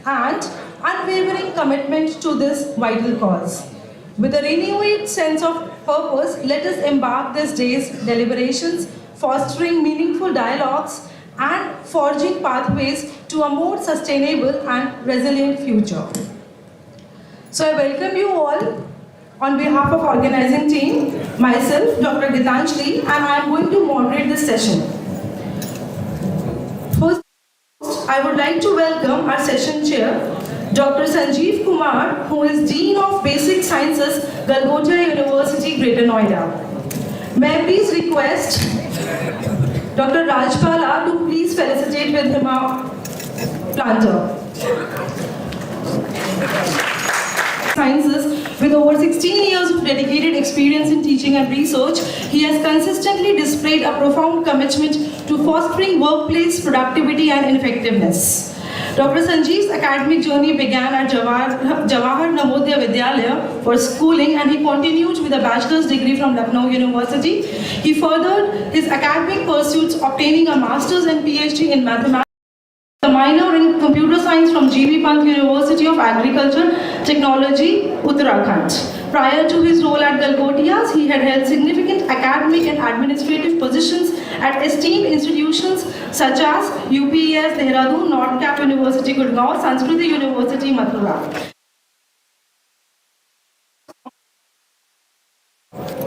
and unwavering commitment to this vital cause. With a renewed sense of purpose, let us embark this day's deliberations, fostering meaningful dialogues and forging pathways to a more sustainable and resilient future. So I welcome you all on behalf of organizing team, myself, Dr. Gitanjali, and I am going to moderate this session. First, I would like to welcome our session chair, Dr. Sanjeev Kumar, who is Dean of Basic Sciences, Galgotia University, Greater Noida. May I please request Dr. Rajpala to please felicitate with him our planter. Sciences. With over 16 years of dedicated experience in teaching and research, he has consistently displayed a profound commitment to fostering workplace productivity and effectiveness. Dr. Sanjeev's academic journey began at Jawahar Navodaya Vidyalaya for schooling, and he continued with a bachelor's degree from Lucknow University. He furthered his academic pursuits, obtaining a master's and PhD in mathematics, a minor in computer science from G.B. Pant University of Agriculture Technology, Uttarakhand. Prior to his role at Galgotias, he had held significant academic and administrative positions at esteemed institutions such as UPES Dehradun, North Cap University Gurgaon, Sanskriti University Mathura.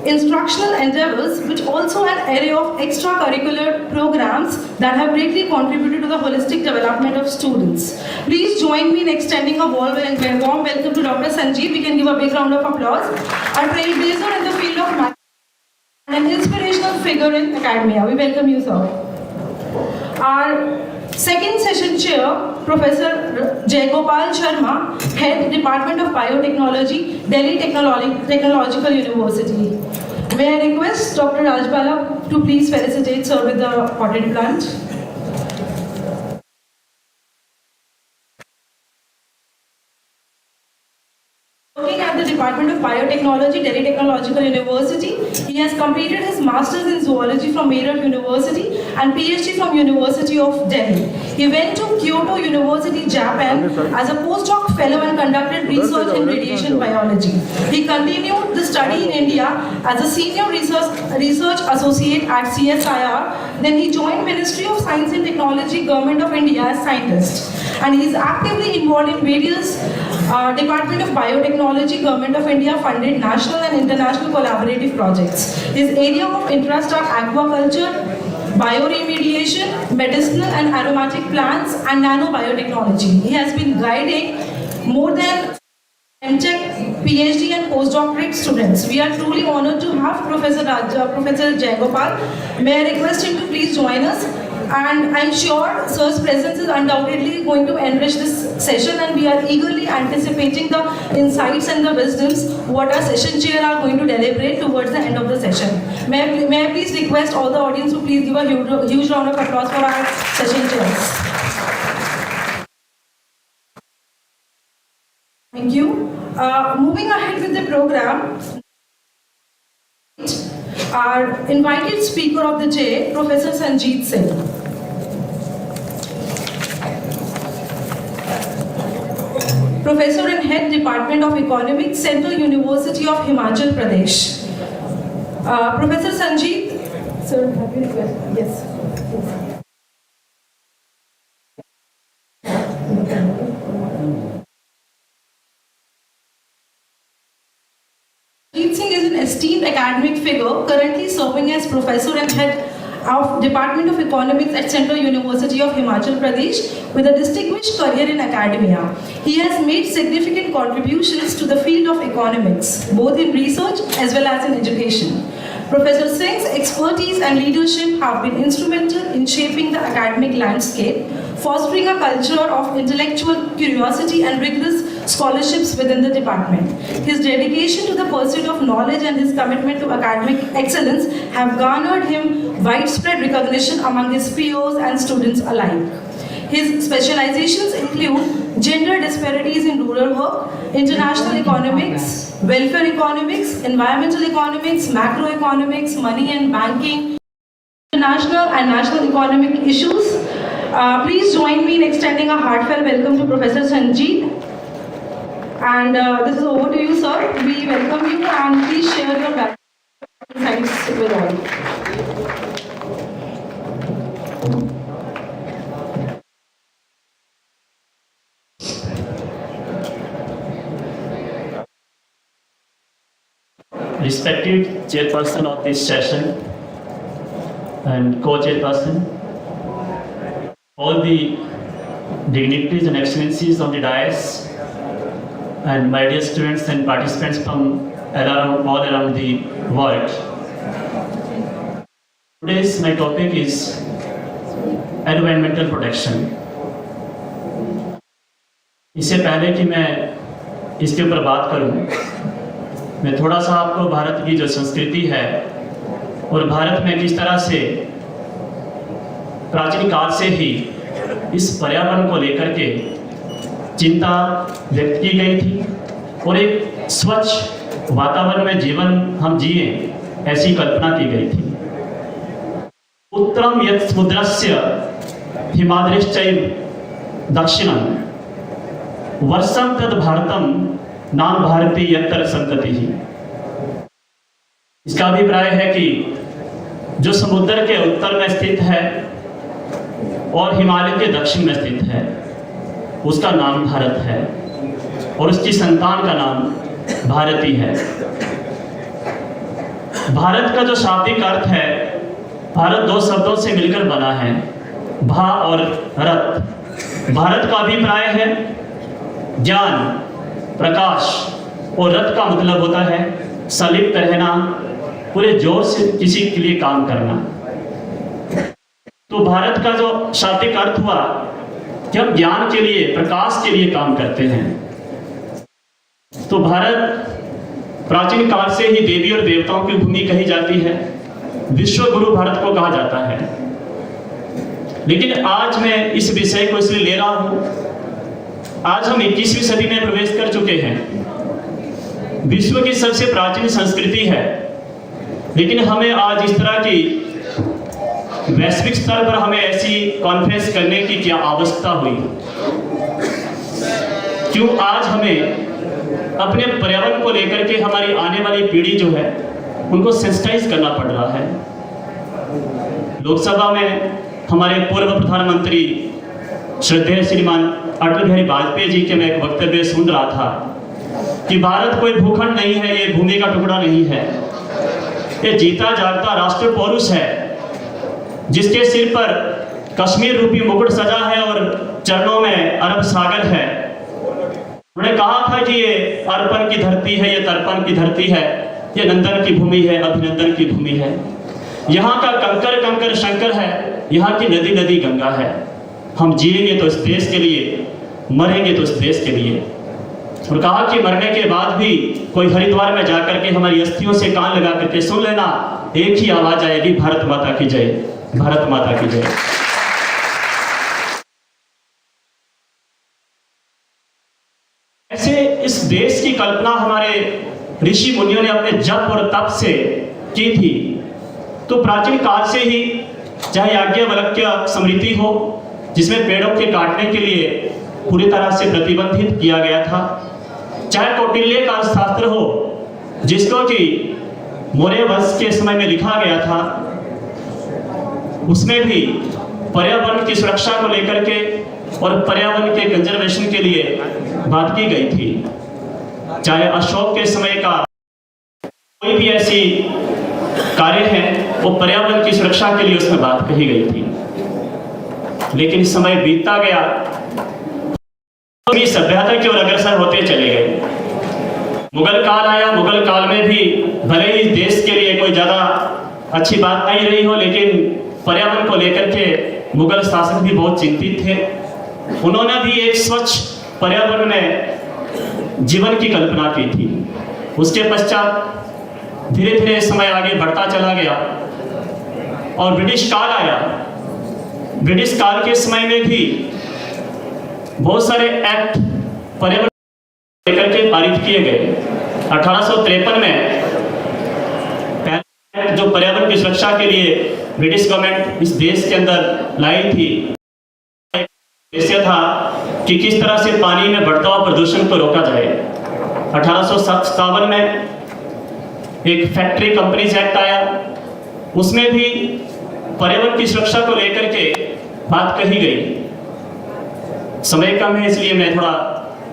Instructional endeavors, which also an array of extracurricular programs that have greatly contributed to the holistic development of students. Please join me in extending a warm welcome to Dr. Sanjeev. We can give a big round of applause. A trailblazer in the field of math and an inspirational figure in academia. We welcome you, sir. Our second session chair, Professor Jaygopal Sharma, Head Department of Biotechnology, Delhi Technological University. May I request Dr. Rajbala to please felicitate sir with the potted plant. Working at the Department of Biotechnology, Delhi Technological University, he has completed his Masters in Zoology from Meerut University and PhD from University of Delhi. He went to Kyoto University, Japan as a postdoc fellow and conducted research in radiation biology. He continued the study in India as a senior research associate at CSIR. Then he joined Ministry of Science and Technology, Government of India as scientist. And he is actively involved in various Department of Biotechnology, Government of India funded national and international collaborative projects. His area of interest are aquaculture, bioremediation, medicinal and aromatic plants, and nanobiotechnology. He has been guiding more than MTech, PhD and postdoctorate students. We are truly honored to have Professor Jaygopal. May I request him to please join us? And I'm sure Sir's presence is undoubtedly going to enrich this session, and we are eagerly anticipating the insights and the wisdoms what our session chair are going to deliberate towards the end of the session. May I please request all the audience to please give a huge round of applause for our session chairs. Thank you. Moving ahead with the program, our invited speaker of the day, Professor Sanjeev Singh. Professor and Head Department of Economics, Central University of Himachal Pradesh. Professor Sanjeev, sir, have you requested? Yes. Sanjeev Singh is an esteemed academic figure, currently serving as Professor and Head of Department of Economics at Central University of Himachal Pradesh with a distinguished career in academia. He has made significant contributions to the field of economics, both in research as well as in education. Professor Singh's expertise and leadership have been instrumental in shaping the academic landscape, fostering a culture of intellectual curiosity and rigorous scholarships within the department. His dedication to the pursuit of knowledge and his commitment to academic excellence have garnered him widespread recognition among his peers and students alike. His specializations include gender disparities in rural work, international economics, welfare economics, environmental economics, macroeconomics, money and banking, international and national economic issues, Please join me in extending a heartfelt welcome to Professor Sanjeev. And this is over to you, sir. We welcome you and please share your background insights with all. Respected chairperson of this session and co-chairperson, all the dignitaries and excellencies of the dais, and my dear students and participants from all around the world. Today's my topic is environmental protection. इससे पहले कि मैं इसके ऊपर बात करूं, मैं थोड़ा सा आपको भारत की जो संस्कृति है और भारत में किस तरह से प्राचीन काल से ही इस पर्यावरण को लेकर के चिंता व्यक्त की गई थी और एक स्वच्छ वातावरण में जीवन हम जिए ऐसी कल्पना की गई थी। उत्तरम यत् समुद्रस्य हिमाद्रिश्चैव दक्षिणम वर्षम तद भारतम नाम भारती यत्तर संतति ही। इसका अभिप्राय है कि जो समुद्र के उत्तर में स्थित है और हिमालय के दक्षिण में स्थित है उसका नाम भारत है और उसकी संतान का नाम भारती है। भारत का जो शाब्दिक अर्थ है, भारत दो शब्दों से मिलकर बना है, भा और रत। भारत का अभिप्राय है ज्ञान, प्रकाश और रत का मतलब होता है संलिप्त रहना, पूरे जोर से किसी के लिए काम करना। तो भारत का जो शाब्दिक अर्थ हुआ कि हम ज्ञान के लिए, प्रकाश के लिए काम करते हैं। तो भारत प्राचीन काल से ही देवी और देवताओं की भूमि कही जाती है, विश्व गुरु भारत को कहा जाता है। लेकिन आज मैं इस विषय को इसलिए ले रहा हूं, आज हम 21वीं सदी में प्रवेश कर चुके हैं। विश्व की सबसे प्राचीन संस्कृति है, लेकिन हमें आज इस तरह की वैश्विक स्तर पर हमें ऐसी कॉन्फ्रेंस करने की क्या आवश्यकता हुई? क्यों आज हमें अपने पर्यावरण को लेकर के हमारी आने वाली पीढ़ी जो है उनको सेंसिटाइज करना पड़ रहा है? लोकसभा में हमारे पूर्व प्रधानमंत्री श्रद्धेय श्रीमान अटल बिहारी वाजपेयी जी के मैं एक वक्तव्य सुन रहा था कि भारत कोई भूखंड नहीं है, ये भूमि का टुकड़ा नहीं है, ये जीता जागता राष्ट्र पौरुष है जिसके सिर पर कश्मीर रूपी मुकुट सजा है और चरणों में अरब सागर है। उन्होंने कहा था कि ये अर्पण की धरती है, ये तर्पण की धरती है, ये नंदन की भूमि है, अभिनंदन की भूमि है। यहाँ का कंकर कंकर शंकर है, यहाँ की नदी नदी गंगा है। हम जिएंगे तो इस देश के लिए, मरेंगे तो इस देश के लिए। और कहा कि मरने के बाद भी कोई हरिद्वार में जाकर के हमारी अस्थियों से कान लगा करके सुन लेना, एक ही आवाज आएगी, भारत माता की जय, भारत माता की जय। ऐसे इस देश की कल्पना हमारे ऋषि मुनियों ने अपने जप और तप से की थी। तो प्राचीन काल से ही चाहे याज्ञवल्क्य स्मृति हो जिसमें पेड़ों के काटने के लिए पूरी तरह से प्रतिबंधित किया गया था, चाहे कौटिल्य का शास्त्र हो जिसको कि मौर्य वंश के समय में लिखा गया था, उसमें भी पर्यावरण की सुरक्षा को लेकर के और पर्यावरण के कंजर्वेशन के लिए बात की गई थी। चाहे अशोक के समय का कोई भी ऐसी कार्य है वो पर्यावरण की सुरक्षा के लिए उसमें बात कही गई थी। लेकिन समय बीतता गया, सभ्यता की ओर अग्रसर होते चले गए। मुगल काल आया, मुगल काल में भी भले ही देश के लिए कोई ज्यादा अच्छी बात नहीं रही हो, लेकिन पर्यावरण को लेकर के मुगल शासक भी बहुत चिंतित थे। उन्होंने भी एक स्वच्छ पर्यावरण में जीवन की कल्पना की थी। उसके पश्चात धीरे धीरे समय आगे बढ़ता चला गया और ब्रिटिश काल आया। ब्रिटिश काल के समय में भी बहुत सारे एक्ट पर्यावरण लेकर के पारित किए गए। 1853 में पहला जो पर्यावरण की सुरक्षा के लिए ब्रिटिश गवर्नमेंट इस देश के अंदर लाई थी, उद्देश्य था कि किस तरह से पानी में बढ़ता हुआ प्रदूषण को रोका जाए। 1857 में एक फैक्ट्री कंपनीज एक्ट आया, उसमें भी पर्यावरण की सुरक्षा को लेकर के बात कही गई। समय कम है इसलिए मैं थोड़ा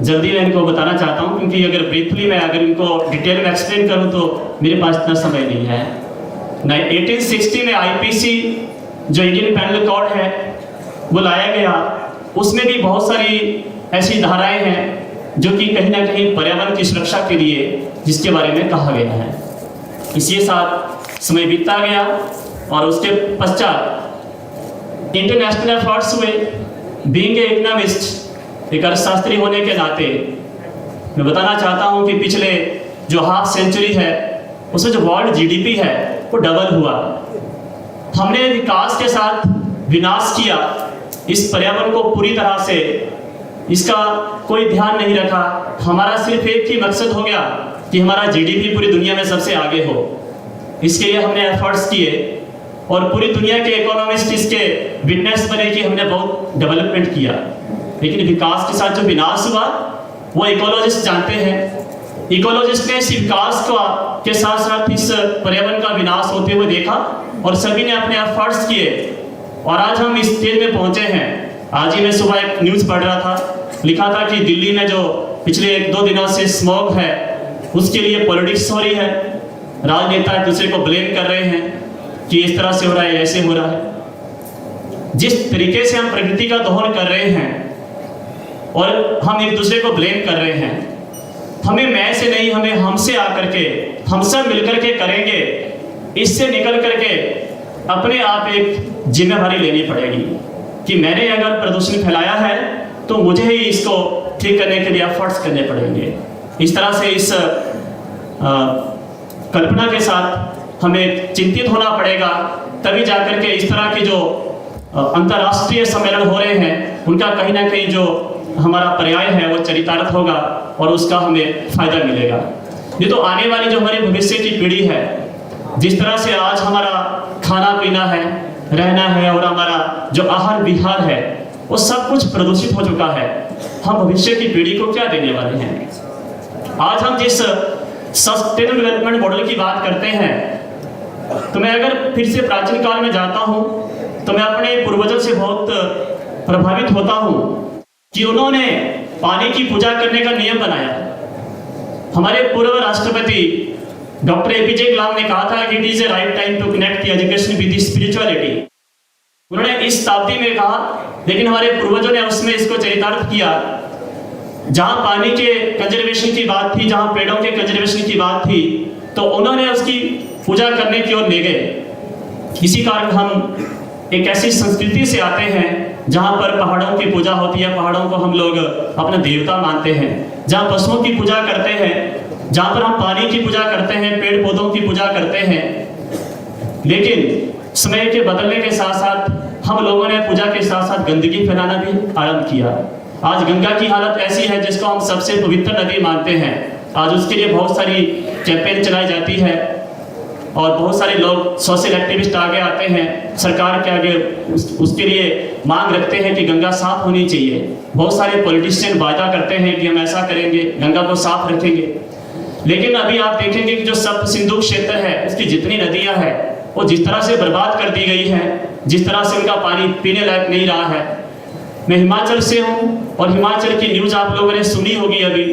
जल्दी में इनको बताना चाहता हूँ, क्योंकि अगर ब्रीफली मैं अगर इनको डिटेल में एक्सप्लेन करूँ तो मेरे पास इतना समय नहीं है। 1860 में आईपीसी जो इंडियन पैनल कोड है वो लाया गया। उसमें भी बहुत सारी ऐसी धाराएं हैं जो कि कहीं ना कहीं पर्यावरण की सुरक्षा के लिए जिसके बारे में कहा गया है। इसी साथ समय बीतता गया और उसके पश्चात इंटरनेशनल एफर्ट्स हुए। बीइंग ए इकोनॉमिस्ट, एक अर्थशास्त्री होने के नाते मैं बताना चाहता हूं कि पिछले जो हाफ सेंचुरी है उसमें जो वर्ल्ड जीडीपी है वो डबल हुआ। हमने विकास के साथ विनाश किया। इस पर्यावरण को पूरी तरह से इसका कोई ध्यान नहीं रखा। हमारा सिर्फ एक ही मकसद हो गया कि हमारा जीडीपी पूरी दुनिया में सबसे आगे हो। इसके लिए हमने एफर्ट्स किए और पूरी दुनिया के इकोनॉमिस्ट इसके विटनेस बने कि हमने बहुत डेवलपमेंट किया। लेकिन विकास के साथ जो विनाश हुआ वो इकोलॉजिस्ट जानते हैं। इकोलॉजिस्ट ने इस विकास के साथ साथ इस पर्यावरण का विनाश होते हुए देखा और सभी ने अपने एफर्ट्स किए और आज हम इस स्टेज में पहुंचे हैं। आज ही मैं सुबह एक न्यूज़ पढ़ रहा था, लिखा था कि दिल्ली में जो पिछले 1-2 दिनों से स्मॉग है उसके लिए पॉलिटिक्स हो रही है। राजनेता एक दूसरे को ब्लेम कर रहे हैं कि इस तरह से हो रहा है, ऐसे हो रहा है। जिस तरीके से हम प्रकृति का दोहन कर रहे हैं और हम एक दूसरे को ब्लेम कर रहे हैं, हमें मैं से नहीं, हमें हमसे आकर के हम सब मिलकर के करेंगे। इससे निकल करके अपने आप एक जिम्मेदारी लेनी पड़ेगी कि मैंने अगर प्रदूषण फैलाया है तो मुझे ही इसको ठीक करने के लिए एफर्ट्स करने पड़ेंगे। इस तरह से इस कल्पना के साथ हमें चिंतित होना पड़ेगा, तभी जाकर के इस तरह के जो अंतर्राष्ट्रीय सम्मेलन हो रहे हैं उनका कहीं ना कहीं जो हमारा पर्याय है वो चरितार्थ होगा और उसका हमें फायदा मिलेगा। ये तो आने वाली जो हमारी भविष्य की पीढ़ी है, जिस तरह से आज हमारा खाना पीना है, रहना है और हमारा जो आहार विहार है वो सब कुछ प्रदूषित हो चुका है। हम भविष्य की पीढ़ी को क्या देने वाले हैं? आज हम जिस सस्टेनेबल डेवलपमेंट मॉडल की बात करते हैं, तो मैं अगर फिर से प्राचीन काल में जाता हूं तो मैं अपने पूर्वजों से बहुत प्रभावित होता हूं कि उन्होंने पानी की पूजा करने का नियम बनाया। हमारे पूर्व राष्ट्रपति डॉक्टर एपीजे कलाम ने कहा था कि it is a right time to connect the education with spirituality. उन्होंने इस शताब्दी में कहा, लेकिन हमारे पूर्वजों ने उसमें इसको चरितार्थ किया। जहां पानी के कंजर्वेशन की बात थी, जहां पेड़ों के कंजर्वेशन की बात थी, तो उन्होंने उसकी पूजा करने की ओर ले गए। इसी कारण हम एक ऐसी संस्कृति से आते हैं जहां पर पहाड़ों की पूजा होती है, पहाड़ों को हम लोग अपना देवता मानते हैं, जहां पशुओं की पूजा करते हैं, जहां पर हम पानी की पूजा करते हैं, पेड़ पौधों की पूजा करते हैं। लेकिन समय के बदलने के साथ साथ हम लोगों ने पूजा के साथ साथ गंदगी फैलाना भी आरंभ किया। आज गंगा की हालत ऐसी है जिसको हम सबसे पवित्र नदी मानते हैं। आज उसके लिए बहुत सारी कैंपेन चलाई जाती है और बहुत सारे लोग सोशल एक्टिविस्ट आगे आते हैं, सरकार के आगे उसके लिए मांग रखते हैं कि गंगा साफ होनी चाहिए। बहुत सारे पॉलिटिशियन वादा करते हैं कि हम ऐसा करेंगे, गंगा को साफ रखेंगे। लेकिन अभी आप देखेंगे कि जो सप्त सिंधु क्षेत्र है उसकी जितनी नदियां हैं वो जिस तरह से बर्बाद कर दी गई है, जिस तरह से उनका पानी पीने लायक नहीं रहा है। मैं हिमाचल से हूँ और हिमाचल की न्यूज़ आप लोगों ने सुनी होगी। अभी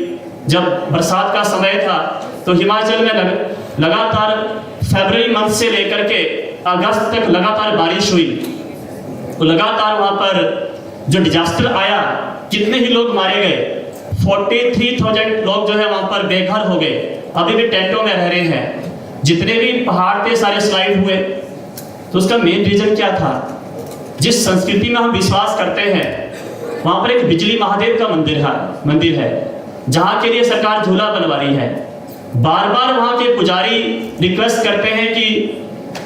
जब बरसात का समय था तो हिमाचल में लगातार फरवरी मंथ से लेकर के अगस्त तक लगातार बारिश हुई। तो लगातार वहाँ पर जो डिजास्टर आया, कितने ही लोग मारे गए, 43,000 लोग जो है वहाँ पर बेघर हो गए, अभी भी टेंटों में रह रहे हैं। जितने भी पहाड़ थे सारे स्लाइड हुए। तो उसका मेन रीजन क्या था? जिस संस्कृति में हम विश्वास करते हैं वहाँ पर एक बिजली महादेव का मंदिर है जहाँ के लिए सरकार झूला बनवा रही है। बार बार वहाँ के पुजारी रिक्वेस्ट करते हैं कि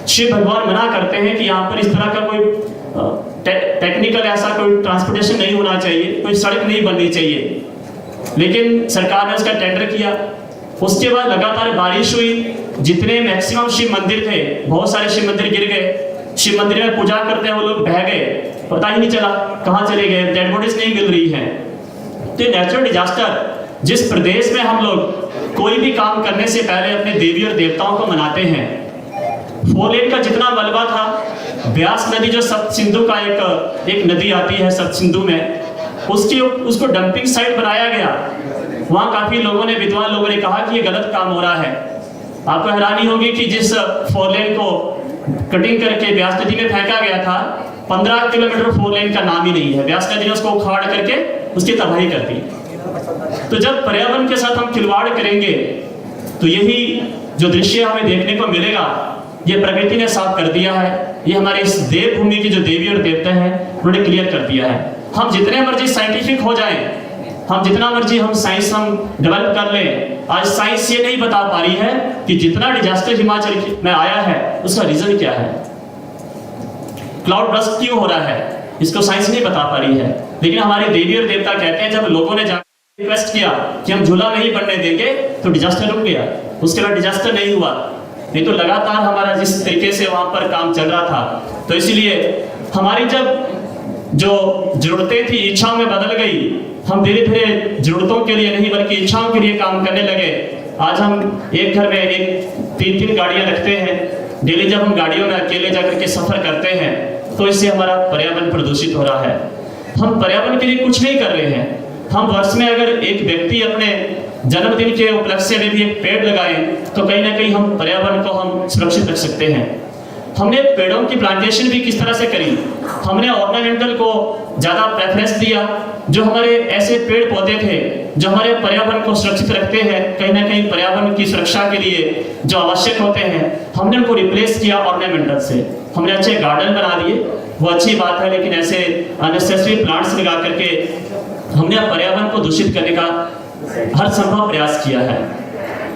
शिव भगवान मना करते हैं कि यहाँ पर इस तरह का कोई टेक्निकल ऐसा कोई ट्रांसपोर्टेशन नहीं होना चाहिए, कोई सड़क नहीं बननी चाहिए। लेकिन सरकार ने उसका टेंडर किया। उसके बाद लगातार बारिश हुई। जितने मैक्सिमम शिव मंदिर थे, बहुत सारे शिव मंदिर गिर गए। शिव मंदिर में पूजा करते हैं वो लोग बह गए। पता ही नहीं चला कहाँ चले गए, डेड बॉडीज नहीं मिल रही हैं। तो नेचुरल डिजास्टर, जिस प्रदेश में हम लोग कोई भी काम करने से पहले अपने देवी और देवताओं को मनाते हैं, 4 लेन का जितना मलबा था, ब्यास नदी जो सप्त सिंधु का एक नदी आती है सप्त सिंधु में, उसको डंपिंग साइट बनाया गया। वहाँ काफी लोगों ने, विद्वान लोगों ने कहा कि ये गलत काम हो रहा है। आपको हैरानी होगी कि जिस 4 लेन को कटिंग करके ब्यास नदी में फेंका गया था, 15 किलोमीटर 4 लेन का नाम ही नहीं है। ब्यास नदी ने उसको उखाड़ करके उसकी तबाही कर दी। तो जब पर्यावरण के साथ हम खिलवाड़ करेंगे तो यही जो दृश्य हमें देखने को मिलेगा, ये प्रकृति ने साफ कर दिया है। ये हमारे इस देवभूमि की जो देवी और देवता हैं उन्होंने क्लियर कर दिया है। हम जितने मर्जी साइंटिफिक हो जाएं, हम जितना मर्जी हम साइंस डेवलप कर लें, आज साइंस ये नहीं बता पा रही है कि जितना डिजास्टर हिमाचल में आया है उसका रीजन क्या है, क्लाउड बर्स्ट क्यों हो रहा है, इसको साइंस नहीं बता पा रही है। लेकिन हमारे देवी और देवता कहते हैं, जब लोगों ने जाकर रिक्वेस्ट किया कि हम झूला नहीं बनने देंगे तो डिजास्टर रुक गया, उसके बाद डिजास्टर नहीं हुआ। नहीं तो लगातार हमारा जिस तरीके से वहां पर काम चल रहा था, तो इसीलिए हमारी जब जो जरूरतें थी इच्छाओं में बदल गई, हम धीरे धीरे जरूरतों के लिए नहीं बल्कि इच्छाओं के लिए काम करने लगे। आज हम एक घर में 3-3 गाड़ियां रखते हैं। डेली जब हम गाड़ियों में अकेले जाकर के सफर करते हैं तो इससे हमारा पर्यावरण प्रदूषित हो रहा है। हम पर्यावरण के लिए कुछ नहीं कर रहे हैं। हम वर्ष में अगर एक व्यक्ति अपने जन्मदिन के उपलक्ष्य में भी एक पेड़ लगाएं तो कहीं ना कहीं हम पर्यावरण को हम सुरक्षित रख सकते हैं। हमने पेड़ों की प्लांटेशन भी किस तरह से करी, हमने ऑर्नामेंटल को ज़्यादा प्रेफरेंस दिया। जो हमारे ऐसे पेड़ पौधे थे जो हमारे पर्यावरण को सुरक्षित रखते हैं, कहीं ना कहीं पर्यावरण की सुरक्षा के लिए जो आवश्यक होते हैं, हमने उनको रिप्लेस किया ऑर्नामेंटल से। हमने अच्छे गार्डन बना दिए, वो अच्छी बात है, लेकिन ऐसे अननेसेसरी प्लांट्स लगा करके हमने पर्यावरण को दूषित करने का हर संभव प्रयास किया है।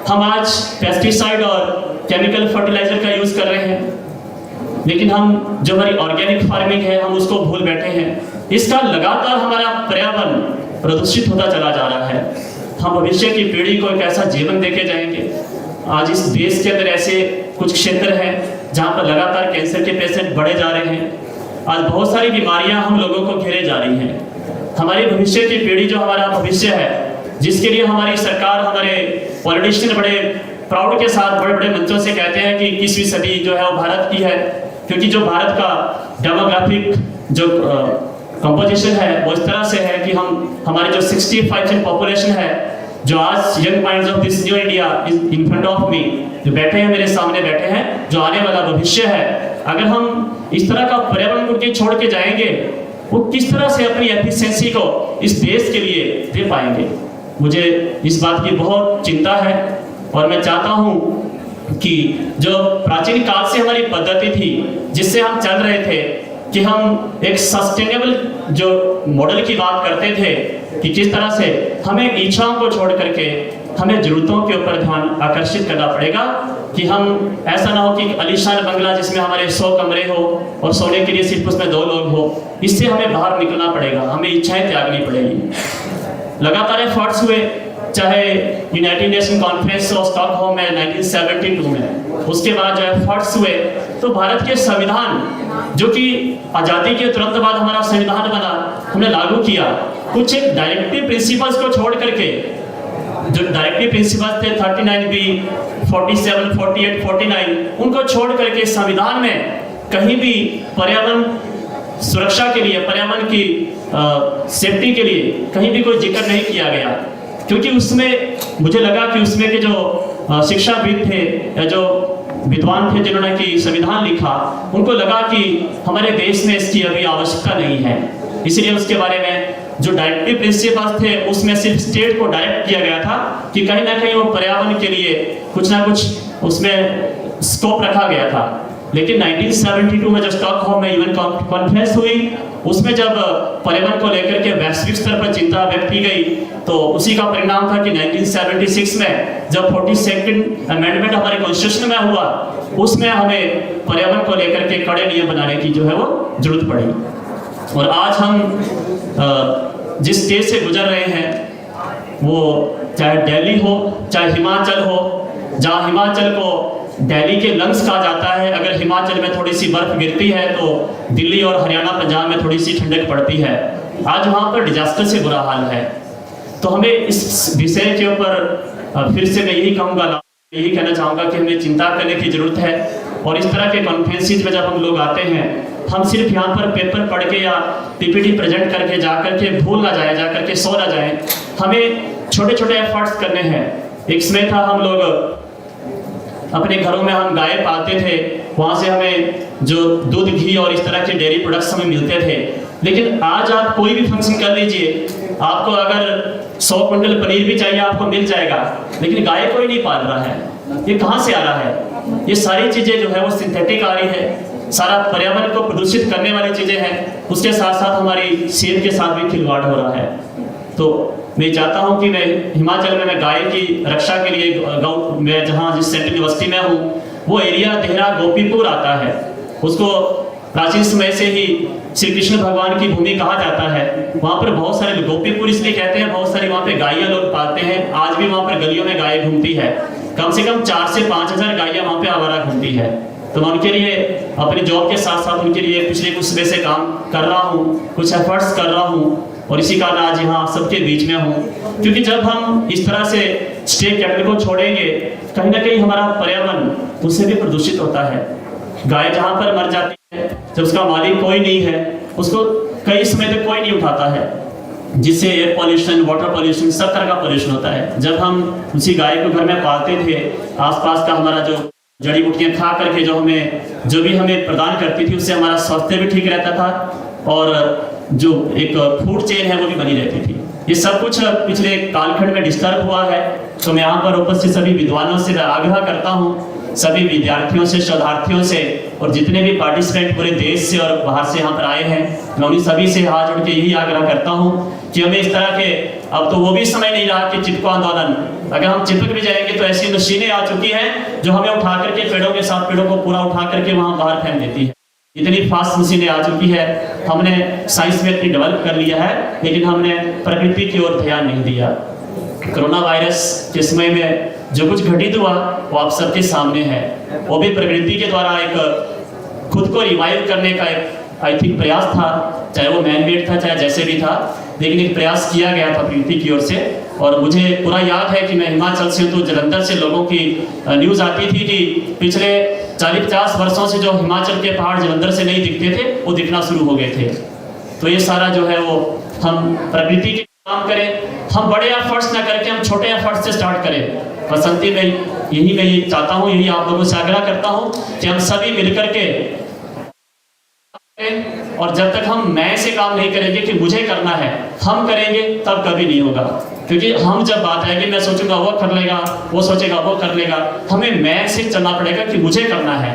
हम आज पेस्टिसाइड और केमिकल फर्टिलाइजर का यूज कर रहे हैं, लेकिन हम जो हमारी ऑर्गेनिक फार्मिंग है हम उसको भूल बैठे हैं। इसका लगातार हमारा पर्यावरण प्रदूषित होता चला जा रहा है। हम भविष्य की पीढ़ी को एक ऐसा जीवन देके जाएंगे। आज इस देश के अंदर ऐसे कुछ क्षेत्र हैं जहाँ पर लगातार कैंसर के पेशेंट बढ़े जा रहे हैं। आज बहुत सारी बीमारियां हम लोगों को घेरे जा रही हैं। हमारी भविष्य की पीढ़ी जो हमारा भविष्य है, जिसके लिए हमारी सरकार, हमारे पॉलिटिशियन बड़े प्राउड के साथ बड़े बड़े मंचों से कहते हैं कि 21वीं सदी जो है वो भारत की है, क्योंकि जो भारत का डेमोग्राफिक जो कंपोजिशन है वो इस तरह से है कि हमारी जो 65% पॉपुलेशन है, जो आज young minds of this new India in front of me जो बैठे हैं, मेरे सामने बैठे हैं, जो आने वाला भविष्य है, अगर हम इस तरह का पर्यावरण को छोड़ के जाएंगे, वो किस तरह से अपनी एफिशिएंसी को इस देश के लिए दे पाएंगे। मुझे इस बात की बहुत चिंता है और मैं चाहता हूं कि जो प्राचीन काल से हमारी पद्धति थी जिससे हम चल रहे थे कि हम एक सस्टेनेबल जो मॉडल की बात करते थे कि किस तरह से हमें इच्छाओं को छोड़ करके हमें जरूरतों के ऊपर ध्यान आकर्षित करना पड़ेगा, कि हम ऐसा ना हो कि आलीशान बंगला जिसमें हमारे 100 कमरे हो और सोने के लिए सिर्फ उसमें 2 लोग हो, इससे हमें बाहर निकलना पड़ेगा, हमें इच्छाएं त्यागनी पड़ेगी। लगातार एफर्ट्स हुए, चाहे United nation conference of Stockholm में 1972 में, उसके बाद जो एफर्ट्स हुए तो भारत के संविधान जो कि आज़ादी के तुरंत बाद हमारा संविधान बना, हमने लागू किया। कुछ एक डायरेक्टिव प्रिंसिपल्स को छोड़ करके, जो डायरेक्टिव प्रिंसिपल्स थे 39B, 47, 48, 49, उनको छोड़ करके संविधान में कहीं भी पर्यावरण सुरक्षा के लिए, पर्यावरण की सेफ्टी के लिए कहीं भी कोई जिक्र नहीं किया गया, क्योंकि उसमें मुझे लगा कि उसमें के जो शिक्षाविद थे या जो विद्वान थे जिन्होंने कि संविधान लिखा, उनको लगा कि हमारे देश में इसकी अभी आवश्यकता नहीं है, इसलिए उसके बारे में जो डायरेक्टिव प्रिंसिपल्स थे उसमें सिर्फ स्टेट को डायरेक्ट किया गया था कि कहीं ना कहीं वो पर्यावरण के लिए कुछ ना कुछ उसमें स्कोप रखा गया था। लेकिन 1972 में जब स्टॉकहोम में यूएन कॉन्फ्रेंस हुई, उसमें जब पर्यावरण को लेकर के वैश्विक स्तर पर चिंता व्यक्त की गई, तो उसी का परिणाम था कि 1976 में जब 42nd अमेंडमेंट हमारे कॉन्स्टिट्यूशन में हुआ, उसमें हमें पर्यावरण को लेकर के कड़े नियम बनाने की जो है वो जरूरत पड़ी। और आज हम जिस स्टेज से गुजर रहे हैं, वो चाहे दिल्ली हो, चाहे हिमाचल हो, जहाँ हिमाचल को दिल्ली के लंग्स कहा जाता है। अगर हिमाचल में थोड़ी सी बर्फ गिरती है तो दिल्ली और हरियाणा पंजाब में थोड़ी सी ठंडक पड़ती है। आज वहाँ पर डिजास्टर से बुरा हाल है। तो हमें इस विषय के ऊपर फिर से मैं यही कहूँगा, यही कहना चाहूँगा कि हमें चिंता करने की ज़रूरत है। और इस तरह के कॉन्फ्रेंसेज में जब हम लोग आते हैं, हम सिर्फ यहाँ पर पेपर पढ़ के या पीपीटी प्रेजेंट करके जा करके भूल ना जाए, जा करके सो ना जाए। हमें छोटे छोटे एफर्ट्स करने हैं। एक समय था हम लोग अपने घरों में हम गाय पालते थे, वहाँ से हमें जो दूध, घी और इस तरह के डेयरी प्रोडक्ट्स हमें मिलते थे। लेकिन आज आप कोई भी फंक्शन कर लीजिए, आपको अगर 100 क्विंटल पनीर भी चाहिए आपको मिल जाएगा, लेकिन गाय कोई नहीं पाल रहा है। ये कहाँ से आ रहा है? ये सारी चीज़ें जो है वो सिंथेटिक आ रही है, सारा पर्यावरण को प्रदूषित करने वाली चीज़ें हैं। उसके साथ साथ हमारी सेहत के साथ भी खिलवाड़ हो रहा है। तो मैं चाहता हूं कि मैं हिमाचल में मैं गाय की रक्षा के लिए मैं जहां जिस सेंट्रल यूनिवर्सिटी में हूं, वो एरिया देहरा गोपीपुर आता है। उसको प्राचीन समय से ही श्री कृष्ण भगवान की भूमि कहा जाता है। वहाँ पर बहुत सारे, गोपीपुर इसलिए कहते हैं, बहुत सारी वहाँ पे गायें लोग पालते हैं। आज भी वहाँ पर गलियों में गाय घूमती है, कम से कम 4 से 5 हज़ार गायें वहाँ पे आवारा घूमती है। तो मैं उनके लिए अपने जॉब के साथ साथ उनके लिए पिछले कुछ समय से काम कर रहा हूँ, कुछ एफर्ट्स कर रहा हूँ, और इसी कारण आज यहाँ सबके बीच में हूँ। क्योंकि जब हम इस तरह से स्टेट कैपिटल को छोड़ेंगे, कहीं ना कहीं हमारा पर्यावरण उससे भी प्रदूषित होता है। गाय जहाँ पर मर जाती है, जब उसका मालिक कोई नहीं है, उसको कई समय तक कोई नहीं उठाता है, जिससे एयर पॉल्यूशन, वाटर पॉल्यूशन, सब तरह का पॉल्यूशन होता है। जब हम उसी गाय को घर में पालते थे, आसपास का हमारा जो जड़ी बूटियाँ खा करके जो भी हमें प्रदान करती थी, उससे हमारा स्वास्थ्य भी ठीक रहता था और जो एक फूड चेन है वो भी बनी रहती थी। ये सब कुछ पिछले कालखंड में डिस्टर्ब हुआ है। तो मैं यहाँ पर उपस्थित सभी विद्वानों से आग्रह करता हूँ, सभी विद्यार्थियों से, शोधार्थियों से, और जितने भी पार्टिसिपेंट पूरे देश से और बाहर से यहाँ पर आए हैं, मैं उन्हीं सभी से हाथ जोड़ के यही आग्रह करता हूँ कि हमें इस तरह के, अब तो वो भी समय नहीं रहा कि चिपको आंदोलन, अगर हम चिपक भी जाएंगे तो ऐसी मशीनें आ चुकी हैं जो हमें उठा करके पेड़ों के साथ, पेड़ों को पूरा उठा करके वहाँ बाहर फेंक देती है। इतनी फास्ट मशीनें आ चुकी है। हमने साइंस में इतनी डेवलप कर लिया है, लेकिन हमने प्रकृति की ओर ध्यान नहीं दिया। कोरोना वायरस के समय में जो कुछ घटित हुआ वो आप सबके सामने है। वो भी प्रकृति के द्वारा एक खुद को रिवाइव करने का एक आई थिंक प्रयास था, चाहे वो मैन मेड था, चाहे जैसे भी था, लेकिन एक प्रयास किया गया था प्रकृति की ओर से। और मुझे पूरा याद है कि मैं हिमाचल से हूँ, तो जलंधर से लोगों की न्यूज़ आती थी कि पिछले 40-50 वर्षों से जो हिमाचल के पहाड़ जलंधर से नहीं दिखते थे, वो दिखना शुरू हो गए थे। तो ये सारा जो है वो हम प्रकृति के काम करें, हम बड़े एफर्ट्स ना करके हम छोटे एफर्ट्स से स्टार्ट करें। बसंती में यही मैं ये चाहता हूँ, यही आप लोगों से आग्रह करता हूँ कि हम सभी मिलकर के, और जब तक हम मैं से काम नहीं करेंगे कि मुझे करना है, हम करेंगे तब कभी नहीं होगा। क्योंकि हम जब बात आएगी, मैं सोचूंगा वो कर लेगा, वो सोचेगा वो कर लेगा, हमें मैं से चलना पड़ेगा कि मुझे करना है।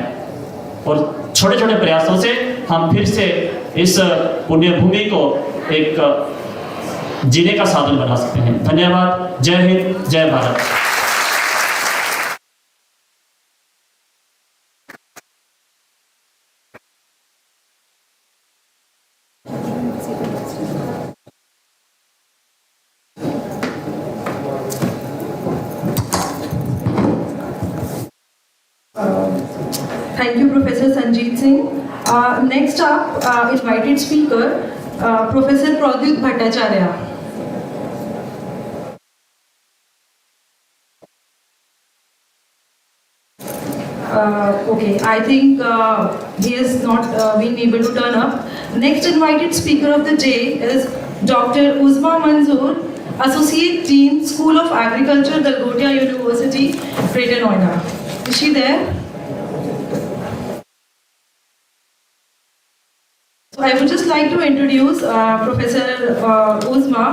और छोटे छोटे प्रयासों से हम फिर से इस पुण्य भूमि को एक जीने का साधन बना सकते हैं। धन्यवाद। जय हिंद, जय Bharat. Thank you, Professor Sanjeet Singh. Next up, invited speaker, Professor Pradyut Bhattacharya. Okay, I think he has not been able to turn up. Next invited speaker of the day is Dr. Uzma Manzoor, Associate Dean, School of Agriculture, Galgotias-University, Greater Noida. Is she there? So I would just like to introduce Professor Uzma.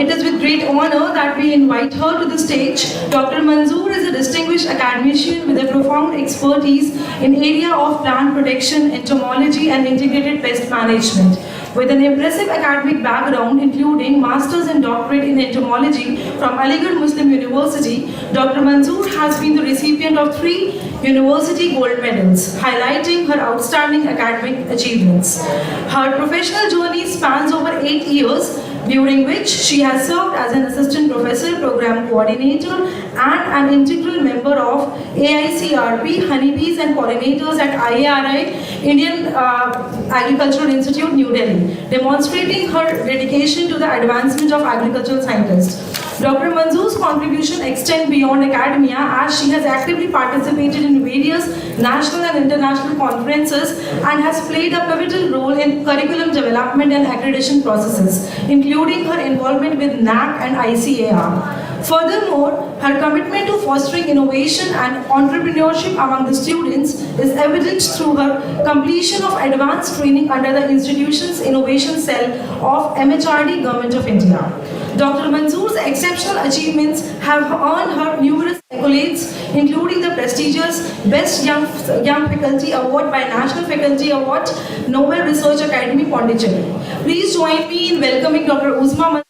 It is with great honor that we invite her to the stage. Dr. Manzoor is a distinguished academician with a profound expertise in area of plant protection, entomology and integrated pest management. With an impressive academic background including Masters and Doctorate in Entomology from Aligarh Muslim University, Dr. Manzoor has been the recipient of 3 university gold medals, highlighting her outstanding academic achievements. Her professional journey spans over 8 years, during which she has served as an assistant professor, program coordinator, and an integral member of AICRP, Honeybees and Pollinators at IARI, Indian Agricultural Institute, New Delhi, demonstrating her dedication to the advancement of agricultural scientists. Dr. Manzoor's contribution extend beyond academia, as she has actively participated in various national and international conferences and has played a pivotal role in curriculum development and accreditation processes, including her involvement with NAC and ICAR. Furthermore, her commitment to fostering innovation and entrepreneurship among the students is evident through her completion of advanced training under the institution's innovation cell of MHRD, Government of India. Dr. Manzoor's exceptional achievements have earned her numerous accolades, including the prestigious Best Young Faculty Award by National Faculty Award, Nobel Research Academy, Pondicherry. Please join me in welcoming Dr. Uzma Manzoor,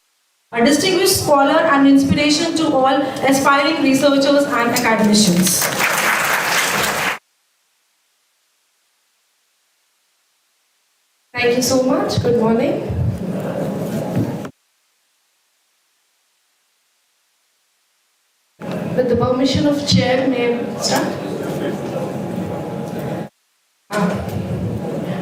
a distinguished scholar and inspiration to all aspiring researchers and academicians. Thank you so much. Good morning. With the permission of Chair, may I start?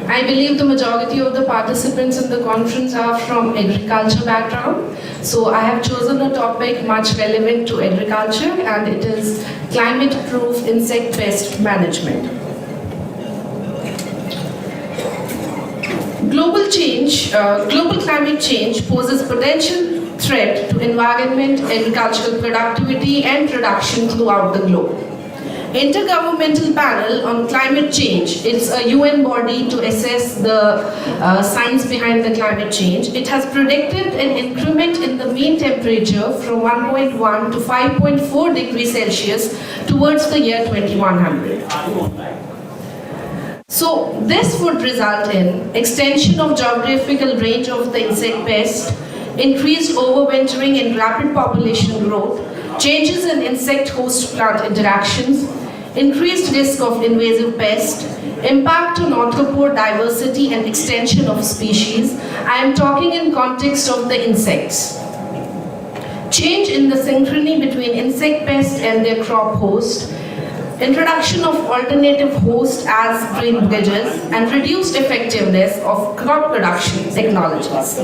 I believe the majority of the participants in the conference are from agriculture background. So I have chosen a topic much relevant to agriculture, and it is climate-proof insect pest management. Global climate change poses potential threat to environment, agricultural productivity and production throughout the globe. Intergovernmental Panel on Climate Change, it's a UN body to assess the science behind the climate change. It has predicted an increment in the mean temperature from 1.1 to 5.4 degrees Celsius towards the year 2100. So this would result in extension of geographical range of the insect pest, increased overwintering and rapid population growth, changes in insect-host plant interactions, increased risk of invasive pests, impact on arthropod diversity and extension of species. I am talking in context of the insects. Change in the synchrony between insect pests and their crop host, introduction of alternative hosts as green bridges, and reduced effectiveness of crop production technologies.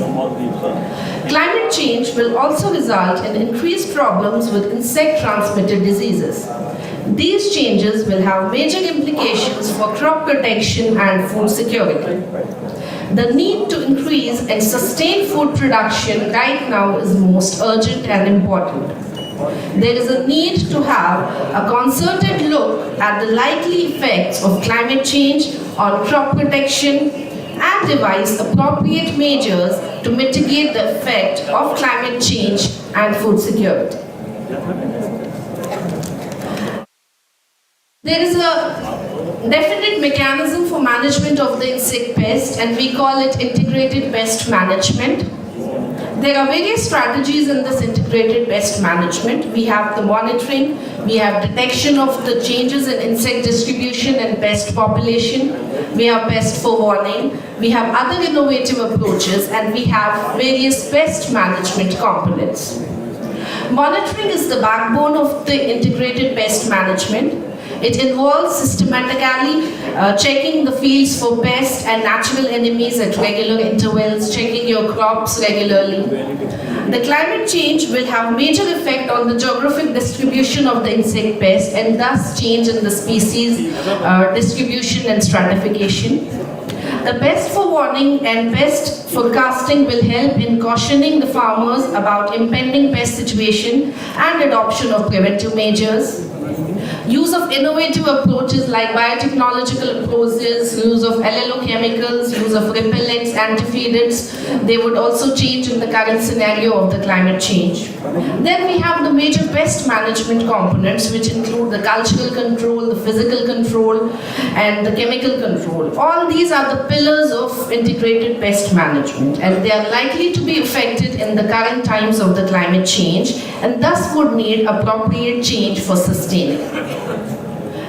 Climate change will also result in increased problems with insect-transmitted diseases. These changes will have major implications for crop protection and food security. The need to increase and sustain food production right now is most urgent and important. There is a need to have a concerted look at the likely effects of climate change on crop protection and devise appropriate measures to mitigate the effect of climate change and food security. There is a definite mechanism for management of the insect pest, and we call it integrated pest management. There are various strategies in this integrated pest management. We have the monitoring, we have detection of the changes in insect distribution and pest population, we have pest forewarning, we have other innovative approaches, and we have various pest management components. Monitoring is the backbone of the integrated pest management. It involves systematically checking the fields for pests and natural enemies at regular intervals, checking your crops regularly. The climate change will have major effect on the geographic distribution of the insect pest, and thus change in the species distribution and stratification. The pest forewarning and pest forecasting will help in cautioning the farmers about impending pest situation and adoption of preventive measures. Use of innovative approaches like biotechnological approaches, use of LLO chemicals, use of repellents, antifeedants, they would also change in the current scenario of the climate change. Then we have the major pest management components, which include the cultural control, the physical control, and the chemical control. All these are the pillars of integrated pest management, and they are likely to be affected in the current times of the climate change, and thus would need appropriate change for sustaining.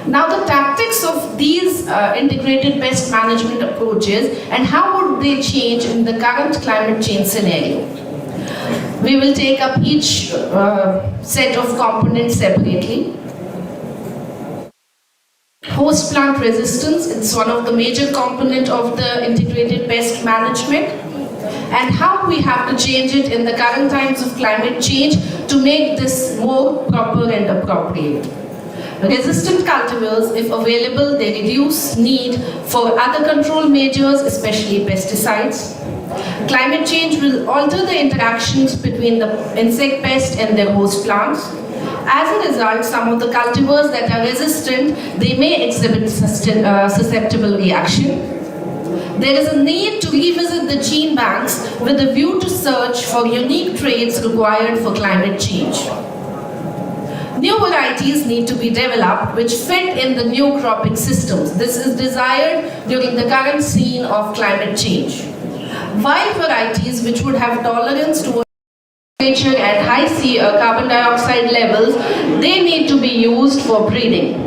Now the tactics of these integrated pest management approaches and how would they change in the current climate change scenario. We will take up each set of components separately. Host plant resistance, it's one of the major components of the integrated pest management, and how we have to change it in the current times of climate change to make this more proper and appropriate. Resistant cultivars, if available, they reduce need for other control measures, especially pesticides. Climate change will alter the interactions between the insect pest and their host plants. As a result, some of the cultivars that are resistant, they may exhibit susceptible reaction. There is a need to revisit the gene banks with a view to search for unique traits required for climate change. New varieties need to be developed which fit in the new cropping systems. This is desired during the current scene of climate change. Wild varieties which would have tolerance to temperature and high carbon dioxide levels, they need to be used for breeding.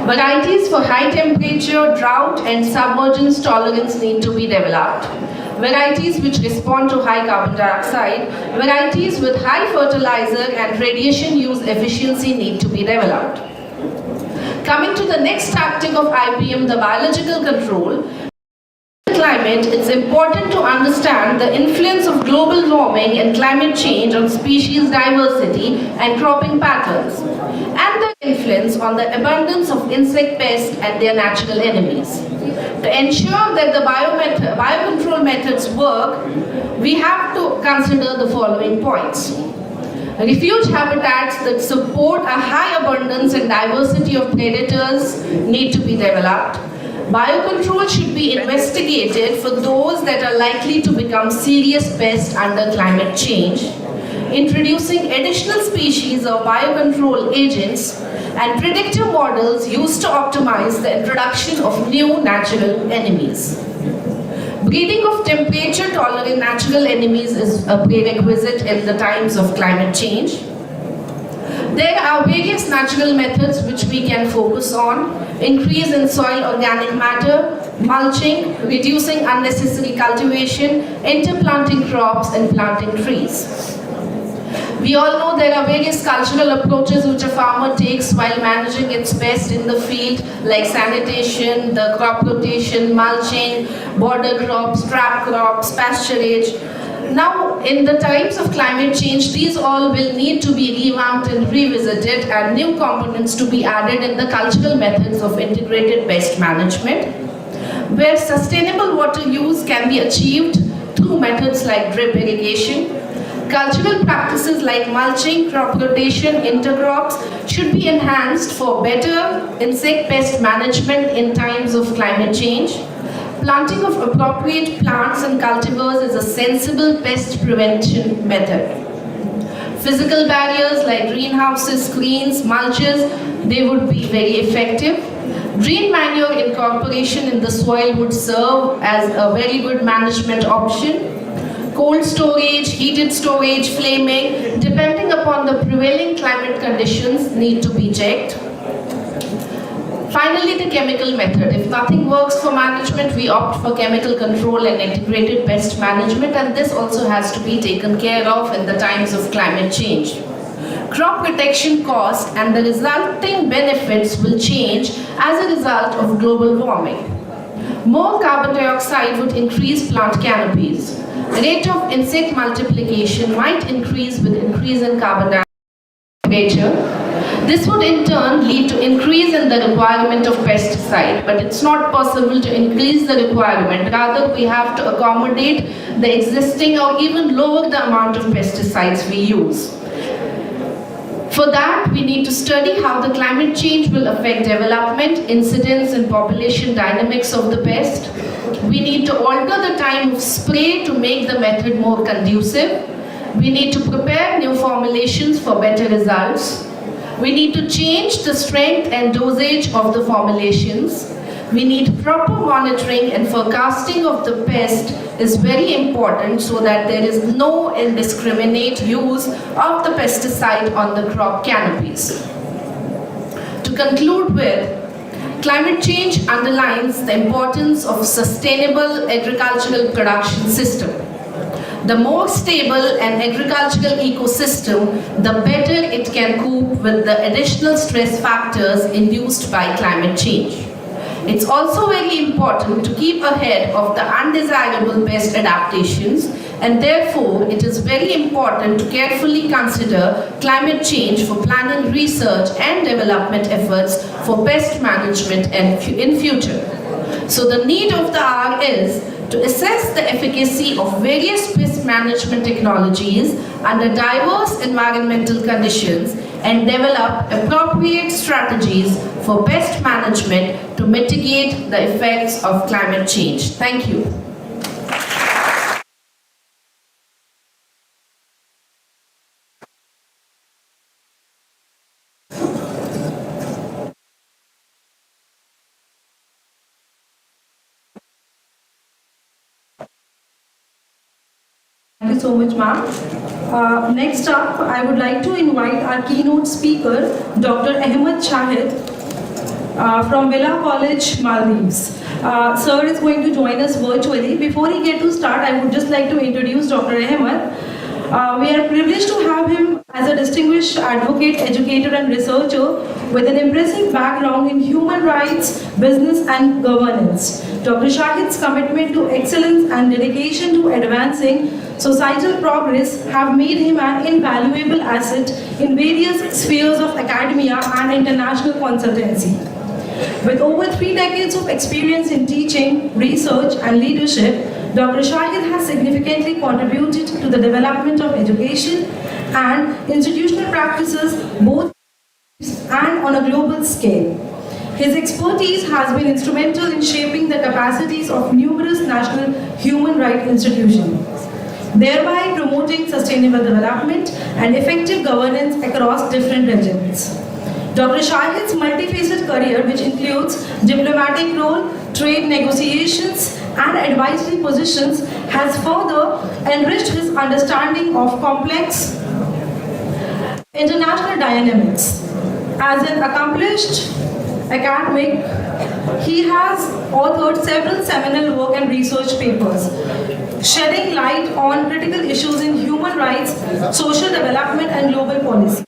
Varieties for high temperature, drought and submergence tolerance need to be developed. Varieties which respond to high carbon dioxide, varieties with high fertilizer and radiation use efficiency need to be developed. Coming to the next tactic of IPM, the biological control. Climate, it's important to understand the influence of global warming and climate change on species diversity and cropping patterns, and the influence on the abundance of insect pests and their natural enemies. To ensure that the biocontrol methods work, we have to consider the following points. Refuge habitats that support a high abundance and diversity of predators need to be developed. Biocontrol should be investigated for those that are likely to become serious pests under climate change. Introducing additional species of biocontrol agents and predictive models used to optimize the introduction of new natural enemies. Breeding of temperature-tolerant natural enemies is a prerequisite in the times of climate change. There are various natural methods which we can focus on. Increase in soil organic matter, mulching, reducing unnecessary cultivation, interplanting crops and planting trees. We all know there are various cultural approaches which a farmer takes while managing its pest in the field, like sanitation, the crop rotation, mulching, border crops, trap crops, pasturage. Now, in the times of climate change, these all will need to be revamped and revisited and new components to be added in the cultural methods of integrated pest management, where sustainable water use can be achieved through methods like drip irrigation. Cultural practices like mulching, crop rotation, intercrops should be enhanced for better insect pest management in times of climate change. Planting of appropriate plants and cultivars is a sensible pest prevention method. Physical barriers like greenhouses, screens, mulches, they would be very effective. Green manure incorporation in the soil would serve as a very good management option. Cold storage, heated storage, flaming, depending upon the prevailing climate conditions, need to be checked. Finally, the chemical method. If nothing works for management, we opt for chemical control and integrated pest management, and this also has to be taken care of in the times of climate change. Crop protection cost and the resulting benefits will change as a result of global warming. More carbon dioxide would increase plant canopies. Rate of insect multiplication might increase with increase in carbon dioxide temperature. This would in turn lead to increase in the requirement of pesticide, but it's not possible to increase the requirement. Rather, we have to accommodate the existing or even lower the amount of pesticides we use. For that, we need to study how the climate change will affect development, incidence and population dynamics of the pest. We need to alter the time of spray to make the method more conducive. We need to prepare new formulations for better results. We need to change the strength and dosage of the formulations. We need proper monitoring and forecasting of the pest is very important so that there is no indiscriminate use of the pesticide on the crop canopies. To conclude with, climate change underlines the importance of sustainable agricultural production system. The more stable an agricultural ecosystem, the better it can cope with the additional stress factors induced by climate change. It's also very important to keep ahead of the undesirable pest adaptations, and therefore it is very important to carefully consider climate change for planning research and development efforts for pest management in future. So the need of the hour is to assess the efficacy of various pest management technologies under diverse environmental conditions and develop appropriate strategies for pest management to mitigate the effects of climate change. Thank you. Thank you so much, ma'am. Next up, I would like to invite our keynote speaker, Dr. Ahmed Shahid from Villa College, Maldives. Sir is going to join us virtually. Before he get to start, I would just like to introduce Dr. Ahmed. We are privileged to have him as a distinguished advocate, educator and researcher with an impressive background in human rights, business and governance. Dr. Shahid's commitment to excellence and dedication to advancing societal progress have made him an invaluable asset in various spheres of academia and international consultancy. With over 3 decades of experience in teaching, research and leadership, Dr. Shahid has significantly contributed to the development of education and institutional practices both and on a global scale. His expertise has been instrumental in shaping the capacities of numerous national human rights institutions, thereby promoting sustainable development and effective governance across different regions. Dr. Shahid's multifaceted career, which includes diplomatic role, trade negotiations, and advisory positions, has further enriched his understanding of complex international dynamics. As an accomplished academic, he has authored several seminal work and research papers, shedding light on critical issues in human rights, social development, and global policy.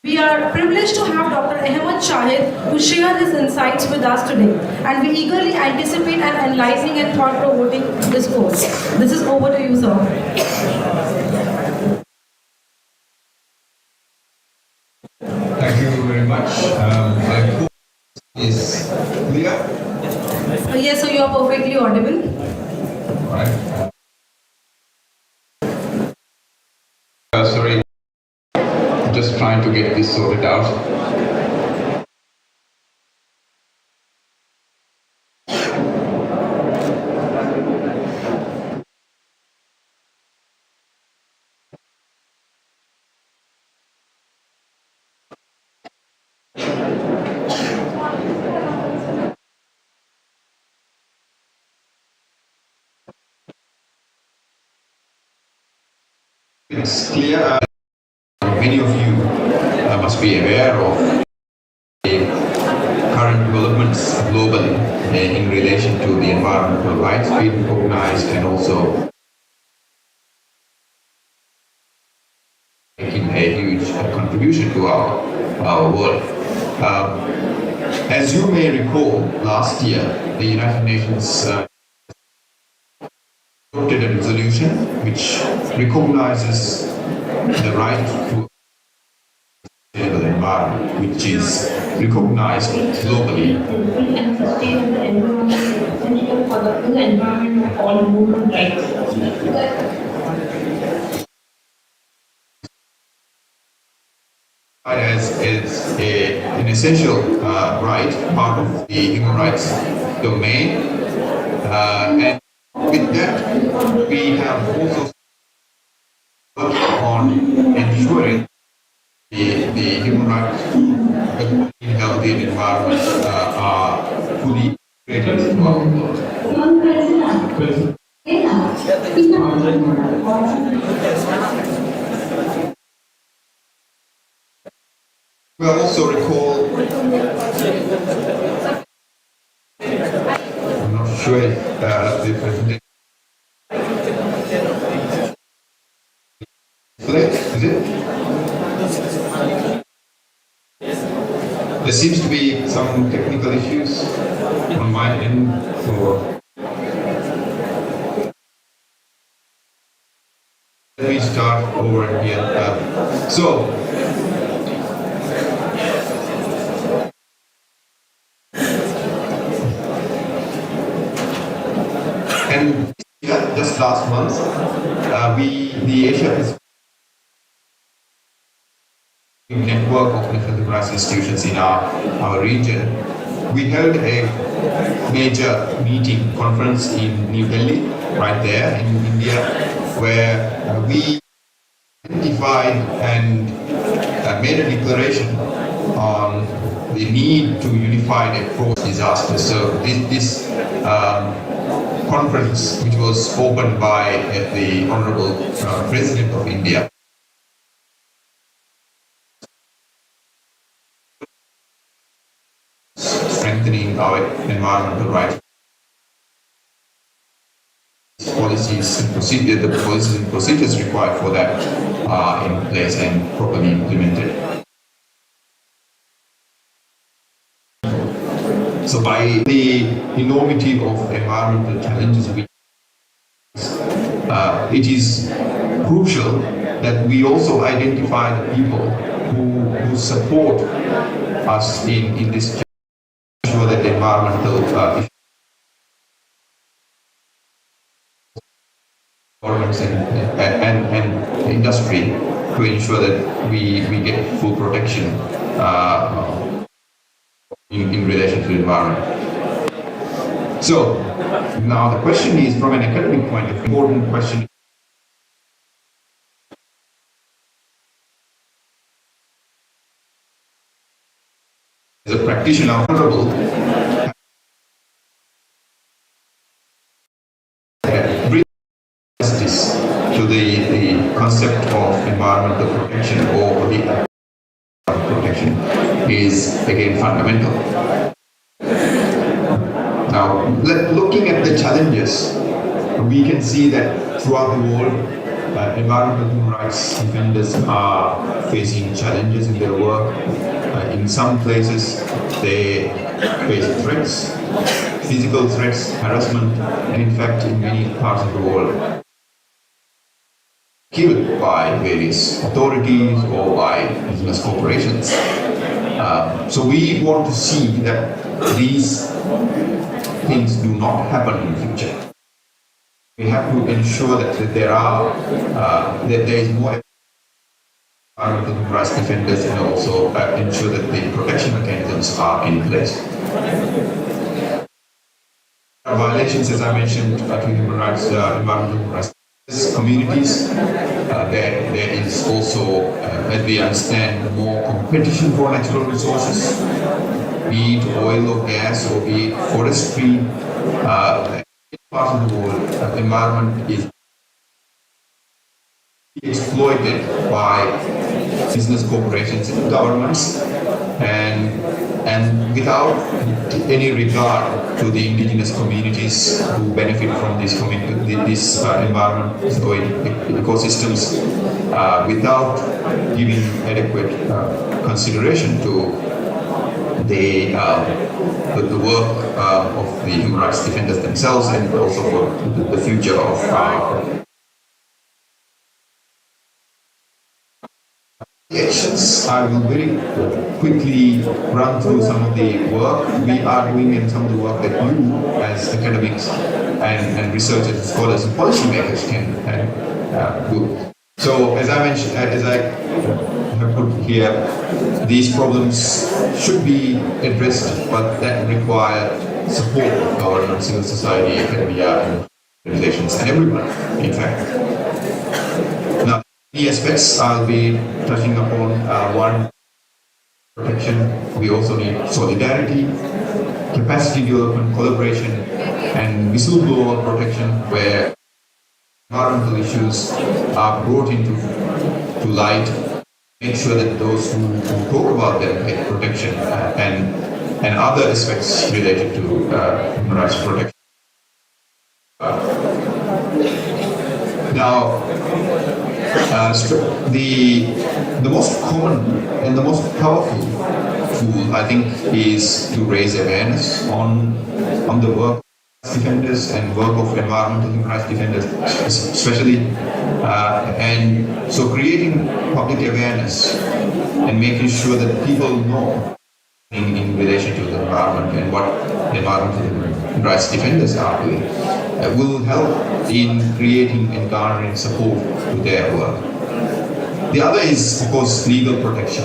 We are privileged to have Dr. Ahmed Shahid to share his insights with us today, and we eagerly anticipate an enlightening and thought-provoking discourse. This is over to you, sir. Thank you very much. I hope is clear. Yes, sir, you are perfectly audible. Right. Sorry, just trying to get this sorted out. It's clear. Many of you must be aware of the current developments globally in relation to the environmental rights being recognized and also making a huge contribution to our world. As you may recall, last year the United Nations adopted a resolution which recognizes the right to sustainable environment, which is recognized globally. And sustainable environment is essential for the full environment of all human rights. As an essential right, part of the human rights domain, and with that we have also on ensuring the human rights to a healthy environment are fully integrated into our world. We also recall, I'm not sure if the presentation. Is it? There seems to be some technical issues on my end. Let me start over here. And just last month, the Asia Pacific network of different rights institutions in our region, we held a major meeting conference in New Delhi, right there in India, where we identified and made a declaration on the need to unified approach to disasters. So this conference, which was opened by the Honorable President of India, strengthening our environmental rights policies and procedures, the policies and procedures required for that are in place and properly implemented. So by the enormity of environmental challenges, it is crucial that we also identify the people who support us in this challenge, ensure that the environmental governments and industry to ensure that we get full protection in relation to the environment. So now the question is, from an academic point of view, important question. As a practitioner, honorable, bring justice to the concept of environmental protection or the protection is again fundamental. Now, looking at the challenges, we can see that throughout the world, environmental human rights defenders are facing challenges in their work. In some places, they face threats, physical threats, harassment, and in fact, in many parts of the world, killed by various authorities or by business corporations. So we want to see that these things do not happen in the future. We have to ensure that there is more environmental human rights defenders, and also ensure that the protection mechanisms are in place. Violations, as I mentioned, to human rights, environmental human rights communities, there is also, as we understand, more competition for natural resources, be it oil or gas or be it forestry. In parts of the world, environment is exploited by business corporations and governments, and without any regard to the indigenous communities who benefit from this environment or ecosystems, without giving adequate consideration to the work of the human rights defenders themselves, and also for the future of actions. I will very quickly run through some of the work we are doing and some of the work that you as academics and researchers, scholars and policymakers can do. So as I mentioned, as I have put here, these problems should be addressed, but that require support of government, civil society, academia, and organizations, and everyone, in fact. Now, many aspects I'll be touching upon. One, protection. We also need solidarity, capacity development, collaboration, and whistleblower protection, where environmental issues are brought into light. Make sure that those who talk about them get protection, and other aspects related to human rights protection. Now, The most common and the most powerful tool, I think, is to raise awareness on the work of defenders and work of environmental human rights defenders, especially, and so creating public awareness and making sure that people know in relation to the environment and what environmental human rights defenders are doing will help in creating and garnering support to their work. The other is, of course, legal protection.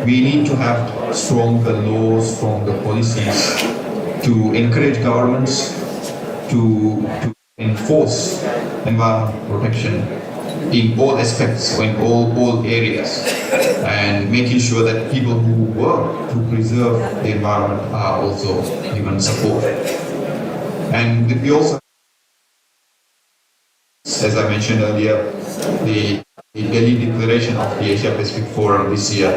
We need to have stronger laws, stronger policies to encourage governments to enforce environmental protection in all aspects, in all areas, and making sure that people who work to preserve the environment are also given support. And we also, as I mentioned earlier, the Delhi Declaration of the Asia Pacific Forum this year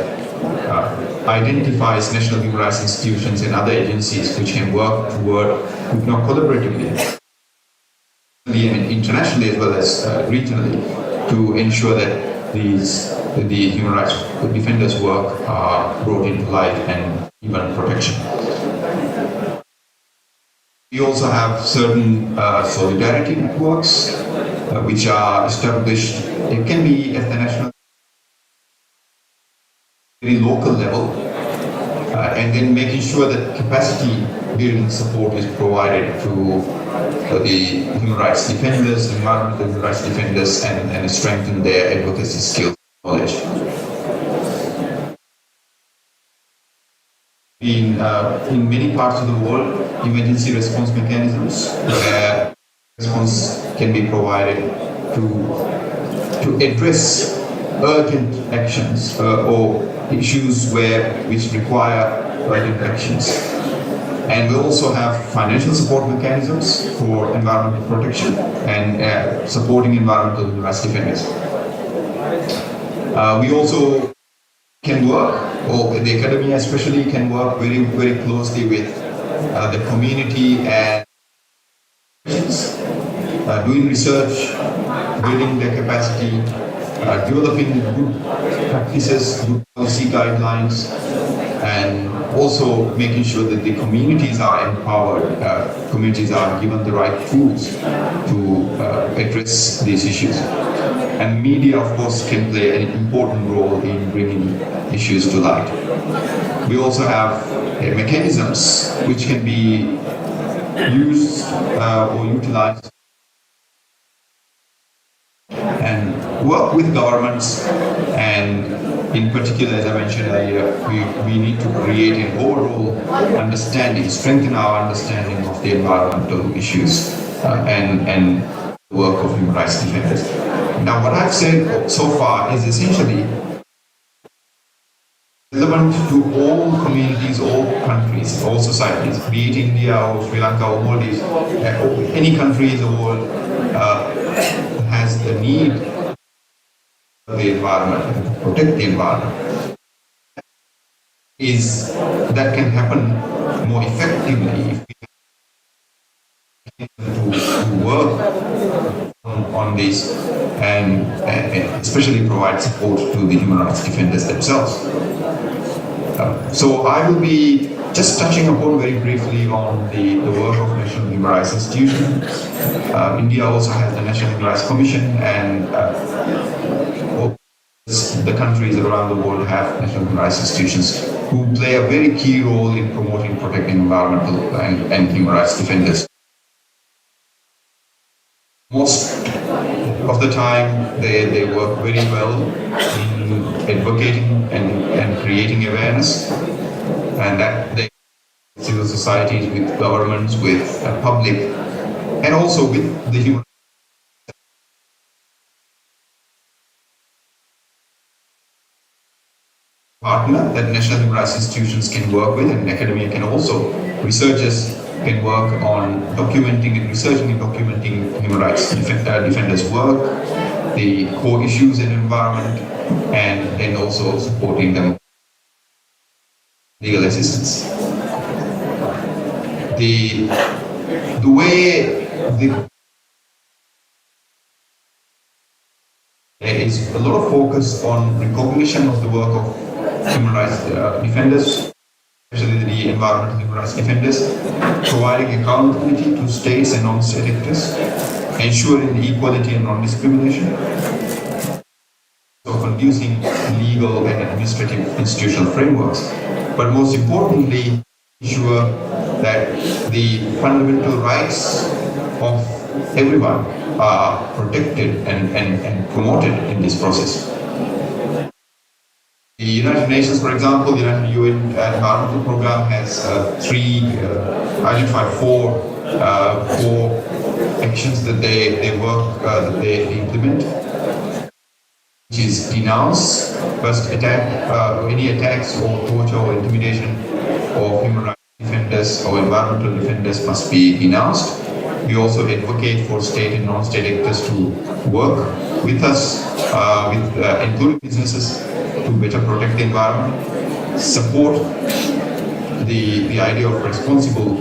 identifies national human rights institutions and other agencies which can work collaboratively, and internationally as well as regionally, to ensure that the human rights defenders' work are brought into light and given protection. We also have certain solidarity networks which are established. It can be at the national, very local level, and then making sure that capacity building support is provided to the human rights defenders, environmental human rights defenders, and strengthen their advocacy skills and knowledge. In many parts of the world, emergency response mechanisms where response can be provided to address urgent actions or issues which require urgent actions. And we also have financial support mechanisms for environmental protection and supporting environmental human rights defenders. We also can work, or the academia especially can work very, very closely with the community and doing research, building their capacity, developing good practices, good policy guidelines, and also making sure that the communities are empowered, communities are given the right tools to address these issues. And media, of course, can play an important role in bringing issues to light. We also have mechanisms which can be used or utilized and work with governments, and in particular, as I mentioned earlier, we need to create an overall understanding, strengthen our understanding of the environmental issues and the work of human rights defenders. Now, what I've said so far is essentially relevant to all communities, all countries, all societies, be it India or Sri Lanka or Maldives, any country in the world has the need for the environment and to protect the environment. That can happen more effectively if we to work on this and especially provide support to the human rights defenders themselves. So I will be just touching upon very briefly on the work of National Human Rights Institution. India also has the National Human Rights Commission, and the countries around the world have National Human Rights Institutions who play a very key role in promoting, protecting environmental and human rights defenders. Most of the time, they work very well in advocating and creating awareness, and that they civil societies, with governments, with public, and also with the human partner that national human rights institutions can work with, and academia can also, researchers can work on documenting and researching and documenting human rights defenders' work, the core issues in environment, and also supporting them legal assistance. The way the There is a lot of focus on recognition of the work of human rights defenders, especially the environmental human rights defenders, providing accountability to states and non-state actors, ensuring equality and non-discrimination, so conducing legal and administrative institutional frameworks, but most importantly, ensure that the fundamental rights of everyone are protected and promoted in this process. The United Nations, for example, the United UN Environmental Program has identified four actions that they work, that they implement, which is denounce, first attack, any attacks or torture or intimidation of human rights defenders or environmental defenders must be denounced. We also advocate for state and non-state actors to work with us, including businesses, to better protect the environment, support the idea of responsible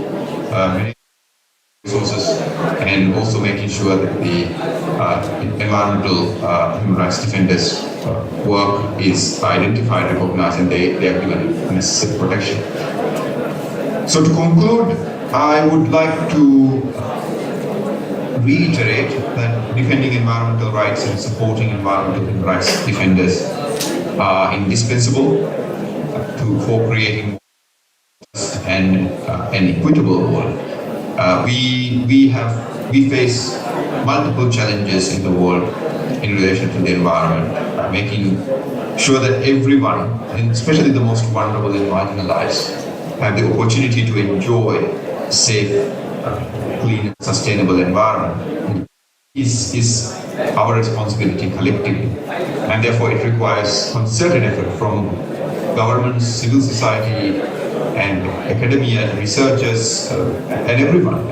resources, and also making sure that the environmental human rights defenders' work is identified, recognized, and they are given necessary protection. So to conclude, I would like to reiterate that defending environmental rights and supporting environmental human rights defenders are indispensable for creating an equitable world. We face multiple challenges in the world in relation to the environment, making sure that everyone, and especially the most vulnerable and marginalized, have the opportunity to enjoy safe, clean, and sustainable environment is our responsibility collectively, and therefore it requires concerted effort from governments, civil society, and academia, researchers, and everyone,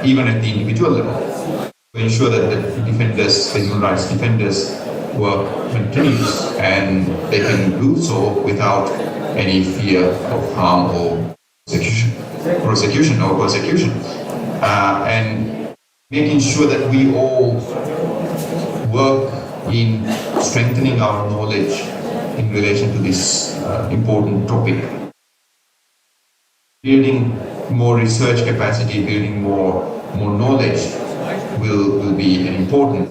even at the individual level, to ensure that the defenders, the human rights defenders' work continues, and they can do so without any fear of harm or persecution, and making sure that we all work in strengthening our knowledge in relation to this important topic. Building more research capacity, building more knowledge will be an important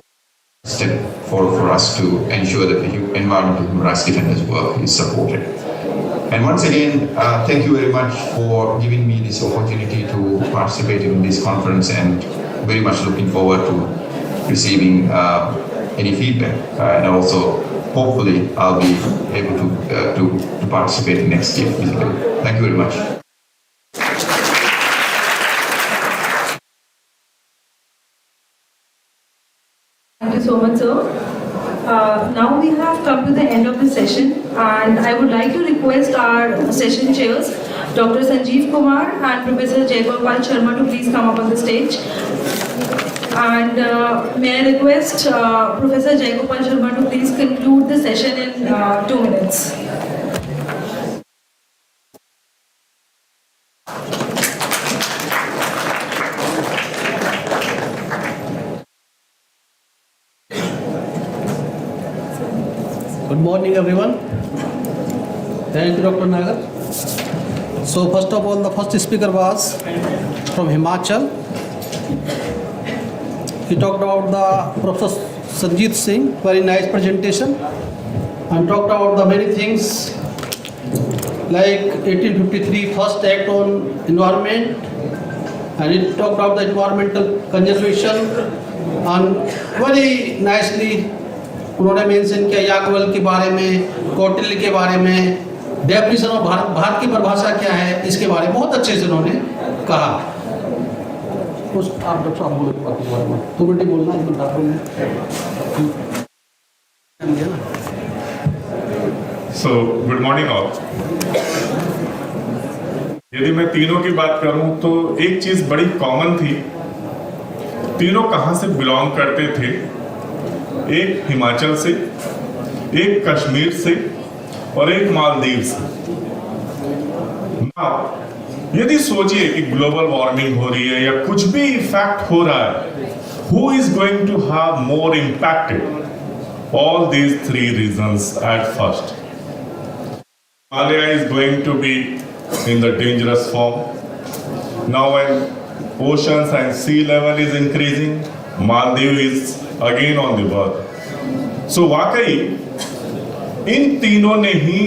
step for us to ensure that the environmental human rights defenders' work is supported. And once again, thank you very much for giving me this opportunity to participate in this conference, and very much looking forward to receiving any feedback. And also, hopefully, I'll be able to participate next year physically. Thank you very much. Thank you so much, sir. Now we have come to the end of the session, and I would like to request our session chairs, Dr. Sanjeev Kumar and Professor Jaygopal Sharma, to please come up on the stage. And may I request Professor Jaygopal Sharma to please conclude the session in 2 minutes. Good morning, everyone. Thank you, Dr. Nagar. So first of all, the first speaker was from Himachal. He talked about the Professor Sanjeev Singh, very nice presentation, and talked about the many things like 1853 first act on environment, and he talked about the environmental conservation, and very nicely उन्होंने mention किया याकवल के बारे में, कौटिल्य के बारे में, definition of Bharat की परिभाषा क्या है, इसके बारे में बहुत अच्छे से उन्होंने कहा। आप डॉक्टर साहब बोलो 2 मिनट बोलना है, So good morning all. यदि मैं तीनों की बात करूं तो एक चीज बड़ी कॉमन थी, तीनों कहां से बिलोंग करते थे, एक हिमाचल से, एक कश्मीर से और एक मालदीव से। यदि सोचिए कि ग्लोबल वार्मिंग हो रही है या कुछ भी इफेक्ट हो रहा है, who is going to have more impacted? all these three reasons at first. Himalaya is going to be in the dangerous form. Now when oceans and sea level is increasing, Maldives is again on the verge. So वाकई इन तीनों ने ही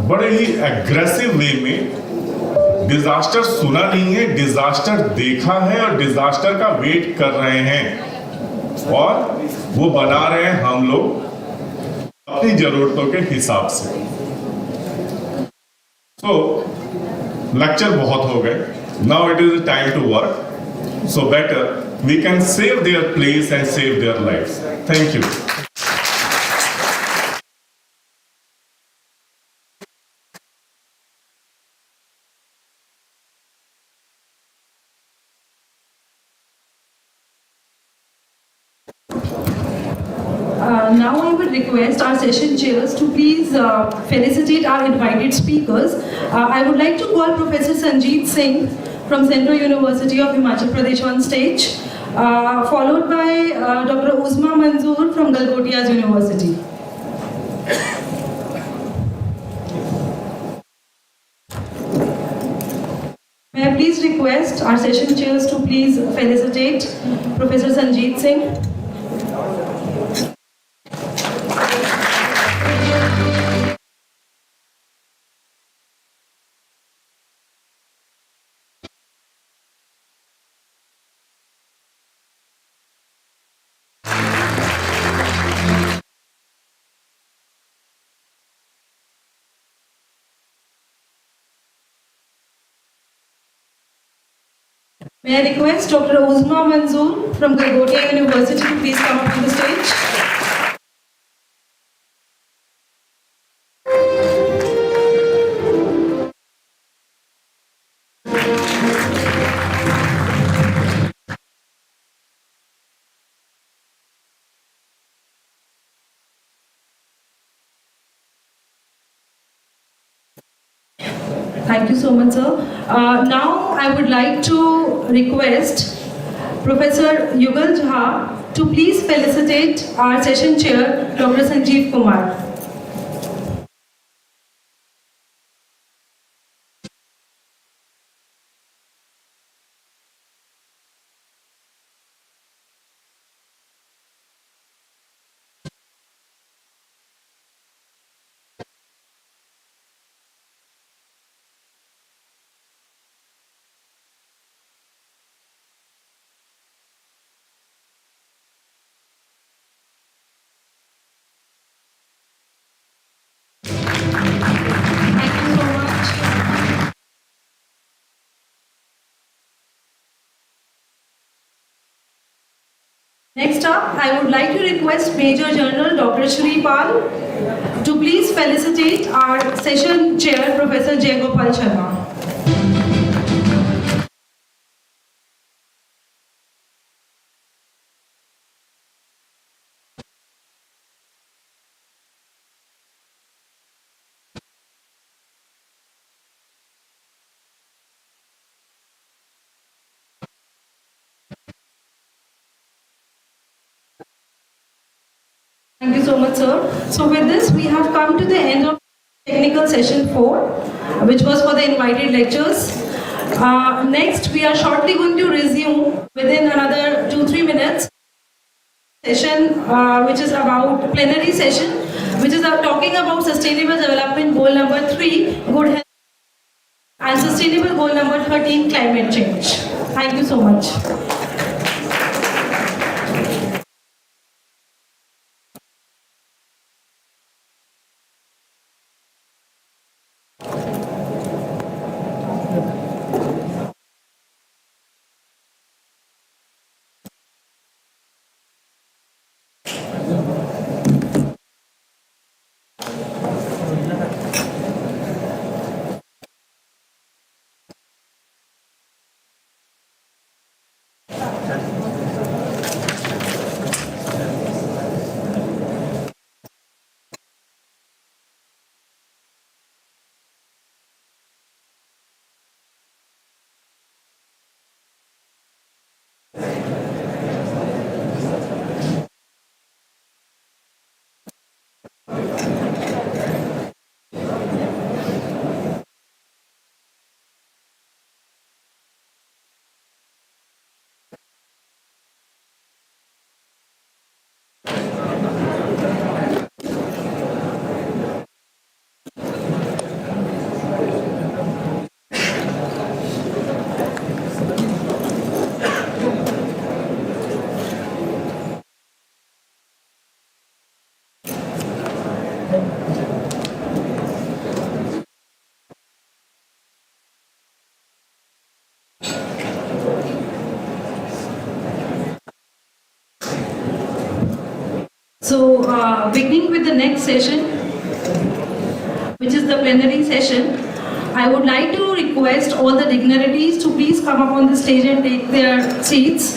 बड़े ही aggressive वे में disaster सुना नहीं है, disaster देखा है और डिजास्टर का वेट कर रहे हैं और वो बना रहे हैं हम लोग अपनी जरूरतों के हिसाब से। So लेक्चर बहुत हो गए, now it is time to work, so better we can save their place and save their lives. Thank you. Now I would request our session chairs to please felicitate our invited speakers. I would like to call Professor Sanjeet Singh from Central University of Himachal Pradesh on stage, followed by Dr. Uzma Manzoor from Galgotias-University. May I please request our session chairs to please felicitate Professor Sanjeet Singh. May I request Dr. Uzma Manzoor from Galgotia University to please come up to the stage. Thank you so much, sir. Now I would like to request Professor Yugal Jha to please felicitate our session chair, Dr. Sanjeev Kumar. Next up, I would like to request Major General Dr. Shri Pal to please felicitate our session chair, Professor Jayagopal Sharma. Thank you so much, sir. So with this, we have come to the end of technical session 4, which was for the invited lectures. Next, we are shortly going to resume within another 2-3 minutes session, which is about plenary session, which is talking about sustainable development goal number 3, good health, and sustainable goal number 13, climate change. Thank you so much. beginning with the next session, which is the plenary session, I would like to request all the dignitaries to please come up on the stage and take their seats.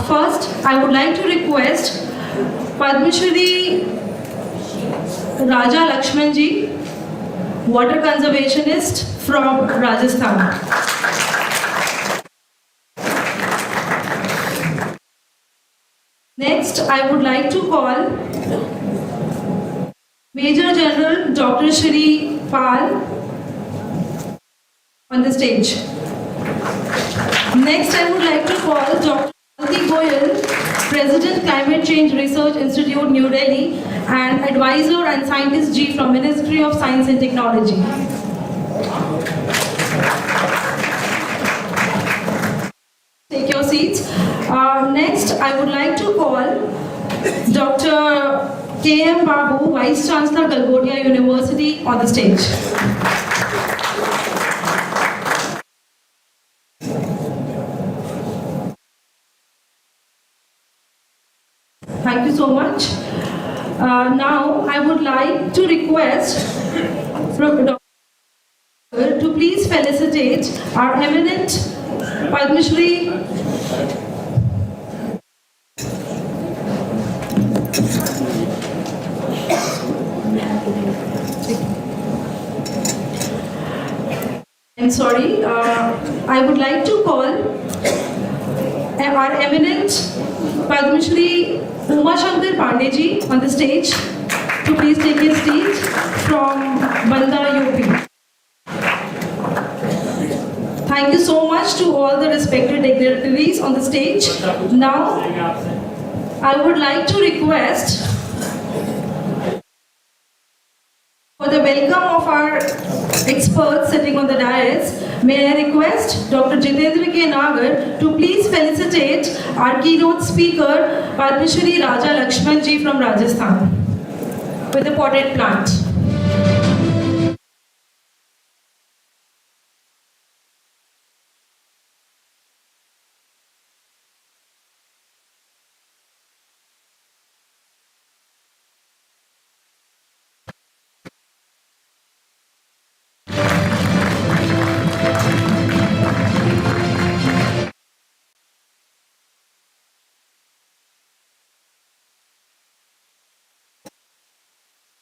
First, I would like to request Padma Shri Raja Lakshmanji, water conservationist from Rajasthan. Next, I would like to call Major General Dr. Shri Pal on the stage. Next, I would like to call Dr. Malti Goyal, President Climate Change Research Institute, New Delhi, and Advisor and Scientist G from Ministry of Science and Technology. Take your seats. Next, I would like to call Dr. K.M. Babu, Vice Chancellor, Galgotia University, on the stage. Thank you so much. Now, I would like to request Dr. to please felicitate our eminent Padma Shri I would like to call our eminent Padma Shri Uma Shankar Pandey on the stage to please take his seat from Banda, UP. Thank you so much to all the respected dignitaries on the stage. Now, I would like to request for the welcome of our experts sitting on the dais, may I request Dr. Jitendra K. Nagar to please felicitate our keynote speaker, Padma Shri Raja Lakshmanji from Rajasthan, with a potted plant.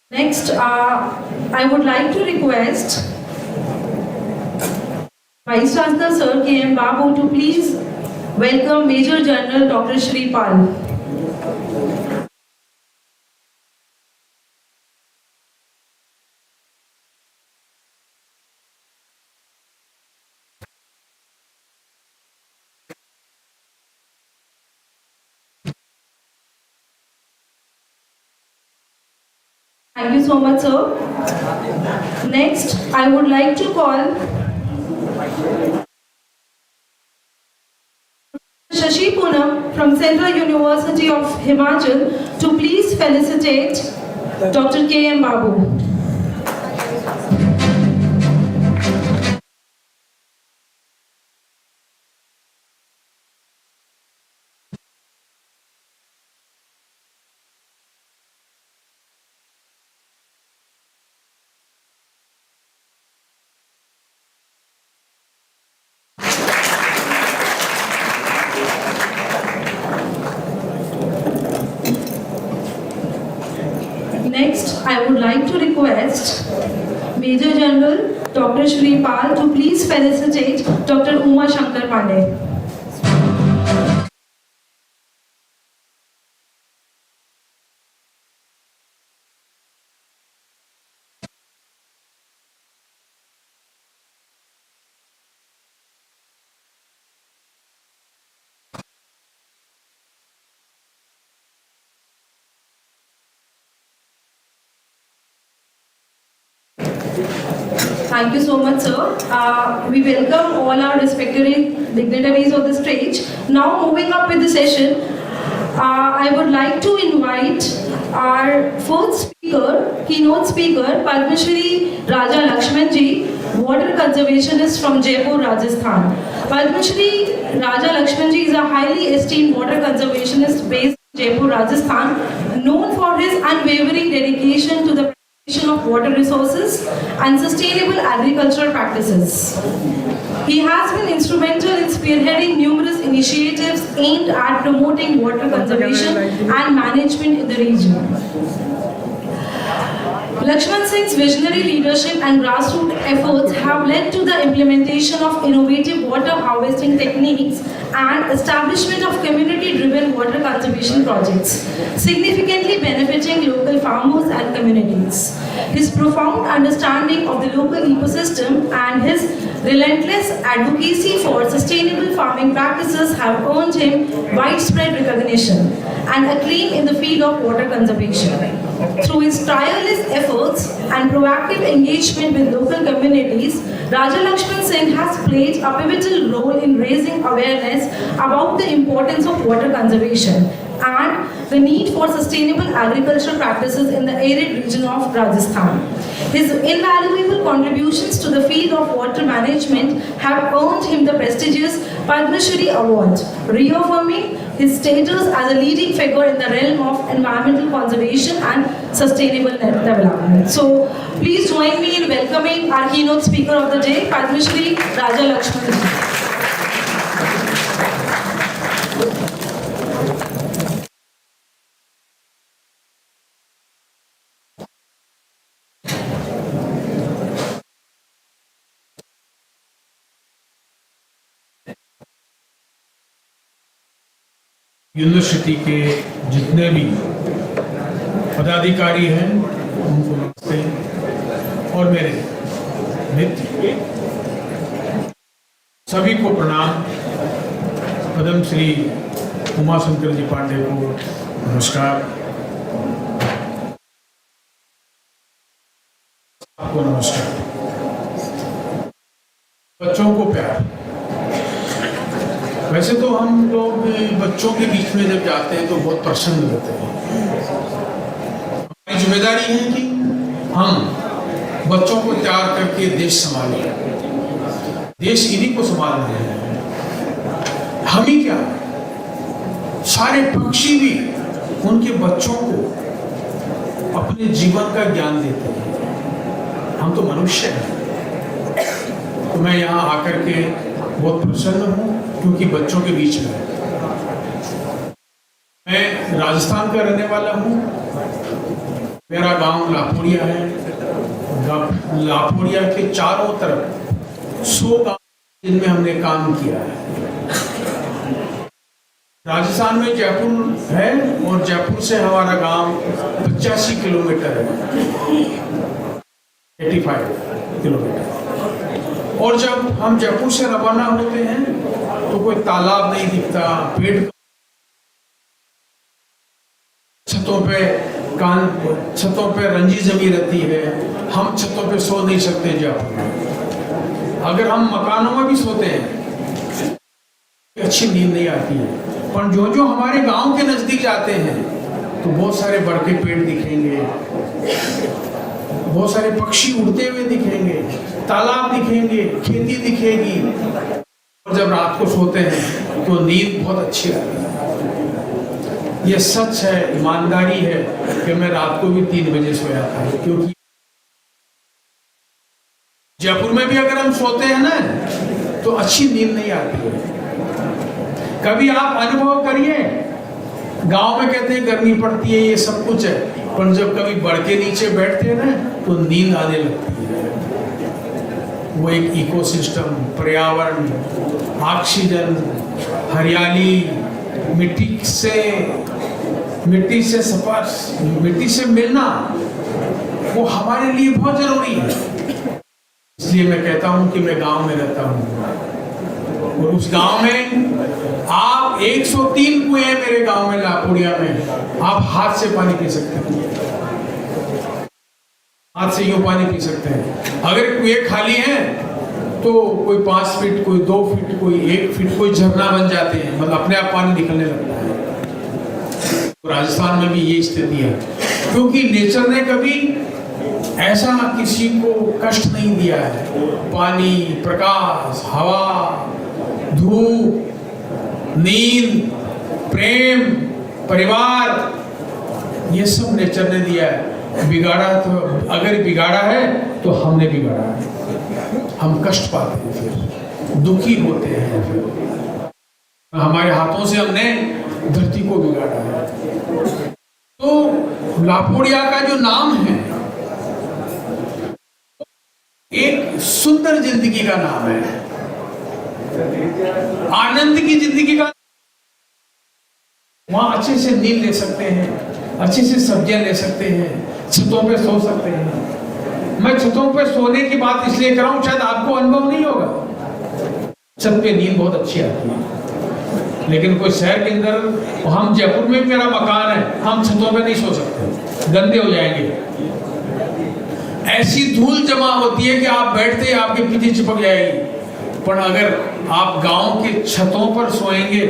Next, I would like to request Vice Chancellor Sir K.M. Babu to please welcome Major General Dr. Shri Pal. Thank you so much, sir. Next, I would like to call Shashi Poonam from Central University of Himachal to please felicitate Dr. K.M. Babu. Next, I would like to request Major General Dr. Shri Pal to please felicitate Dr. Uma Shankar Pandey. Thank you so much, sir. We welcome all our respected dignitaries on the stage. Now, moving up with the session, I would like to invite our fourth speaker, keynote speaker, Padma Shri Raja Lakshmanji, water conservationist from Jaipur, Rajasthan. Padma Shri Raja Lakshmanji is a highly esteemed water conservationist based in Jaipur, Rajasthan, known for his unwavering dedication to the protection of water resources and sustainable agricultural practices. He has been instrumental in spearheading numerous initiatives aimed at promoting water conservation and management in the region. Lakshman Singh's visionary leadership and grassroots efforts have led to the implementation of innovative water harvesting techniques and establishment of community-driven water conservation projects, significantly benefiting local farmers and communities. His profound understanding of the local ecosystem and his relentless advocacy for sustainable farming practices have earned him widespread recognition and acclaim in the field of water conservation. Through his tireless efforts and proactive engagement with local communities, Raja Lakshman Singh has played a pivotal role in raising awareness about the importance of water conservation and the need for sustainable agricultural practices in the arid region of Rajasthan. His invaluable contributions to the field of water management have earned him the prestigious Padma Shri Award, reaffirming his status as a leading figure in the realm of environmental conservation and sustainable development. So, please join me in welcoming our keynote speaker of the day, Padma Shri Raja Lakshman Ji. University के जितने भी पदाधिकारी हैं उनको नमस्ते, और मेरे मित्र सभी को प्रणाम। पद्म श्री उमा शंकर जी पांडे को नमस्कार, आपको नमस्कार। बच्चों को प्यार। वैसे तो हम लोग बच्चों के बीच में जब जाते हैं तो बहुत प्रसन्न होते हैं। हमारी जिम्मेदारी है कि हम बच्चों को तैयार करके देश संभालें। देश इन्हीं को संभालना है। हम ही क्या, सारे पक्षी भी उनके बच्चों को अपने जीवन का ज्ञान देते हैं। हम तो मनुष्य हैं। तो मैं यहाँ आकर के बहुत प्रसन्न हूँ क्योंकि बच्चों के बीच में मैं राजस्थान का रहने वाला हूँ। मेरा गांव लापोड़िया है। लापोड़िया के चारों तरफ 100 गांव जिनमें हमने काम किया है। राजस्थान में जयपुर है और जयपुर से हमारा गांव 85 किलोमीटर है, 85 किलोमीटर। और जब हम जयपुर से रवाना होते हैं तो कोई तालाब नहीं दिखता, पेड़ छतों पे रंजी जमी रहती है। हम छतों पे सो नहीं सकते जयपुर में। अगर हम मकानों में भी सोते हैं अच्छी नींद नहीं आती है। पर जो जो हमारे गांव के नजदीक जाते हैं तो बहुत सारे बड़के पेड़ दिखेंगे, बहुत सारे पक्षी उड़ते हुए दिखेंगे, तालाब दिखेंगे, खेती दिखेगी। और जब रात को सोते हैं तो नींद बहुत अच्छी आती है। ये सच है, ईमानदारी है कि मैं रात को भी 3 बजे सोया था, क्योंकि जयपुर में भी अगर हम सोते हैं ना तो अच्छी नींद नहीं आती है। कभी आप अनुभव करिए, गांव में कहते हैं गर्मी पड़ती है, ये सब कुछ है, पर जब कभी बढ़ के नीचे बैठते हैं ना तो नींद आने लगती है। वो एक इकोसिस्टम, पर्यावरण, ऑक्सीजन, हरियाली, मिट्टी से स्पर्श, मिट्टी से मिलना, वो हमारे लिए बहुत जरूरी है। इसलिए मैं कहता हूं कि मैं गांव में रहता हूं और उस गांव में आप 103 कुएं हैं मेरे गांव में लापोड़िया में। आप हाथ से पानी पी सकते हैं, हाथ से यूं पानी पी सकते हैं। अगर कुएं खाली हैं तो कोई 5 फीट, कोई 2 फीट, कोई 1 फीट, कोई झरना बन जाते हैं, मतलब अपने आप पानी निकलने लगता है। तो राजस्थान में भी ये स्थिति है, क्योंकि नेचर ने कभी ऐसा किसी को कष्ट नहीं दिया है। पानी, प्रकाश, हवा, धूप, नींद, प्रेम, परिवार, ये सब नेचर ने दिया है। बिगाड़ा तो, अगर बिगाड़ा है तो हमने बिगाड़ा है। हम कष्ट पाते हैं, फिर दुखी होते हैं, फिर हमारे हाथों से हमने धरती को बिगाड़ा है। तो लापोड़िया का जो नाम है, एक सुंदर जिंदगी का नाम है, आनंद की जिंदगी का। वहां अच्छे से नींद ले सकते हैं, अच्छे से सब्जियां ले सकते हैं, छतों पे सो सकते हैं। मैं छतों पे सोने की बात इसलिए कर रहा हूं, शायद आपको अनुभव नहीं होगा। छत पे नींद बहुत अच्छी आती है, लेकिन कोई शहर के अंदर, हम जयपुर में मेरा मकान है, हम छतों पे नहीं सो सकते, गंदे हो जाएंगे। ऐसी धूल जमा होती है कि आप बैठते ही आपके पीछे चिपक जाएगी। पर अगर आप गांव के छतों पर सोएंगे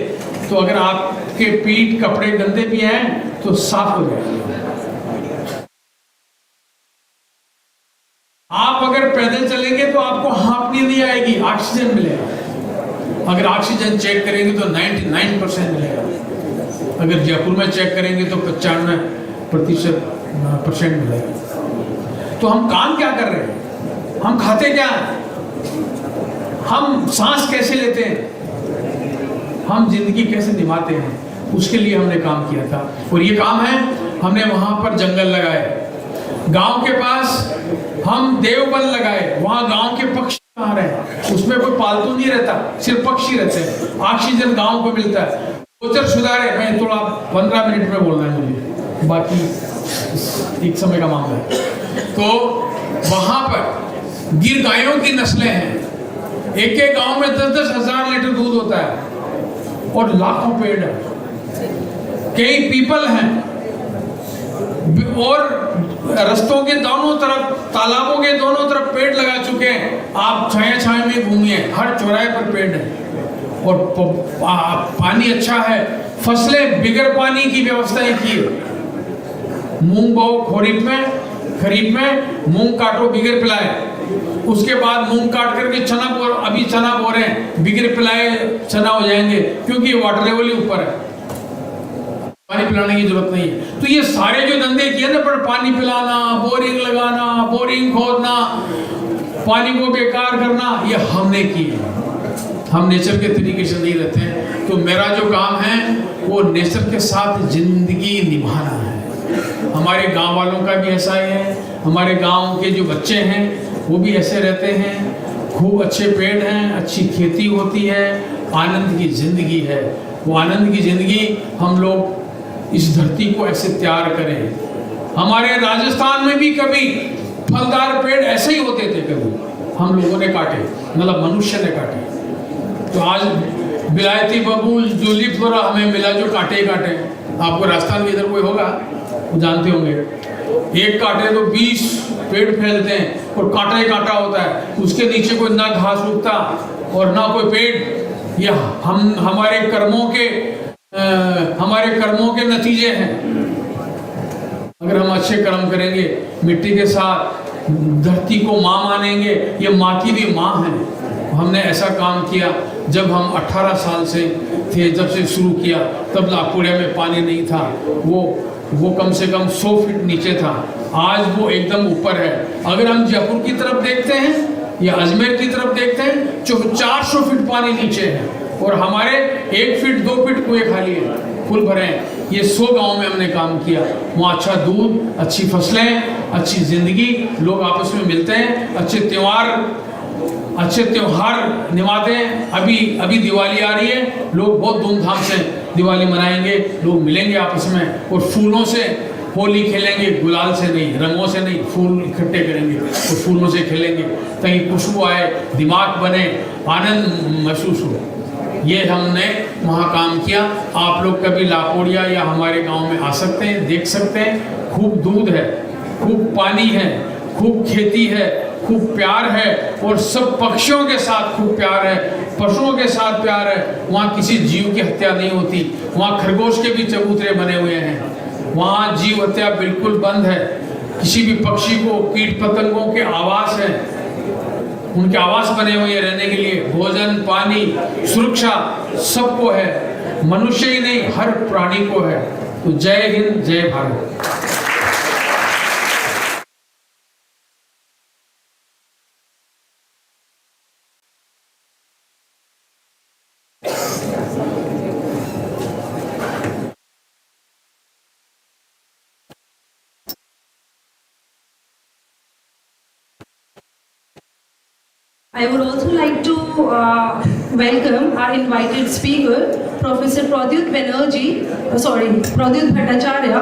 तो अगर आपके पीठ कपड़े गंदे भी हैं तो साफ हो जाएंगे। आप अगर पैदल चलेंगे तो आपको हाँफनी नहीं आएगी, ऑक्सीजन मिलेगा। अगर ऑक्सीजन चेक करेंगे तो 99% मिलेगा। अगर जयपुर में चेक करेंगे तो 95% मिलेगा। तो हम काम क्या कर रहे हैं? हम खाते क्या हैं? हम सांस कैसे लेते हैं? हम जिंदगी कैसे निभाते हैं? उसके लिए हमने काम किया था। और ये काम है, हमने वहां पर जंगल लगाए, गांव के पास हम देवबन लगाए, वहां गांव के पक्षी कहाँ रहे, उसमें कोई पालतू नहीं रहता, सिर्फ पक्षी रहते हैं। ऑक्सीजन गांव को मिलता है। गोचर सुधारे, मैं थोड़ा 15 मिनट में बोलना है मुझे, बाकी एक समय का मामला है। तो वहां पर गिर गायों की नस्लें हैं। एक एक गांव में 10-10 हजार लीटर दूध होता है और लाखों पेड़ है, कई पीपल हैं, और रस्तों के दोनों तरफ, तालाबों के दोनों तरफ पेड़ लगा चुके हैं। आप छाया छाया में घूमिए, हर चौराहे पर पेड़ है और पानी अच्छा है। फसलें बिगर पानी की व्यवस्थाएं की है। मूंग बोओ खरीफ में मूंग काटो बिगर पिलाए, उसके बाद मूंग काट करके चना बो, अभी चना बो रहे हैं, बिगर पिलाए चना हो जाएंगे, क्योंकि वाटर लेवल ही ऊपर है, पानी पिलाने की जरूरत नहीं है। तो ये सारे जो धंधे किए ना, पर पानी पिलाना, बोरिंग लगाना, बोरिंग खोदना, पानी को बेकार करना, ये हमने किए। हम नेचर के तरीके से नहीं रहते हैं। तो मेरा जो काम है वो नेचर के साथ जिंदगी निभाना है। हमारे गांव वालों का भी ऐसा ही है, हमारे गांव के जो बच्चे हैं वो भी ऐसे रहते हैं। खूब अच्छे पेड़ हैं, अच्छी खेती होती है, आनंद की जिंदगी है। वो आनंद की जिंदगी हम लोग इस धरती को ऐसे तैयार करें। हमारे राजस्थान में भी कभी फलदार पेड़ ऐसे ही होते थे, कभी हम लोगों ने काटे, मतलब मनुष्य ने काटे। तो आज विलायती बबूल, जूलिप वगैरह हमें मिला जो काटे ही काटे। आपको राजस्थान में इधर कोई होगा, जानते होंगे, एक काटे तो 20 पेड़ फैलते हैं और काटा ही काटा होता है। उसके नीचे कोई ना घास उगता और ना कोई पेड़। यह हमारे कर्मों के नतीजे हैं। अगर हम अच्छे कर्म करेंगे, मिट्टी के साथ धरती को माँ मानेंगे, ये माँ की भी माँ है। हमने ऐसा काम किया जब हम 18 साल से थे, जब से शुरू किया, तब लाखोड़िया में पानी नहीं था। वो कम से कम 100 फीट नीचे था, आज वो एकदम ऊपर है। अगर हम जयपुर की तरफ देखते हैं या अजमेर की तरफ देखते हैं, 400 फीट पानी नीचे है और हमारे 1 फीट 2 फीट कुएं खाली है, फुल भरे हैं। ये 100 गांव में हमने काम किया। वहाँ अच्छा दूध, अच्छी फसलें, अच्छी जिंदगी, लोग आपस में मिलते हैं, अच्छे त्योहार निभाते हैं। अभी दिवाली आ रही है, लोग बहुत धूमधाम से दिवाली मनाएंगे, लोग मिलेंगे आपस में और फूलों से होली खेलेंगे, गुलाल से नहीं, रंगों से नहीं, फूल इकट्ठे करेंगे और फूलों से खेलेंगे ताकि खुशबू आए, दिमाग बने, आनंद महसूस हो। ये हमने वहाँ काम किया। आप लोग कभी लाखोड़िया या हमारे गांव में आ सकते हैं, देख सकते हैं। खूब दूध है, खूब पानी है, खूब खेती है, खूब प्यार है और सब पक्षियों के साथ खूब प्यार है, पशुओं के साथ प्यार है। वहाँ किसी जीव की हत्या नहीं होती। वहाँ खरगोश के भी चबूतरे बने हुए हैं। वहाँ जीव हत्या बिल्कुल बंद है। किसी भी पक्षी को, कीट पतंगों के आवास है, उनके आवास बने हुए हैं रहने के लिए। भोजन, पानी, सुरक्षा सबको है। मनुष्य ही नहीं, हर प्राणी को है। तो जय हिंद, जय Bharat. I would also like to welcome our invited speaker, Professor Pradyut Bhattacharya.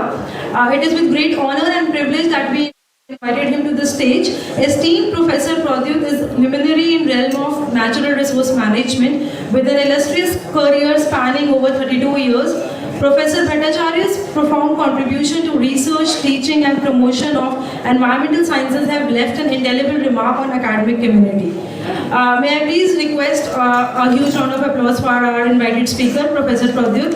It is with great honor and privilege that we invited him to the stage. Esteemed Professor Pradyut is luminary in realm of natural resource management with an illustrious career spanning over 32 years. Professor Bhattacharya's profound contribution to research, teaching and promotion of environmental sciences have left an indelible remark on academic community. May I please request a huge round of applause for our invited speaker, Professor Pradyut.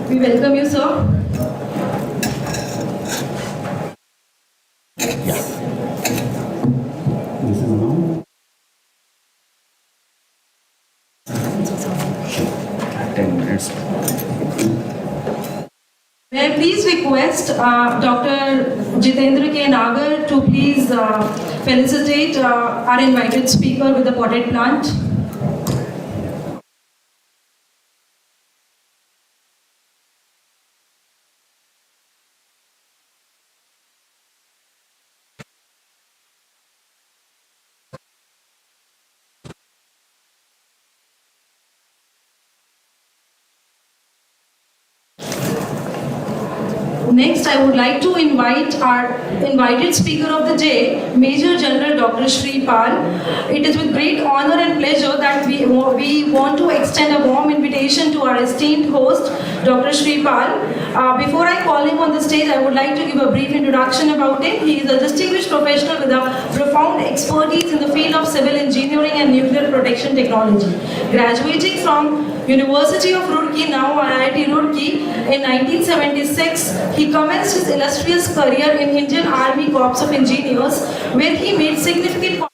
We welcome you, sir. This is now 10 minutes. May I please request Dr. Jitendra K. Nagar to please felicitate our invited speaker with the potted plant. Next, I would like to invite our invited speaker of the day, Major General Dr. Shri Pal. It is with great honor and pleasure that we want to extend a warm invitation to our esteemed host, Dr. Shri Pal. Before I call him on the stage, I would like to give a brief introduction about him. He is a distinguished professional with a profound expertise in the field of civil engineering and nuclear protection technology. Graduating from University of Roorkee, now IIT Roorkee, in 1976, he commenced his illustrious career in Indian Army Corps of Engineers, where he made significant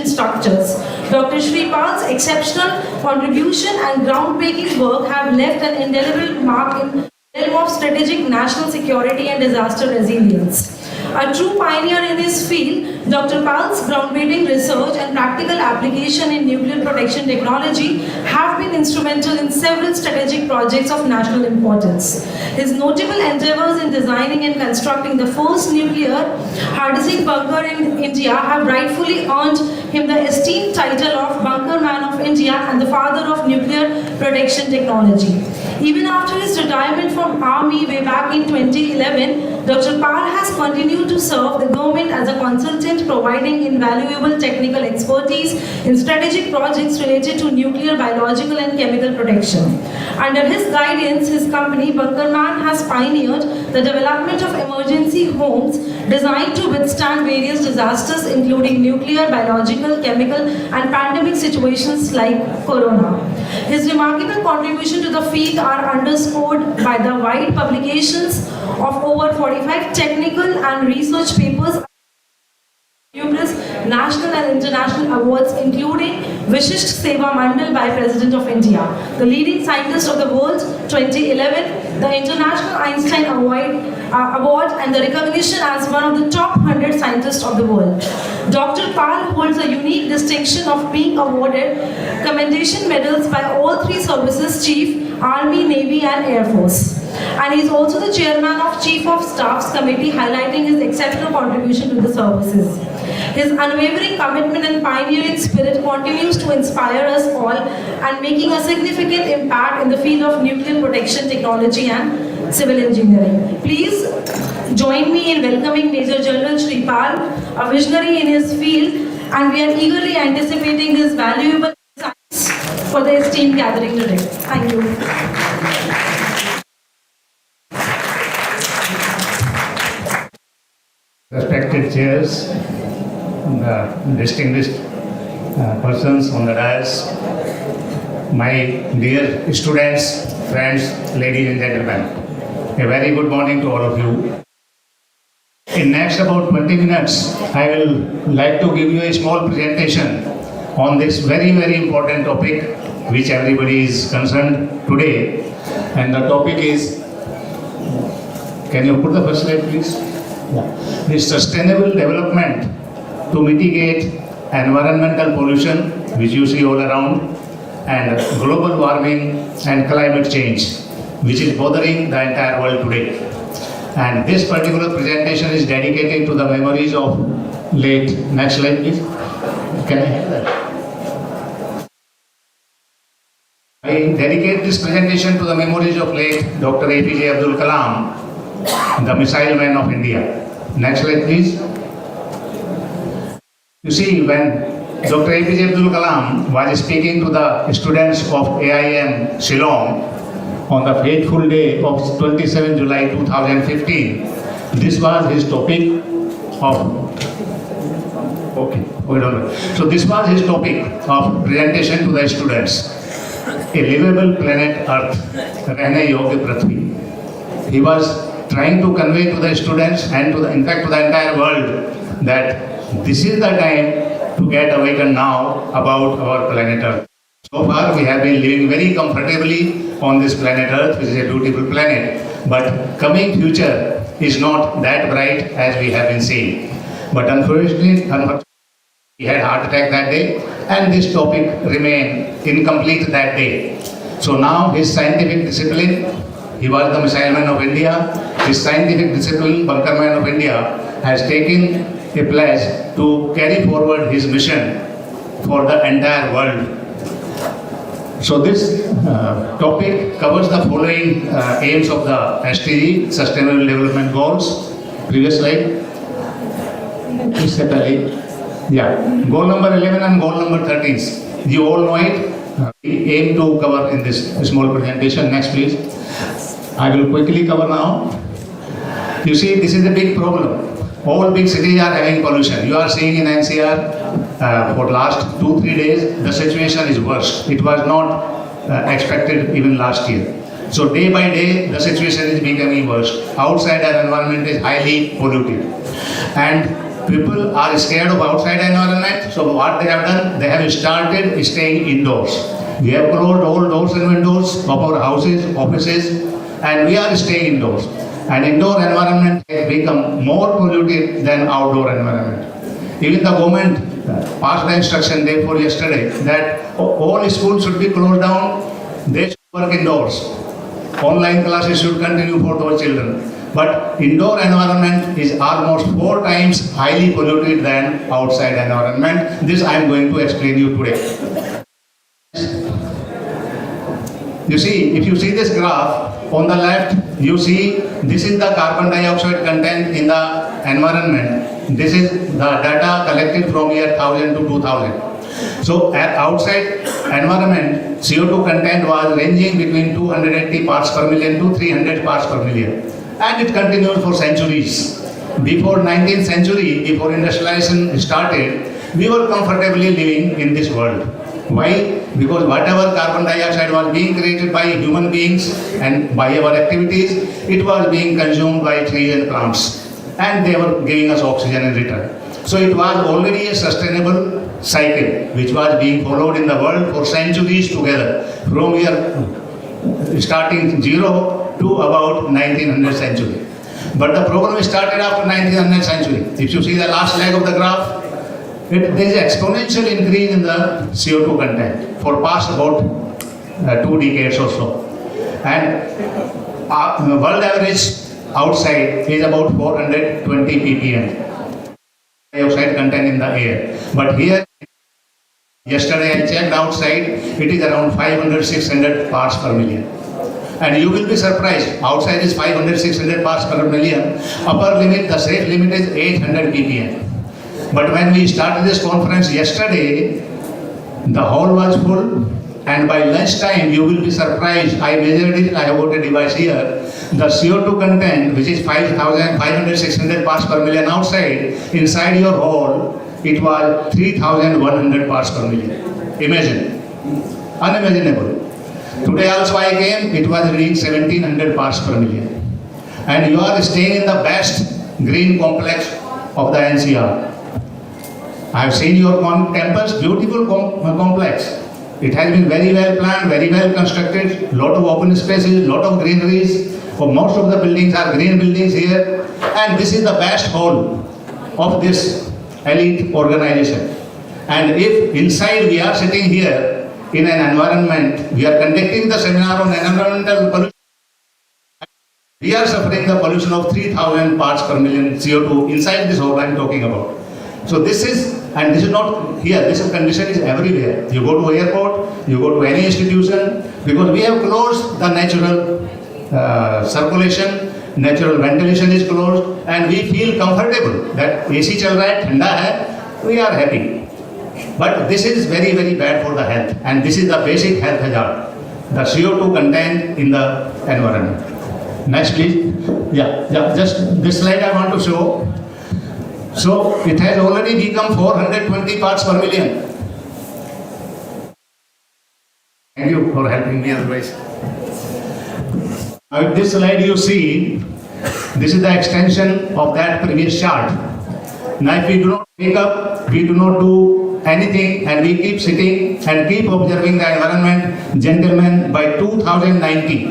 structures. Dr. Shri Pal's exceptional contribution and groundbreaking work have left an indelible mark in the realm of strategic national security and disaster resilience. A true pioneer in his field, Dr. Pal's groundbreaking research and practical application in nuclear protection technology have been instrumental in several strategic projects of national importance. His notable endeavors in designing and constructing the first nuclear harnessing bunker in India have rightfully earned him the esteemed title of Bunker Man of India and the father of nuclear protection technology. Even after his retirement from Army way back in 2011, Dr. Pal has continued to serve the government as a consultant, providing invaluable technical expertise in strategic projects related to nuclear, biological and chemical protection. Under his guidance, his company Bunker Man has pioneered the development of emergency homes designed to withstand various disasters including nuclear, biological, chemical and pandemic situations like corona. His remarkable contribution to the field are underscored by the wide publications of over 45 technical and research papers, numerous national and international awards including Vishisht Seva Mandal by President of India, the leading scientist of the world 2011, the International Einstein Award and the recognition as one of the top 100 scientists of the world. Dr. Pal holds a unique distinction of being awarded commendation medals by all three services, Chief, Army, Navy and Air Force. And he is also the chairman of Chief of Staff's Committee, highlighting his exceptional contribution to the services. His unwavering commitment and pioneering spirit continues to inspire us all and making a significant impact in the field of nuclear protection technology and civil engineering. Please join me in welcoming Major General Shri Pal, a visionary in his field, and we are eagerly anticipating his valuable insights for the esteemed gathering today. Thank you. Respected chairs, the distinguished persons on the dais, my dear students, friends, ladies and gentlemen, a very good morning to all of you. In next about 20 minutes, I will like to give you a small presentation on this very, very important topic which everybody is concerned today. And the topic is, can you put the first slide please? Yeah. The sustainable development to mitigate environmental pollution which you see all around, and global warming and climate change which is bothering the entire world today. And this particular presentation is dedicated to the memories of late, next slide please. Can I have that? I dedicate this presentation to the memories of late Dr. APJ Abdul Kalam, the missile man of India. Next slide please. You see, when Dr. APJ Abdul Kalam was speaking to the students of AIM Shillong on the fateful day of 27 July 2015, this was his topic of, so this was his topic of presentation to the students. A livable planet Earth, रहने योग्य पृथ्वी. He was trying to convey to the students and to the, in fact, to the entire world that this is the time to get awakened now about our planet Earth. So far, we have been living very comfortably on this planet Earth, which is a beautiful planet. But coming future is not that bright as we have been seeing. But unfortunately, he had heart attack that day, and this topic remained incomplete that day. So now his scientific discipline, he was the missile man of India, his scientific discipline, bunker man of India, has taken a pledge to carry forward his mission for the entire world. So this topic covers the following aims of the SDG, Sustainable Development Goals. Previous slide. Please set a yeah, goal number 11 and goal number 13. You all know it. We aim to cover in this small presentation. Next, please. I will quickly cover now. You see, this is a big problem. All big cities are having pollution. You are seeing in NCR for last 2-3 days, the situation is worse. It was not expected even last year. So day by day, the situation is becoming worse. Outside our environment is highly polluted. And people are scared of outside environment, so what they have done, they have started staying indoors. We have closed all doors and windows of our houses, offices, and we are staying indoors. And indoor environment has become more polluted than outdoor environment. Even the government passed the instruction day before yesterday that all schools should be closed down, they should work indoors. Online classes should continue for those children. But indoor environment is almost 4 times highly polluted than outside environment. This I am going to explain you today. You see, if you see this graph, on the left, you see this is the carbon dioxide content in the environment. This is the data collected from year 1000 to 2000. So at outside environment, CO2 content was ranging between 280 parts per million to 300 parts per million. And it continued for centuries. Before 19th century, before industrialization started, we were comfortably living in this world. Why? Because whatever carbon dioxide was being created by human beings and by our activities, it was being consumed by trees and plants. And they were giving us oxygen in return. So it was already a sustainable cycle which was being followed in the world for centuries together, from year starting zero to about 1900 century. But the problem started after 1900 century. If you see the last leg of the graph, there is an exponential increase in the CO2 content for past about 2 decades or so. And the world average outside is about 420 ppm dioxide content in the air. But here, yesterday I checked outside, it is around 500-600 parts per million. And you will be surprised, outside is 500-600 parts per million, upper limit, the safe limit is 800 ppm. But when we started this conference yesterday, the hall was full, and by lunchtime you will be surprised, I measured it, I have got a device here, the CO2 content, which is 500-600 parts per million outside, inside your hall, it was 3,100 parts per million. Imagine, unimaginable. Today also I came, it was reading 1700 parts per million. And you are staying in the best green complex of the NCR. I have seen your campus, beautiful complex. It has been very well planned, very well constructed, lot of open spaces, lot of greeneries. For most of the buildings are green buildings here, and this is the best hall of this elite organization. And if inside we are sitting here in an environment, we are conducting the seminar on environmental pollution. We are suffering the pollution of 3,000 parts per million CO2 inside this hall I am talking about. So this is, and this is not here, this condition is everywhere. You go to airport, you go to any institution, because we have closed the natural circulation, natural ventilation is closed, and we feel comfortable that AC chal raha hai, thanda hai, we are happy. But this is very, very bad for the health, and this is the basic health hazard, the CO2 content in the environment. Next, please. Yeah, just this slide I want to show. So it has already become 420 parts per million. Thank you for helping me otherwise. Now, this slide you see, this is the extension of that previous chart. Now, if we do not wake up, we do not do anything, and we keep sitting and keep observing the environment, gentlemen, by 2090,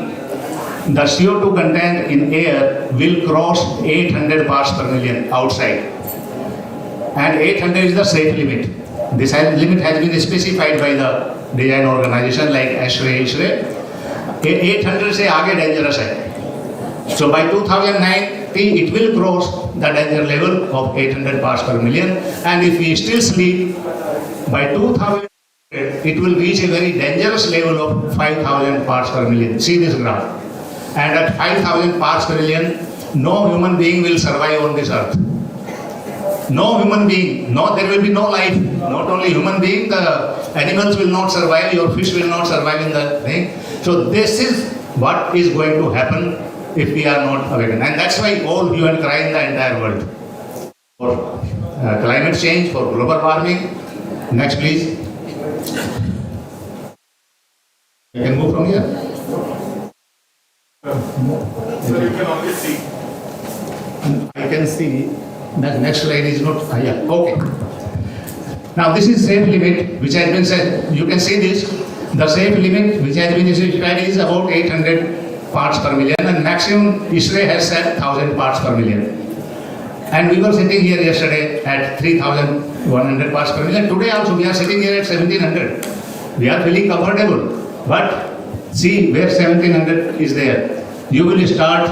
the CO2 content in air will cross 800 parts per million outside. And 800 is the safe limit. This limit has been specified by the design organization like ISRE. 800 से आगे dangerous है. So by 2090 it will cross the danger level of 800 parts per million, and if we still sleep, by 2000 it will reach a very dangerous level of 5,000 parts per million. See this graph. And at 5,000 parts per million, no human being will survive on this earth. No human being, there will be no life. Not only human being, the animals will not survive, your fish will not survive in the thing. So this is what is going to happen if we are not awakened. And that's why all hue and cry in the entire world. For climate change, for global warming. Next please. You can move from here. So you can only see. I can see that next slide is not, yeah, okay. Now this is safe limit which has been said, you can see this, the safe limit which has been specified is about 800 parts per million, and maximum ISRE has said 1,000 parts per million. And we were sitting here yesterday at 3,100 parts per million. Today also we are sitting here at 1,700. We are feeling comfortable, but see where 1,700 is there. You will start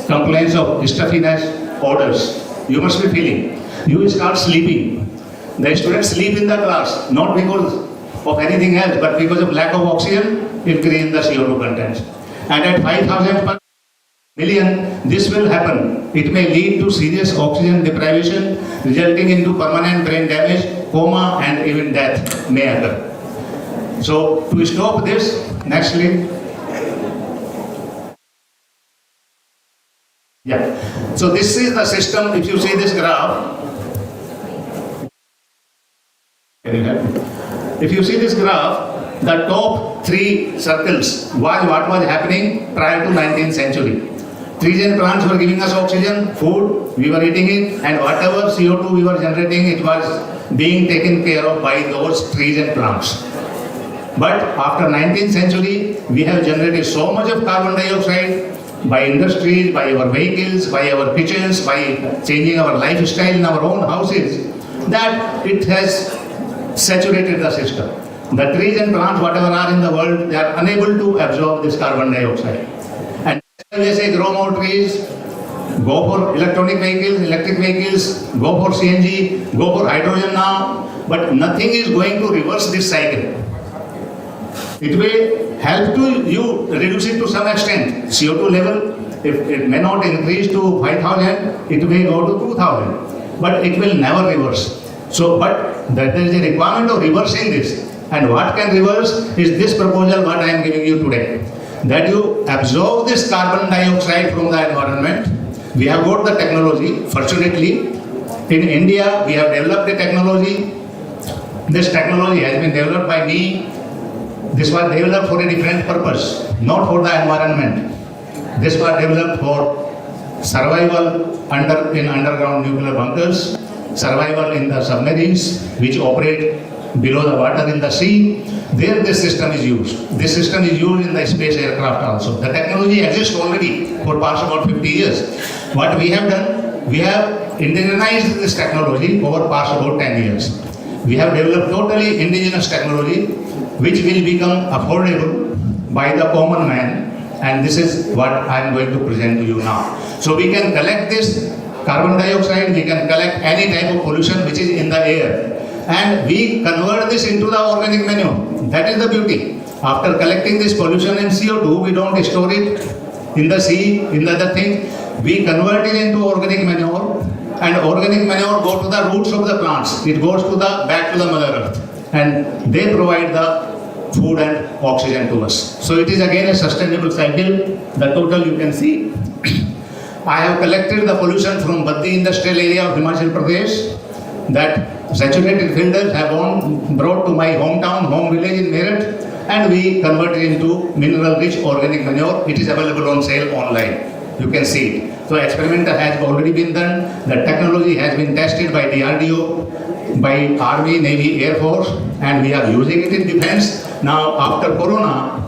complaints of stuffiness, odors. You must be feeling. You will start sleeping. The students sleep in the class, not because of anything else, but because of lack of oxygen, increase in the CO2 content. And at 5,000 per million, this will happen. It may lead to serious oxygen deprivation, resulting into permanent brain damage, coma, and even death may occur. So, to stop this, next slide. Yeah. So this is the system. If you see this graph, if you see this graph, the top three circles was what was happening prior to 19th century. Trees and plants were giving us oxygen, food, we were eating it, and whatever CO2 we were generating, it was being taken care of by those trees and plants. But after 19th century, we have generated so much of carbon dioxide by industries, by our vehicles, by our kitchens, by changing our lifestyle in our own houses, that it has saturated the system. The trees and plants, whatever are in the world, they are unable to absorb this carbon dioxide. And they say grow more trees, go for electronic vehicles, electric vehicles, go for CNG, go for hydrogen now, but nothing is going to reverse this cycle. It will help to you reduce it to some extent. CO2 level, if it may not increase to 5,000, it may go to 2,000, but it will never reverse. So, but there is a requirement of reversing this. And what can reverse is this proposal what I am giving you today. That you absorb this carbon dioxide from the environment. We have got the technology, fortunately. In India, we have developed a technology. This technology has been developed by me. This was developed for a different purpose, not for the environment. This was developed for survival in underground nuclear bunkers. survival in the submarines which operate below the water in the sea. There this system is used. This system is used in the space aircraft also. The technology exists already for past about 50 years. What we have done, we have indigenized this technology over past about 10 years. We have developed totally indigenous technology which will become affordable by the common man, and this is what I am going to present to you now. So we can collect this carbon dioxide, we can collect any type of pollution which is in the air, and we convert this into the organic manure. That is the beauty. After collecting this pollution and CO2, we don't store it in the sea, in the other thing. We convert it into organic manure, and organic manure go to the roots of the plants. It goes to the back to the Mother Earth, and they provide the food and oxygen to us. So it is again a sustainable cycle. The total you can see. I have collected the pollution from Baddi industrial area of Himachal Pradesh. That saturated filters have brought to my hometown, home village in Meerut, and we convert it into mineral-rich organic manure. It is available on sale online. You can see it. So experiment has already been done. The technology has been tested by DRDO, by Army, Navy, Air Force, and we are using it in defense. Now after Corona,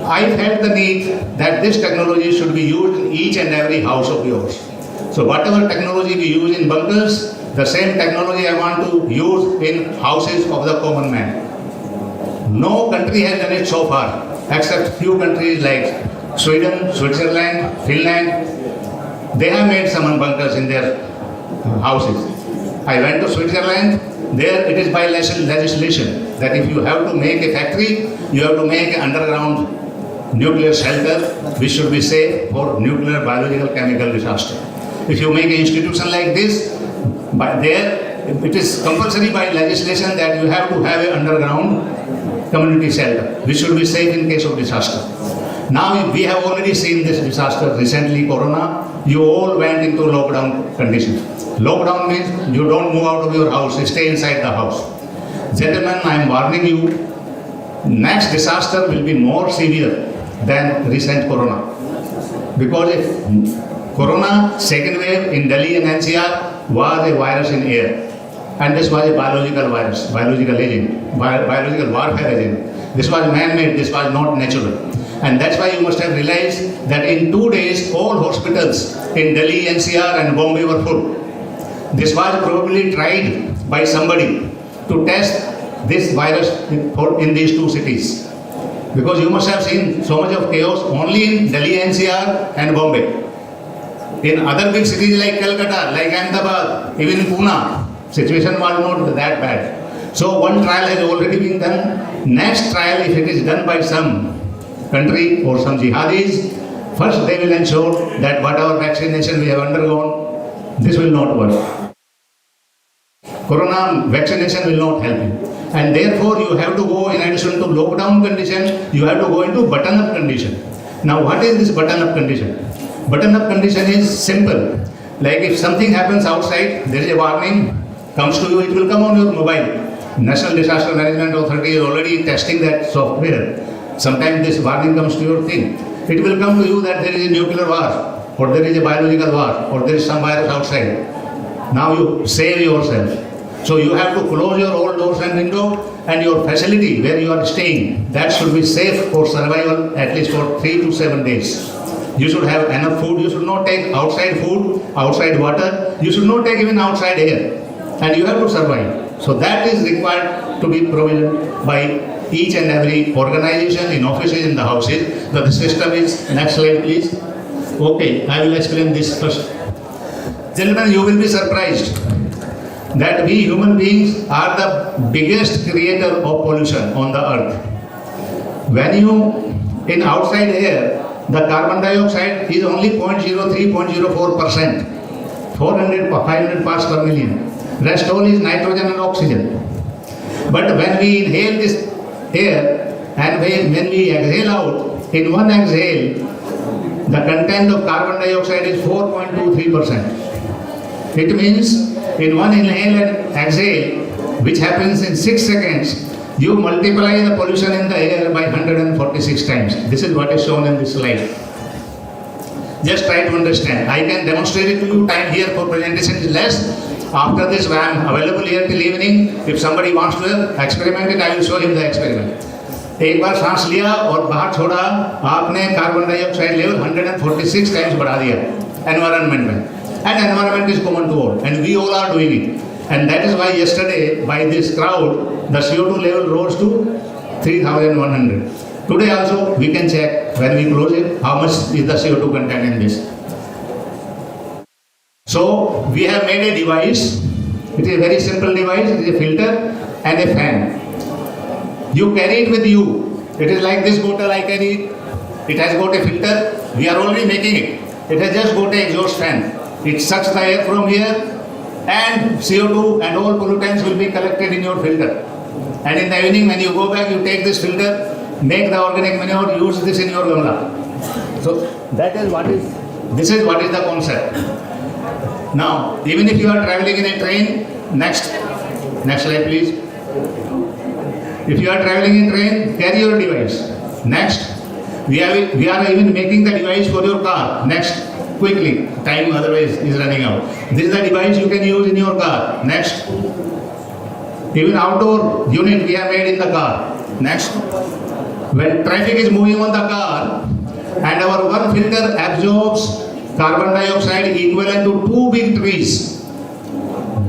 I felt the need that this technology should be used in each and every house of yours. So whatever technology we use in bunkers, the same technology I want to use in houses of the common man. No country has done it so far, except few countries like Sweden, Switzerland, Finland. They have made some bunkers in their houses. I went to Switzerland. There it is by legislation that if you have to make a factory, you have to make an underground nuclear shelter which should be safe for nuclear, biological, chemical disaster. If you make an institution like this, by there it is compulsory by legislation that you have to have an underground community shelter which should be safe in case of disaster. Now we have already seen this disaster recently, Corona. You all went into lockdown conditions. Lockdown means you don't move out of your house, you stay inside the house. Gentlemen, I am warning you, next disaster will be more severe than recent Corona. Because if Corona second wave in Delhi and NCR was a virus in air, and this was a biological virus, biological agent, biological warfare agent. This was man-made, this was not natural. And that's why you must have realized that in 2 days, all hospitals in Delhi, NCR and Bombay were full. This was probably tried by somebody to test this virus in these two cities. Because you must have seen so much of chaos only in Delhi, NCR and Bombay. In other big cities like Calcutta, like Ahmedabad, even Pune, situation was not that bad. So one trial has already been done. Next trial, if it is done by some country or some jihadis, first they will ensure that whatever vaccination we have undergone, this will not work. Corona vaccination will not help you. And therefore you have to go, in addition to lockdown condition, you have to go into button-up condition. Now what is this button-up condition? Button-up condition is simple. Like if something happens outside, there is a warning, comes to you, it will come on your mobile. National Disaster Management Authority is already testing that software. Sometimes this warning comes to your thing. It will come to you that there is a nuclear war, or there is a biological war, or there is some virus outside. Now you save yourself. So you have to close your all doors and window, and your facility where you are staying, that should be safe for survival at least for 3 to 7 days. You should have enough food. You should not take outside food, outside water. You should not take even outside air. And you have to survive. So that is required to be provided by each and every organization, in offices, in the houses. The system is, next slide please. Okay, I will explain this first. Gentlemen, you will be surprised that we human beings are the biggest creator of pollution on the earth. When you, in outside air, the carbon dioxide is only 0.03, 0.04%, 500 parts per million. Rest all is nitrogen and oxygen. But when we inhale this air and when we exhale out, in one exhale, the content of carbon dioxide is 4.23%. It means in one inhale and exhale, which happens in 6 seconds, you multiply the pollution in the air by 146 times. This is what is shown in this slide. Just try to understand. I can demonstrate it to you. Time here for presentation is less. After this, I am available here till evening. If somebody wants to experiment it, I will show him the experiment. एक बार सांस लिया और बाहर छोड़ा, आपने carbon dioxide level 146 times बढ़ा दिया environment में. And environment is common to all, and we all are doing it. And that is why yesterday, by this crowd, the CO2 level rose to 3,100. Today also, we can check when we close it, how much is the CO2 content in this. So we have made a device. It is a very simple device. It is a filter and a fan. You carry it with you. It is like this bottle I carry it. It has got a filter. We are already making it. It has just got an exhaust fan. It sucks the air from here, and CO2 and all pollutants will be collected in your filter. And in the evening when you go back, you take this filter, make the organic manure, use this in your gamla. So this is what is the concept. Now, even if you are traveling in a train, next slide please. If you are traveling in train, carry your device. Next, we are even making the device for your car. Next, quickly, time otherwise is running out. This is the device you can use in your car. Next, even outdoor unit we have made in the car. Next, when traffic is moving on the car and our one filter absorbs carbon dioxide equivalent to 2 big trees.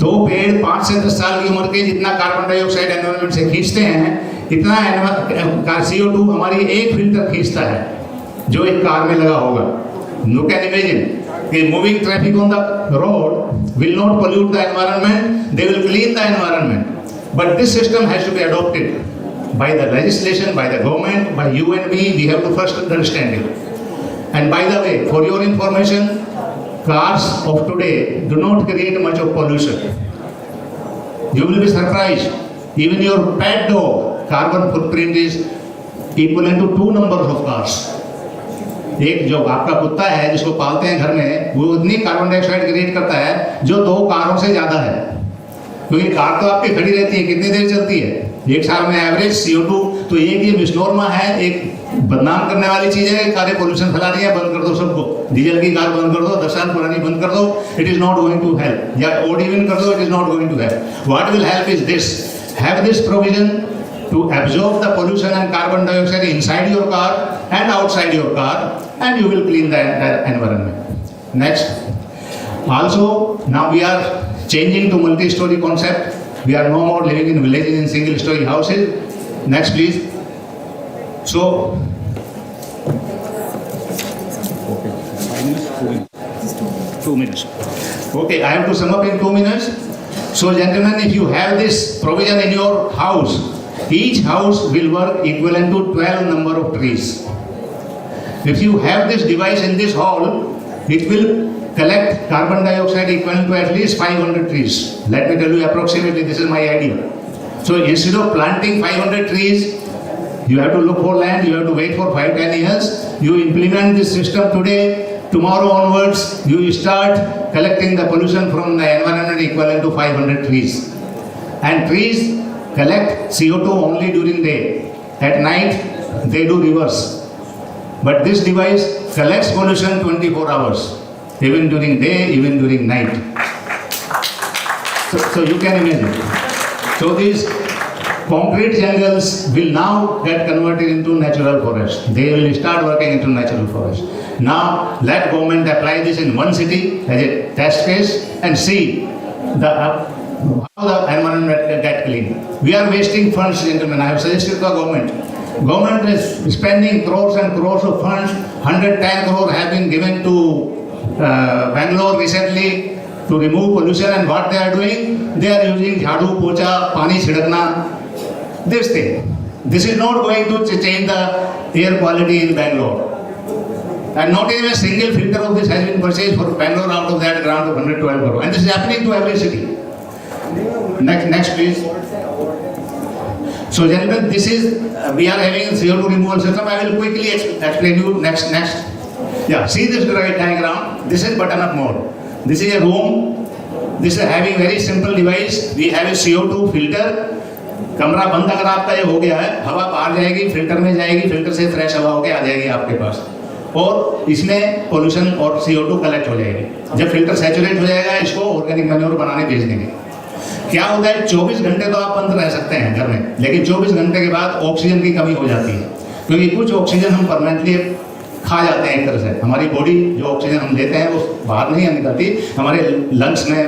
2 पेड़ 5 से 10 साल की उम्र के जितना carbon dioxide environment से खींचते हैं, इतना CO2 हमारी एक फिल्टर खींचता है जो एक कार में लगा होगा. You can imagine कि moving traffic on the road will not pollute the environment, they will clean the environment. But this system has to be adopted by the legislation, by the government, by you and me. We have to first understand it. And by the way, for your information, cars of today do not create much of pollution. You will be surprised. Even your pet dog carbon footprint is equivalent to 2 numbers of cars. एक जो आपका कुत्ता है जिसको पालते हैं घर में, वो उतनी कार्बन डाइऑक्साइड क्रिएट करता है जो 2 कारों से ज्यादा है. क्योंकि कार तो आपकी खड़ी रहती है, कितनी देर चलती है, एक साल में एवरेज CO2. तो ये मिसनोरमा है, एक बदनाम करने वाली चीज है. कारें पोल्यूशन फैला रही है, बंद कर दो सबको. डीजल की कार बंद कर दो, 10 साल पुरानी बंद कर दो. It is not going to help. या ओड इवन कर दो, it is not going to help. What will help is this. Have this provision to absorb the pollution and carbon dioxide inside your car and outside your car, and you will clean the environment. Next, also now we are changing to multi-story concept. We are no more living in villages in single-story houses. Next, please. So, 2 minutes. Okay, I have to sum up in 2 minutes. So, gentlemen, if you have this provision in your house, each house will work equivalent to 12 number of trees. If you have this device in this hall, it will collect carbon dioxide equivalent to at least 500 trees. Let me tell you approximately, this is my idea. So instead of planting 500 trees, you have to look for land, you have to wait for 5-10 years. You implement this system today, tomorrow onwards, you start collecting the pollution from the environment equivalent to 500 trees. And trees collect CO2 only during day. At night, they do reverse. But this device collects pollution 24 hours. Even during day, even during night. So you can imagine. So these concrete jungles will now get converted into natural forest. They will start working into natural forest. Now let government apply this in one city as a test case and see how the environment can get clean. We are wasting funds, gentlemen. I have suggested to the government. Government is spending crores and crores of funds. 110 crore have been given to Bangalore recently to remove pollution, and what they are doing, they are using jhadu, pocha, pani chidakna, this thing. This is not going to change the air quality in Bangalore. And not even a single filter of this has been purchased for Bangalore out of that grant of 112 crore. And this is happening to every city. Next please. So gentlemen, this is, we are having a CO2 removal system. I will quickly explain you. Next. Yeah, see this diagram. This is button-up mode. This is a room. This is having very simple device. We have a CO2 filter. कमरा बंद अगर आपका ये हो गया है, हवा बाहर जाएगी, फिल्टर में जाएगी, फिल्टर से फ्रेश हवा होके आ जाएगी आपके पास. और इसमें पोल्यूशन और CO2 कलेक्ट हो जाएगी। जब फिल्टर सैचुरेट हो जाएगा इसको ऑर्गेनिक मैन्योर बनाने भेज देंगे। क्या होता है 24 घंटे तो आप बंद रह सकते हैं घर में, लेकिन 24 घंटे के बाद ऑक्सीजन की कमी हो जाती है, क्योंकि कुछ ऑक्सीजन हम परमानेंटली खा जाते हैं एक तरह से। हमारी बॉडी जो ऑक्सीजन हम लेते हैं वो बाहर नहीं निकलती, हमारे लंग्स में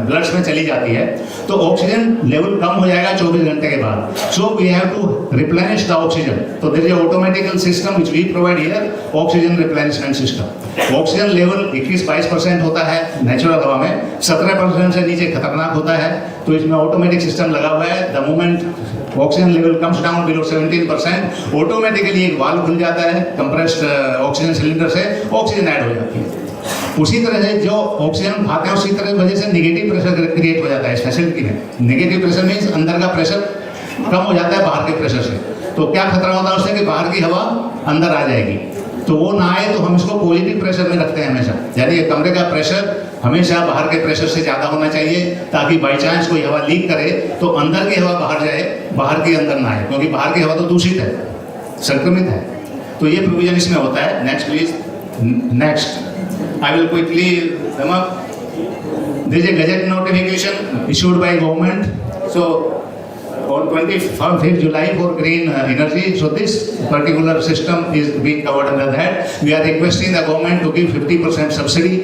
ब्लड्स में चली जाती है, तो ऑक्सीजन लेवल कम हो जाएगा 24 घंटे के बाद। So we have to replenish the oxygen. तो there is automatical system which we provide here, oxygen replenishment system. Oxygen level 21-22% होता है नेचुरल हवा में, 17% से नीचे खतरनाक होता है, तो इसमें ऑटोमेटिक सिस्टम लगा हुआ है। The moment oxygen level comes down below 17%, automatically एक वाल्व खुल जाता है कंप्रेस्ड ऑक्सीजन सिलेंडर से, ऑक्सीजन ऐड हो जाती है। उसी तरह से जो ऑक्सीजन खाते हैं उसी तरह की वजह से नेगेटिव प्रेशर क्रिएट हो जाता है इस फैसिलिटी में। नेगेटिव प्रेशर मीन्स अंदर का प्रेशर कम हो जाता है बाहर के प्रेशर से। तो क्या खतरा होता है उससे कि बाहर की हवा अंदर आ जाएगी, तो वो ना आए, तो हम इसको पॉजिटिव प्रेशर में रखते हैं हमेशा, यानी कमरे का प्रेशर हमेशा बाहर के प्रेशर से ज़्यादा होना चाहिए, ताकि बाई चांस कोई हवा लीक करे तो अंदर की हवा बाहर जाए, बाहर की अंदर ना आए, क्योंकि बाहर की हवा तो दूषित है, संक्रमित है। तो ये प्रोविजन इसमें होता है। Next please, next I will quickly sum up. This is gazette notification issued by government. So on 25th July for green energy. So this particular system is being covered under that. We are requesting the government to give 50% subsidy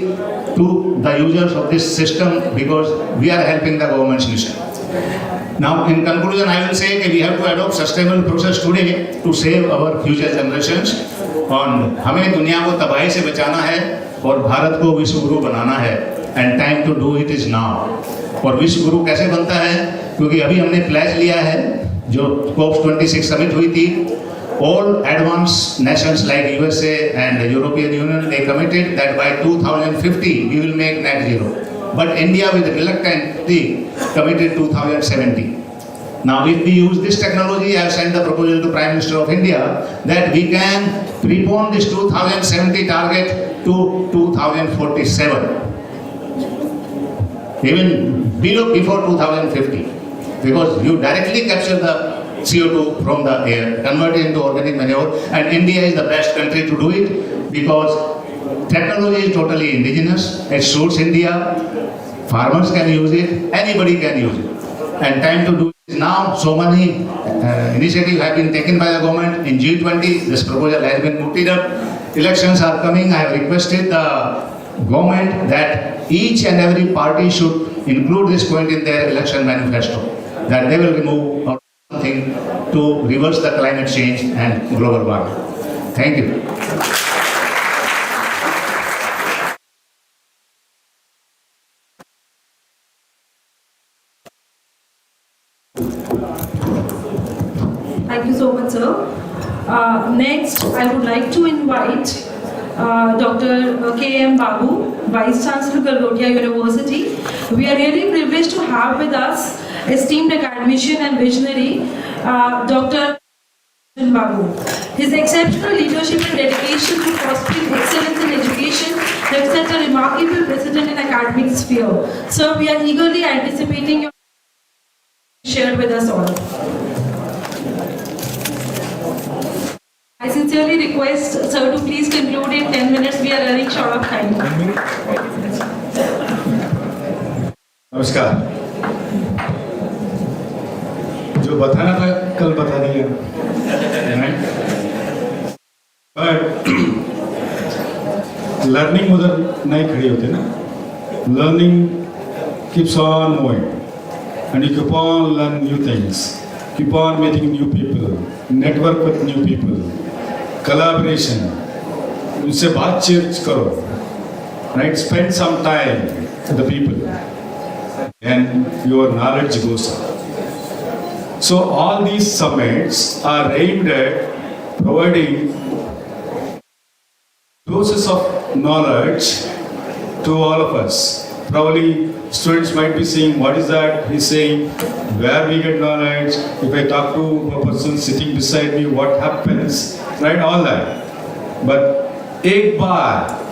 to the users of this system, because we are helping the government's mission. Now in conclusion I will say that we have to adopt sustainable process today to save our future generations. और हमें दुनिया को तबाही से बचाना है और भारत को विश्व गुरु बनाना है, and time to do it is now. और विश्व गुरु कैसे बनता है? क्योंकि अभी हमने प्लेज लिया है, जो COP26 समिट हुई थी, all advanced nations like USA and the European Union, they committed that by 2050 we will make net zero. But India with reluctantly committed 2070. Now if we use this technology, I have sent the proposal to Prime Minister of India that we can prepone this 2070 target to 2047. Even before 2050, because you directly capture the CO2 from the air, convert it into organic manure, and India is the best country to do it because technology is totally indigenous, it suits India, farmers can use it, anybody can use it, and time to do it is now. So many initiatives have been taken by the government. In G20, this proposal has been put up. Elections are coming. I have requested the government that each and every party should include this point in their election manifesto, that they will remove something to reverse the climate change and global warming. Thank you. Thank you so much, sir. Next, I would like to invite Dr. K.M. Babu, Vice Chancellor, Galgotia University. We are really privileged to have with us esteemed academician and visionary, Dr. Babu. His exceptional leadership and dedication to fostering excellence in education have set a remarkable precedent in academic sphere. So we are eagerly anticipating your shared with us all. I sincerely request sir to please conclude in 10 minutes. We are running short of time. नमस्कार। जो बताना था कल बता दिया, but learning उधर नहीं खड़ी होती ना। Learning keeps on moving, and you keep on learn new things, keep on meeting new people, network with new people, collaboration, उनसे बातचीत करो, right? Spend some time with the people, and your knowledge goes up. So all these summits are aimed at providing doses of knowledge to all of us. Probably students might be saying, what is that? He's saying, where we get knowledge, if I talk to a person sitting beside me, what happens, right? All that. But एक बार,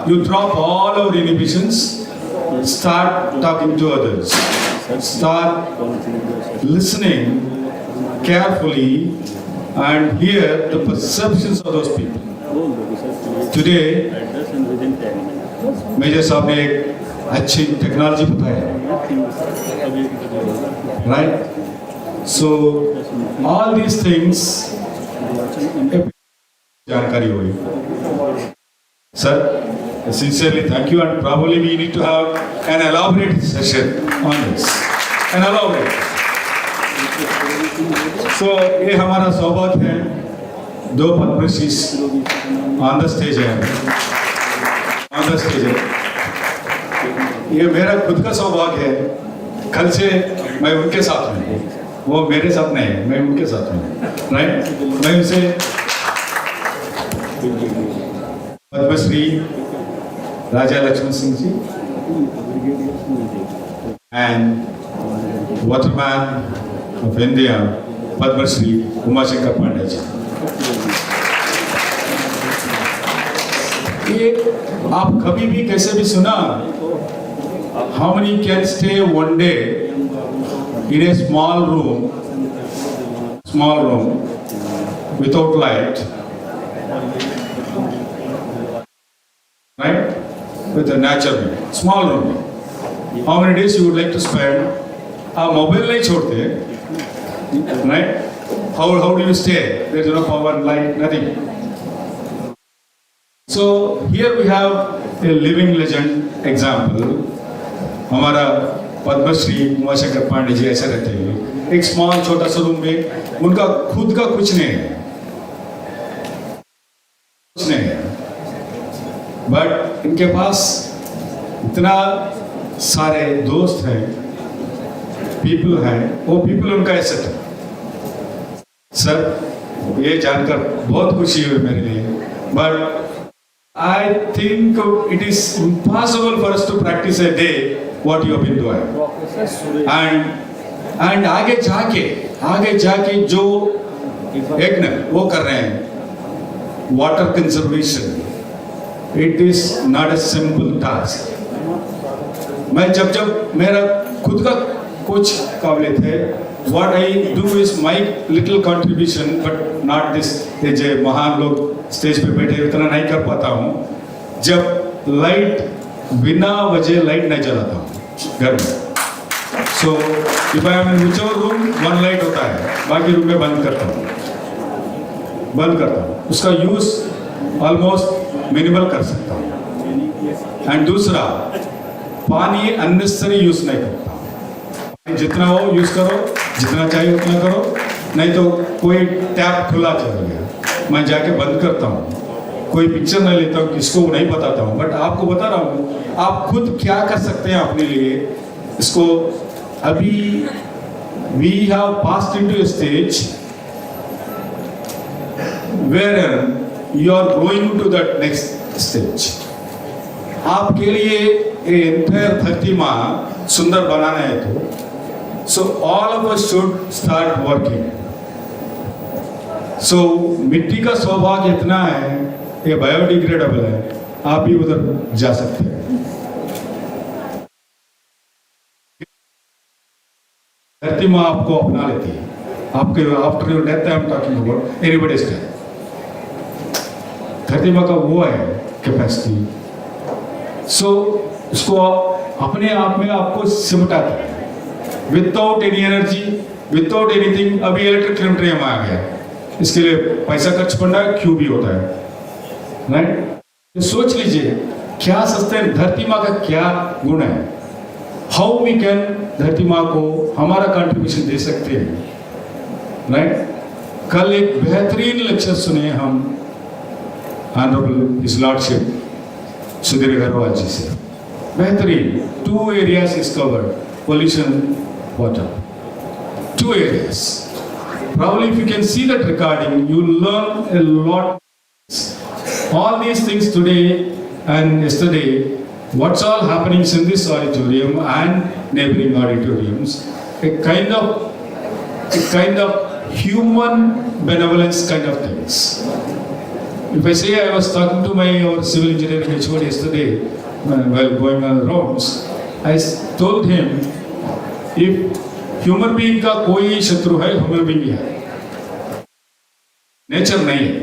you drop all our inhibitions, start talking to others, start listening carefully and hear the perceptions of those people. Today, major साहब ने एक अच्छी technology बताया, right? So all these things जानकारी हुई. Sir, sincerely thank you, and probably we need to have an elaborate session on this. An elaborate. So ये हमारा सौभाग्य है, 2 पद्मश्री on the stage है. On the stage है. ये मेरा खुद का सौभाग्य है. कल से मैं उनके साथ हूँ. वो मेरे साथ नहीं है, मैं उनके साथ हूँ. Right? मैं उनसे पद्मश्री राजा Lakshman Singh ji and waterman of India, Padmashri Umashankar Pandey ji. ये आप कभी भी कैसे भी सुना, how many can stay one day in a small room without light, right, with a natural small room? How many days you would like to spend? आप मोबाइल नहीं छोड़ते, right? How do you stay? There is no power, light, nothing. So here we have a living legend example. हमारा पद्मश्री उमाशंकर पांडे जी ऐसे रहते हैं, एक small छोटा सा रूम में, उनका खुद का कुछ नहीं है, बट इनके पास इतना सारे दोस्त हैं, पीपल हैं, वो पीपल उनका एसेट है. सर, ये जानकर बहुत खुशी हुई मेरे लिए, but I think it is impossible for us to practice a day what you have been doing. And आगे जाके जो एक न वो कर रहे हैं, water conservation, it is not a simple task. मैं जब मेरा खुद का कुछ काबिलियत है, what I do is my little contribution, but not this. ये जो महान लोग स्टेज पे बैठे उतना नहीं कर पाता हूँ. जब लाइट बिना वजह लाइट नहीं जलाता हूँ घर में. So if I am in whichever room, one light होता है, बाकी रूम में बंद करता हूँ. उसका यूज ऑलमोस्ट मिनिमल कर सकता हूँ. एंड दूसरा, पानी अननेसेसरी यूज नहीं करता. जितना हो यूज करो, जितना चाहिए उतना करो, नहीं तो कोई टैप खुला चल गया, मैं जाके बंद करता हूँ. कोई पिक्चर नहीं लेता हूँ, किसको नहीं बताता हूँ, बट आपको बता रहा हूँ आप खुद क्या कर सकते हैं अपने लिए. इसको अभी we have passed into a stage where you are going to that next stage. आपके लिए एंटायर धरती माँ सुंदर बनाना है तो so all of us should start working. So मिट्टी का सौभाग्य इतना है, ये बायोडिग्रेडेबल है, आप भी उधर जा सकते हैं. धरती माँ आपको अपना लेती है. आपके after your death I am talking about anybody's death. धरती माँ का वो है कैपेसिटी. सो उसको अपने आप में आपको सिमटाता है without any energy, without anything. अभी इलेक्ट्रिक ट्रेन आ गया, इसके लिए पैसा खर्च पड़ना है, क्यों भी होता है, राइट? सोच लीजिए क्या सस्टेन धरती माँ का क्या गुण है, हाउ वी कैन धरती माँ को हमारा कंट्रीब्यूशन दे सकते हैं, राइट? कल एक बेहतरीन लेक्चर सुने हम honourable his lordship Sudhir Agarwal ji से. बेहतरीन 2 areas is covered: pollution, water. 2 areas. Probably if you can see that recording, you learn a lot. All these things today and yesterday, what's all happening in this auditorium and neighboring auditoriums, a kind of human benevolence kind of things. If I say I was talking to my civil engineering HOD yesterday while going on the roads, I told him, if human being का कोई शत्रु है, human being है. Nature नहीं है।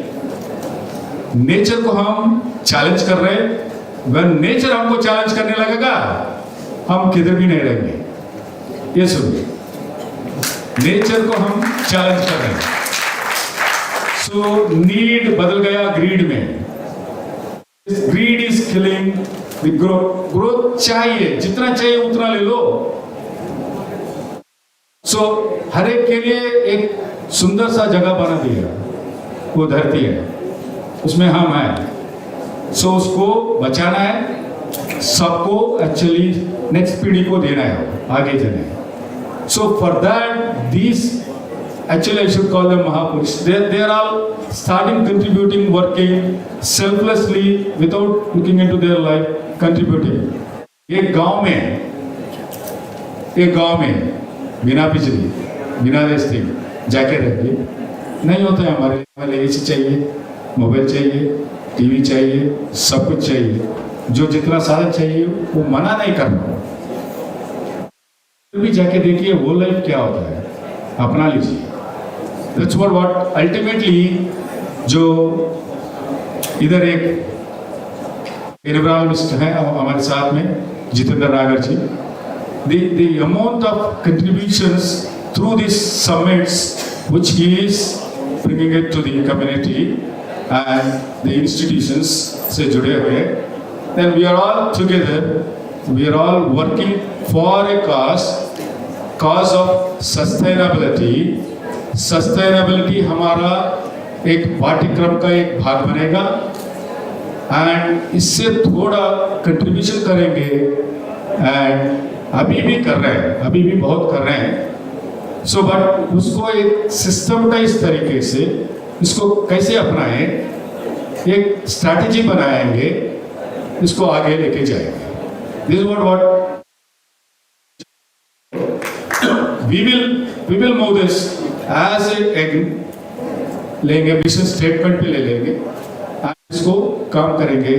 Nature को हम challenge कर रहे हैं। when नेचर हमको चैलेंज करने लगेगा हम किधर भी नहीं रहेंगे। ये सुनिए, नेचर को हम चैलेंज कर रहे हैं। सो नीड बदल गया ग्रीड में। Grid is killing the growth. Growth चाहिए, जितना चाहिए उतना ले लो। सो हर एक के लिए एक सुंदर सा जगह बना दिया, वो धरती है, उसमें हम हैं। सो उसको बचाना है, सबको एक्चुअली नेक्स्ट पीढ़ी को देना है, आगे देना है। So for that this actually I should call them Mahapurush. They are all starting contributing, working selflessly without looking into their life, contributing. एक गांव में बिना बिजली, बिना रेस्टिंग जाके रहिए, नहीं होता है। हमारे लिए एसी चाहिए, मोबाइल चाहिए, टीवी चाहिए, सब कुछ चाहिए। जो जितना साधन चाहिए वो मना नहीं करना, फिर भी जाके देखिए वो लाइफ क्या होता है, अपना लीजिए। That's what ultimately जो इधर एक एनवायरमेंटलिस्ट हैं हमारे साथ में, जितेंद्र नागर जी, the amount of contributions through these summits which he is bringing it to the community and the institutions से जुड़े हुए, then we are all together, we are all working for a cause of sustainability. Sustainability हमारा एक पाठ्यक्रम का एक भाग बनेगा एंड इससे थोड़ा कंट्रीब्यूशन करेंगे। एंड अभी भी कर रहे हैं, अभी भी बहुत कर रहे हैं। सो बट उसको एक सिस्टमटाइज तरीके से इसको कैसे अपनाएं, एक स्ट्रैटेजी बनाएंगे, इसको आगे लेके जाएंगे। This is what we will move this as a लेंगे, मिशन स्टेटमेंट पे ले लेंगे, इसको काम करेंगे।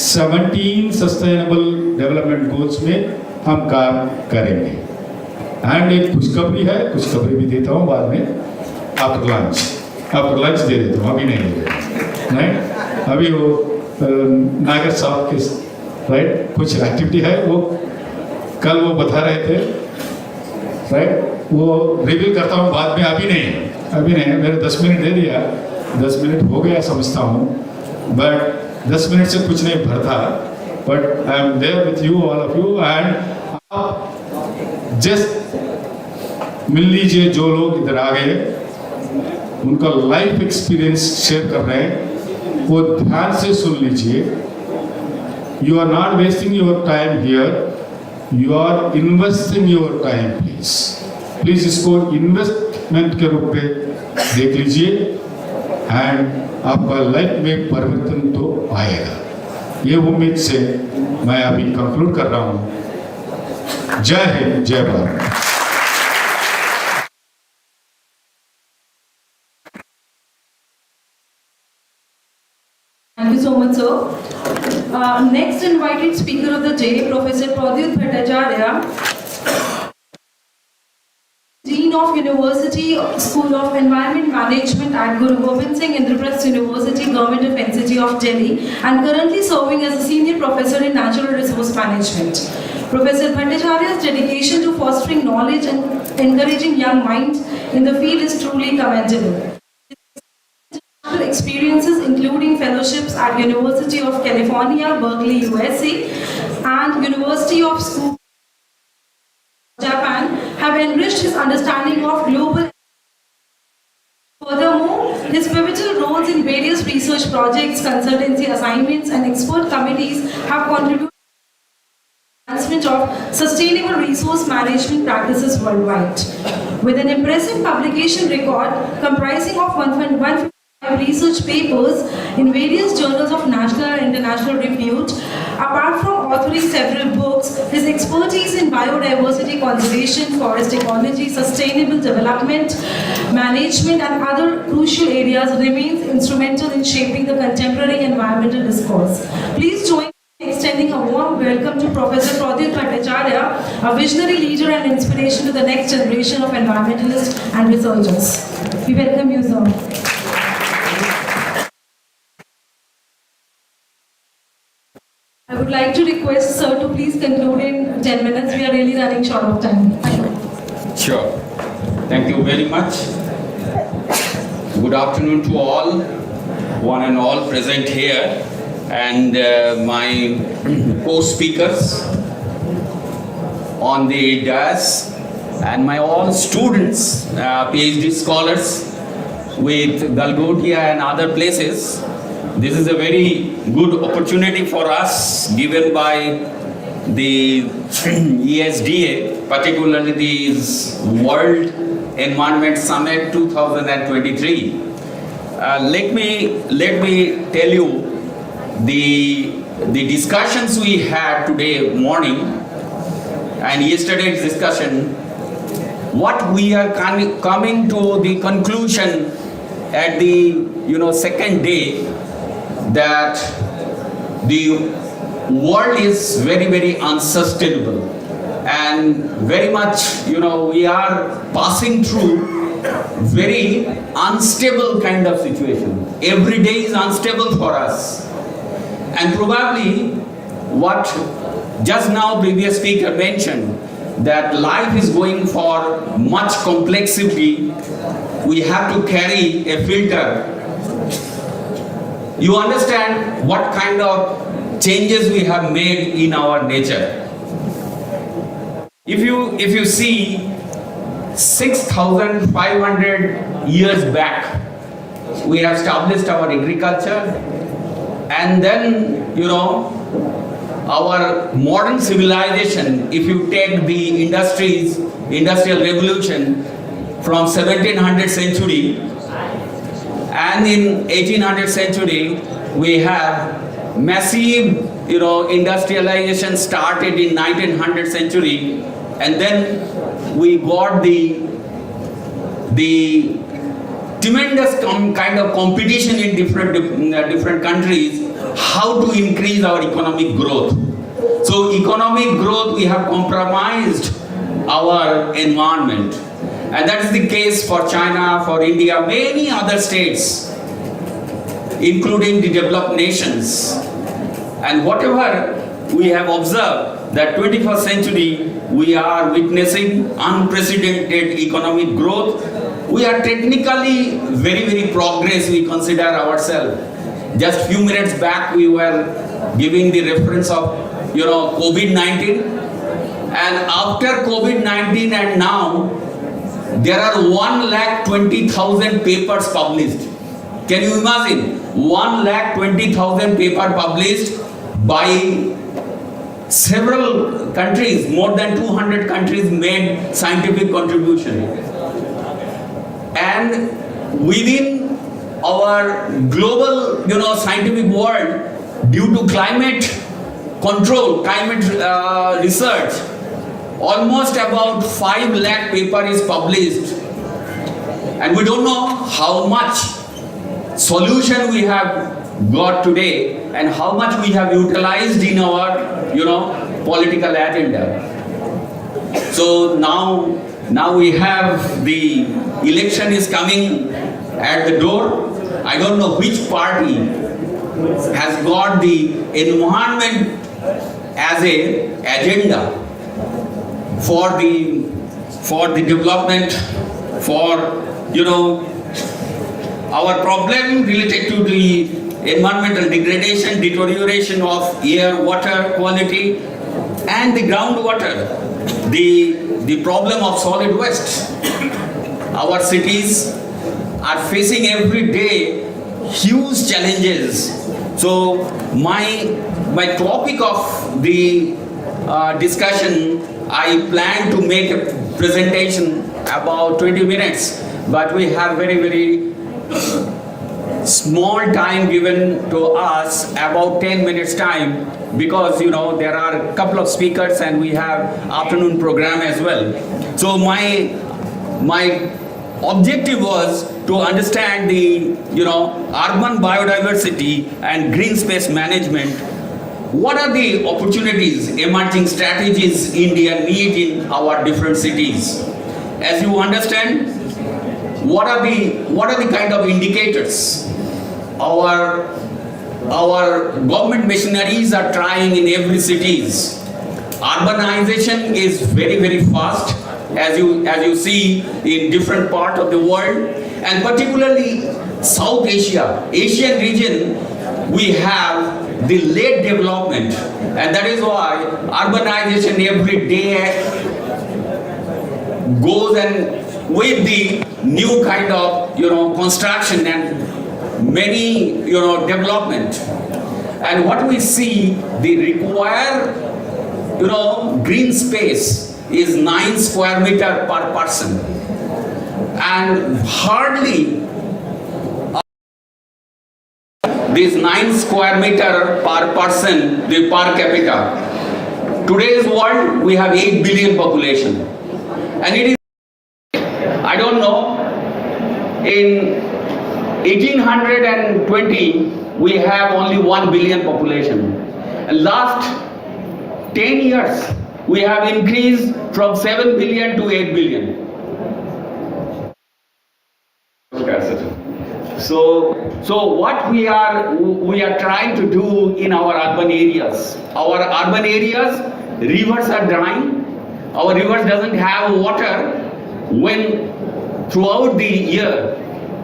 17 सस्टेनेबल डेवलपमेंट गोल्स में हम काम करेंगे। एंड एक खुशखबरी है, खुशखबरी भी देता हूँ बाद में, आफ्टर लंच दे देता हूँ, अभी नहीं दे देता, नहीं अभी वो नागर साहब के राइट कुछ एक्टिविटी है, वो कल वो बता रहे थे, राइट वो रिवील करता हूँ बाद में, अभी नहीं। मेरे 10 मिनट दे दिया, 10 मिनट हो गया समझता हूँ, बट 10 मिनट से कुछ नहीं भरता। But I am there with you, all of you, and आप जस्ट मिल लीजिए। जो लोग इधर आ गए उनका लाइफ एक्सपीरियंस शेयर कर रहे हैं, वो ध्यान से सुन लीजिए। You are not wasting your time here, you are investing your time. Please इसको इन्वेस्टमेंट के रूप में देख लीजिए एंड आपका लाइफ में परिवर्तन तो आएगा। ये उम्मीद से मैं अभी कंक्लूड कर रहा हूँ। जय हिंद, जय Bharat. Thank you so much, sir. Next invited speaker of the day, Professor Pradyut Bhattacharya, Dean of University School of Environment Management at Guru Gobind Singh Indraprasth University, Government of NCT of Delhi, and currently serving as a senior professor in natural resource management. Professor Bhattacharya's dedication to fostering knowledge and encouraging young minds in the field is truly commendable. Experiences including fellowships at University of California, Berkeley, USA, and University of School Japan have enriched his understanding of global. Furthermore, his pivotal roles in various research projects, consultancy assignments, and expert committees have contributed to the advancement of sustainable resource management practices worldwide. With an impressive publication record comprising of 155 research papers in various journals of national and international repute, apart from authoring several books, his expertise in biodiversity conservation, forest ecology, sustainable development, management, and other crucial areas remains instrumental in shaping the contemporary environmental discourse. Please join me in extending a warm welcome to Professor Pradyut Bhattacharya, a visionary leader and inspiration to the next generation of environmentalists and researchers. We welcome you, sir. I would like to request Sir to please conclude in 10 minutes. We are really running short of time. Thank you. Sure. Thank you very much. Good afternoon to all, one and all present here, and my co-speakers on the dais, and my all students, PhD scholars with Galgotia and other places. This is a very good opportunity for us given by the ESDA, particularly the World Environment Summit 2023. Let me tell you the discussions we had today morning and yesterday's discussion. What we are coming to the conclusion at the second day, that the world is very, very unsustainable, and very much we are passing through very unstable kind of situation. Every day is unstable for us, and probably what just now previous speaker mentioned, that life is going for much complexity. We have to carry a filter. You understand what kind of changes we have made in our nature. If you see 6,500 years back, we have established our agriculture, and then our modern civilization. If you take the industrial revolution from 1700 century, and in 1800 century we have massive industrialization started in 1900 century, and then we got the tremendous kind of competition in different countries how to increase our economic growth. So economic growth, we have compromised our environment, and that is the case for China, for India, many other states, including the developed nations. And whatever we have observed, that 21st century we are witnessing unprecedented economic growth. We are technically very, very progress, we consider ourselves. Just few minutes back we were giving the reference of COVID-19, and after COVID-19 and now there are 1,20,000 papers published. Can you imagine? 1,20,000 papers published by several countries. More than 200 countries made scientific contribution. And within our global scientific world, due to climate control, climate research, almost about 5 lakh paper is published, and we don't know how much solution we have got today and how much we have utilized in our political agenda. So now we have the election is coming at the door. I don't know which party has got the environment as a agenda for the development, for our problem related to the environmental degradation, deterioration of air, water quality, and the groundwater, the problem of solid waste. Our cities are facing every day huge challenges. So my topic of the discussion, I plan to make a presentation about 20 minutes, but we have very, very small time given to us, about 10 minutes time, because there are a couple of speakers and we have afternoon program as well. So my objective was to understand the urban biodiversity and green space management. What are the opportunities, emerging strategies India need in our different cities? As you understand, what are the kind of indicators our our government machineries are trying in every cities. Urbanization is very, very fast, as you see in different parts of the world, and particularly South Asia, Asian region, we have the late development, and that is why urbanization every day goes and with the new kind of construction and many development, and what we see, the required green space is 9 square meter per person, and hardly this 9 square meter per person, the per capita. Today's world, we have 8 billion population, and it is, I don't know, in 1820 we have only 1 billion population, and last 10 years we have increased from 7 billion to 8 billion. So what we are trying to do in our urban areas, rivers are drying, our rivers doesn't have water when throughout the year,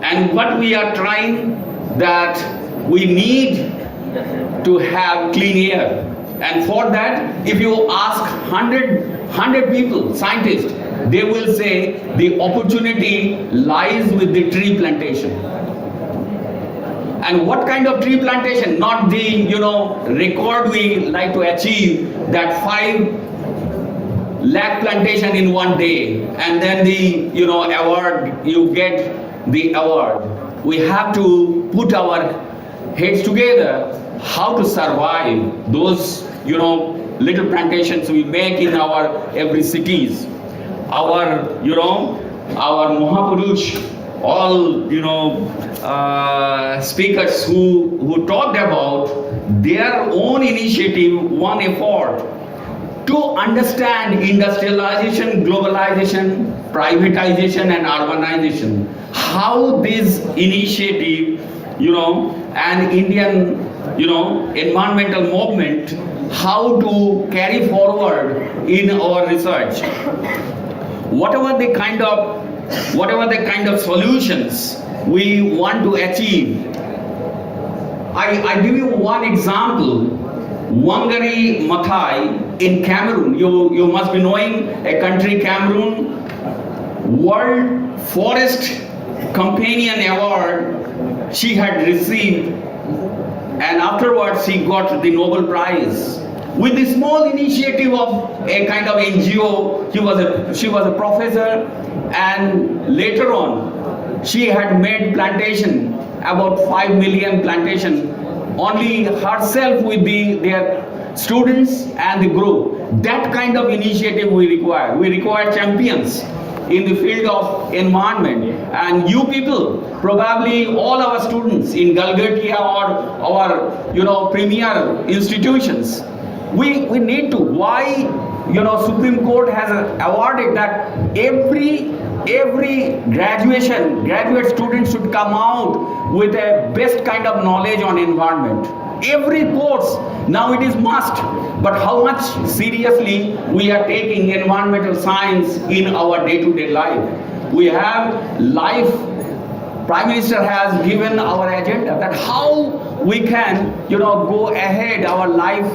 and what we are trying, that we need to have clean air, and for that if you ask 100 people, scientists, they will say the opportunity lies with the tree plantation. And what kind of tree plantation? Not the record we like to achieve, that 5 lakh plantation in one day, and then the award, you get the award. We have to put our heads together how to survive those little plantations we make in our every cities. Our Mahapurush, all speakers who talked about their own initiative, one effort to understand industrialization, globalization, privatization and urbanization, how this initiative and Indian environmental movement, how to carry forward in our research. Whatever the kind of solutions we want to achieve. I give you one example. Wangari Maathai in Cameroon. You must be knowing a country, Cameroon. World Forest Companion Award she had received, and afterwards she got the Nobel Prize. With the small initiative of a kind of NGO, she was a professor, and later on she had made plantation, about 5 million plantation, only herself with their students and the group. That kind of initiative we require. We require champions in the field of environment, and you people, probably all our students in Galgotia or our premier institutions, we need to. Why Supreme Court has awarded that every graduate student should come out with a best kind of knowledge on environment. Every course now it is must, but how much seriously we are taking environmental science in our day-to-day life? We have life. Prime Minister has given our agenda, that how we can go ahead our life,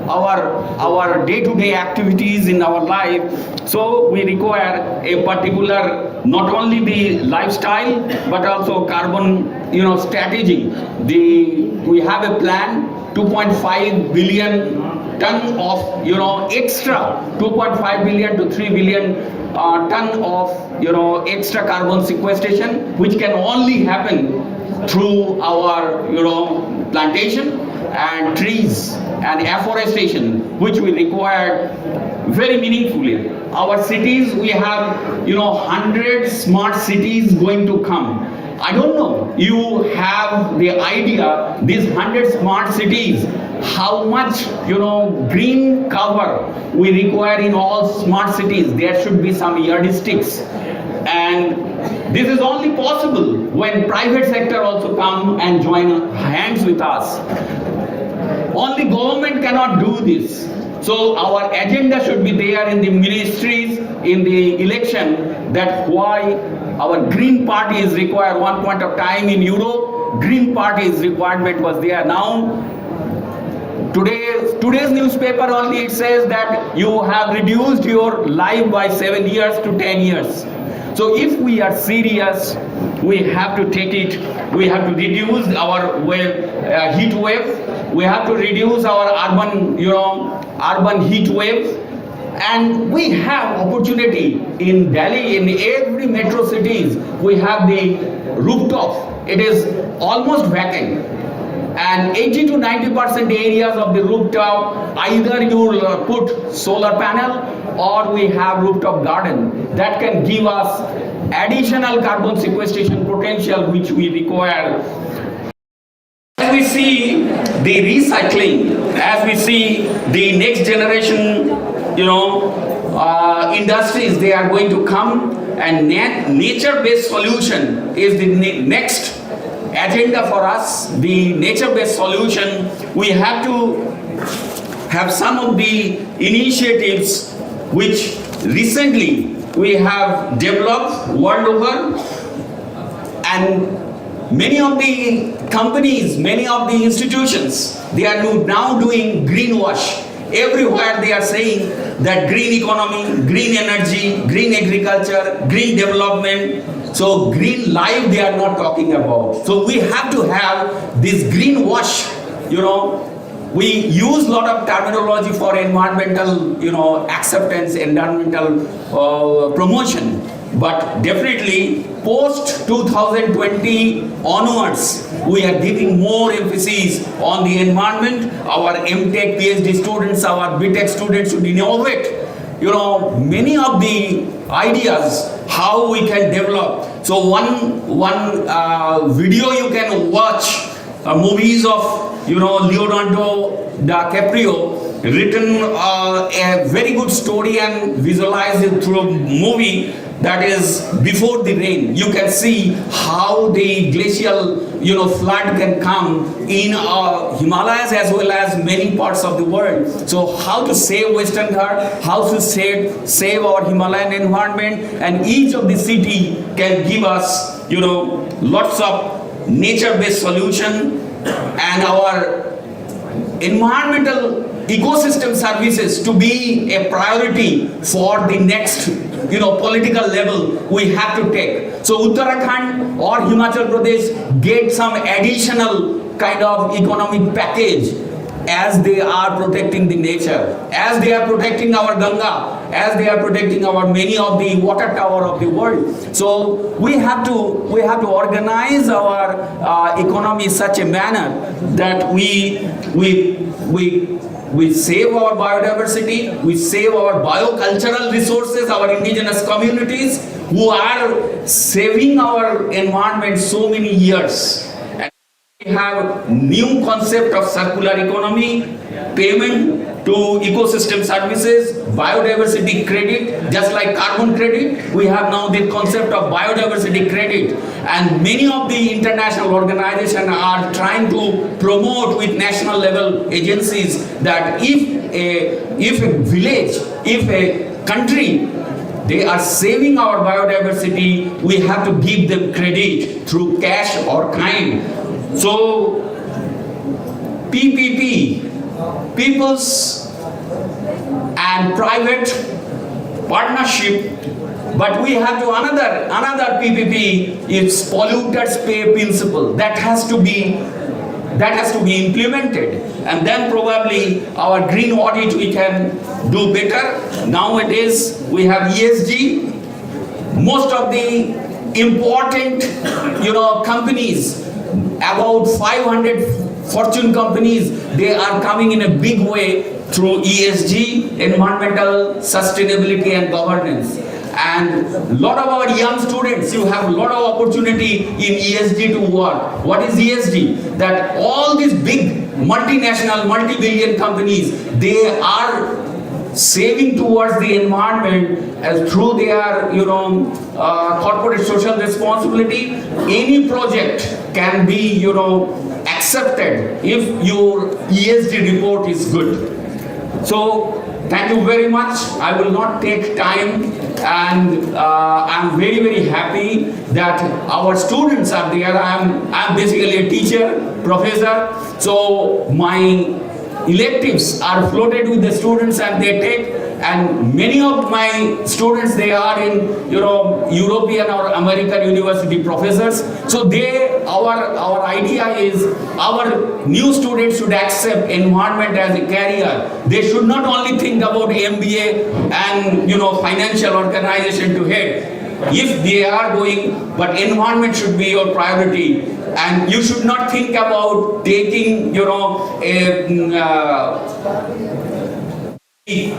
our day-to-day activities in our life. So we require a particular, not only the lifestyle but also carbon strategy. We have a plan, 2.5 billion ton of extra, 2.5 billion to 3 billion ton of extra carbon sequestration, which can only happen through our plantation and trees and afforestation, which we require very meaningfully. Our cities, we have 100 smart cities going to come. I don't know, you have the idea, these 100 smart cities, how much green cover we require in all smart cities. There should be some yardsticks. And this is only possible when private sector also come and join hands with us. Only government cannot do this. So our agenda should be there in the ministries, in the election, that why our Green Party is required. One point of time in Europe, Green Party's requirement was there. Now, today's newspaper only, it says that you have reduced your life by 7 years to 10 years. So if we are serious, we have to take it. We have to reduce our heat wave. We have to reduce our urban heat wave. And we have opportunity in Delhi, in every metro cities, we have the rooftop. It is almost vacant. And 80 to 90% areas of the rooftop, either you will put solar panel or we have rooftop garden. That can give us additional carbon sequestration potential which we require. As we see the recycling, as we see the next generation, industries, they are going to come, and nature-based solution is the next agenda for us. The nature-based solution, we have to have some of the initiatives which recently we have developed world over, and many of the companies, many of the institutions, they are now doing greenwash. Everywhere they are saying that green economy, green energy, green agriculture, green development. So green life they are not talking about. So we have to have this greenwash, We use a lot of terminology for environmental, acceptance, environmental promotion. But definitely post 2020 onwards, we are giving more emphasis on the environment. Our MTech, PhD students, our BTech students should innovate, many of the ideas how we can develop. So one video you can watch, movies of Leonardo DiCaprio, written a very good story and visualized it through a movie. That is Before the Rain. You can see how the glacial, flood can come in Himalayas as well as many parts of the world. So how to save Western Ghats, how to save our Himalayan environment, and each of the city can give us, lots of nature-based solution, and our environmental ecosystem services to be a priority for the next political level we have to take. So Uttarakhand or Himachal Pradesh get some additional kind of economic package as they are protecting the nature, as they are protecting our Ganga, as they are protecting our many of the water tower of the world. So we have to organize our economy in such a manner that we save our biodiversity, we save our biocultural resources, our indigenous communities who are saving our environment so many years. And we have new concept of circular economy, payment to ecosystem services, biodiversity credit, just like carbon credit, we have now the concept of biodiversity credit. And many of the international organizations are trying to promote with national level agencies that if a village, if a country, they are saving our biodiversity, we have to give them credit through cash or kind. So PPP, people's and private partnership. But we have to another PPP is polluters pay principle that has to be implemented, and then probably our green audit we can do better. Nowadays we have ESG. Most of the important companies, about 500 Fortune companies, they are coming in a big way through ESG, environmental sustainability and governance. And a lot of our young students, you have a lot of opportunity in ESG to work. What is ESG? That all these big multinational, multi-billion companies, they are saving towards the environment as through their corporate social responsibility, any project can be accepted if your ESG report is good. So thank you very much. I will not take time, and I'm very, very happy that our students are there. I'm basically a teacher, professor, so my electives are floated with the students and they take, and many of my students, they are in European or American university professors. So our idea is our new students should accept environment as a career. They should not only think about MBA and financial organization to head. If they are going, but environment should be your priority, and you should not think about taking a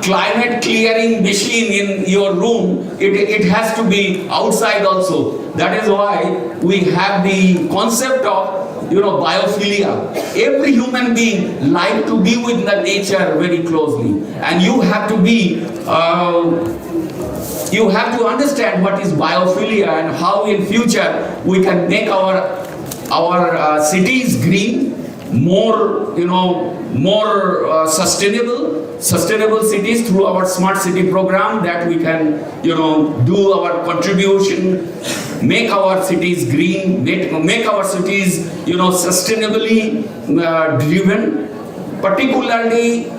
climate clearing machine in your room. It has to be outside also. That is why we have the concept of biophilia. Every human being like to be with the nature very closely, and you have to be you have to understand what is biophilia and how in future we can make our cities green, more sustainable cities through our smart city program, that we can do our contribution, make our cities green, make our cities sustainably driven, particularly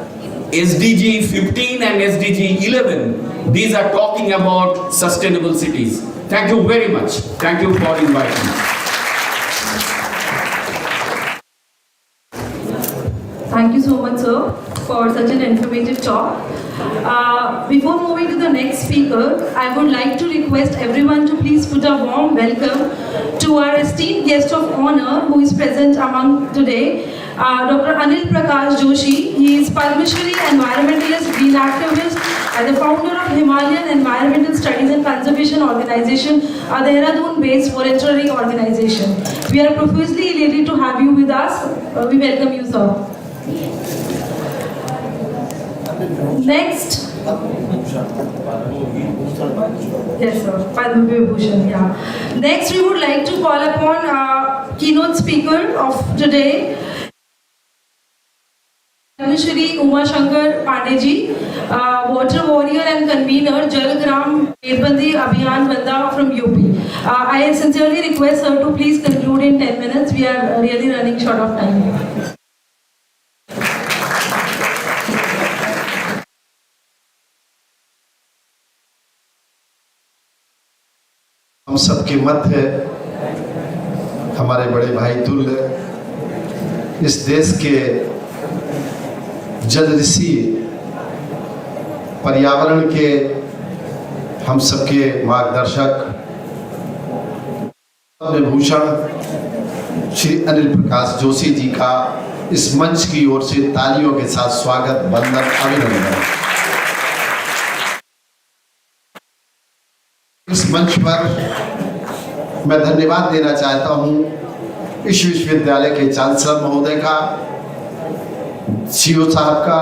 SDG 15 and SDG 11. These are talking about sustainable cities. Thank you very much. Thank you for inviting me. Thank you so much, sir, for such an informative talk. Before moving to the next speaker, I would like to request everyone to please put a warm welcome to our esteemed guest of honor who is present among today, Dr. Anil Prakash Joshi. He is Padma Shri environmentalist, green activist, and the founder of Himalayan Environmental Studies and Conservation Organization, a Dehradun-based voluntary organization. We are profusely elated to have you with us. We welcome you, sir. Next. Yes, sir. Padma Vibhushan, yeah. Next, we would like to call upon keynote speaker of today, Shri Uma Shankar Pandeji, water warrior and convener, Jal Gram Medbandi Abhiyan Banda from UP. I sincerely request her to please conclude in 10 minutes. We are really running short of time. हम सबके मध्य हमारे बड़े भाई तुल्य इस देश के जल ऋषि, पर्यावरण के हम सबके मार्गदर्शक, भूषण श्री अनिल प्रकाश जोशी जी का इस मंच की ओर से तालियों के साथ स्वागत, वंदन, अभिनंदन। इस मंच पर मैं धन्यवाद देना चाहता हूं इस विश्वविद्यालय के चांसलर महोदय का, सीओ साहब का,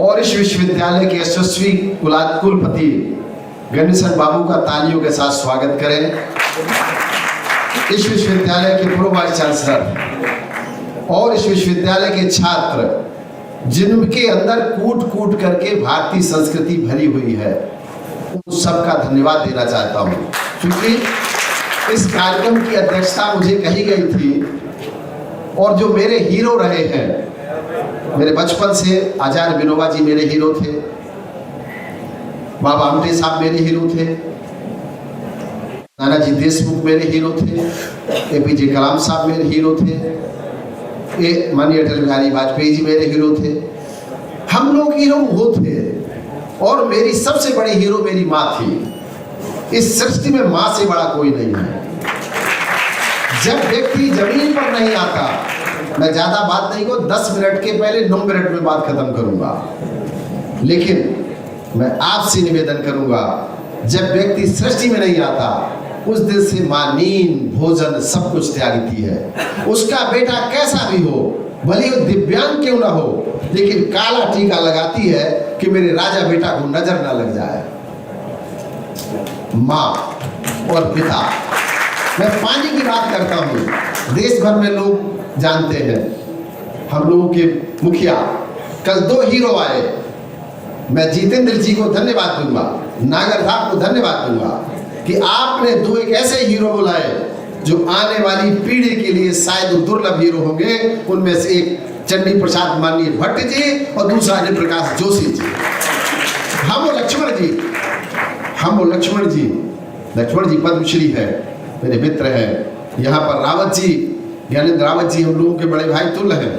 और इस विश्वविद्यालय के यशस्वी कुलपति गणेशन बाबू का तालियों के साथ स्वागत करें। इस विश्वविद्यालय के पूर्व वाइस चांसलर और इस विश्वविद्यालय के छात्र जिनके अंदर कूट कूट करके भारतीय संस्कृति भरी हुई है, उन सबका धन्यवाद देना चाहता हूं, क्योंकि इस कार्यक्रम की अध्यक्षता मुझे कही गई थी और जो मेरे हीरो रहे हैं, मेरे बचपन से आचार्य विनोबा जी मेरे हीरो थे, बाबा आमटे साहब मेरे हीरो थे, नानाजी देशमुख मेरे हीरो थे, एपीजे कलाम साहब मेरे हीरो थे, माननीय अटल बिहारी वाजपेयी जी मेरे हीरो थे। हम लोग हीरो वो थे, और मेरी सबसे बड़ी हीरो मेरी माँ थी। इस सृष्टि में माँ से बड़ा कोई नहीं है। जब व्यक्ति जमीन पर नहीं आता, मैं ज्यादा बात नहीं को 10 मिनट के पहले 9 मिनट में बात खत्म करूंगा, लेकिन मैं आपसे निवेदन करूंगा, जब व्यक्ति सृष्टि में नहीं आता, उस दिन से माँ नींद, भोजन सब कुछ त्यागती है। उसका बेटा कैसा भी हो, भले वो दिव्यांग क्यों ना हो, लेकिन काला टीका लगाती है कि मेरे राजा बेटा को नजर ना लग जाए। माँ और पिता, मैं पानी की बात करता हूँ। देश भर में लोग जानते हैं, हम लोगों के मुखिया, कल 2 हीरो आए। मैं जितेंद्र जी को धन्यवाद दूंगा, नागर साहब को धन्यवाद दूंगा कि आपने 2 एक ऐसे हीरो बुलाए जो आने वाली पीढ़ी के लिए शायद दुर्लभ हीरो होंगे। उनमें से एक चंडी प्रसाद माननीय भट्ट जी और दूसरा जयप्रकाश जोशी जी। हम वो लक्ष्मण जी पद्मश्री है, मेरे मित्र हैं। यहाँ पर रावत जी, ज्ञानेंद्र रावत जी हम लोगों के बड़े भाई तुल्य हैं,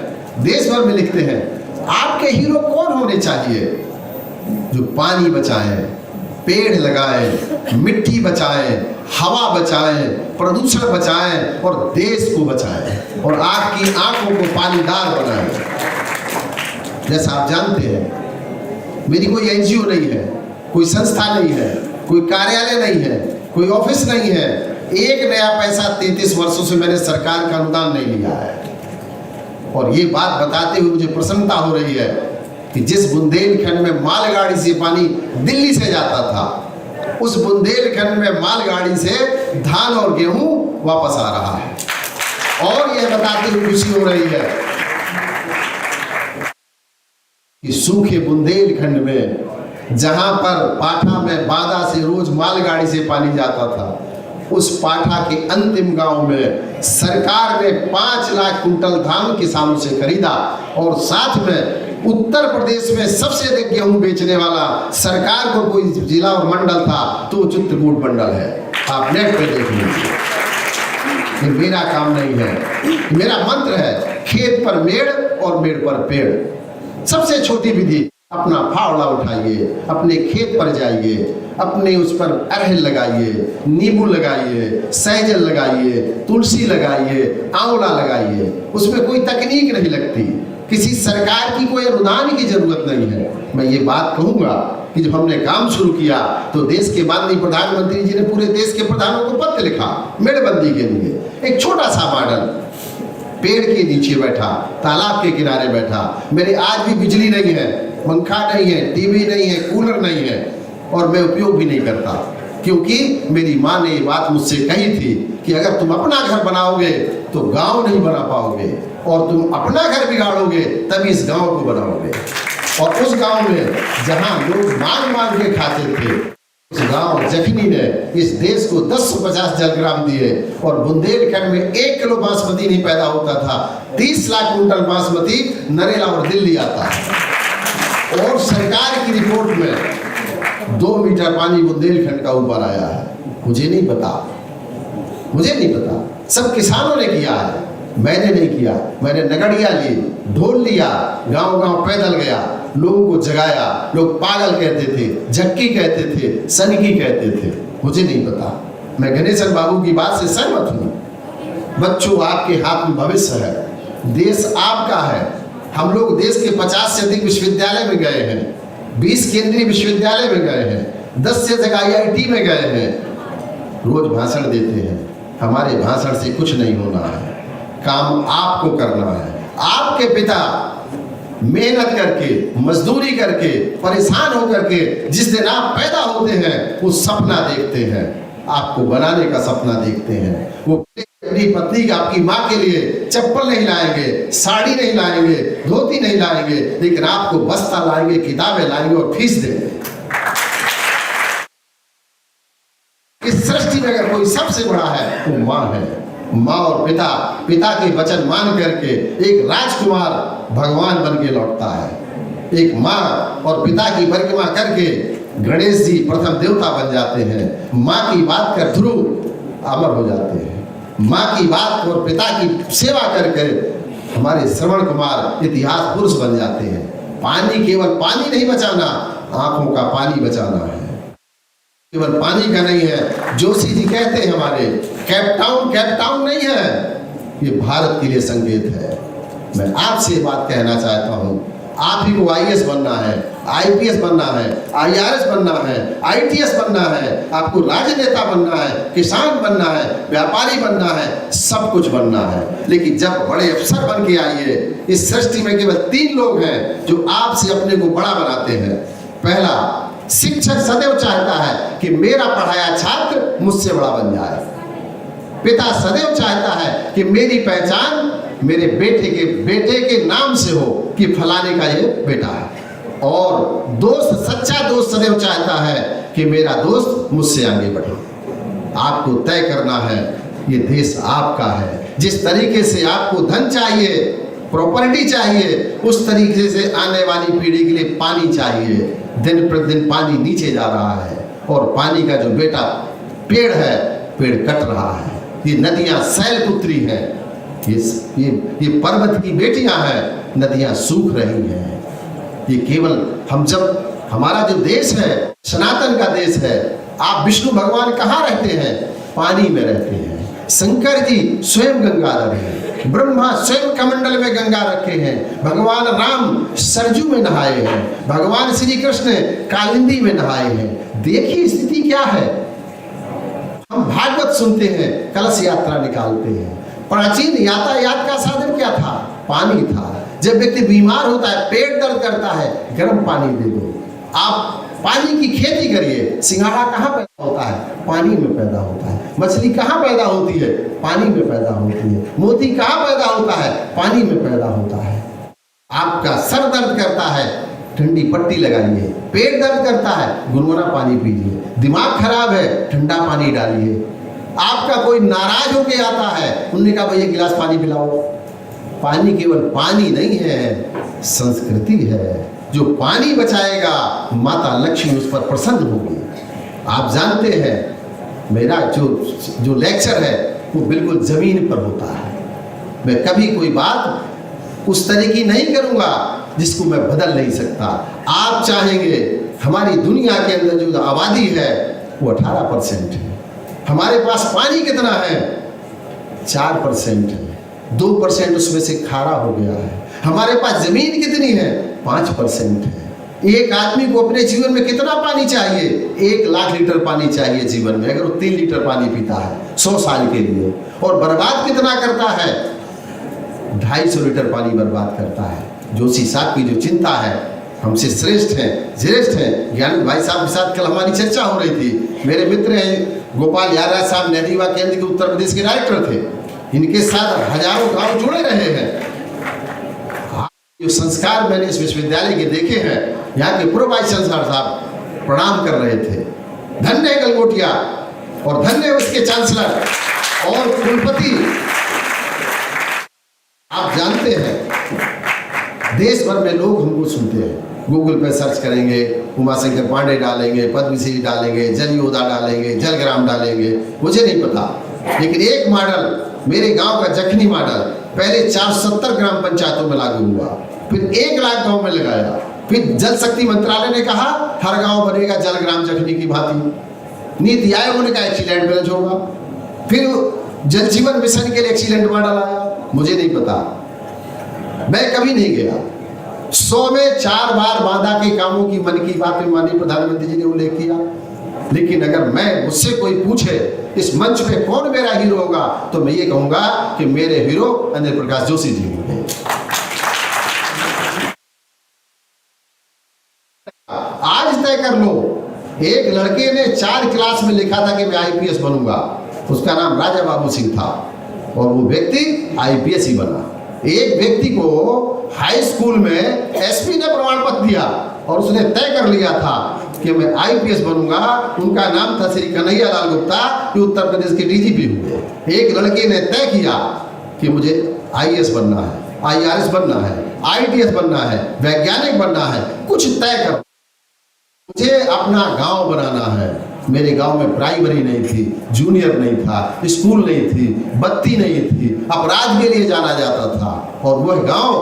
देश भर में लिखते हैं। आपके हीरो कौन होने चाहिए? जो पानी बचाएं, पेड़ लगाएं, मिट्टी बचाएं, हवा बचाएं, प्रदूषण बचाएं और देश को बचाएं और आपकी आंखों को पानीदार बनाएं। जैसा आप जानते हैं, मेरी कोई एनजीओ नहीं है, कोई संस्था नहीं है, कोई कार्यालय नहीं है, कोई ऑफिस नहीं है। एक नया पैसा 33 वर्षों से मैंने सरकार का अनुदान नहीं लिया है। और ये बात बताते हुए मुझे प्रसन्नता हो रही है कि जिस बुंदेलखंड में मालगाड़ी से पानी दिल्ली से जाता था, उस बुंदेलखंड में मालगाड़ी से धान और गेहूं वापस आ रहा है। और यह बताते हुए खुशी हो रही है कि सूखे बुंदेलखंड में, जहां पर पाठा में बादा से रोज मालगाड़ी से पानी जाता था, उस पाठा के अंतिम गांव में सरकार ने 5 लाख कुंटल धान किसानों से खरीदा और साथ में उत्तर प्रदेश में सबसे अधिक गेहूं बेचने वाला सरकार को कोई जिला और मंडल था तो चित्रकूट मंडल है। आप नेट पे देख लीजिए। ये मेरा काम नहीं है, मेरा मंत्र है खेत पर मेड़ और मेड़ पर पेड़। सबसे छोटी विधि, अपना फावड़ा उठाइए, अपने खेत पर जाइए, अपने उस पर अरहर लगाइए, नींबू लगाइए, सहजन लगाइए, तुलसी लगाइए, आंवला लगाइए। उसमें कोई तकनीक नहीं लगती, किसी सरकार की कोई अनुदान की जरूरत नहीं है। मैं ये बात कहूंगा कि जब हमने काम शुरू किया तो देश के माननीय प्रधानमंत्री जी ने पूरे देश के प्रधानों को पत्र लिखा मेड़बंदी के लिए। एक छोटा सा मॉडल, पेड़ के नीचे बैठा, तालाब के किनारे बैठा। मेरे आज भी बिजली नहीं है, पंखा नहीं है, टीवी नहीं है, कूलर नहीं है और मैं उपयोग भी नहीं करता, क्योंकि मेरी माँ ने ये बात मुझसे कही थी कि अगर तुम अपना घर बनाओगे तो गांव नहीं बना पाओगे और तुम अपना घर बिगाड़ोगे तभी इस गांव को बनाओगे। और उस गांव में जहां लोग मांग मांग के खाते थे, उस गांव जखनी ने इस देश को 1050 जलग्राम दिए और बुंदेलखंड में 1 किलो बासमती नहीं पैदा होता था, 30 लाख कुंटल बासमती नरेला और दिल्ली आता है। और सरकार की रिपोर्ट में 2 मीटर पानी बुंदेलखंड का ऊपर आया है। मुझे नहीं पता, सब किसानों ने किया है, मैंने नहीं किया। मैंने नगड़िया ली, ढोल लिया, गांव गांव पैदल गया, लोगों को जगाया। लोग पागल कहते थे, झक्की कहते थे, सनकी कहते थे, मुझे नहीं पता। मैं गणेशन बाबू की बात से सहमत हूँ। बच्चों, आपके हाथ में भविष्य है, देश आपका है। हम लोग देश के 50 से अधिक विश्वविद्यालय में गए हैं, 20 केंद्रीय विश्वविद्यालय में गए हैं, 10 से अधिक IIT में गए हैं, रोज भाषण देते हैं। हमारे भाषण से कुछ नहीं होना है, काम आपको करना है। आपके पिता मेहनत करके, मजदूरी करके, परेशान होकर के जिस दिन आप पैदा होते हैं वो सपना देखते हैं, आपको बनाने का सपना देखते हैं। वो अपनी पत्नी का, आपकी माँ के लिए चप्पल नहीं लाएंगे, साड़ी नहीं लाएंगे, धोती नहीं लाएंगे, लेकिन आपको बस्ता लाएंगे, किताबें लाएंगे और फीस देंगे। इस सृष्टि में अगर कोई सबसे बड़ा है वो माँ है। माँ और पिता के वचन मान करके एक राजकुमार भगवान बन के लौटता है। एक माँ और पिता की परिक्रमा करके गणेश जी प्रथम देवता बन जाते हैं। माँ की बात कर ध्रुव अमर हो जाते हैं। माँ की बात और पिता की सेवा करके हमारे श्रवण कुमार इतिहास पुरुष बन जाते हैं। पानी, केवल पानी नहीं बचाना, आंखों का पानी बचाना है। केवल पानी का नहीं है। जोशी जी कहते हैं हमारे, केप टाउन नहीं है, ये भारत के लिए संकेत है। मैं आपसे बात कहना चाहता हूँ, आप ही को आईएएस बनना है, आईपीएस बनना है, आईआरएस बनना है, आईटीएस बनना है, आपको राजनेता बनना है, किसान बनना है, व्यापारी बनना है, सब कुछ बनना है। लेकिन जब बड़े अफसर बन के आइए, इस सृष्टि में केवल 3 लोग हैं जो आपसे अपने को बड़ा बनाते हैं। पहला, शिक्षक सदैव चाहता है कि मेरा पढ़ाया छात्र मुझसे बड़ा बन जाए। पिता सदैव चाहता है कि मेरी पहचान मेरे बेटे के नाम से हो कि फलाने का ये बेटा है। और दोस्त, सच्चा दोस्त सदैव चाहता है कि मेरा दोस्त मुझसे आगे बढ़े। आपको तय करना है, ये देश आपका है। जिस तरीके से आपको धन चाहिए, प्रॉपर्टी चाहिए, उस तरीके से आने वाली पीढ़ी के लिए पानी चाहिए। दिन प्रतिदिन पानी नीचे जा रहा है और पानी का जो बेटा पेड़ है, पेड़ कट रहा है। ये नदियां शैलपुत्री हैं, ये पर्वत की बेटियां हैं, नदियां सूख रही हैं। ये केवल जब हमारा जो देश है सनातन का देश है। आप विष्णु भगवान कहाँ रहते हैं? पानी में रहते हैं। शंकर जी स्वयं गंगाधर हैं, ब्रह्मा स्वयं कमंडल में गंगा रखे हैं, भगवान राम सरजू में नहाए हैं, भगवान श्री कृष्ण कालिंदी में नहाए हैं। देखिए स्थिति क्या है। हम भागवत सुनते हैं, कलश यात्रा निकालते हैं। प्राचीन यातायात का साधन क्या था? पानी था। जब व्यक्ति बीमार होता है, पेट दर्द करता है, गर्म पानी दे दो। आप पानी की खेती करिए। सिंघाड़ा कहाँ पैदा होता है? पानी में पैदा होता है। मछली कहाँ पैदा होती है? पानी में पैदा होती है। मोती कहाँ पैदा होता है? पानी में पैदा होता है। आपका सर दर्द करता है, ठंडी पट्टी लगाइए। पेट दर्द करता है, गुनगुना पानी पीजिए। दिमाग खराब है, ठंडा पानी डालिए। आपका कोई नाराज होके आता है, उन्होंने कहा भैया गिलास पानी पिलाओ। पानी केवल पानी नहीं है, संस्कृति है। जो पानी बचाएगा, माता लक्ष्मी उस पर प्रसन्न होगी। आप जानते हैं मेरा जो लेक्चर है वो बिल्कुल जमीन पर होता है। मैं कभी कोई बात उस तरह की नहीं करूंगा जिसको मैं बदल नहीं सकता। आप चाहेंगे, हमारी दुनिया के अंदर जो आबादी है वो 18% है। हमारे पास पानी कितना है? 4% है। 2% उसमें से खारा हो गया है। हमारे पास जमीन कितनी है? 5% है। एक आदमी को अपने जीवन में कितना पानी चाहिए? 1 लाख लीटर पानी चाहिए जीवन में, अगर वो 3 लीटर पानी पीता है 100 साल के लिए। और बर्बाद कितना करता है? 250 लीटर पानी बर्बाद करता है। जोशी साहब की जो चिंता है, हमसे श्रेष्ठ हैं। ज्ञानी भाई साहब के साथ कल हमारी चर्चा हो रही थी। मेरे मित्र हैं गोपाल यादव साहब, नेहरीवा केंद्र के उत्तर प्रदेश के डायरेक्टर थे। इनके साथ हजारों गांव जुड़े रहे हैं। जो संस्कार मैंने इस विश्वविद्यालय के देखे हैं, यहाँ के पूर्व वाइस चांसलर साहब प्रणाम कर रहे थे। धन्य है गलगोटिया और धन्य उसके चांसलर और कुलपति। आप जानते हैं देश भर में लोग हमको सुनते हैं। गूगल पे सर्च करेंगे, उमाशंकर पांडे डालेंगे, पद्मश्री डालेंगे, जल योद्धा डालेंगे, जलग्राम डालेंगे, मुझे नहीं पता। लेकिन एक मॉडल, मेरे गांव का जखनी मॉडल, पहले 470 ग्राम पंचायतों में लागू हुआ, फिर 1 लाख गांव में लगाया। फिर जल शक्ति मंत्रालय ने कहा हर गांव बनेगा जलग्राम जखनी की भांति। नीति आयोग ने कहा एक्सीलेंट विलेज होगा। फिर जल जीवन मिशन के लिए एक्सीलेंट मॉडल आया। मुझे नहीं पता, मैं कभी नहीं गया। 100 में 4 बार बांधा के कामों की मन की बात में माननीय प्रधानमंत्री जी ने उल्लेख किया। लेकिन अगर मुझसे कोई पूछे इस मंच पे कौन मेरा हीरो होगा, तो मैं ये कहूंगा कि मेरे हीरो अनिल प्रकाश जोशी जी होंगे। आज तय कर लो। एक लड़के ने 4 क्लास में लिखा था कि मैं आईपीएस बनूंगा। उसका नाम राजा बाबू सिंह था और वो व्यक्ति आईपीएस ही बना। एक व्यक्ति को हाई स्कूल में एसपी ने प्रमाण पत्र दिया और उसने तय कर लिया था कि मैं आईपीएस बनूंगा। उनका नाम था श्री कन्हैया लाल गुप्ता, जो उत्तर प्रदेश के डीजीपी हुए। एक लड़के ने तय किया कि मुझे आईएएस बनना है, आईआरएस बनना है, आईटीएस बनना है, वैज्ञानिक बनना है। कुछ तय कर, मुझे अपना गांव बनाना है। मेरे गांव में प्राइमरी नहीं थी, जूनियर नहीं था, स्कूल नहीं थी, बत्ती नहीं थी, अपराध के लिए जाना जाता था। और वह गांव,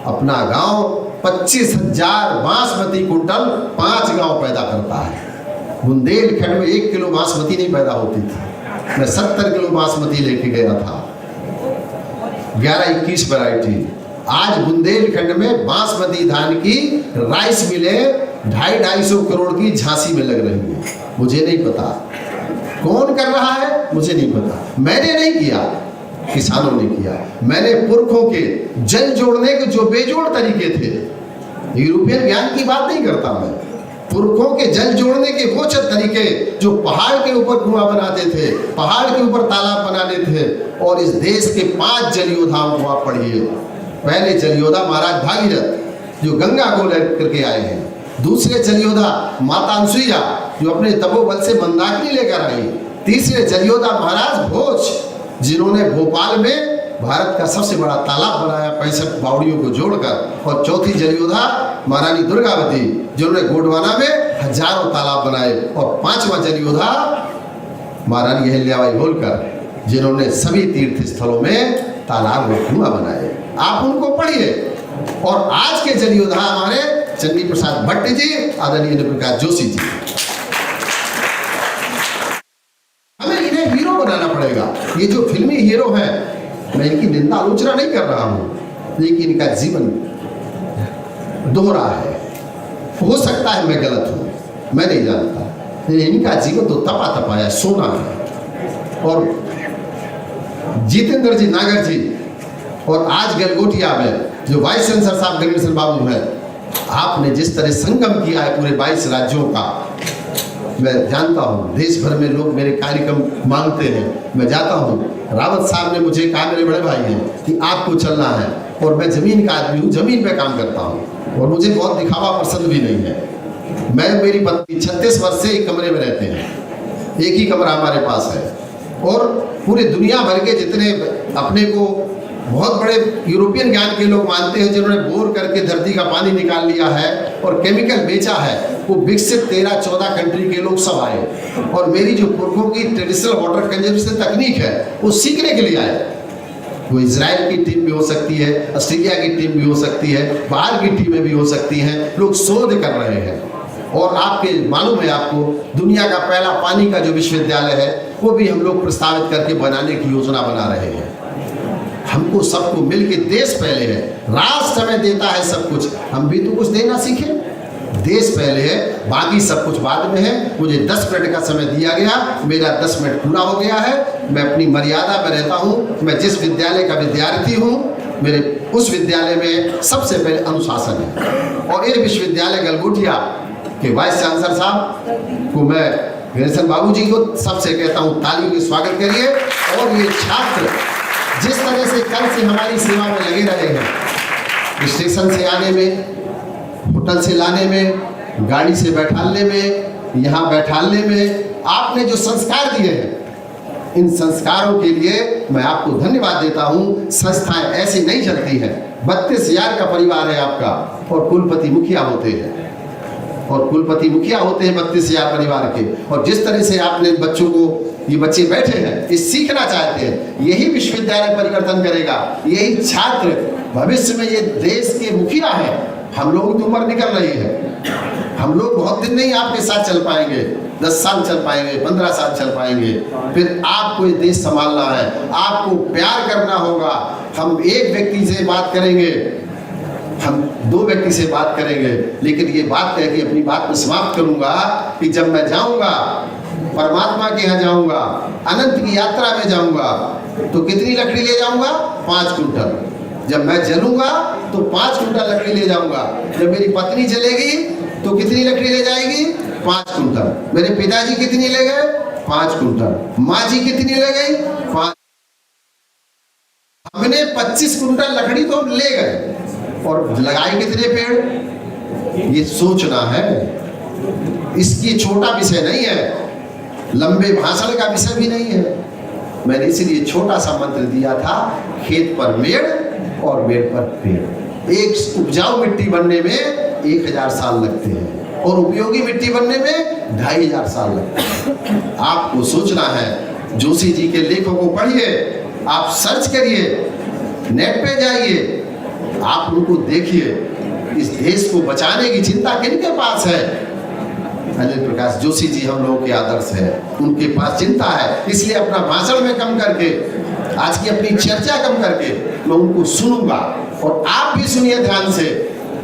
अपना गांव 25,000 बासमती कुंटल 5 गांव पैदा करता है। बुंदेलखंड में 1 किलो बासमती नहीं पैदा होती थी। मैं 70 किलो बासमती लेके गया था, 11-21 वैरायटी। आज बुंदेलखंड में बासमती धान की राइस मिलें 250-250 करोड़ की झांसी में लग रही है। मुझे नहीं पता कौन कर रहा है, मुझे नहीं पता। मैंने नहीं किया, किसानों ने किया। मैंने पुरखों के जल जोड़ने के जो बेजोड़ तरीके थे, यूरोपियन ज्ञान की बात नहीं करता मैं, पुरखों के जल जोड़ने के वो तरीके जो पहाड़ के ऊपर कुआं बनाते थे, पहाड़ के ऊपर तालाब बनाने थे। और इस देश के 5 जल योद्धाओं को आप पढ़िए। पहले जल योद्धा महाराज भागीरथ जो गंगा को लेकर के आए हैं, दूसरे जल योद्धा माता अनसुईया जो अपने तपोबल से मंदाकिनी लेकर आई, तीसरे जल योद्धा महाराज भोज जिन्होंने भोपाल में भारत का सबसे बड़ा तालाब बनाया 65 बावड़ियों को जोड़कर, और चौथी जल योद्धा महारानी दुर्गावती जिन्होंने गोंडवाना में हजारों तालाब बनाए, और 5वां जल योद्धा महारानी अहिल्याबाई होलकर जिन्होंने सभी तीर्थ स्थलों में तालाब और कुआं बनाए। आप उनको पढ़िए। और आज के जल योद्धा हमारे चंडी प्रसाद भट्ट जी, आदरणीय प्रकाश जोशी जी। हमें इन्हें हीरो बनाना पड़ेगा। ये जो फिल्मी हीरो हैं, मैं इनकी निंदा आलोचना नहीं कर रहा हूं, लेकिन इनका जीवन दोहरा है। हो सकता है मैं गलत हूं, मैं नहीं जानता। इनका जीवन तो तपा तपाया सोना है। और जितेंद्र जी नागर जी, और आज गलगोटिया में जो वाइस चांसलर साहब गणेश बाबू हैं, आपने जिस तरह संगम किया है पूरे 22 राज्यों का, मैं जानता हूँ देश भर में लोग मेरे कार्यक्रम मांगते हैं, मैं जाता हूँ। रावत साहब ने मुझे कहा, मेरे बड़े भाई हैं, कि आपको चलना है, और मैं जमीन का आदमी हूँ, जमीन पे काम करता हूँ, और मुझे बहुत दिखावा पसंद भी नहीं है। मैं मेरी पत्नी 36 वर्ष से एक कमरे में रहते हैं, एक ही कमरा हमारे पास है। और पूरे दुनिया भर के जितने अपने को बहुत बड़े यूरोपियन ज्ञान के लोग मानते हैं, जिन्होंने बोर करके धरती का पानी निकाल लिया है और केमिकल बेचा है, वो विकसित 13-14 कंट्री के लोग सब आए। और मेरी जो पुरखों की ट्रेडिशनल वाटर कंजर्वेशन तकनीक है, वो सीखने के लिए आए। वो इजराइल की टीम भी हो सकती है, ऑस्ट्रेलिया की टीम भी हो सकती है, बाहर की टीमें भी हो सकती हैं। लोग शोध कर रहे हैं। और आपके मालूम है आपको, दुनिया का पहला पानी का जो विश्वविद्यालय है, वो भी हम लोग प्रस्तावित करके बनाने की योजना बना रहे हैं। हमको सबको मिलके, देश पहले है, राष्ट्र हमें देता है सब कुछ, हम भी तो कुछ देना सीखें। देश पहले है, बाकी सब कुछ बाद में है। मुझे 10 मिनट का समय दिया गया, मेरा 10 मिनट पूरा हो गया है। मैं अपनी मर्यादा में रहता हूँ। मैं जिस विद्यालय का विद्यार्थी हूँ, मेरे उस विद्यालय में सबसे पहले अनुशासन है। और ये विश्वविद्यालय गलगोटिया के वाइस चांसलर साहब को मैं गणेश बाबू जी को सबसे कहता हूँ, तालियों के स्वागत करिए। और ये छात्र जिस तरह से कल से हमारी सेवा में लगे रहे हैं, स्टेशन से आने में, होटल से लाने में, गाड़ी से बैठालने में, यहाँ बैठालने में, आपने जो संस्कार दिए हैं, इन संस्कारों के लिए मैं आपको धन्यवाद देता हूँ। संस्थाएं ऐसी नहीं चलती हैं। 32,000 का परिवार है आपका, और कुलपति मुखिया होते हैं, और कुलपति मुखिया होते हैं 32,000 परिवार के। और जिस तरह से आपने बच्चों को, ये बच्चे बैठे हैं, ये सीखना चाहते हैं, यही विश्वविद्यालय परिवर्तन करेगा। यही छात्र भविष्य में ये देश के मुखिया हैं। हम लोगों की उम्र निकल रही है, हम लोग बहुत दिन नहीं आपके साथ चल पाएंगे, 10 साल चल पाएंगे, 15 साल चल पाएंगे। फिर आपको ये देश संभालना है, आपको प्यार करना होगा। हम एक व्यक्ति से बात करेंगे, हम 2 व्यक्ति से बात करेंगे, लेकिन ये बात कह के अपनी बात को समाप्त करूंगा कि जब मैं जाऊंगा, परमात्मा के यहाँ जाऊंगा, अनंत की यात्रा में जाऊंगा, तो कितनी लकड़ी ले जाऊंगा? 5 कुंटल। जब मैं जलूंगा तो 5 कुंटल लकड़ी ले जाऊंगा। जब मेरी पत्नी जलेगी तो कितनी लकड़ी ले जाएगी? 5 कुंटल। मेरे पिताजी कितनी ले गए? 5 कुंटल। माँ जी कितनी ले गई? 5। हमने 25 कुंटल लकड़ी तो हम ले गए, और लगाए कितने पेड़? ये सोचना है। इसकी छोटा विषय नहीं है, लंबे भाषण का विषय भी नहीं है। मैंने इसीलिए छोटा सा मंत्र दिया था, खेत पर मेड़ और मेड़ पर पेड़। एक उपजाऊ मिट्टी बनने में 1000 साल लगते हैं, और उपयोगी मिट्टी बनने में 2500 साल लगते हैं। आपको सोचना है। जोशी जी के लेखों को पढ़िए, आप सर्च करिए, नेट पे जाइए, आप उनको देखिए। इस देश को बचाने की चिंता किनके पास है? अनिल प्रकाश जोशी जी हम लोगों के आदर्श है, उनके पास चिंता है। इसलिए अपना भाषण में कम करके आज की अपनी चर्चा कम करके मैं उनको सुनूंगा, और आप भी सुनिए ध्यान से।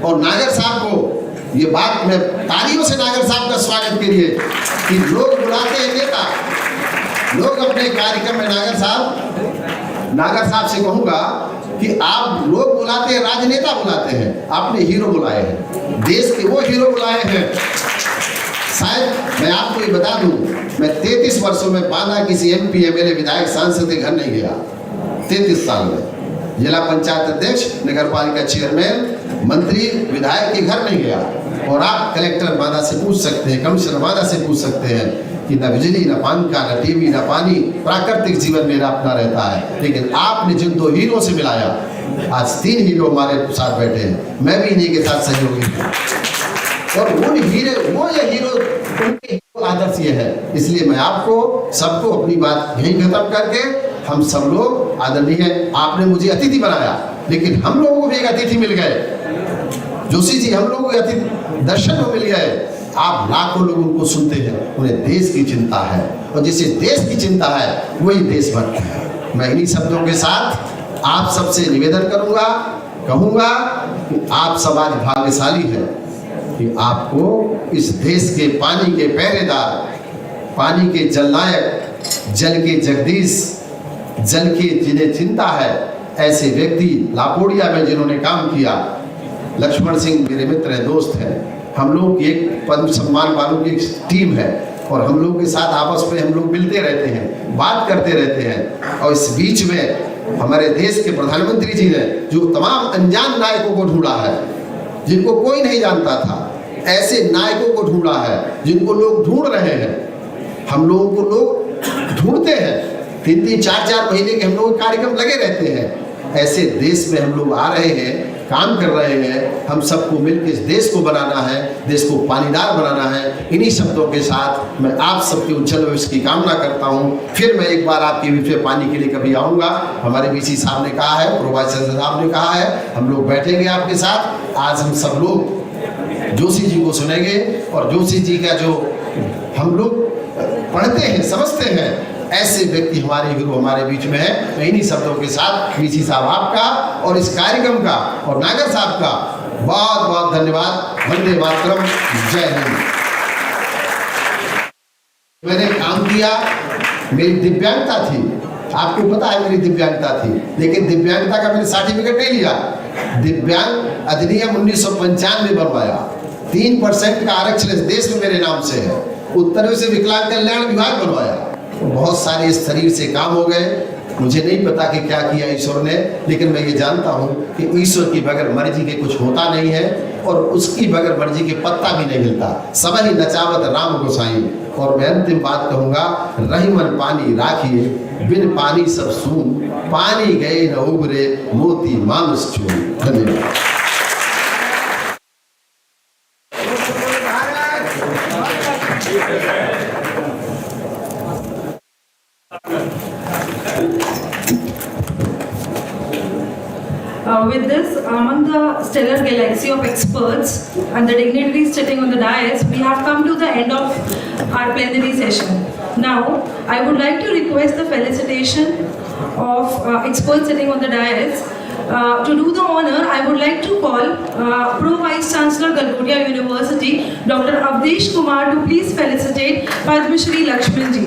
और नागर साहब को ये बात मैं तालियों से नागर साहब का स्वागत करिए कि लोग बुलाते हैं नेता, लोग अपने कार्यक्रम में नागर साहब से कहूंगा कि आप लोग बुलाते हैं, राजनेता बुलाते हैं, आपने हीरो बुलाए हैं, देश के वो हीरो बुलाए हैं। शायद मैं आपको ये बता दूं, मैं 33 वर्षों में बांदा किसी MP MLA विधायक सांसद के घर नहीं गया। 33 साल में जिला पंचायत अध्यक्ष, नगर पालिका चेयरमैन, मंत्री, विधायक के घर नहीं गया। और आप कलेक्टर बांदा से पूछ सकते हैं, कमिश्नर बांदा से पूछ सकते हैं कि न बिजली, न पंखा, न टीवी, न पानी, प्राकृतिक जीवन मेरा अपना रहता है। लेकिन आपने जिन 2 हीरो से मिलाया, आज 3 हीरो हमारे साथ बैठे हैं, मैं भी इन्हीं के साथ सहयोगी हूँ। और उन हीरो, वो ये हीरो, उनके आदर्श ये है। इसलिए मैं आपको सबको अपनी बात यही खत्म करके, हम सब लोग आदरणीय हैं, आपने मुझे अतिथि बनाया, लेकिन हम लोगों को भी एक अतिथि मिल गए। जोशी जी, हम लोगों को अतिथि दर्शन में मिल गए। आप लाखों लोग उनको सुनते हैं, उन्हें देश की चिंता है, और जिसे देश की चिंता है वही देशभक्त है। मैं इन्हीं शब्दों के साथ आप सबसे निवेदन कहूँगा कि आप सब आज भाग्यशाली हैं कि आपको इस देश के पानी के पहरेदार, पानी के जलनायक, जल के जगदीश, जल की जिन्हें चिंता है, ऐसे व्यक्ति लापोड़िया में जिन्होंने काम किया, लक्ष्मण सिंह मेरे मित्र हैं, दोस्त हैं, हम लोग एक पद्म सम्मान वालों की टीम है, और हम लोग के साथ आपस में हम लोग मिलते रहते हैं, बात करते रहते हैं। और इस बीच में हमारे देश के प्रधानमंत्री जी ने जो तमाम अनजान नायकों को ढूंढा है, जिनको कोई नहीं जानता था, ऐसे नायकों को ढूंढा है जिनको लोग ढूंढ रहे हैं। हम लोगों को लोग ढूंढते हैं, 3-3, 4-4 महीने के हम लोग कार्यक्रम लगे रहते हैं। ऐसे देश में हम लोग आ रहे हैं, काम कर रहे हैं, हम सबको मिलकर इस देश को बनाना है, देश को पानीदार बनाना है। इन्हीं शब्दों के साथ मैं आप सबके उज्जवल भविष्य की कामना करता हूँ। फिर मैं एक बार आपके बीच में पानी के लिए कभी आऊँगा। हमारे BC साहब ने कहा है, प्रोवाइस साहब ने कहा है, हम लोग बैठेंगे आपके साथ। आज हम सब लोग जोशी जी को सुनेंगे, और जोशी जी का जो हम लोग पढ़ते हैं, समझते हैं, ऐसे व्यक्ति हमारे गुरु हमारे बीच में है। मैं इन्हीं शब्दों के साथ BC साहब आपका और इस कार्यक्रम का और नागर साहब का बहुत बहुत धन्यवाद। वंदे मातरम, जय हिंद। मैंने काम किया, मेरी दिव्यांगता थी, आपको पता है मेरी दिव्यांगता थी, लेकिन दिव्यांगता का मैंने सर्टिफिकेट नहीं लिया। दिव्यांग अधिनियम 1995 बनवाया, 3% का आरक्षण इस देश में मेरे नाम से है। उत्तर से विकलांग कल्याण विभाग बनवाया। बहुत सारे इस शरीर से काम हो गए, मुझे नहीं पता कि क्या किया ईश्वर ने, लेकिन मैं ये जानता हूँ कि ईश्वर की बगैर मर्जी के कुछ होता नहीं है, और उसकी बगैर मर्जी के पत्ता भी नहीं मिलता। सब ही नचावत राम गोसाई। और मैं अंतिम बात कहूँगा, रही मन पानी राखिए, बिन पानी सब सून, पानी गए न उबरे, मोती मानुष चून। धन्यवाद। With this, among the stellar galaxy of experts and the dignitaries sitting on the dais, we have come to the end of our plenary session. Now, I would like to request the felicitation of experts sitting on the dais. To do the honor, I would like to call Pro Vice Chancellor Galgotia University, Dr. Avdesh Kumar, to please felicitate Padma Shri Lakshman ji.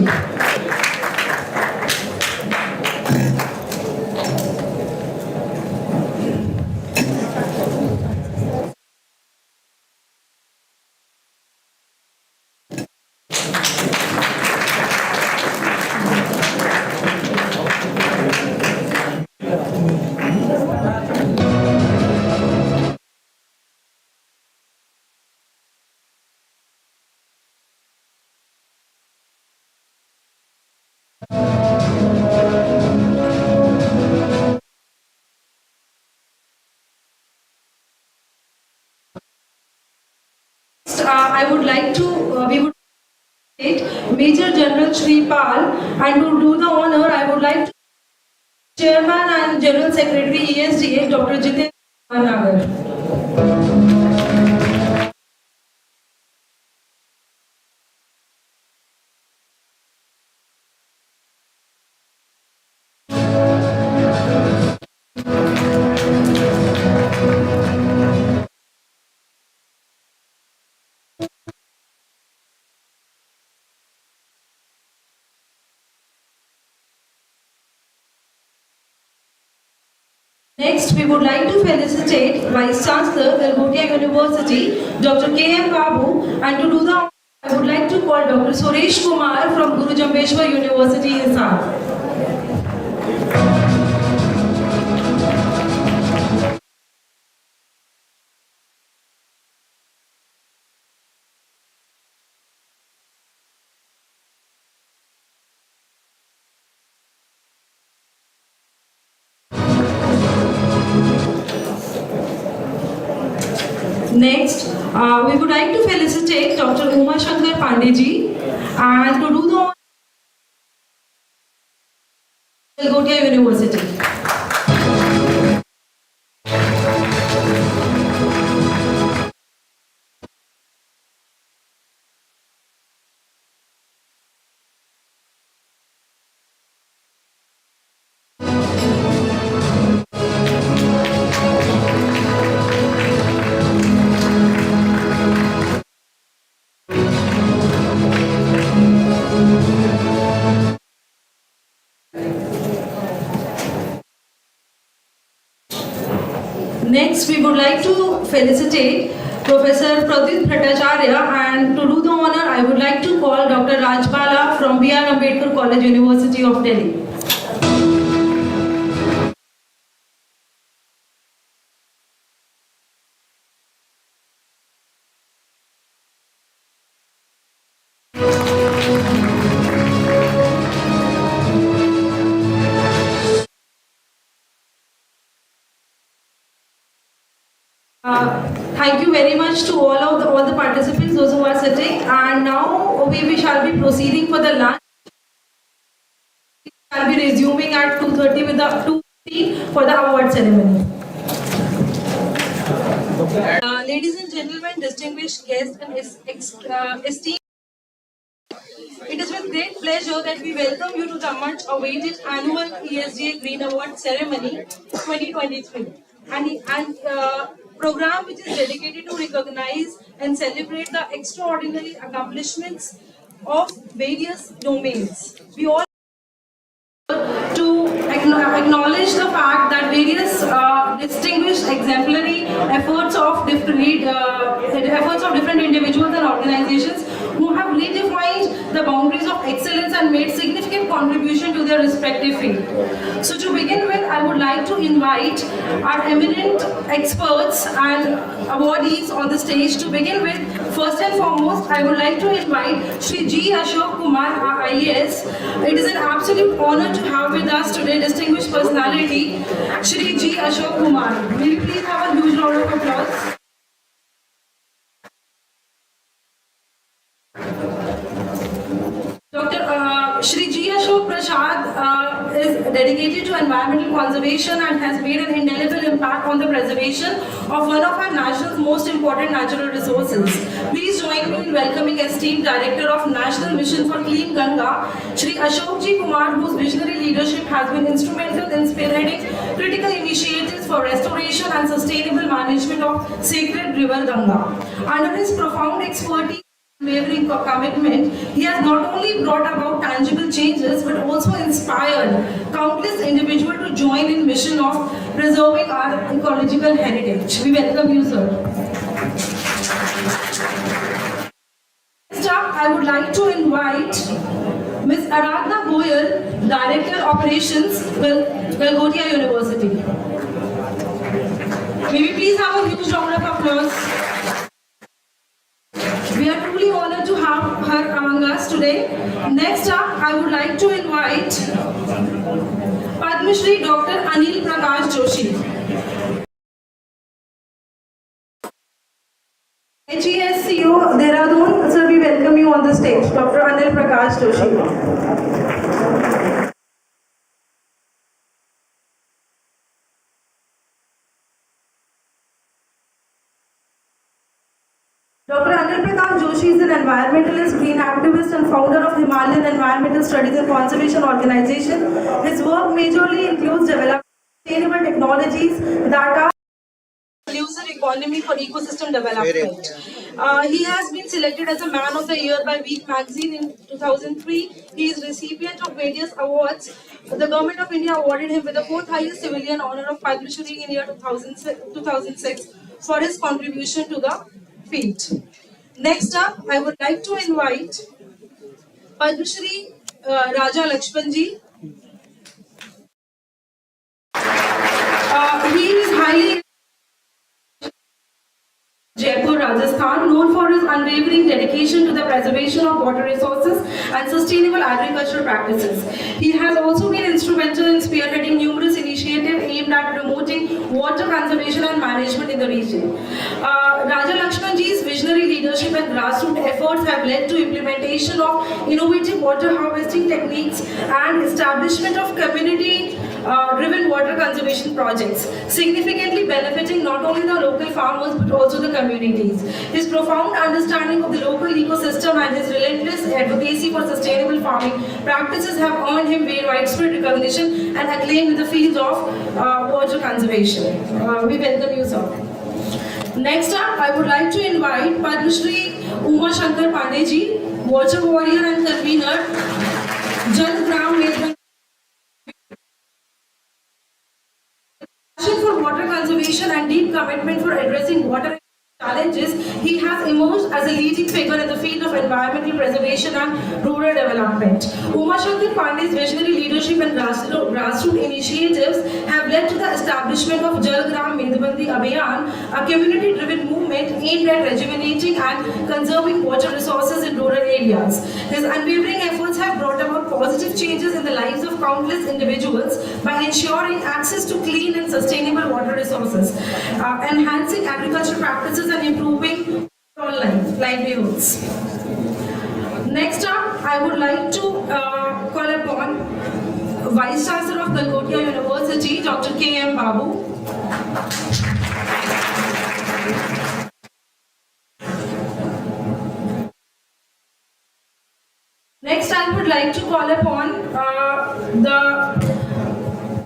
I would like to, we would Major General Shri Pal, and to do the honor, I would like to Chairman and General Secretary ESDA, Dr. Jiten Nagar. Next, we would like to felicitate Vice Chancellor, Galgotia University, Dr. K.M. Babu, and to do the honor, I would like to call Dr. Suresh Kumar from Guru Jambeshwar University, Hisar. Next, we would like to felicitate Dr. Uma Shankar Pandeyji and to do the honor, Galgotia University. Next, we would like to felicitate Professor Pradip Bhattacharya, and to do the honor, I would like to call Dr. Rajbala from B.R. Ambedkar College, University of Delhi. Thank you very much to all the participants, those who are sitting, and now we shall be proceeding for the lunch. We shall be resuming at 2:30 with the 2:15 for the award ceremony. Ladies and gentlemen, distinguished guests and esteemed, it is with great pleasure that we welcome you to the much awaited annual ESGA Green Award Ceremony 2023. And program which is dedicated to recognize and celebrate the extraordinary accomplishments of various domains. We all to acknowledge the fact that various distinguished exemplary efforts of different individuals and organizations who have redefined the boundaries of excellence and made significant contribution to their respective field. So to begin with, I would like to invite our eminent experts and awardees on the stage. To begin with, first and foremost, I would like to invite Shri G. Ashok Kumar, our IAS. It is an absolute honor to have with us today distinguished personality, Shri G. Ashok Kumar. Will you please have a huge round of applause? Shri G. Ashok Prasad is dedicated to environmental conservation and has made an indelible impact on the preservation of one of our nation's most important natural resources. Please join me in welcoming esteemed Director of National Mission for Clean Ganga, Shri Ashok Ji Kumar, whose visionary leadership has been instrumental in spearheading critical initiatives for restoration and sustainable management of sacred river Ganga. Under his profound expertise, unwavering commitment, he has not only brought about tangible changes but also inspired countless individuals to join in mission of preserving our ecological heritage. We welcome you, sir. Next up, I would like to invite Ms. Aradhna Goyal, Director Operations, Galgotia University. May we please have a huge round of applause. We are truly honored to have her among us today. Next up, I would like to invite Padma Shri Dr. Anil Prakash Joshi. HES CEO, Dehradun, sir, we welcome you on the stage. Dr. Anil Prakash Joshi. Dr. Anil Prakash Joshi is an environmentalist, green activist and founder of Himalayan Environmental Studies and Conservation Organization. His work majorly includes developing sustainable technologies that are inclusive economy for ecosystem development. He has been selected as a Man of the Year by Week magazine in 2003. He is recipient of various awards. The Government of India awarded him with the 4th highest civilian honor of Padma Shri in year 2006 for his contribution to the field. Next up, I would like to invite Padma Shri Raja Lakshmanji. He is highly Jaipur, Rajasthan, known for his unwavering dedication to the preservation of water resources and sustainable agricultural practices. He has also been instrumental in spearheading numerous initiatives aimed at promoting water conservation and management in the region. Raja Lakshmanji's visionary leadership and grassroots efforts have led to implementation of innovative water harvesting techniques and establishment of community driven water conservation projects, significantly benefiting not only the local farmers but also the communities. His profound understanding of the local ecosystem and his relentless advocacy for sustainable farming practices have earned him very widespread recognition and acclaim in the field of water conservation. We welcome you, sir. Next up, I would like to invite Padma Shri Uma Shankar Pandeji, water warrior and convener, Jal Gram Medhan. For water conservation and deep commitment for addressing water challenges, he has emerged as a leading figure in the field of environmental preservation and rural development. Uma Shankar Pandey's visionary leadership and grassroots initiatives have led to the establishment of Jal Gram Medbandi Abhiyan, a community-driven movement aimed at rejuvenating and conserving water resources in rural areas. His unwavering efforts have brought about positive changes in the lives of countless individuals by ensuring access to clean and sustainable water resources, enhancing agricultural practices and improving livelihoods. Next up, I would like to call upon Vice Chancellor of Galgotia University, Dr. K.M. Babu. Next, I would like to call upon the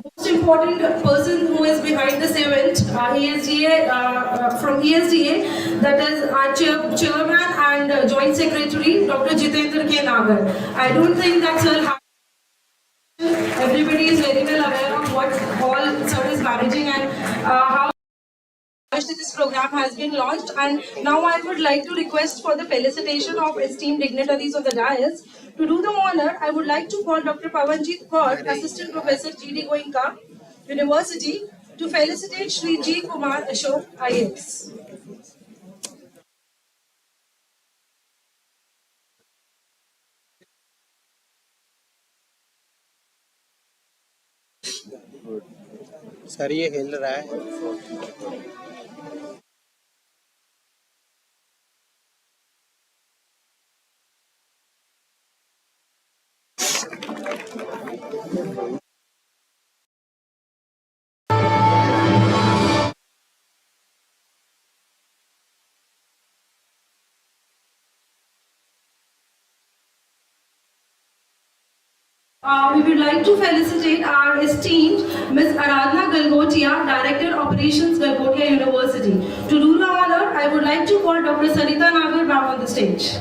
most important person who is behind this event, ESDA, from ESDA, that is our chairman and joint secretary, Dr. Jitendra K. Nagar. I don't think that sir, everybody is very well aware of what all sir is managing and how this program has been launched. And now I would like to request for the felicitation of esteemed dignitaries of the dais. To do the honor, I would like to call Dr. Pavanjit Kaur, Assistant Professor G.D. Goenka, University, to felicitate Shri G. Kumar Ashok, IAS. Sir ये हिल रहा है। We would like to felicitate our esteemed Ms. Aradhana Galgotia, Director Operations, Galgotia University. To do the honor, I would like to call Dr. Sarita Nagar back on the stage.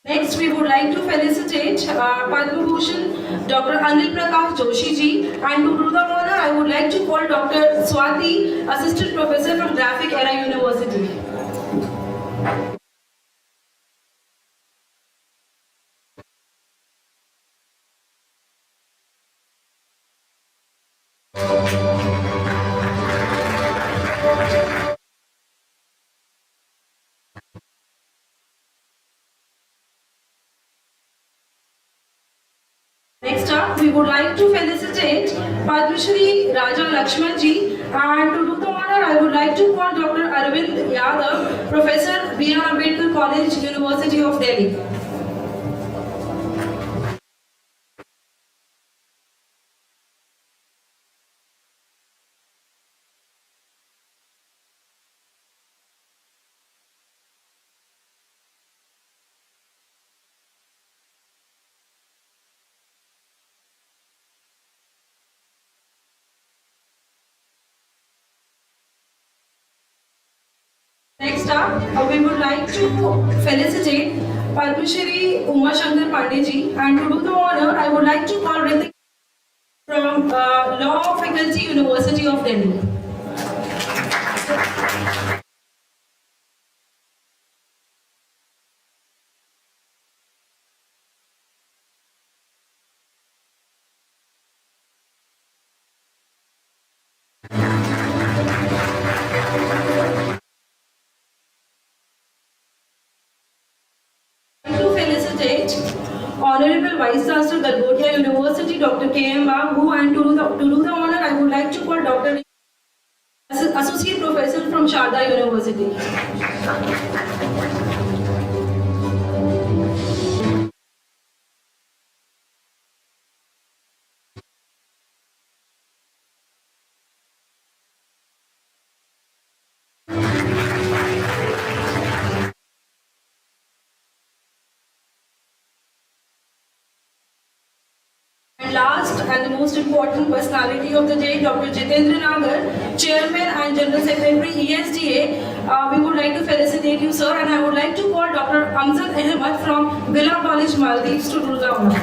Next, we would like to felicitate Padma Bhushan Dr. Anil Prakash Joshi ji, and to do the honor, I would like to call Dr. Swati, Assistant Professor from Graphic Era University. Next up, we would like to felicitate Padma Shri Raja Lakshmanji, and to do the honor, I would like to call Dr. Arvind Yadav, Professor, B.R. Ambedkar College, University of Delhi. Next up, we would like to felicitate Padma Shri Uma Shankar Pandey and to do the honor, I would like to call Ritik from Law Faculty, University of Delhi. To felicitate Honorable Vice Chancellor Galgotia University, Dr. K.M. Babu, and to do the honor, I would like to call Dr. Associate Professor from Sharda University. And last and the most important personality of the day, Dr. Jitendra Nagar, Chairman and General Secretary ESDA. We would like to felicitate you, sir, and I would like to call Dr. Amjad Ahmed from Villa College, Maldives to do the honor.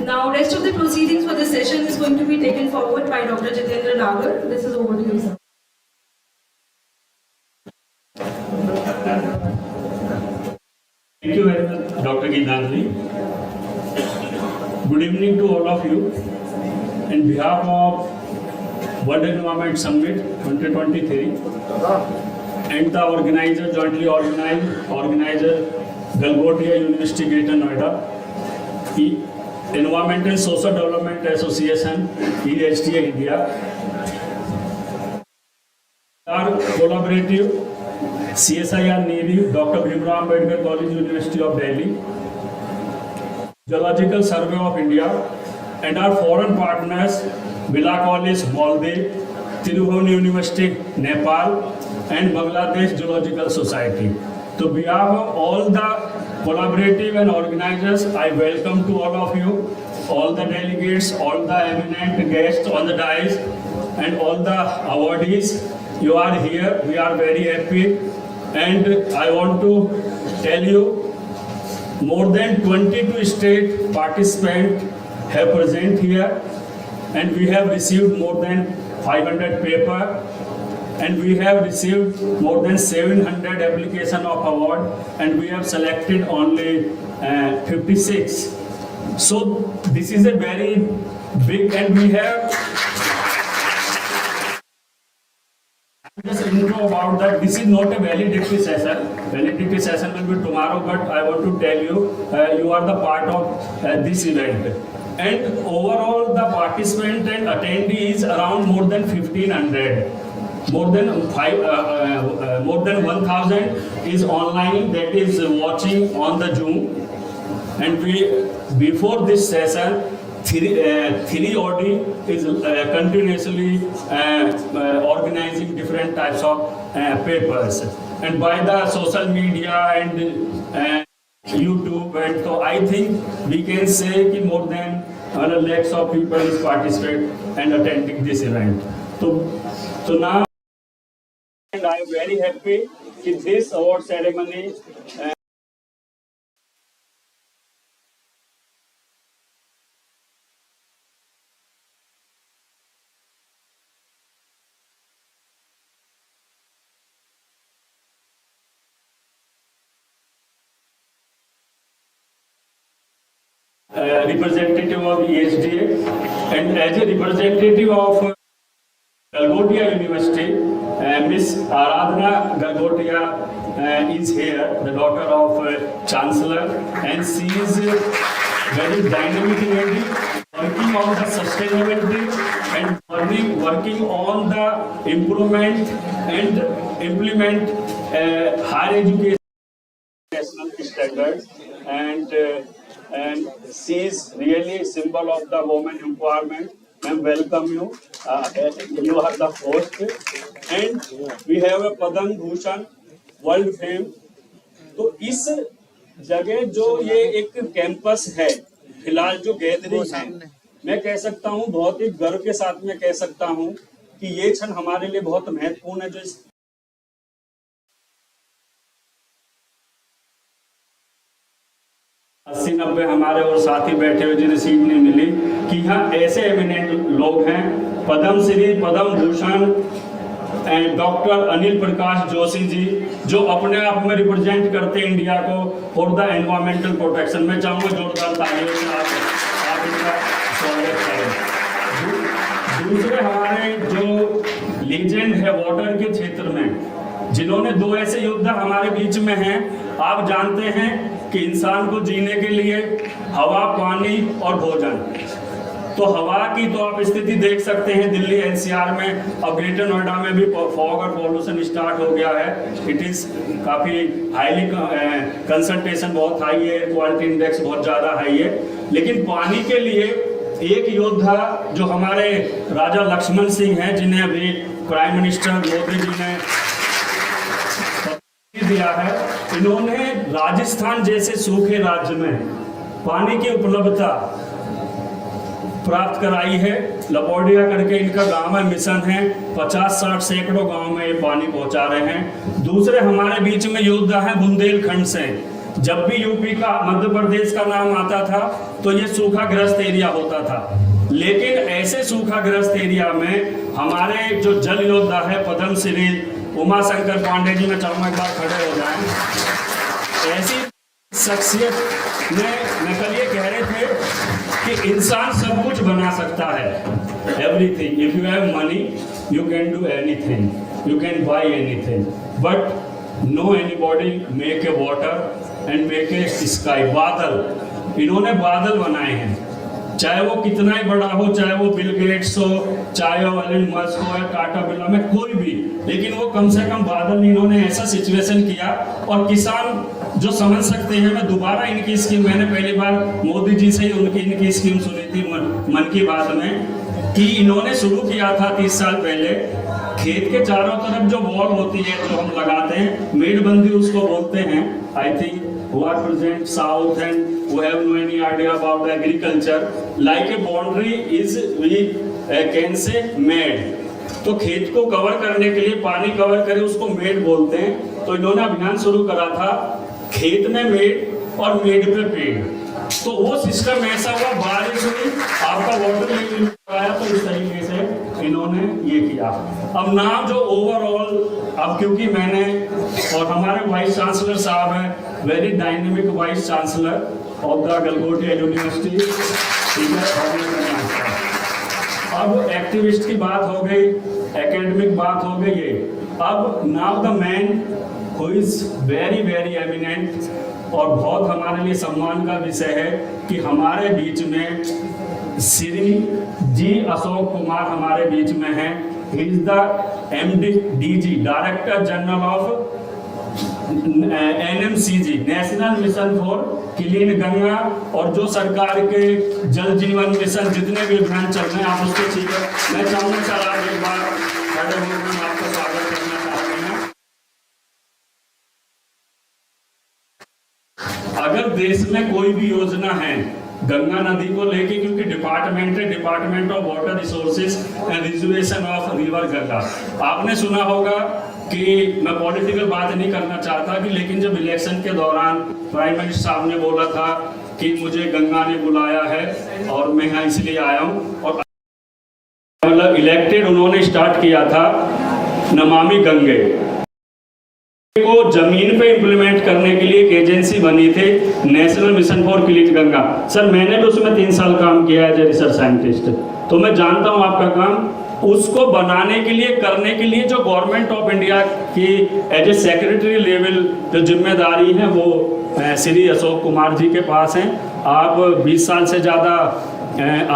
Now, rest of the proceedings for this session is going to be taken forward by Dr. Jitendra Nagar. This is over to you, sir. Thank you very much, Dr. Gitanjali. Good evening to all of you. On behalf of World Environment Summit 2023 and the organizer, jointly organizer Galgotia University Greater Noida, Environment and Social Development Association, ESTA India, our collaborative CSIR Navy, Dr. Bhimrao Ambedkar College, University of Delhi, Geological Survey of India, and our foreign partners, Villa College, Maldives, Tirubhuvan University, Nepal, and Bangladesh Geological Society. To behalf of all the collaborative and organizers, I welcome to all of you, all the delegates, all the eminent guests on the dais, and all the awardees. You are here, we are very happy, and I want to tell you, more than 22 state participants have present here, and we have received more than 500 paper, and we have received more than 700 application of award, and we have selected only 56. So this is a very big, and we have just intro about that. This is not a validity session. Validity session will be tomorrow, but I want to tell you, you are the part of this event. And overall, the participant and attendees around more than 1,500. More than 1,000 is online, that is watching on the Zoom. And we, before this session, three OD is continuously organizing different types of papers. And by the social media and YouTube, and so I think we can say that more than lakhs of people is participate and attending this event. So now, and I am very happy in this award ceremony. representative of EHDA, and as a representative of Galgotia University, Miss Aradhana Galgotia is here, the daughter of Chancellor, and she is very dynamic lady, working on the sustainability and working on the improvement and implement higher education national standards, and she is really a symbol of the women empowerment. Ma'am, welcome you. You are the host, and we have a Padam Bhushan world fame. तो इस जगह जो ये एक campus है, फिलहाल जो gathering है, मैं कह सकता हूँ बहुत ही गर्व के साथ में कह सकता हूँ कि ये क्षण हमारे लिए बहुत महत्वपूर्ण है। जो इस 80-90 हमारे और साथी बैठे हुए जिन्हें सीट नहीं मिली, कि यहाँ ऐसे एमिनेंट लोग हैं, पद्म श्री, पद्म भूषण डॉक्टर अनिल प्रकाश जोशी जी, जो अपने आप में रिप्रेजेंट करते हैं इंडिया को फॉर द एनवायरमेंटल प्रोटेक्शन। मैं चाहूँगा जोरदार तालियों से आप इनका स्वागत करें। दूसरे हमारे जो लीजेंड है वाटर के क्षेत्र में, जिन्होंने दो ऐसे योद्धा हमारे बीच में हैं। आप जानते हैं कि इंसान को जीने के लिए हवा, पानी और भोजन, तो हवा की तो आप स्थिति देख सकते हैं दिल्ली एनसीआर में, अब ग्रेटर नोएडा में भी फॉग और पॉल्यूशन स्टार्ट हो गया है। इट इज काफी हाईली कंसंट्रेशन बहुत हाई है, क्वालिटी इंडेक्स बहुत ज्यादा हाई है। लेकिन पानी के लिए एक योद्धा जो हमारे राजा लक्ष्मण सिंह हैं, जिन्हें अभी प्राइम मिनिस्टर मोदी जी ने दिया है, इन्होंने राजस्थान जैसे सूखे राज्य में पानी की उपलब्धता प्राप्त कराई है। लपोडिया करके इनका गांव है, मिशन है, 50-60 सैकड़ों गांव में ये पानी पहुंचा रहे हैं। दूसरे हमारे बीच में योद्धा है बुंदेलखंड से। जब भी यूपी का, मध्य प्रदेश का नाम आता था तो ये सूखाग्रस्त एरिया होता था, लेकिन ऐसे सूखाग्रस्त एरिया में हमारे जो जल योद्धा है पद्म श्री उमा शंकर पांडे जी, मैं चाहूँगा एक बार खड़े हो जाएं। ऐसी शख्सियत में मैं कल ये कह रहे थे कि इंसान सब कुछ बना सकता है, everything. If you have money you can do anything, you can buy anything, but no anybody make a water and make a sky. बादल, इन्होंने बादल बनाए हैं, चाहे वो कितना ही बड़ा हो, चाहे वो बिल गेट्स हो, चाहे वो एलन मस्क हो या टाटा बिरला में कोई भी, लेकिन वो कम से कम बादल इन्होंने ऐसा सिचुएशन किया। और किसान जो समझ सकते हैं, मैं दोबारा इनकी स्कीम, मैंने पहली बार मोदी जी से ही इनकी स्कीम सुनी थी मन की बात में, कि इन्होंने शुरू किया था 30 साल पहले। खेत के चारों तरफ जो वॉल होती है जो हम लगाते हैं, मेड़बंदी उसको बोलते हैं। I think who are present south and who have no any idea about the agriculture, like a boundary is we can say made। तो खेत को कवर करने के लिए, पानी कवर करे उसको मेड बोलते हैं। तो इन्होंने अभियान शुरू करा था, खेत में मेड और मेड पे पेड़। तो वो सिस्टम ऐसा हुआ, बारिश हुई, आपका वाटर लेवल आया, तो इस तरीके से इन्होंने ये किया। अब नाम जो ओवरऑल, अब क्योंकि मैंने और हमारे वाइस चांसलर साहब हैं, very dynamic vice chancellor of the Galgotia university, अब एक्टिविस्ट की बात हो गई, एकेडमिक बात हो गई, ये अब now the man who is very very eminent और बहुत हमारे लिए सम्मान का विषय है कि हमारे बीच में श्री जी अशोक कुमार हमारे बीच में हैं। He is the DG, director general of NMCG, national mission for clean Ganga, और जो सरकार के जल जीवन मिशन जितने भी अभियान चल रहे हैं आप उसके ठीक है। मैं चाहूँगा सर आप एक बार खड़े होकर आपका स्वागत करना चाहते हैं। अगर देश में कोई भी योजना है गंगा नदी को लेके, क्योंकि डिपार्टमेंट है, department of water resources and reservation of river Ganga. आपने सुना होगा कि मैं पॉलिटिकल बात नहीं करना चाहता कि, लेकिन जब इलेक्शन के दौरान प्राइम मिनिस्टर साहब ने बोला था कि मुझे गंगा ने बुलाया है और मैं यहाँ इसलिए आया हूँ, और मतलब इलेक्टेड उन्होंने स्टार्ट किया था नमामि गंगे को जमीन पे इम्प्लीमेंट करने के लिए एक एजेंसी बनी थी, national mission for clean Ganga. Sir मैंने भी उसमें 3 साल काम किया है एज ए रिसर्च साइंटिस्ट, तो मैं जानता हूँ आपका काम। उसको बनाने के लिए, करने के लिए जो गवर्नमेंट ऑफ इंडिया की एज ए सेक्रेटरी लेवल जो जिम्मेदारी है वो श्री अशोक कुमार जी के पास हैं। आप 20 साल से ज़्यादा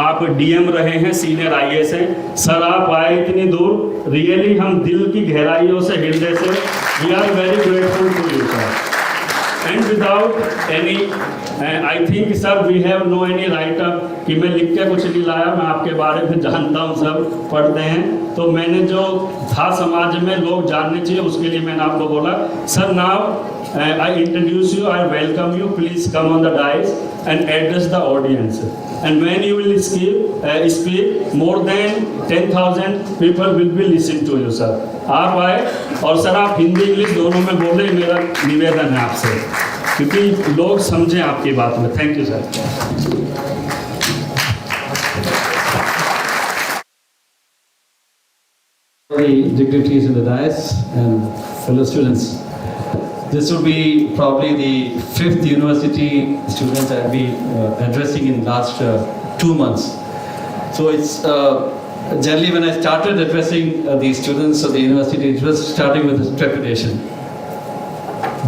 आप डीएम रहे हैं, सीनियर आईएएस हैं। सर आप आए इतनी दूर, रियली हम दिल की गहराइयों से, हृदय से we are very grateful to you sir. And without any I think sir we have no any right up कि मैं लिख के कुछ नहीं लाया, मैं आपके बारे में जानता हूँ, सब पढ़ते हैं। तो मैंने जो था समाज में लोग जानने चाहिए उसके लिए मैंने आपको बोला। Sir now I introduce you, I welcome you, please come on the dice and address the audience. And when you will speak, more than 10,000 people will be listening to you, sir. आप आए और sir आप Hindi English दोनों में बोले, मेरा निवेदन है आपसे, क्योंकि लोग समझें आपकी बात में। Thank you sir. The dignitaries in the dais and fellow students. This will be probably the 5th university student I'll be addressing in last 2 months. So it's generally when I started addressing the students of the university, it was starting with trepidation.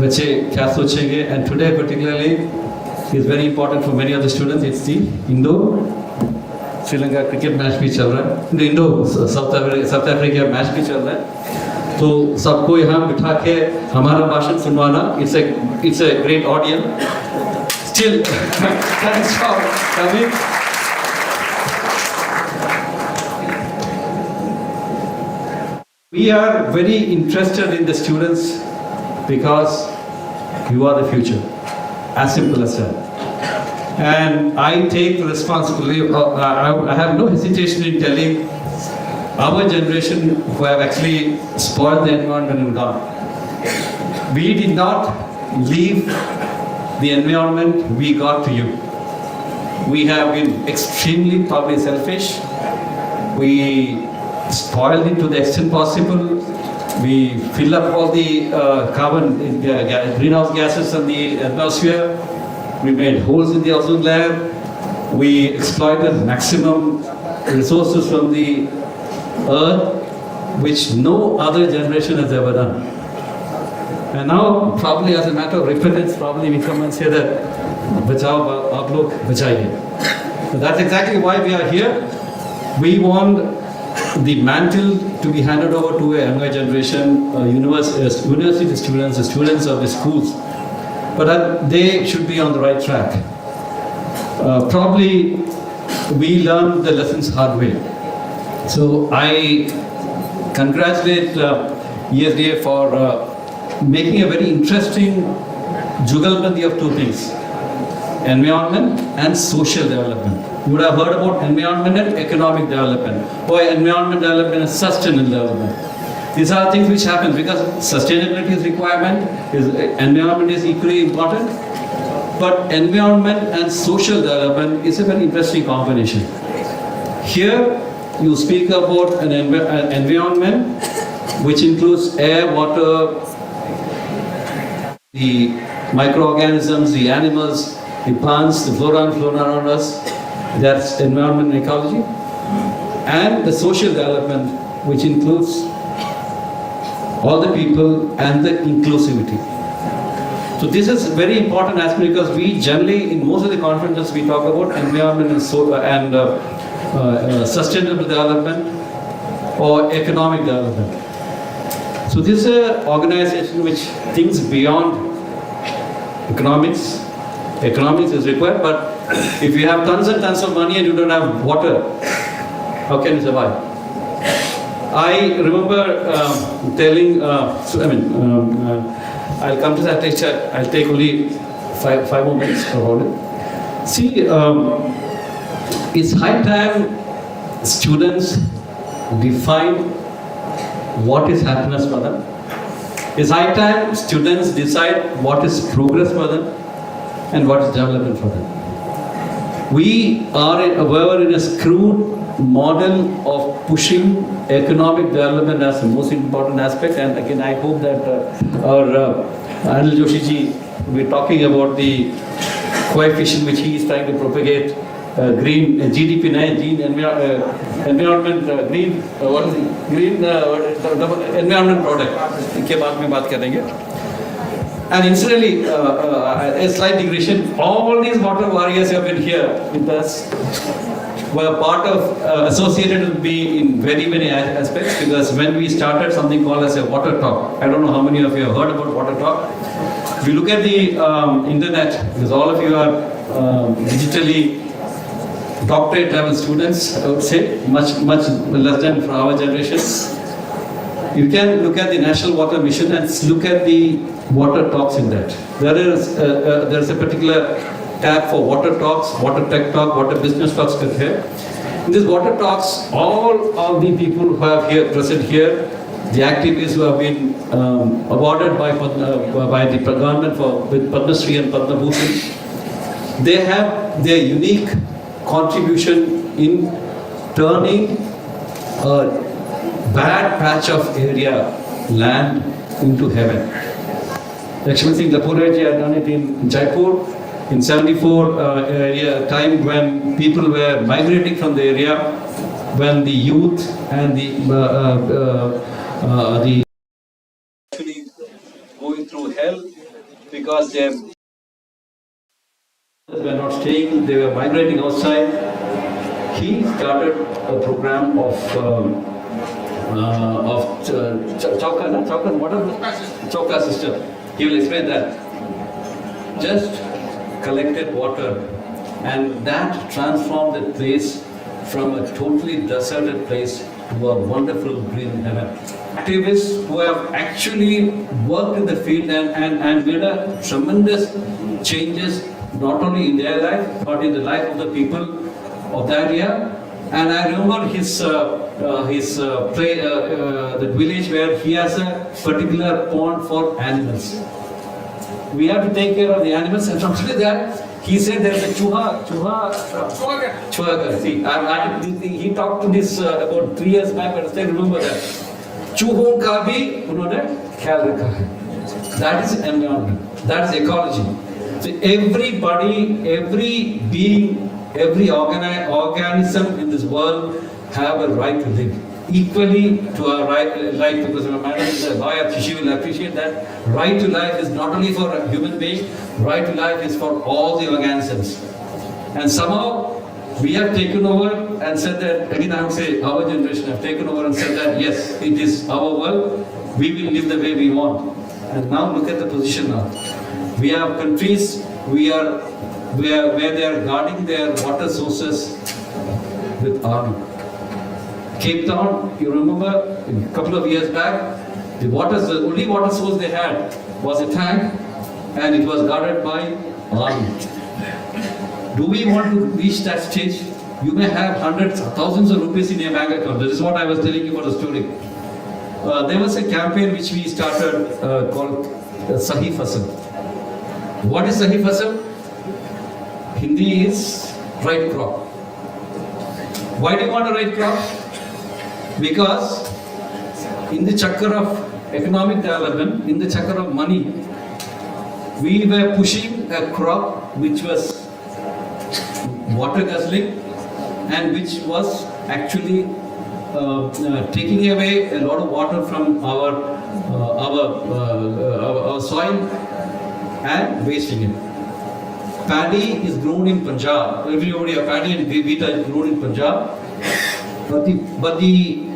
बच्चे क्या सोचेंगे? And today particularly is very important for many of the students. It's the Indo Sri Lanka cricket match भी चल रहा है, Indo south Africa match भी चल रहा है। तो सबको यहाँ बिठा के हमारा भाषण सुनवाना, it's a great audience. Still, thanks for coming. We are very interested in the students because you are the future. As simple as that. And I take the responsibility. I have no hesitation in telling our generation who have actually spoiled the environment and gone. We did not leave the environment, we got to you. We have been extremely probably selfish. We spoiled it to the extent possible. We fill up all the carbon, greenhouse gases in the atmosphere. We made holes in the ozone layer. We exploited maximum resources from the earth, which no other generation has ever done. And now, probably as a matter of repentance, probably we come and say that, "Bachao, aap log bachaiye." So that's exactly why we are here. We want the mantle to be handed over to a younger generation, university students, the students of the schools. But they should be on the right track. Probably we learned the lessons hard way. So I congratulate ESDA for making a very interesting jugalbandi of 2 things: environment and social development. You would have heard about environment and economic development, or environment development and sustainable development. These are things which happen because sustainability is requirement, environment is equally important, but environment and social development is a very interesting combination. Here you speak about an environment which includes air, water, the microorganisms, the animals, the plants, the flora and fauna around us. That's environment and ecology. And the social development, which includes all the people and the inclusivity. So this is very important aspect because we generally, in most of the conferences, we talk about environment and sustainable development or economic development. So this is an organization which thinks beyond economics. Economics is required, but if you have tons and tons of money and you don't have water, how can you survive? I remember telling, I'll come to that lecture, I'll take only five more minutes about it. See, it's high time students define what is happiness for them. It's high time students decide what is progress for them and what is development for them. We are in a screwed model of pushing economic development as the most important aspect, and again I hope that our Anil Joshi ji we're talking about the coefficient which he is trying to propagate, green GDP, green environment, green what is it? Green environment product. इसके बाद में बात करेंगे. And incidentally, a slight digression, all these water warriors who have been here with us were part of, associated with me in very many aspects, because when we started something called as a water talk, I don't know how many of you have heard about water talk. If you look at the internet, because all of you are digitally doctorate level students, I would say, much less than for our generation. You can look at the National Water Mission and look at the water talks in that. There is a particular tab for water talks, water tech talk, water business talks here. In these water talks, all of the people who have present here, the activists who have been awarded by the government with Padma Shri and Padma Bhushan, they have their unique contribution in turning a bad patch of area, land, into heaven. Lakshman Singh Lapurji had done it in Jaipur in 74, time when people were migrating from the area, when the youth and the actually going through hell because they were not staying, they were migrating outside. He started a program of Chauka system. He will explain that. Just collected water, and that transformed the place from a totally deserted place to a wonderful green heaven. Activists who have actually worked in the field and made a tremendous changes, not only in their life, but in the life of the people of that area. And I remember the village where he has a particular pond for animals. We have to take care of the animals, and from that, he said there is a chuha. See, he talked to this about 3 years back, but I still remember that. Chuhon ka bhi unhone khayal rakha hai. That is environment. That is ecology. So everybody, every being, every organism in this world have a right to live. Equally to our right, because my madam is a lawyer, she will appreciate that. Right to life is not only for a human being, right to life is for all the organisms. And somehow we have taken over and said that, again I would say our generation have taken over and said that yes, it is our world, we will live the way we want. And now look at the position now. We have countries where they are guarding their water sources with army. Cape Town, you remember, a couple of years back, the only water source they had was a tank, and it was guarded by army. Do we want to reach that stage? You may have hundreds, thousands of rupees in your bank account. This is what I was telling you about the story. There was a campaign which we started called Sahi Fasal. What is Sahi Fasal? Hindi is right crop. Why do you want a right crop? Because in the chakra of economic development, in the chakra of money, we were pushing a crop which was water guzzling and which was actually taking away a lot of water from our soil and wasting it. Paddy is grown in Punjab. Everybody, paddy and wheat is grown in Punjab. But the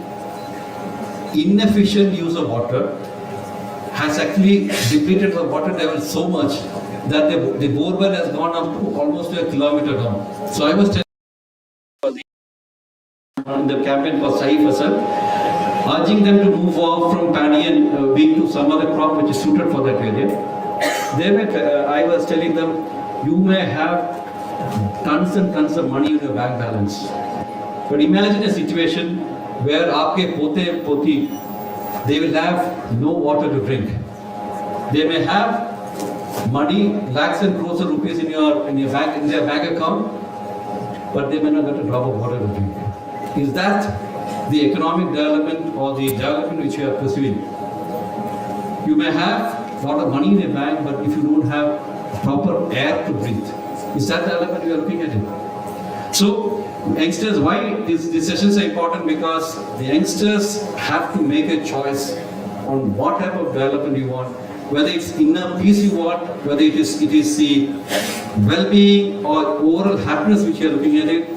inefficient use of water has actually depleted the water level so much that the borewell has gone up to almost a kilometer down. So I was telling the campaign for Sahi Fasal, urging them to move off from paddy and wheat to some other crop which is suited for that area. I was telling them, you may have tons and tons of money in your bank balance. But imagine a situation where aapke pote poti, they will have no water to drink. They may have money, lakhs and crores of rupees in their bank account, but they may not get a drop of water to drink. Is that the economic development or the development which you are pursuing? You may have a lot of money in the bank, but if you don't have proper air to breathe. Is that the element we are looking at it? So, youngsters, why these sessions are important? Because the youngsters have to make a choice on what type of development you want, whether it's inner peace you want, whether it is the well-being or overall happiness which you are looking at it,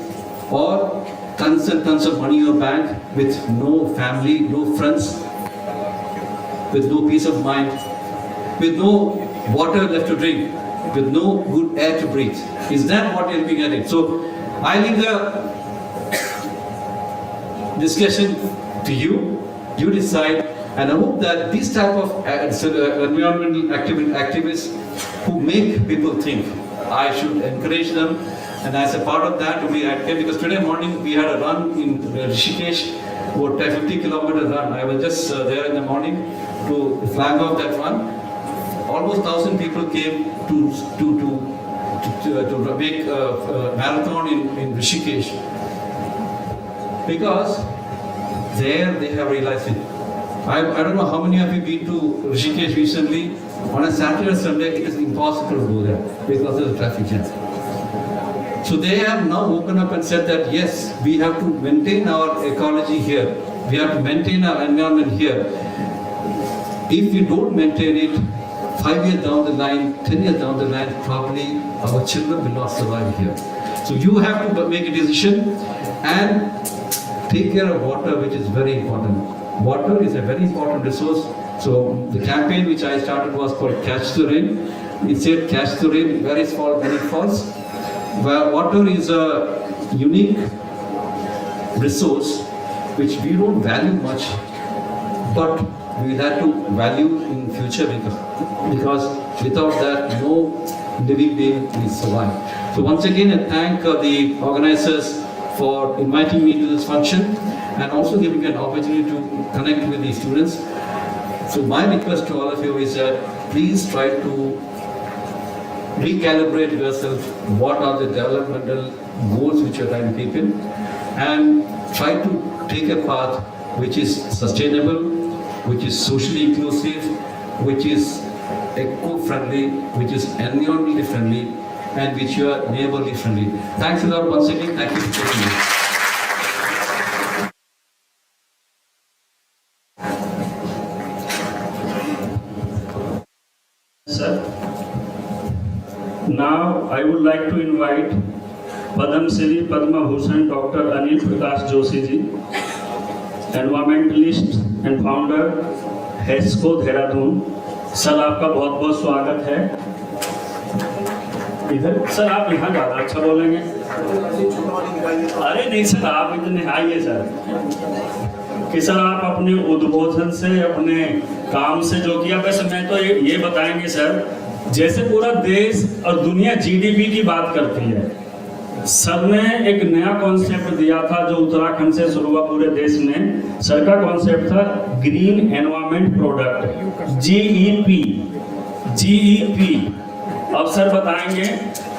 or tons and tons of money in your bank with no family, no friends, with no peace of mind, with no water left to drink, with no good air to breathe. Is that what you're looking at it? So I leave the discussion to you. You decide, and I hope that this type of environmental activists who make people think, I should encourage them, and as a part of that to be active, because today morning we had a run in Rishikesh, about a 50-kilometer run. I was just there in the morning to flag off that run. Almost 1,000 people came to make a marathon in Rishikesh, because there they have realized it. I don't know how many of you been to Rishikesh recently. On a Saturday or Sunday, it is impossible to go there because of the traffic jam. So they have now woken up and said that yes, we have to maintain our ecology here. We have to maintain our environment here. If we don't maintain it, 5 years down the line, 10 years down the line, probably our children will not survive here. So you have to make a decision and take care of water, which is very important. Water is a very important resource. So the campaign which I started was called Catch the Rain. It said catch the rain, where it falls, when it falls. Where water is a unique resource which we don't value much, but we will have to value in future, because without that no living being will survive. So once again I thank the organizers for inviting me to this function and also giving me an opportunity to connect with the students. So my request to all of you is that please try to recalibrate yourself. What are the developmental goals which you are trying to keep in, and try to take a path which is sustainable, which is socially inclusive, which is eco-friendly, which is environmentally friendly, and which you are neighborly friendly. Thanks a lot once again. Thank you for taking me. Sir, now I would like to invite Padam Shri Padma Bhushan Dr. Anil Prakash Joshi ji, environmentalist and founder, HESCO Dehradun. Sir आपका बहुत बहुत स्वागत है इधर। Sir आप यहाँ ज़्यादा अच्छा बोलेंगे। अरे नहीं सर, आप इतने आइए सर कि सर आप अपने उद्बोधन से, अपने काम से जो किया, वैसे मैं तो ये बताएंगे सर, जैसे पूरा देश और दुनिया जीडीपी की बात करती है, सर ने एक नया कॉन्सेप्ट दिया था जो उत्तराखंड से शुरू हुआ पूरे देश में। सर का कॉन्सेप्ट था ग्रीन एनवायरमेंट प्रोडक्ट, जीईपी। अब सर बताएंगे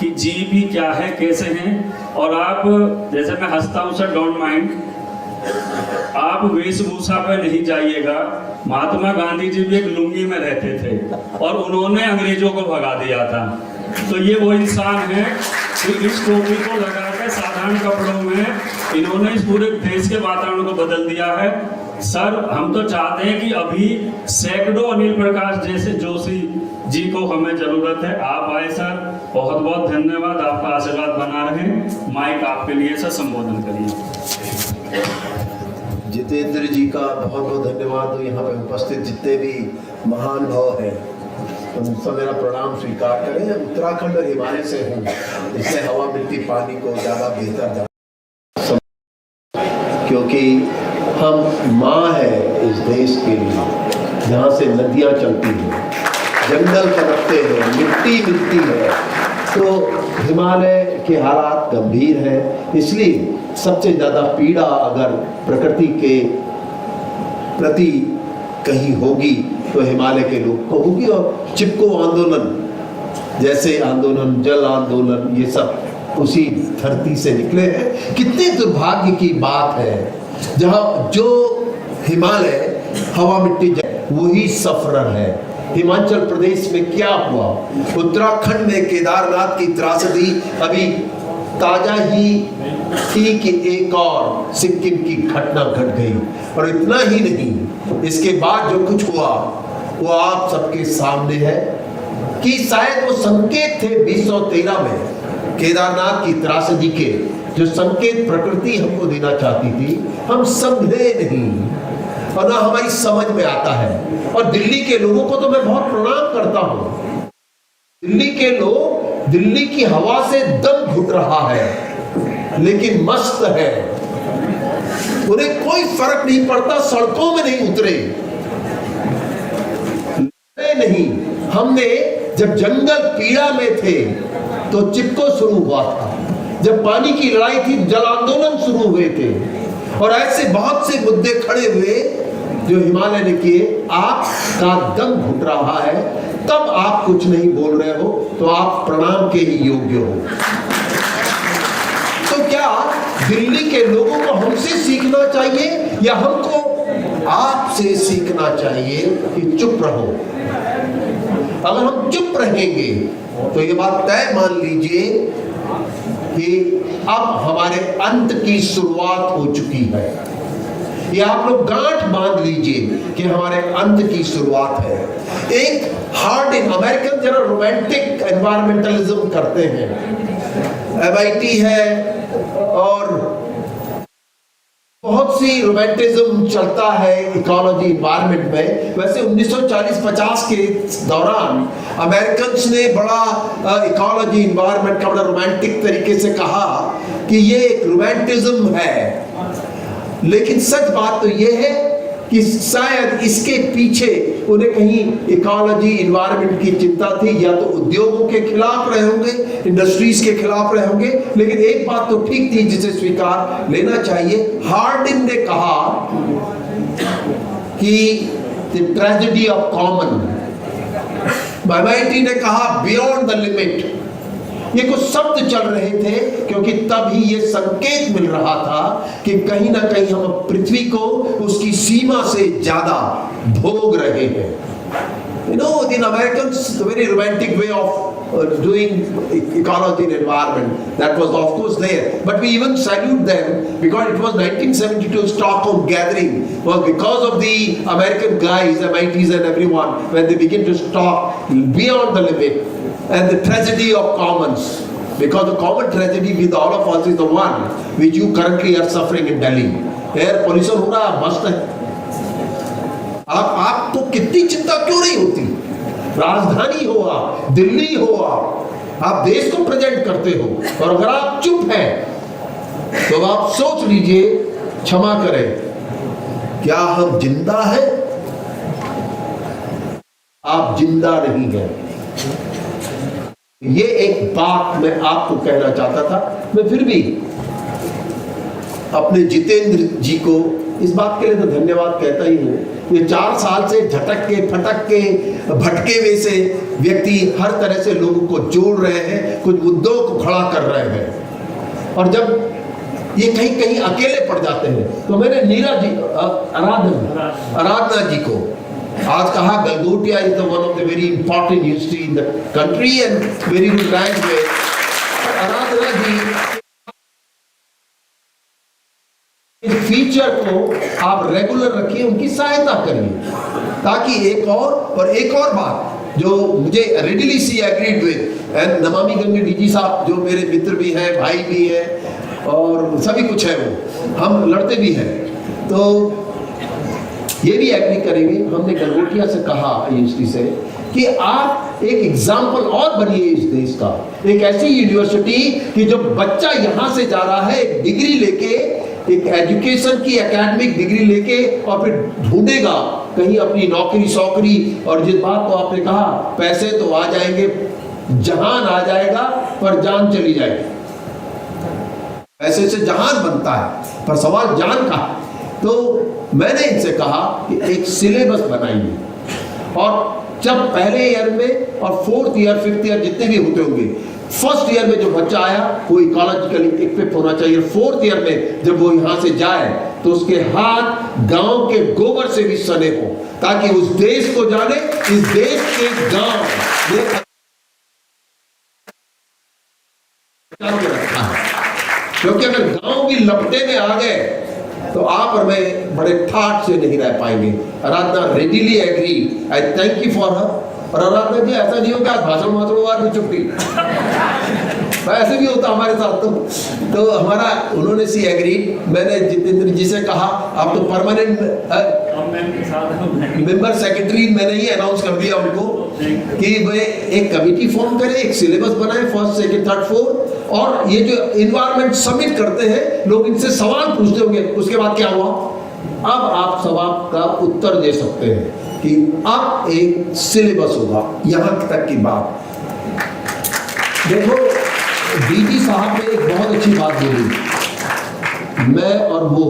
कि जीईपी क्या है, कैसे हैं। और आप, जैसे मैं हंसता हूँ सर, डोंट माइंड, आप वेशभूषा पे नहीं जाइएगा। महात्मा गांधी जी भी एक लुंगी में रहते थे और उन्होंने अंग्रेजों को भगा दिया था। तो ये वो इंसान है कि इस टोपी को लगाकर साधारण कपड़ों में इन्होंने इस पूरे देश के वातावरण को बदल दिया है। सर हम तो चाहते हैं कि अभी सैकड़ों अनिल प्रकाश जैसे जोशी जी को हमें जरूरत है। आप आए सर, बहुत बहुत धन्यवाद, आपका आशीर्वाद बना रहे। माइक आपके लिए सर, संबोधन करिए। जितेंद्र जी का बहुत बहुत धन्यवाद। तो यहाँ पे उपस्थित जितने भी महान भाव हैं, उन सब मेरा प्रणाम स्वीकार करें। उत्तराखंड और हिमालय से हूँ, इसलिए हवा मिट्टी पानी को ज़्यादा बेहतर जान, क्योंकि हम माँ है इस देश के लिए, जहाँ से नदियाँ चलती हैं, जंगल पनपते हैं, मिट्टी मिलती है। तो हिमालय के हालात गंभीर हैं, इसलिए सबसे ज़्यादा पीड़ा अगर प्रकृति के प्रति कहीं होगी तो हिमालय के लोग को होगी। और चिपको आंदोलन जैसे आंदोलन, जल आंदोलन, ये सब उसी धरती से निकले हैं। कितने दुर्भाग्य की बात है, जहाँ जो हिमालय हवा मिट्टी वही सफरर है, हिमाचल प्रदेश में क्या हुआ, उत्तराखंड में केदारनाथ की त्रासदी अभी ताजा ही थी कि एक और सिक्किम की घटना घट गई। और इतना ही नहीं, इसके बाद जो कुछ हुआ वो आप सबके सामने है कि शायद वो संकेत थे 2013 में केदारनाथ की त्रासदी के, जो संकेत प्रकृति हमको देना चाहती थी, हम समझे नहीं और ना हमारी समझ में आता है। और दिल्ली के लोगों को तो मैं बहुत प्रणाम करता हूं। दिल्ली के लोग दिल्ली की हवा से दम घुट रहा है लेकिन मस्त है, उन्हें कोई फर्क नहीं पड़ता, सड़कों में नहीं उतरे नहीं। हमने जब जंगल पीड़ा में थे तो चिपको शुरू हुआ था, जब पानी की लड़ाई थी जल आंदोलन शुरू हुए थे, और ऐसे बहुत से मुद्दे खड़े हुए जो हिमालय ने किए। आपका दम घुट रहा है, तब आप कुछ नहीं बोल रहे हो तो आप प्रणाम के ही योग्य हो। तो क्या दिल्ली के लोगों को हमसे सीखना चाहिए या हमको आपसे सीखना चाहिए कि चुप रहो? अगर हम चुप रहेंगे तो ये बात तय मान लीजिए कि अब हमारे अंत की शुरुआत हो चुकी है। ये आप लोग गांठ बांध लीजिए कि हमारे अंत की शुरुआत है। एक हार्ड इन अमेरिकन जरा रोमांटिक एनवायरमेंटलिज्म करते हैं, MIT है और बहुत सी रोमांटिज्म चलता है इकोलॉजी इन्वायरमेंट में। वैसे 1940-50 के दौरान अमेरिकन्स ने बड़ा इकोलॉजी इन्वायरमेंट का बड़ा रोमांटिक तरीके से कहा कि ये एक रोमांटिज्म है, लेकिन सच बात तो ये है कि शायद इसके पीछे उन्हें कहीं इकोलॉजी इन्वायरमेंट की चिंता थी, या तो उद्योगों के खिलाफ रहे होंगे, इंडस्ट्रीज के खिलाफ रहे होंगे। लेकिन एक बात तो ठीक थी जिसे स्वीकार लेना चाहिए, हार्डिन ने कहा कि the tragedy of common, MIT ने कहा बियॉन्ड द लिमिट। ये कुछ शब्द चल रहे थे क्योंकि तब ही ये संकेत मिल रहा था कि कहीं ना कहीं हम पृथ्वी को उसकी सीमा से ज्यादा भोग रहे हैं। You know, in Americans, the very romantic way of doing ecology and environment, that was of course there. But we even salute them because it was 1972 Stockholm gathering, was because of the American guys, MITs and everyone, when they begin to talk beyond the limit and the tragedy of commons. Because the common tragedy with all of us is the one which you currently are suffering in Delhi. Air pollution हो रहा है, मस्त है। आपको कितनी चिंता क्यों नहीं होती? राजधानी हो आप, दिल्ली हो आप देश को प्रेजेंट करते हो, और अगर आप चुप हैं तो आप सोच लीजिए, क्षमा करें, क्या हम जिंदा हैं? आप जिंदा नहीं हैं। ये एक बात मैं आपको कहना चाहता था। मैं फिर भी अपने जितेंद्र जी को इस बात के लिए तो धन्यवाद कहता ही हूँ। ये 4 साल से झटक के फटक के भटके हुए से व्यक्ति हर तरह से लोगों को जोड़ रहे हैं, कुछ मुद्दों को खड़ा कर रहे हैं, और जब ये कहीं कहीं अकेले पड़ जाते हैं तो मैंने नीरा जी आराधना जी को आज कहा, Galgotia is the one of the very important university in the country and very good rank में। आराधना जी इस फीचर को आप रेगुलर रखिए, उनकी सहायता करिए, ताकि एक और बात जो मुझे readily see agreed with, and Namami Gange DG साहब जो मेरे मित्र भी हैं, भाई भी हैं, और सभी कुछ है, वो हम लड़ते भी हैं, तो ये भी एग्री करेंगे। हमने गलगोटिया से कहा, यूनिवर्सिटी से, कि आप एक एग्जाम्पल और बनिए इस देश का, एक ऐसी यूनिवर्सिटी कि जो बच्चा यहाँ से जा रहा है एक डिग्री लेके, एक एजुकेशन की एकेडमिक डिग्री लेके, और फिर ढूंढेगा कहीं अपनी नौकरी सौकरी, और जिस बात को आपने कहा, पैसे तो आ जाएंगे, जहान आ जाएगा पर जान चली जाएगी। पैसे से जहान बनता है पर सवाल जान का। तो मैंने इनसे कहा कि एक सिलेबस बनाइए, और जब पहले ईयर में और 4th ईयर 5th ईयर जितने भी होते होंगे, फर्स्ट ईयर में जो बच्चा आया वो इकोलॉजिकली इक्विप होना चाहिए, 4th ईयर में जब वो यहाँ से जाए तो उसके हाथ गांव के गोबर से भी सने हो, ताकि उस देश को जाने इस देश के गांव में रखा है। क्योंकि अगर गांव भी लपटे में आ गए तो आप और मैं बड़े ठाट से नहीं रह पाएंगे। Aradhana readily agree, I thank you for her. और आराधना जी ऐसा नहीं हो कि आज भाषण वार भी छुट्टी ऐसे भी होता हमारे साथ। तो हमारा उन्होंने सी एग्री। मैंने जितेंद्र जी से कहा आप तो परमानेंट मेंबर सेक्रेटरी, मैंने ही अनाउंस कर दिया उनको कि वे एक कमेटी फॉर्म करें, एक सिलेबस बनाए, फर्स्ट सेकंड थर्ड फोर्थ। और ये जो एनवायरनमेंट समिट करते हैं लोग, इनसे सवाल पूछते होंगे उसके बाद क्या हुआ। अब आप सवाल का उत्तर दे सकते हैं कि अब एक सिलेबस होगा। यहां तक की बात देखो, डीजी साहब ने एक बहुत अच्छी बात बोली। मैं और वो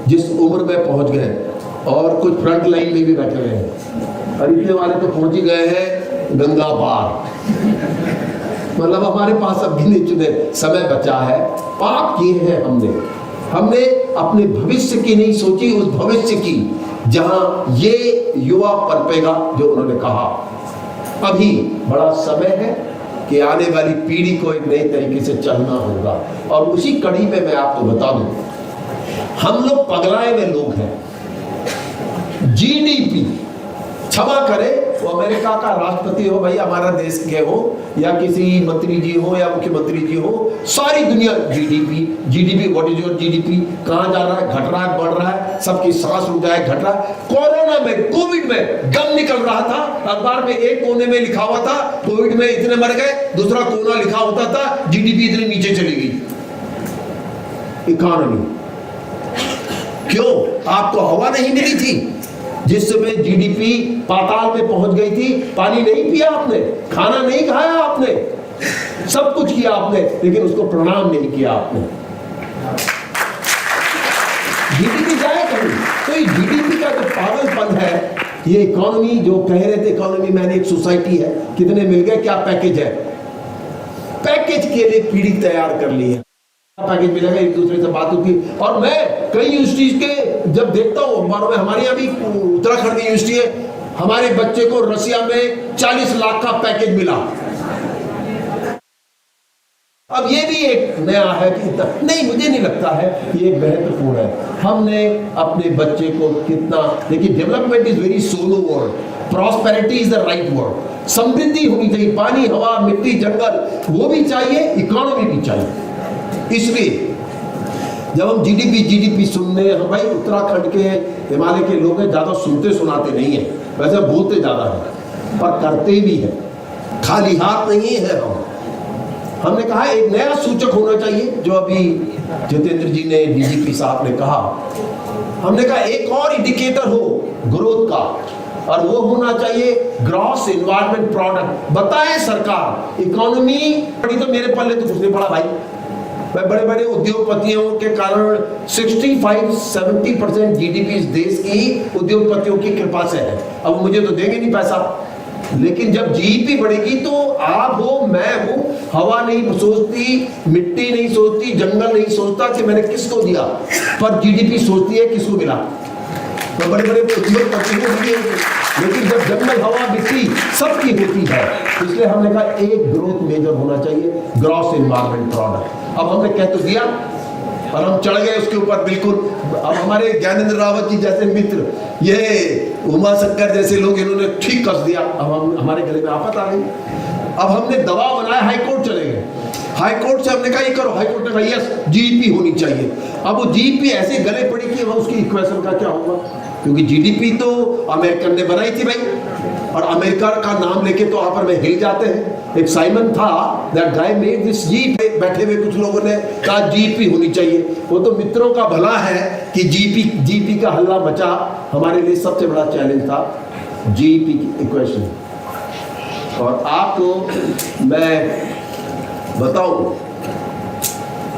जिस उम्र में पहुंच गए, और कुछ फ्रंट लाइन में भी बैठे हुए हैं, और इतने वाले तो पहुंच ही गए हैं गंगा पार। मतलब हमारे पास अब गिने चुने समय बचा है। पाप किए हैं हमने अपने भविष्य की नहीं सोची, उस भविष्य की जहां ये युवा पनपेगा जो उन्होंने कहा। अभी बड़ा समय है कि आने वाली पीढ़ी को एक नए तरीके से चलना होगा। और उसी कड़ी में मैं आपको बता दूं, हम लोग पगलाए हुए लोग हैं। जीडीपी, क्षमा करें वो अमेरिका का राष्ट्रपति हो, भाई हमारा देश के हो, या किसी मंत्री जी हो या मुख्यमंत्री जी हो, सारी दुनिया GDP what is your GDP, कहां जा रहा है, घट रहा है, बढ़ रहा है, सबकी सांस रुक जाए, घट रहा है। कोरोना में, कोविड में गम निकल रहा था, अखबार में एक कोने में लिखा हुआ था कोविड में इतने मर गए, दूसरा कोना लिखा होता था जीडीपी इतनी नीचे चली गई। इकोनॉमी क्यों? आपको हवा नहीं मिली थी जिस समय जीडीपी पाताल में पहुंच गई थी। पानी नहीं पिया आपने, खाना नहीं खाया आपने, सब कुछ किया आपने, लेकिन उसको प्रणाम नहीं किया आपने। जीडीपी जाए कभी। तो ये जीडीपी का जो पागलपन है, ये इकोनॉमी जो कह रहे थे, इकोनॉमी मैंने एक सोसाइटी है, कितने मिल गए, क्या पैकेज है, पैकेज के लिए पीढ़ी तैयार कर ली है। पैकेज मिलेगा, एक दूसरे से बात होती। और मैं कई यूनिवर्सिटीज के जब देखता हूँ अखबारों में, हमारे यहाँ भी उत्तराखंड की यूनिवर्सिटी है, हमारे बच्चे को रसिया में 40 लाख का पैकेज मिला। अब ये भी एक नया है कि नहीं, मुझे नहीं लगता है ये एक महत्वपूर्ण है। हमने अपने बच्चे को कितना, देखिए development is very solo word, prosperity is the right word. समृद्धि होनी चाहिए, पानी, हवा, मिट्टी, जंगल वो भी चाहिए, इकोनॉमी भी चाहिए। इसलिए जब हम जीडीपी सुनने, हम भाई उत्तराखंड के हिमालय के लोग हैं, ज्यादा सुनते सुनाते नहीं है, वैसे बोलते ज्यादा है पर करते भी है, खाली हाथ नहीं है हमने कहा एक नया सूचक होना चाहिए, जो अभी जितेंद्र जी ने, डीजीपी साहब ने कहा। हमने कहा एक और इंडिकेटर हो ग्रोथ का, और वो होना चाहिए ग्रॉस एनवायरनमेंट प्रोडक्ट। बताए सरकार, इकोनॉमी पड़ी तो मेरे पल्ले तो कुछ नहीं पड़ा भाई। मैं बड़े बड़े उद्योगपतियों के कारण 65-70% जीडीपी इस देश की उद्योगपतियों की कृपा से है। अब मुझे तो देंगे नहीं पैसा, लेकिन जब जीडीपी बढ़ेगी तो आप हो, मैं हूं, हवा नहीं सोचती, मिट्टी नहीं सोचती, जंगल नहीं सोचता कि मैंने किसको दिया, पर जीडीपी सोचती है किसको मिला। तो बड़े बड़े उद्योगपति को मिले, लेकिन जब जंगल, हवा, मिट्टी सबकी होती है, इसलिए हमने कहा एक ग्रोथ मेजर होना चाहिए, ग्रॉस एनवायरनमेंट प्रोडक्ट। अब हमने कह तो दिया और हम चढ़ गए उसके ऊपर बिल्कुल। अब हमारे ज्ञानेंद्र रावत जी जैसे मित्र, ये उमा शंकर जैसे लोग, इन्होंने ठीक कस दिया। अब हम, हमारे गले में आफत आ गई। अब हमने दबाव बनाया, हाईकोर्ट चले गए। हाईकोर्ट से हमने कहा ये करो, हाईकोर्ट ने कहा यस जीडीपी होनी चाहिए। अब वो जीडीपी ऐसे गले पड़ी कि अब उसकी इक्वेशन का क्या होगा, क्योंकि जीडीपी तो अमेरिकन ने बनाई थी भाई, और अमेरिका का नाम लेके तो वहां पर में हिल जाते हैं। एक साइमन था, that guy made this GDP. बैठे हुए कुछ लोगों ने कहा जीडीपी होनी चाहिए। वो तो मित्रों का भला है कि जीडीपी का हल्ला मचा। हमारे लिए सबसे बड़ा चैलेंज था जीडीपी की इक्वेशन। और आपको मैं बताऊं,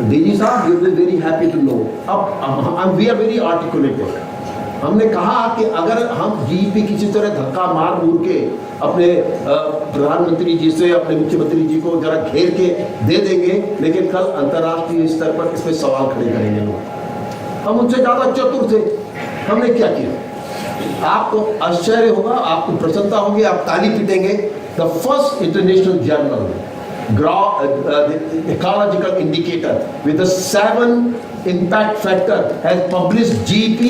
डीजी साहब, you will very happy to know, अब वी आर वेरी आर्टिकुलेटेड। हमने कहा कि अगर हम जीडीपी किसी तरह धक्का मार मूर के अपने प्रधानमंत्री जी से, अपने मुख्यमंत्री जी को जरा घेर के दे देंगे, लेकिन कल अंतर्राष्ट्रीय स्तर पर इस पे सवाल खड़े करेंगे लोग। हम उनसे ज्यादा चतुर थे। हमने क्या किया? आपको आश्चर्य होगा, आपको प्रसन्नता होगी, आप ताली पीटेंगे। The first international journal ecological indicator with the 7 impact factor has published GEP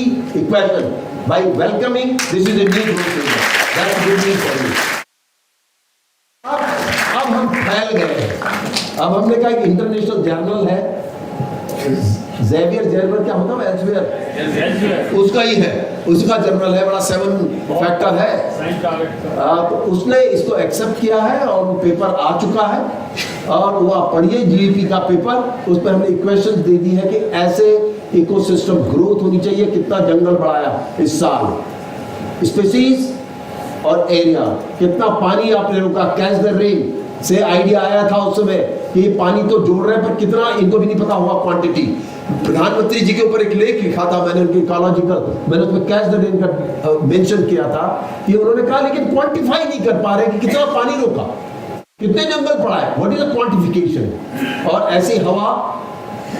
equation by welcoming this is a new growth area. That's good news for me. अब हम फैल गए। अब हमने कहा एक इंटरनेशनल जर्नल है, जेवियर क्या होता है? एल्सवेयर, उसका ही है, उसका जर्नल है, बड़ा 7 फैक्टर है। तो उसने इसको एक्सेप्ट किया है और वो पेपर आ चुका है और वो आप पढ़िए जीईपी का पेपर। उस पर हमने इक्वेशन दे दी है कि ऐसे इकोसिस्टम ग्रोथ होनी चाहिए। कितना जंगल बढ़ाया इस साल, स्पीसीज और एरिया, कितना पानी आपने रोका, कैच द रेन से आइडिया आया था उस समय कि ये पानी तो जोड़ रहे हैं पर कितना इनको भी नहीं पता हुआ क्वांटिटी। प्रधानमंत्री जी के ऊपर एक लेख लिखा था मैंने, उनके इकोलॉजिकल, मैंने उसमें कैच द रेन का मेंशन किया था कि उन्होंने कहा लेकिन क्वांटिफाई नहीं कर पा रहे कि कितना पानी रोका, कितने जंगल पड़ा है, व्हाट इज द क्वांटिफिकेशन। और ऐसी हवा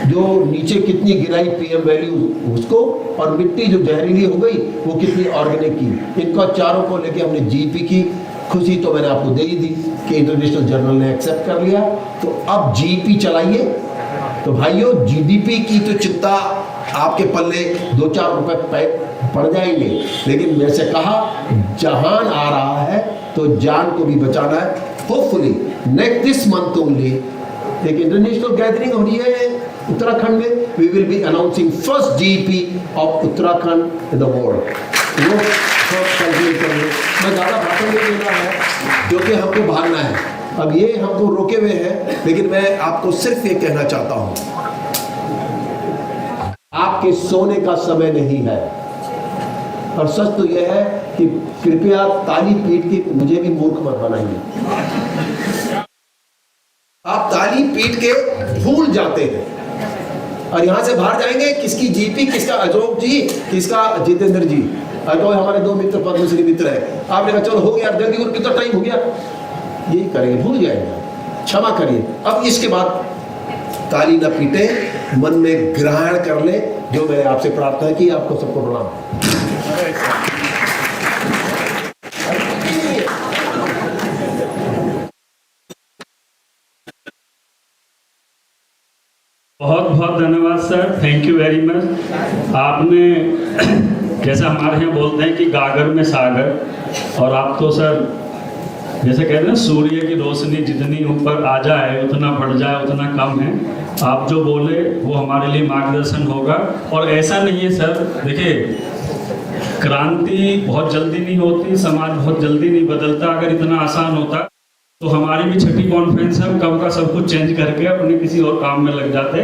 जो नीचे कितनी गिराई पीएम वैल्यू उसको, और मिट्टी जो जहरीली हो गई वो कितनी ऑर्गेनिक की, इनको चारों को लेके हमने जीपी की। खुशी तो मैंने आपको दे ही दी कि इंटरनेशनल जर्नल ने एक्सेप्ट कर लिया। तो अब जीपी चलाइए। तो भाइयों, जीडीपी की तो चिंता आपके पल्ले 2-4 रुपए पड़ जाएंगे, लेकिन जैसे कहा जहान आ रहा है तो जान को भी बचाना है। Hopefully next this month only एक इंटरनेशनल गैदरिंग हो रही है उत्तराखंड में। We will be announcing first GP of Uttarakhand in the world. वो सब कंप्लीट करेंगे। मैं ज़्यादा भाषण नहीं देना है क्योंकि हमको भागना है। अब ये हमको रोके हुए हैं, लेकिन मैं आपको सिर्फ ये कहना चाहता हूँ, आपके सोने का समय नहीं है। और सच तो यह है कि कृपया ताली पीट के मुझे भी मूर्ख मत बनाइए। आप ताली पीट के भूल जाते हैं और यहां से बाहर जाएंगे किसकी जीपी, किसका अशोक जी, किसका जितेंद्र जी, तो हमारे 2 मित्र पद्मश्री मित्र है। आपने कहा चलो हो गया जल्दी, और कितना टाइम हो गया, यही करेंगे, भूल जाएंगे। क्षमा करिए। अब इसके बाद ताली न पीटे, मन में ग्रहण कर ले जो मैंने आपसे प्रार्थना की। आपको सबको प्रणाम। बहुत बहुत धन्यवाद sir, thank you very much. आपने जैसा हमारे यहाँ बोलते हैं कि गागर में सागर, और आप तो सर जैसे कहते हैं ना सूर्य की रोशनी जितनी ऊपर आ जाए उतना बढ़ जाए उतना कम है। आप जो बोले वो हमारे लिए मार्गदर्शन होगा। और ऐसा नहीं है सर, देखिए क्रांति बहुत जल्दी नहीं होती, समाज बहुत जल्दी नहीं बदलता। अगर इतना आसान होता तो हमारी भी छठी कॉन्फ्रेंस है, हम कब का सब कुछ चेंज करके अपने किसी और काम में लग जाते।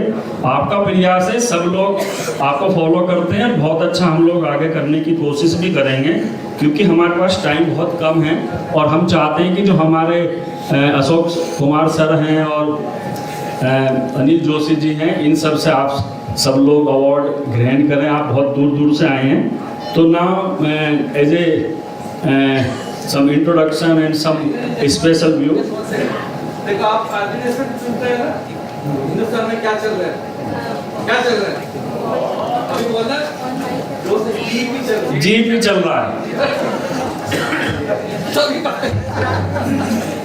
आपका प्रयास है, सब लोग आपको फॉलो करते हैं, बहुत अच्छा हम लोग आगे करने की कोशिश भी करेंगे क्योंकि हमारे पास टाइम बहुत कम है। और हम चाहते हैं कि जो हमारे अशोक कुमार सर हैं और अनिल जोशी जी हैं, इन सब से आप सब लोग अवार्ड ग्रहण करें। आप बहुत दूर दूर से आए हैं। तो now as a some introduction and some special view. देखो आप एडमिनिस्ट्रेशन सुनते हैं ना, हिंदुस्तान में क्या चल रहा है, क्या चल रहा है अभी बोला जीपी चल रहा है।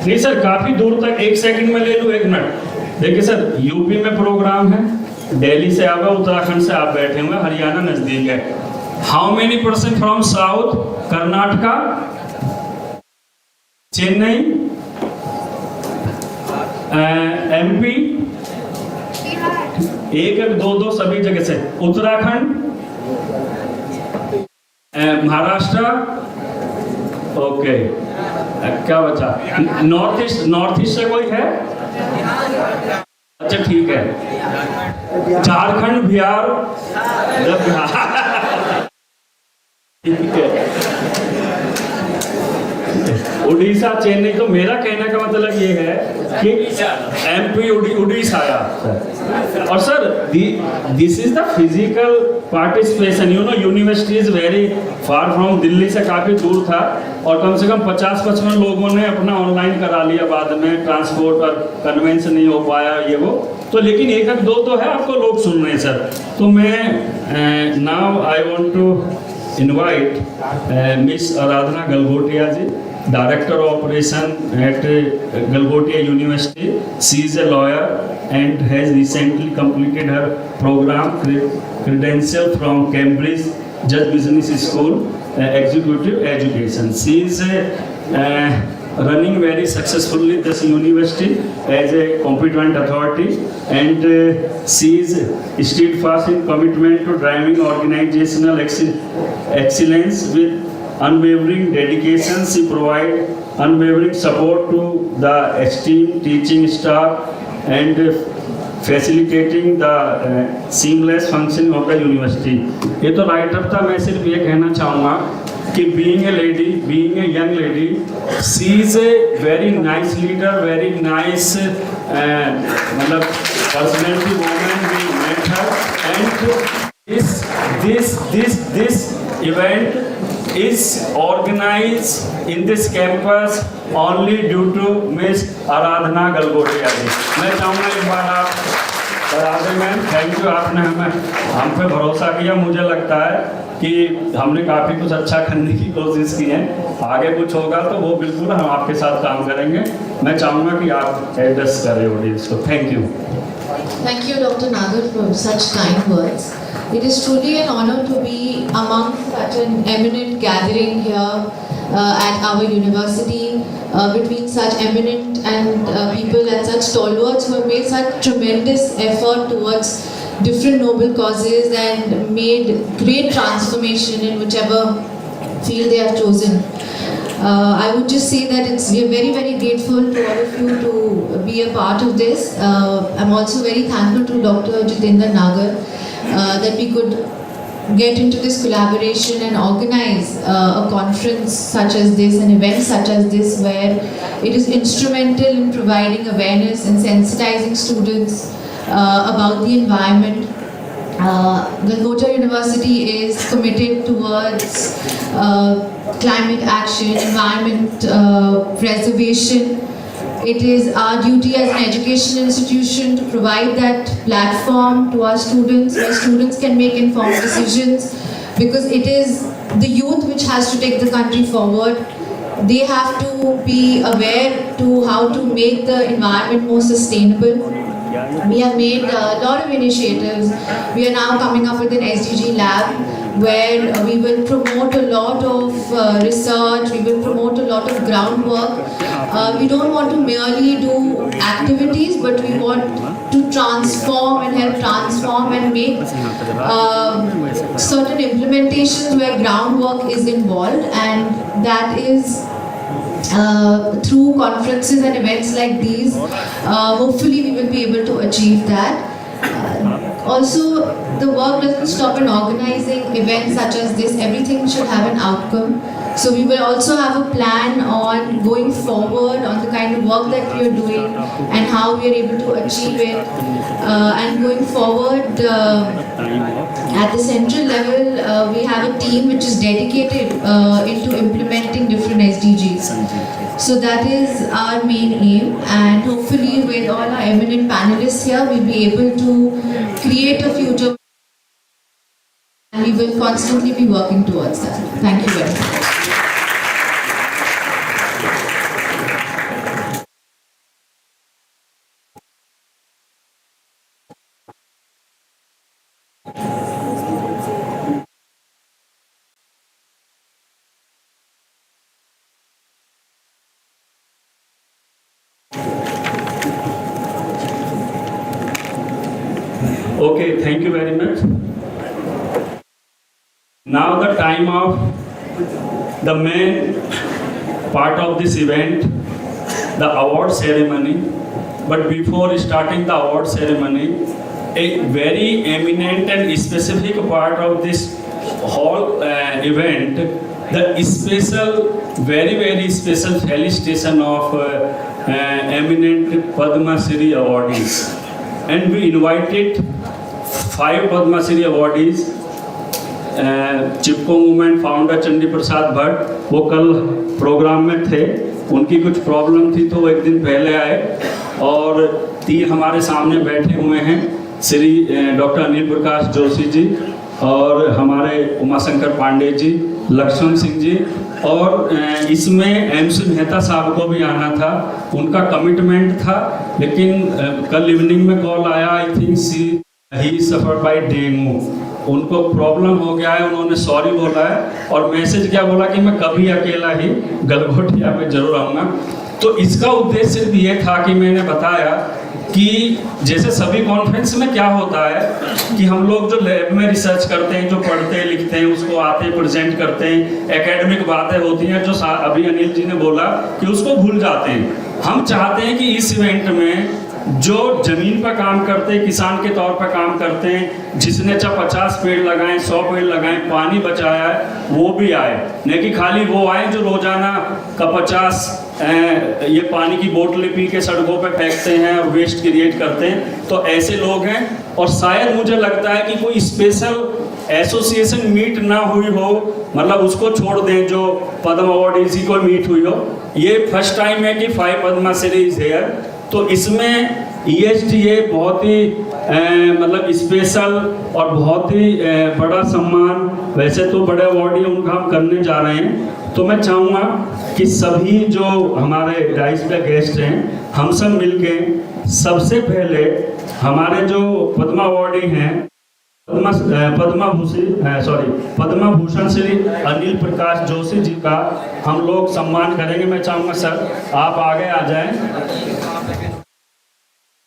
नहीं सर, काफी दूर तक, 1 सेकंड में ले लूँ, 1 मिनट। देखिए सर, यूपी में प्रोग्राम है, दिल्ली से आप, उत्तराखंड से आप बैठे हुए, हरियाणा नजदीक है। How many % from south, Karnataka, Chennai, MP, 1-2 सभी जगह से, उत्तराखंड, महाराष्ट्र, ओके, क्या बचा, नॉर्थ ईस्ट से कोई है? अच्छा ठीक है, झारखंड, बिहार, ठीक है, उड़ीसा, चेन्नई। तो मेरा कहने का मतलब ये है कि MP उड़ीसा और sir this is the physical participation you know university is very far from Delhi से काफ़ी दूर था और कम से कम 50-55 लोगों ने अपना ऑनलाइन करा लिया बाद में ट्रांसपोर्ट और कन्वेंस नहीं हो पाया ये वो तो लेकिन एक दो तो है आपको लोग सुन रहे हैं सर तो मैं now I want to invite miss Aradhana Galgotia ji Director of Operation at Galgotia University. She is a lawyer and has recently completed her program credential from Cambridge Judge Business School Executive Education. She is running very successfully this university as a competent authority and she is steadfast in commitment to driving organizational excellence with unwavering dedication. She provides unwavering support to the esteemed teaching staff and facilitating the seamless functioning of the university. ये तो writer था मैं सिर्फ ये कहना चाहूँगा कि being a lady, being a young lady, she is a very nice leader, very nice मतलब personality woman. We met her and this event is organized in this campus only due to Miss आराधना गलगोटिया जी. मैं चाहूँगा एक बार आप बता दें ma'am thank you आपने हम पे भरोसा किया मुझे लगता है कि हमने काफ़ी कुछ अच्छा करने की कोशिश की है आगे कुछ होगा तो वो बिल्कुल हम आपके साथ काम करेंगे मैं चाहूँगा कि आप एड्रेस करें ऑडियंस को thank you. Thank you, Dr. Nagar, for such kind words. It is truly an honor to be among such an eminent gathering here at our university between such eminent and people and such stalwarts who have made such tremendous effort towards different noble causes and made great transformation in whichever field they have chosen. I would just say that we are very, very grateful to all of you to be a part of this. I'm also very thankful to Dr. Jitendra Nagar that we could get into this collaboration and organize a conference such as this, an event such as this, where it is instrumental in providing awareness and sensitizing students about the environment. Galgotia University is committed towards climate action, environment preservation. It is our duty as an education institution to provide that platform to our students where students can make informed decisions because it is the youth which has to take the country forward. They have to be aware to how to make the environment more sustainable. We have made a lot of initiatives. We are now coming up with an SDG lab where we will promote a lot of research, we will promote a lot of groundwork. We don't want to merely do activities, but we want to transform and help transform and make certain implementations where groundwork is involved, and that is through conferences and events like these. Hopefully we will be able to achieve that. Also, the work doesn't stop in organizing events such as this. Everything should have an outcome. So we will also have a plan on going forward on the kind of work that we are doing and how we are able to achieve it. And going forward, at the central level, we have a team which is dedicated into implementing different SDGs. So that is our main aim, and hopefully with all our eminent panelists here, we'll be able to create a future and we will constantly be working towards that. Thank you very much. Okay, thank you very much. Now the time of the main part of this event, the award ceremony. But before starting the award ceremony, a very eminent and specific part of this whole event, the special, very special felicitation of eminent Padma Shri awardees, and we invited 5 Padma Shri awardees. Chipko movement founder Chandi Prasad Bhatt वो कल programme में थे, उनकी कुछ problem थी तो वो एक दिन पहले आए, और 3 हमारे सामने बैठे हुए हैं, श्री डॉक्टर अनिल प्रकाश जोशी जी और हमारे उमाशंकर पांडे जी, लक्ष्मण सिंह जी, और इसमें MC मेहता साहब को भी आना था, उनका कमिटमेंट था, लेकिन कल इवनिंग में कॉल आया, I think he suffered by dengue, उनको प्रॉब्लम हो गया है, उन्होंने सॉरी बोला है और मैसेज क्या बोला कि मैं कभी अकेला ही गलगोटिया में जरूर आऊँगा। तो इसका उद्देश्य सिर्फ ये था कि मैंने बताया कि जैसे सभी कॉन्फ्रेंस में क्या होता है कि हम लोग जो लैब में रिसर्च करते हैं, जो पढ़ते हैं लिखते हैं, उसको आते हैं प्रेजेंट करते हैं, एकेडमिक बातें होती हैं जो अभी अनिल जी ने बोला कि उसको भूल जाते हैं। हम चाहते हैं कि इस इवेंट में जो जमीन पर काम करते हैं, किसान के तौर पर काम करते हैं, जिसने चाहे 50 पेड़ लगाएं, 100 पेड़ लगाएं, पानी बचाया है, वो भी आए, नहीं कि खाली वो आए जो रोजाना का 50 ये पानी की बोतलें पी के सड़कों पे फेंकते हैं और वेस्ट क्रिएट करते हैं। तो ऐसे लोग हैं, और शायद मुझे लगता है कि कोई स्पेशल एसोसिएशन मीट ना हुई हो, मतलब उसको छोड़ दें जो पद्म अवार्ड इसी को मीट हुई हो। ये फर्स्ट टाइम है कि 5 पद्मा श्री इज हेयर, तो इसमें ESTA बहुत ही मतलब स्पेशल और बहुत ही बड़ा सम्मान, वैसे तो बड़े अवार्डी उनका हम करने जा रहे हैं। तो मैं चाहूँगा कि सभी जो हमारे डाइस पे गेस्ट हैं, हम सब मिलके सबसे पहले हमारे जो पद्मा अवार्डी हैं, पद्मा भूषण श्री अनिल प्रकाश जोशी जी का हम लोग सम्मान करेंगे। मैं चाहूँगा सर आप आगे आ जाएं।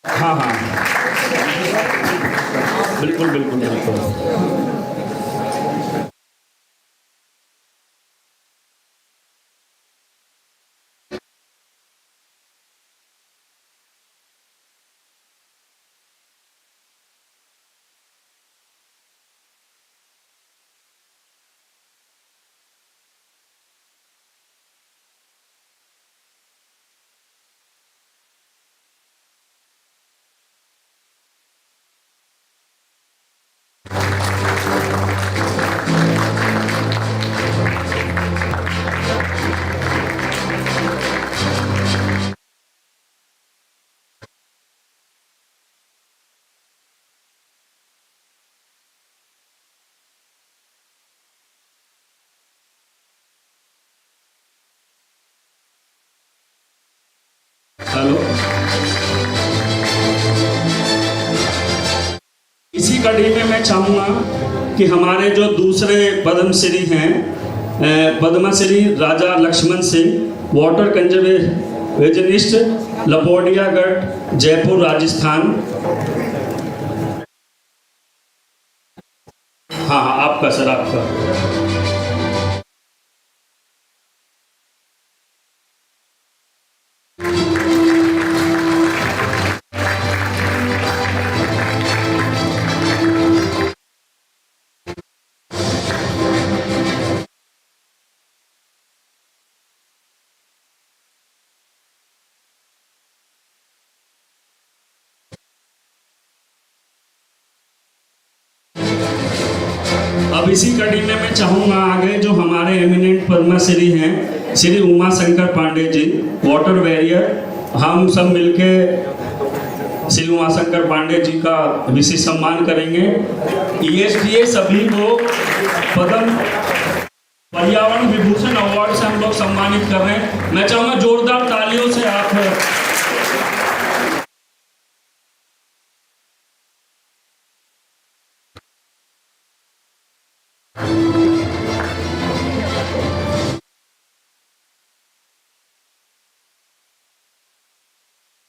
हाँ हाँ बिल्कुल बिल्कुल बिल्कुल। हेलो, इसी कड़ी में मैं चाहूँगा कि हमारे जो दूसरे पद्मश्री हैं, पद्मश्री राजा लक्ष्मण सिंह, वाटर कंजर्वेशनिस्ट, लपोडियागढ़, जयपुर, राजस्थान। हाँ हाँ आपका सर, आपका। अब इसी कड़ी में मैं चाहूँगा आगे जो हमारे एमिनेंट पद्मश्री हैं, श्री उमाशंकर पांडे जी, वाटर वॉरियर, हम सब मिलके श्री उमाशंकर पांडे जी का विशेष सम्मान करेंगे। ESTA सभी को पद्म पर्यावरण विभूषण अवार्ड से हम लोग सम्मानित कर रहे हैं। मैं चाहूँगा जोरदार तालियों से आप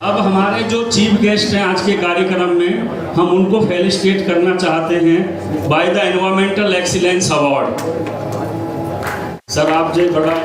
अब हमारे जो चीफ गेस्ट हैं आज के कार्यक्रम में, हम उनको फेलिसिटेट करना चाहते हैं by the environmental excellence award. Sir आप जो बड़ा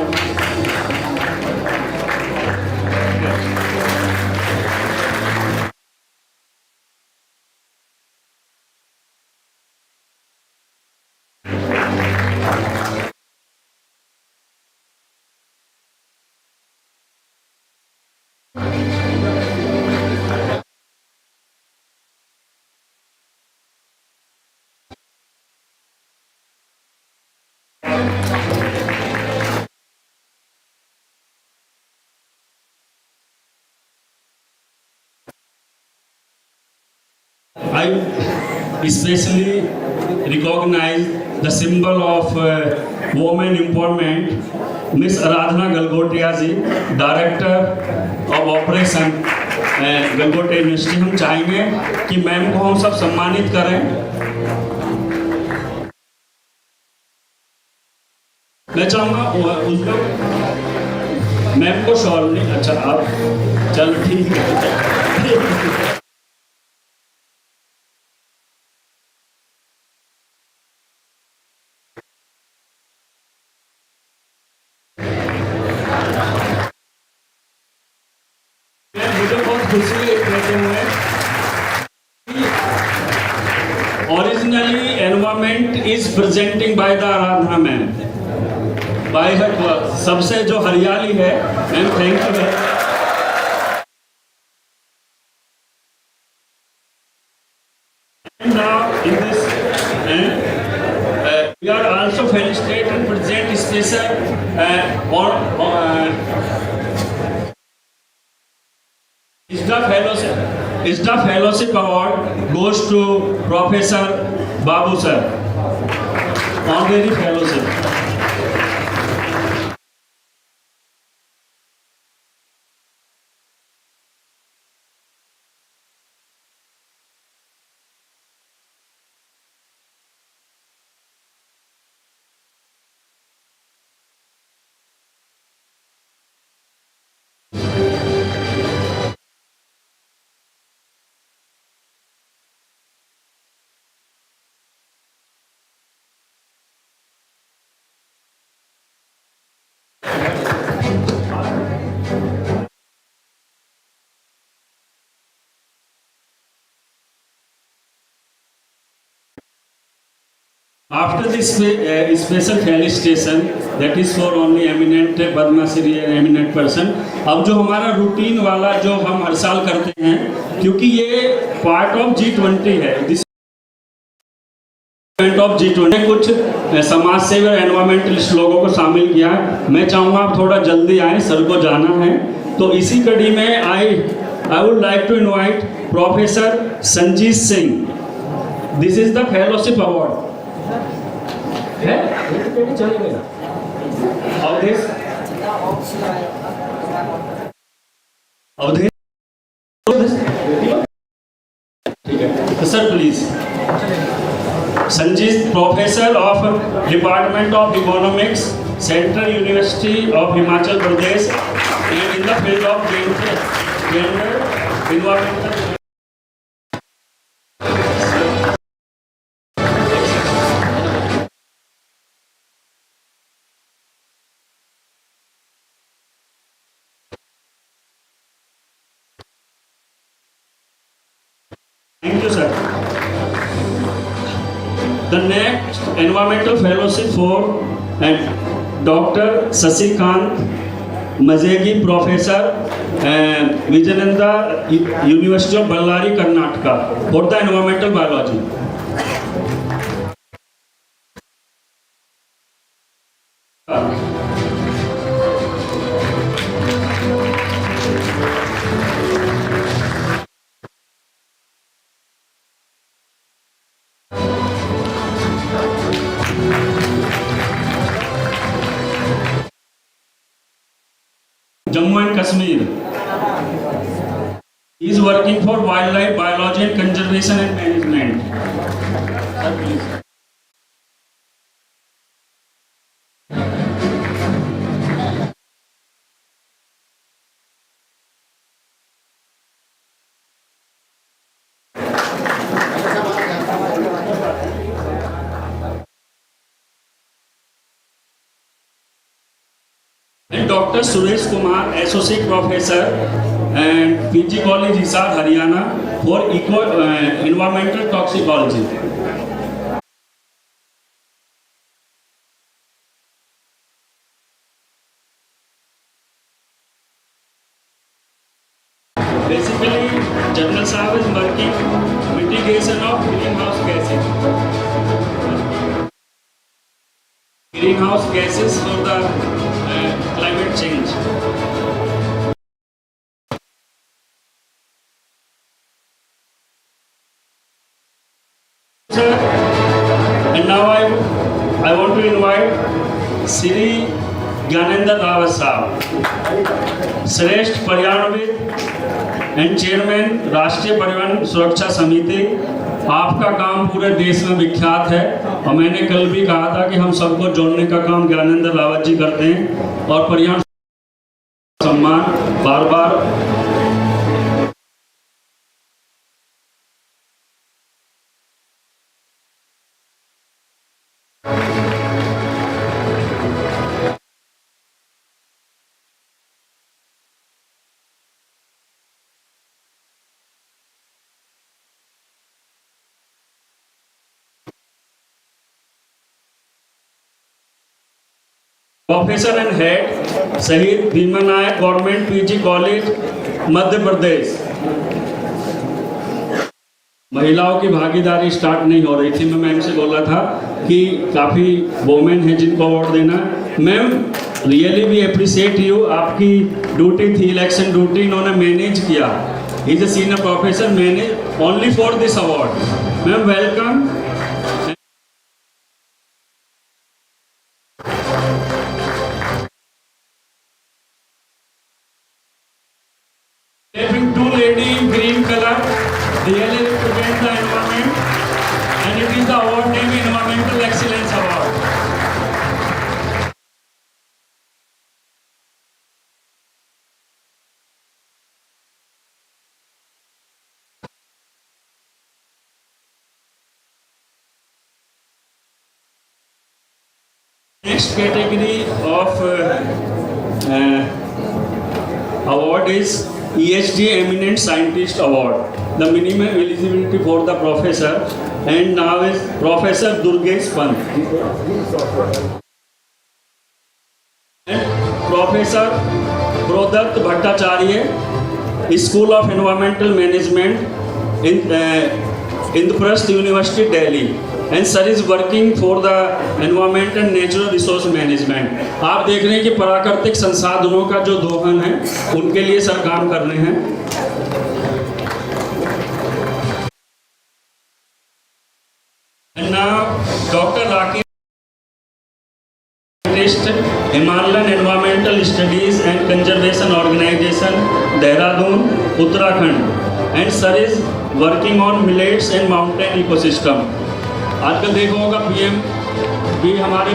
I especially recognize the symbol of women empowerment, Miss Aradhana Galgotias-ji, Director of Operation galgotia University. हम चाहेंगे कि मैम को हम सब सम्मानित करें। मैं चाहूँगा उसको मैम को शॉल नहीं, अच्छा आप चलो ठीक है। मुझे बहुत खुशी है कहते हुए originally environment is presenting by the Aradhana ma'am by her work। सबसे जो हरियाली है ma'am, thank you. Now in this we are also felicitate and present special ISDA Fellowship Award goes to Professor Babu sir, Honorary Fellowship। After this special felicitation that is for only eminent Padma Shri eminent person, अब जो हमारा routine वाला जो हम हर साल करते हैं, क्योंकि ये पार्ट ऑफ G20 है, दिस ऑफ G20 कुछ समाज सेवी और एनवायरमेंटलिस्ट लोगों को शामिल किया। मैं चाहूँगा आप थोड़ा जल्दी आए, सर को जाना है। तो इसी कड़ी में I would like to invite professor Sanjeet Singh. This is the fellowship award है चलेगा अवधेश ठीक है तो sir please. Sanjeet professor of department of economics, central university of Himachal Pradesh, in the field of gender environmental. Thank you, sir. The next environmental fellowship for Dr. Sasikant Mazegi, Professor, Vijayananda University of Ballari, Karnataka, for the environmental biology. Jammu and Kashmir. He is working for wildlife biology and conservation and management. Sir, please. And Dr. Suresh Kumar, Associate Professor and PG College, Hisar, Haryana, for environmental toxicology. Basically, General Sahab is working mitigation of greenhouse gases. Greenhouse gases for the climate change. And now I want to invite Sri Gyanendra Rawat Sahab, श्रेष्ठ पर्यावरणविद and chairman राष्ट्रीय परिवहन सुरक्षा समिति। आपका काम पूरे देश में विख्यात है और मैंने कल भी कहा था कि हम सबको जोड़ने का काम ज्ञानेंद्र रावत जी करते हैं और पर्यावरण सम्मान बार बार प्रोफेसर एंड हेड शहीद Bhima Nayak government PG college Madhya Pradesh. महिलाओं की भागीदारी स्टार्ट नहीं हो रही थी। मैं मैम से बोला था कि काफ़ी वोमेन हैं जिनको अवार्ड देना। Ma'am really we appreciate you, आपकी ड्यूटी थी इलेक्शन ड्यूटी, इन्होंने मैनेज किया। Is a senior professor manage only for this award. Ma'am welcome. Having two lady in green color, really represent the environment, and it is the award named Environmental Excellence Award. Next category of award is EHD Eminent Scientist Award. The minimum eligibility for the professor and now is Professor Durgesh Pant and Professor Prodakt Bhattacharya, School of Environmental Management in Indraprasth University, Delhi. And sir is working for the environment and natural resource management. आप देख रहे हैं कि प्राकृतिक संसाधनों का जो दोहन है उनके लिए सर काम कर रहे हैं। And now Dr. Rakesh, Himalayan Environmental Studies and Conservation Organization, Dehradun, Uttarakhand. And sir is working on millets and mountain ecosystem. आजकल देखा होगा पीएम भी हमारे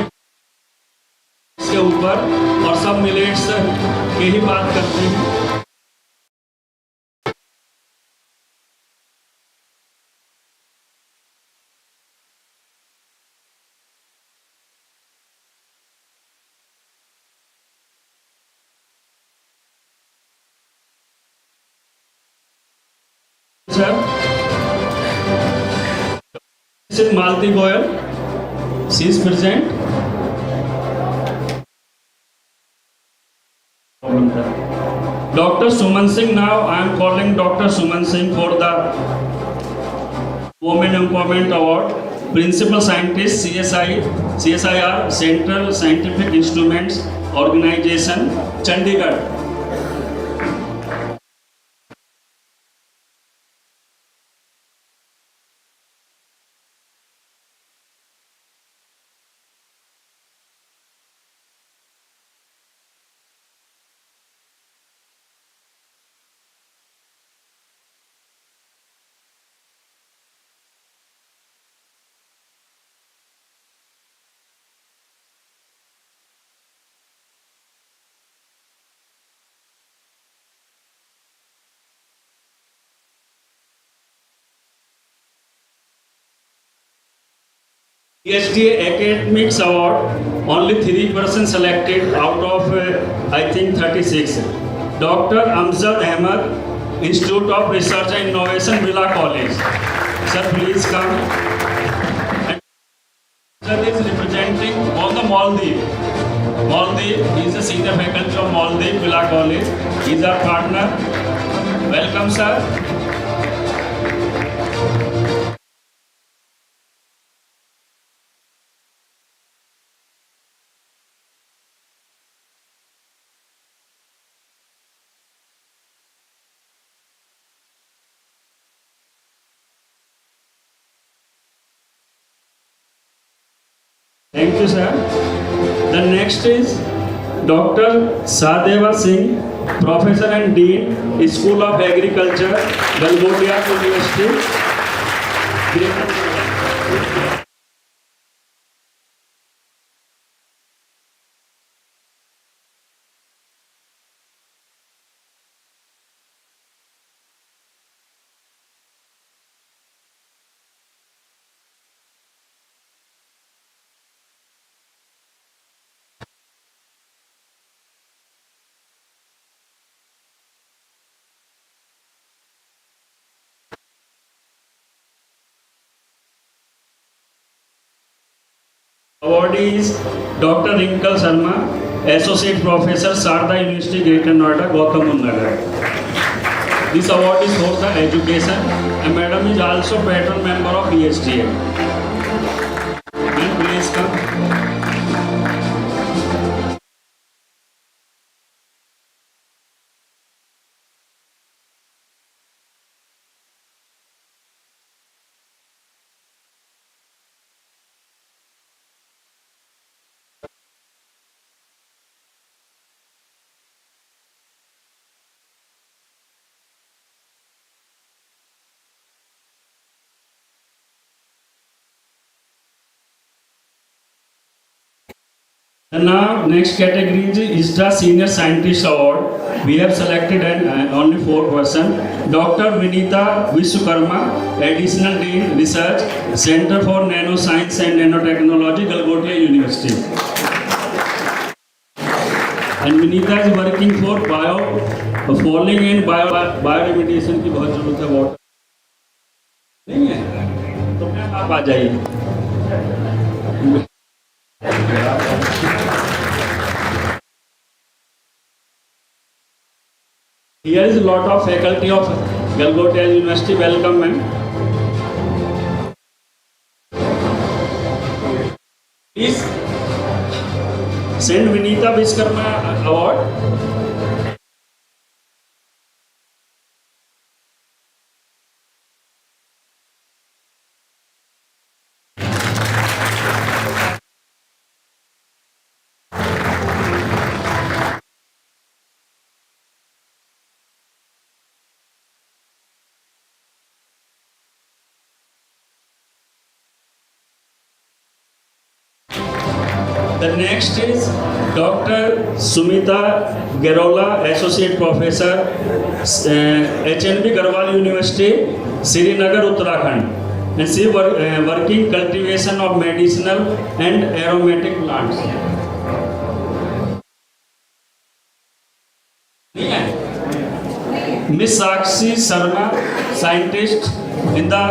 के ऊपर और सब मिलेट्स की ही बात करते हैं। Sir Malti Goyal, she is present. Dr. Suman Singh, now I am calling Dr. Suman Singh for the Women Empowerment Award, Principal Scientist CSIR, Central Scientific Instruments Organization, Chandigarh. PhD Academics Award, only 3% selected out of I think 36. Dr. Amjad Ahmed, Institute of Research and Innovation, Villa College. Sir, please come. And sir is representing all the Maldives. He is a senior faculty of Maldives, Villa College. He is our partner. Welcome, sir. Thank you, sir. The next is Dr. Sadeva Singh, Professor and Dean, School of Agriculture, Galgotias-University. Awardee is Dr. Rinkal Sharma, Associate Professor, Sarda University, Greater Noida, Gautam Nagar. This award is for the education, and Madam is also patron member of ESTA. Ma'am, please come. And now next category is the Senior Scientist Award. We have selected only 4 persons. Dr. Vinita Vishwakarma, Additional Dean Research, Center for Nanoscience and Nanotechnology, Galgotia University. And Vinita is working for fouling and bioremediation की बहुत जरूरत है water नहीं है तो ma'am आप आ जाइए. Here is a lot of faculty of Galgotias University. Welcome, ma'am. Please send Vinita Vishwakarma Award. The next is Dr. Sumita Gerola, Associate Professor, HNB Garhwal University, Srinagar, Uttarakhand. And she working cultivation of medicinal and aromatic plants. Miss Sakshi Sharma, scientist in the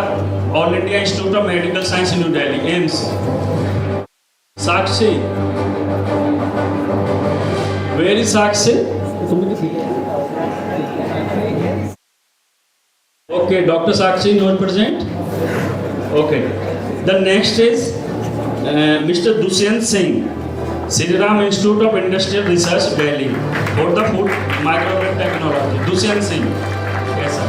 All India Institute of Medical Science, New Delhi, AIMS. Sakshi, where is Sakshi? Okay, Dr. Sakshi not present. Okay, the next is Mr. Dushyant Singh, Sri Ram Institute of Industrial Research, Delhi, for the food microbial technology. Dushyant Singh, yes sir.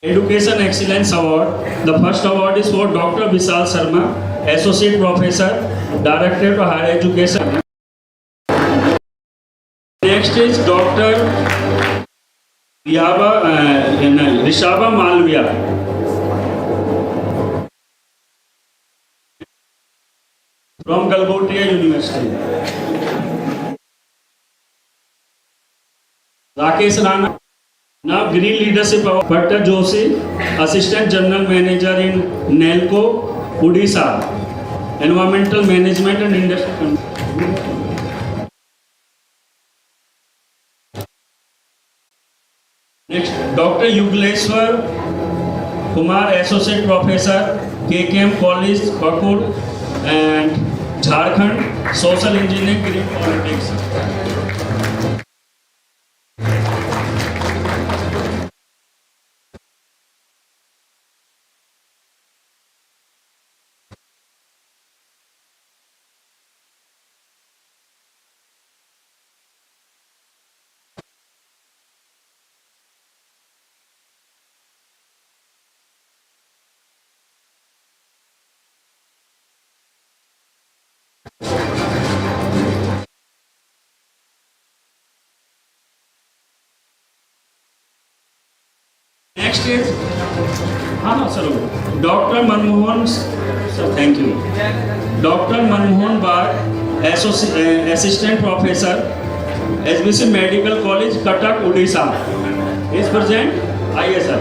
Education Excellence Award. The first award is for Dr. Vishal Sharma, Associate Professor, Director of Higher Education. Next is Dr. Rishaba Malviya, from Galgotia University. Rakesh Rana. Now Green Leadership Award, Bhatta Joshi, Assistant General Manager in NELCO, Odisha, Environmental Management and Industry. Next, Dr. Yugleshwar Kumar, Associate Professor, KKM College, Pakur, and Jharkhand, Social Engineering, Green Politics. Next is Dr. Manmohan, sir, thank you. Dr. Manmohan Bag, Assistant Professor, SBC Medical College, Cuttack, Odisha, is present. Aye, sir.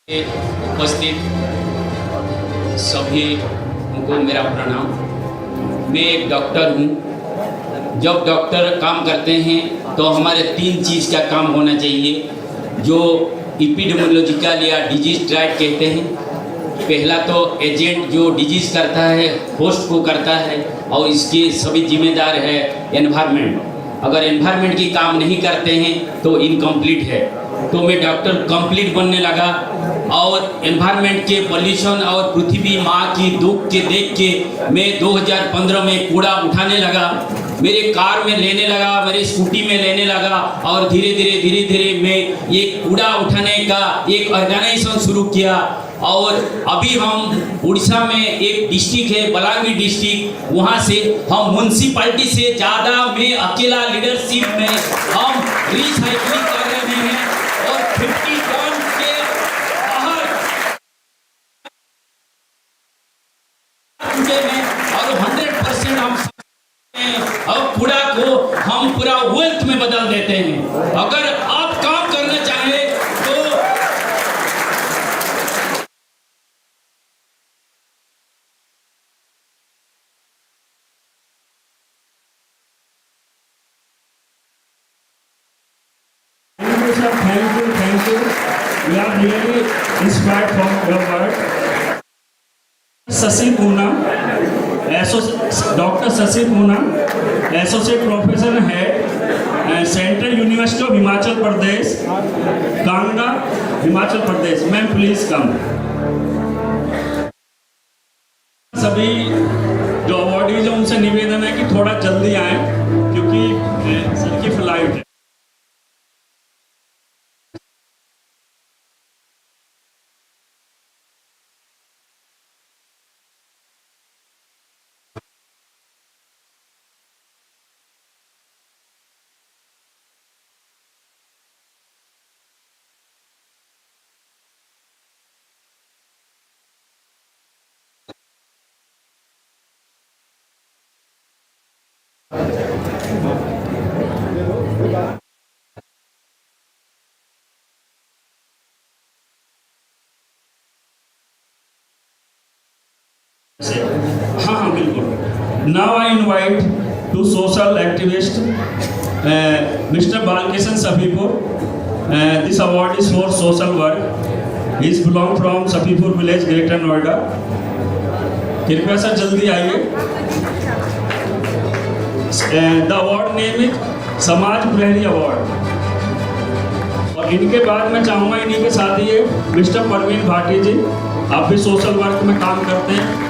उपस्थित सभी को मेरा प्रणाम। मैं एक doctor हूँ। जब doctor काम करते हैं तो हमारे 3 चीज़ का काम होना चाहिए, जो एपिडेमियोलॉजिकल या डिजीज ट्राइट कहते हैं। पहला तो एजेंट जो डिजीज करता है, होस्ट को करता है, और इसके सभी जिम्मेदार है एनवायरनमेंट। अगर एनवायरनमेंट की काम नहीं करते हैं तो इनकम्प्लीट है। तो मैं डॉक्टर कंप्लीट बनने लगा, और एनवायरनमेंट के पॉल्यूशन और पृथ्वी माँ की दुख के देख के मैं 2015 में कूड़ा उठाने लगा। मेरे कार में लेने लगा, मेरे स्कूटी में लेने लगा, और धीरे धीरे मैं ये कूड़ा उठाने का एक ऑर्गेनाइजेशन शुरू किया। और अभी हम उड़ीसा में एक डिस्ट्रिक्ट है बलांगीर डिस्ट्रिक्ट, वहाँ से हम म्यूनसिपैलिटी से ज़्यादा में अकेला लीडरशिप में हम रिसाइकलिंग कर रहे हैं, और 50 टन के में और 100% हम और कूड़ा को हम पूरा वेल्थ में बदल देते हैं। अगर आप काम करना चाहें तो thank you. We are really inspired from your work. Sasi Puna, Dr. Sasi Puna, Associate Professor है central university of Himachal Pradesh, Kangra, Himachal Pradesh. Ma'am please come. सभी जो अवॉर्डीज हैं उनसे निवेदन है कि थोड़ा जल्दी आए, क्योंकि सर की फ्लाइट है। हाँ बिल्कुल। Now I invite to social activist Mr. Balkishan Safipur. This award is for social work. He is belong from Safipur village, Greater Noida. कृपया सर जल्दी आइए। The award name is समाज प्रहरी अवार्ड। और इनके बाद मैं चाहूँगा इन्हीं के साथ ही मिस्टर परवीन भाटी जी, आप भी सोशल वर्क में काम करते हैं।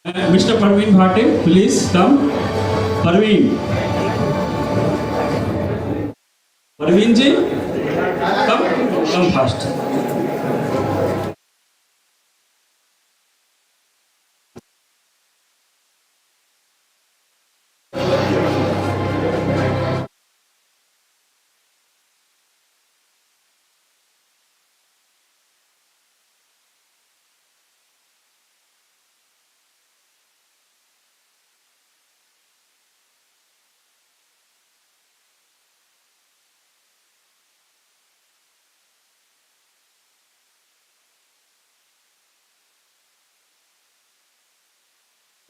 Mr. Parveen Bhate, please come. Parveen. Parveen ji, come fast.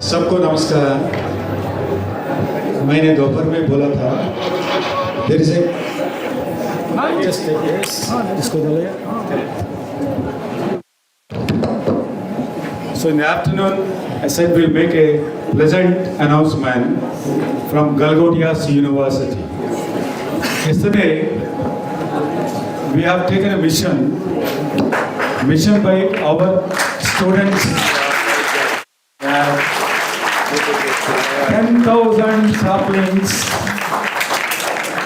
सबको नमस्कार। मैंने दोपहर में बोला था देयर इज इसको So in the afternoon, I said we'll make a pleasant announcement from Galgotias University. Yesterday, we have taken a mission by our students. 10,000 saplings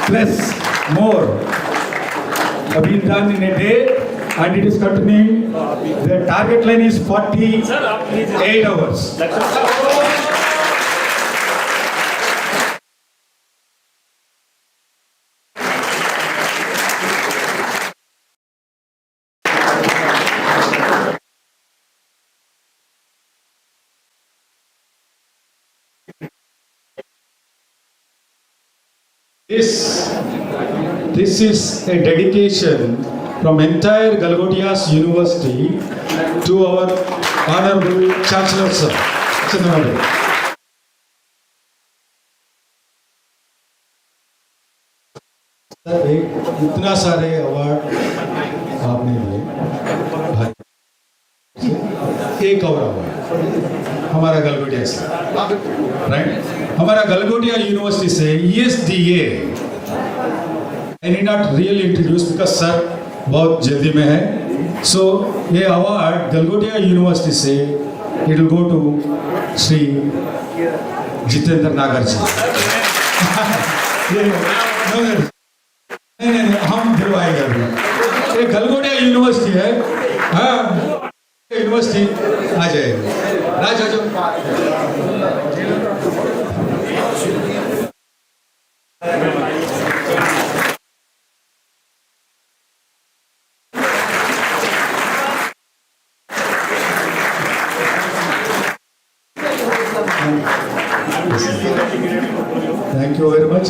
plus more have been done in a day, and it is continuing. The target line is 48 hours. This is a dedication from entire Galgotias University to our Honorable Chancellor Sir. इतना सारे award आपने लिए, एक और award हमारा गलगोटिया से, right? हमारा Galgotia university से ESDA, I need not really introduce because sir बहुत जल्दी में है. So ये अवार्ड गलगोटिया यूनिवर्सिटी से it will go to Shri Jitendra नागर जी. नहीं, हम दिलवाएंगे अभी. ये गलगोटिया यूनिवर्सिटी है, हाँ यूनिवर्सिटी आ जाएगी. राज आ जाओ. Thank you very much.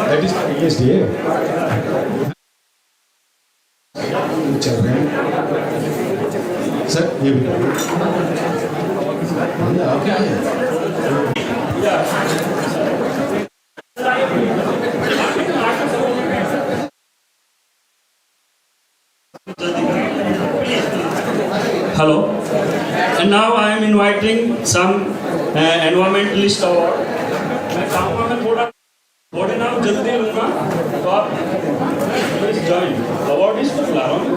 That is ESDA. चल रहे हैं सर, ये भी आप क्या है? Hello, and now I am inviting some environmentalist award. मैं कहूँगा मैं थोड़े नाम जल्दी लूँगा तो आप प्लीज ज्वाइन. अवार्ड इस पर ला रहा हूँ.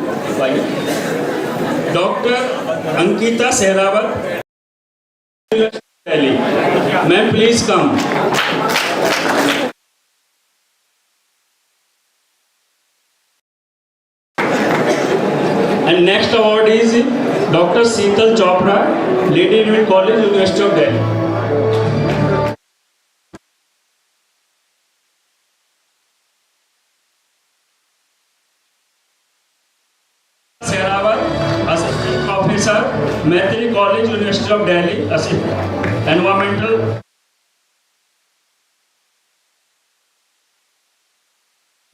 Doctor Ankita Sehrawat, Delhi. Ma'am please come. And next award is Dr. Sheetal Chopra, Lady Environment College, University of Delhi. Sehrawat, Assistant Professor, Maitri College, University of Delhi, Environmental.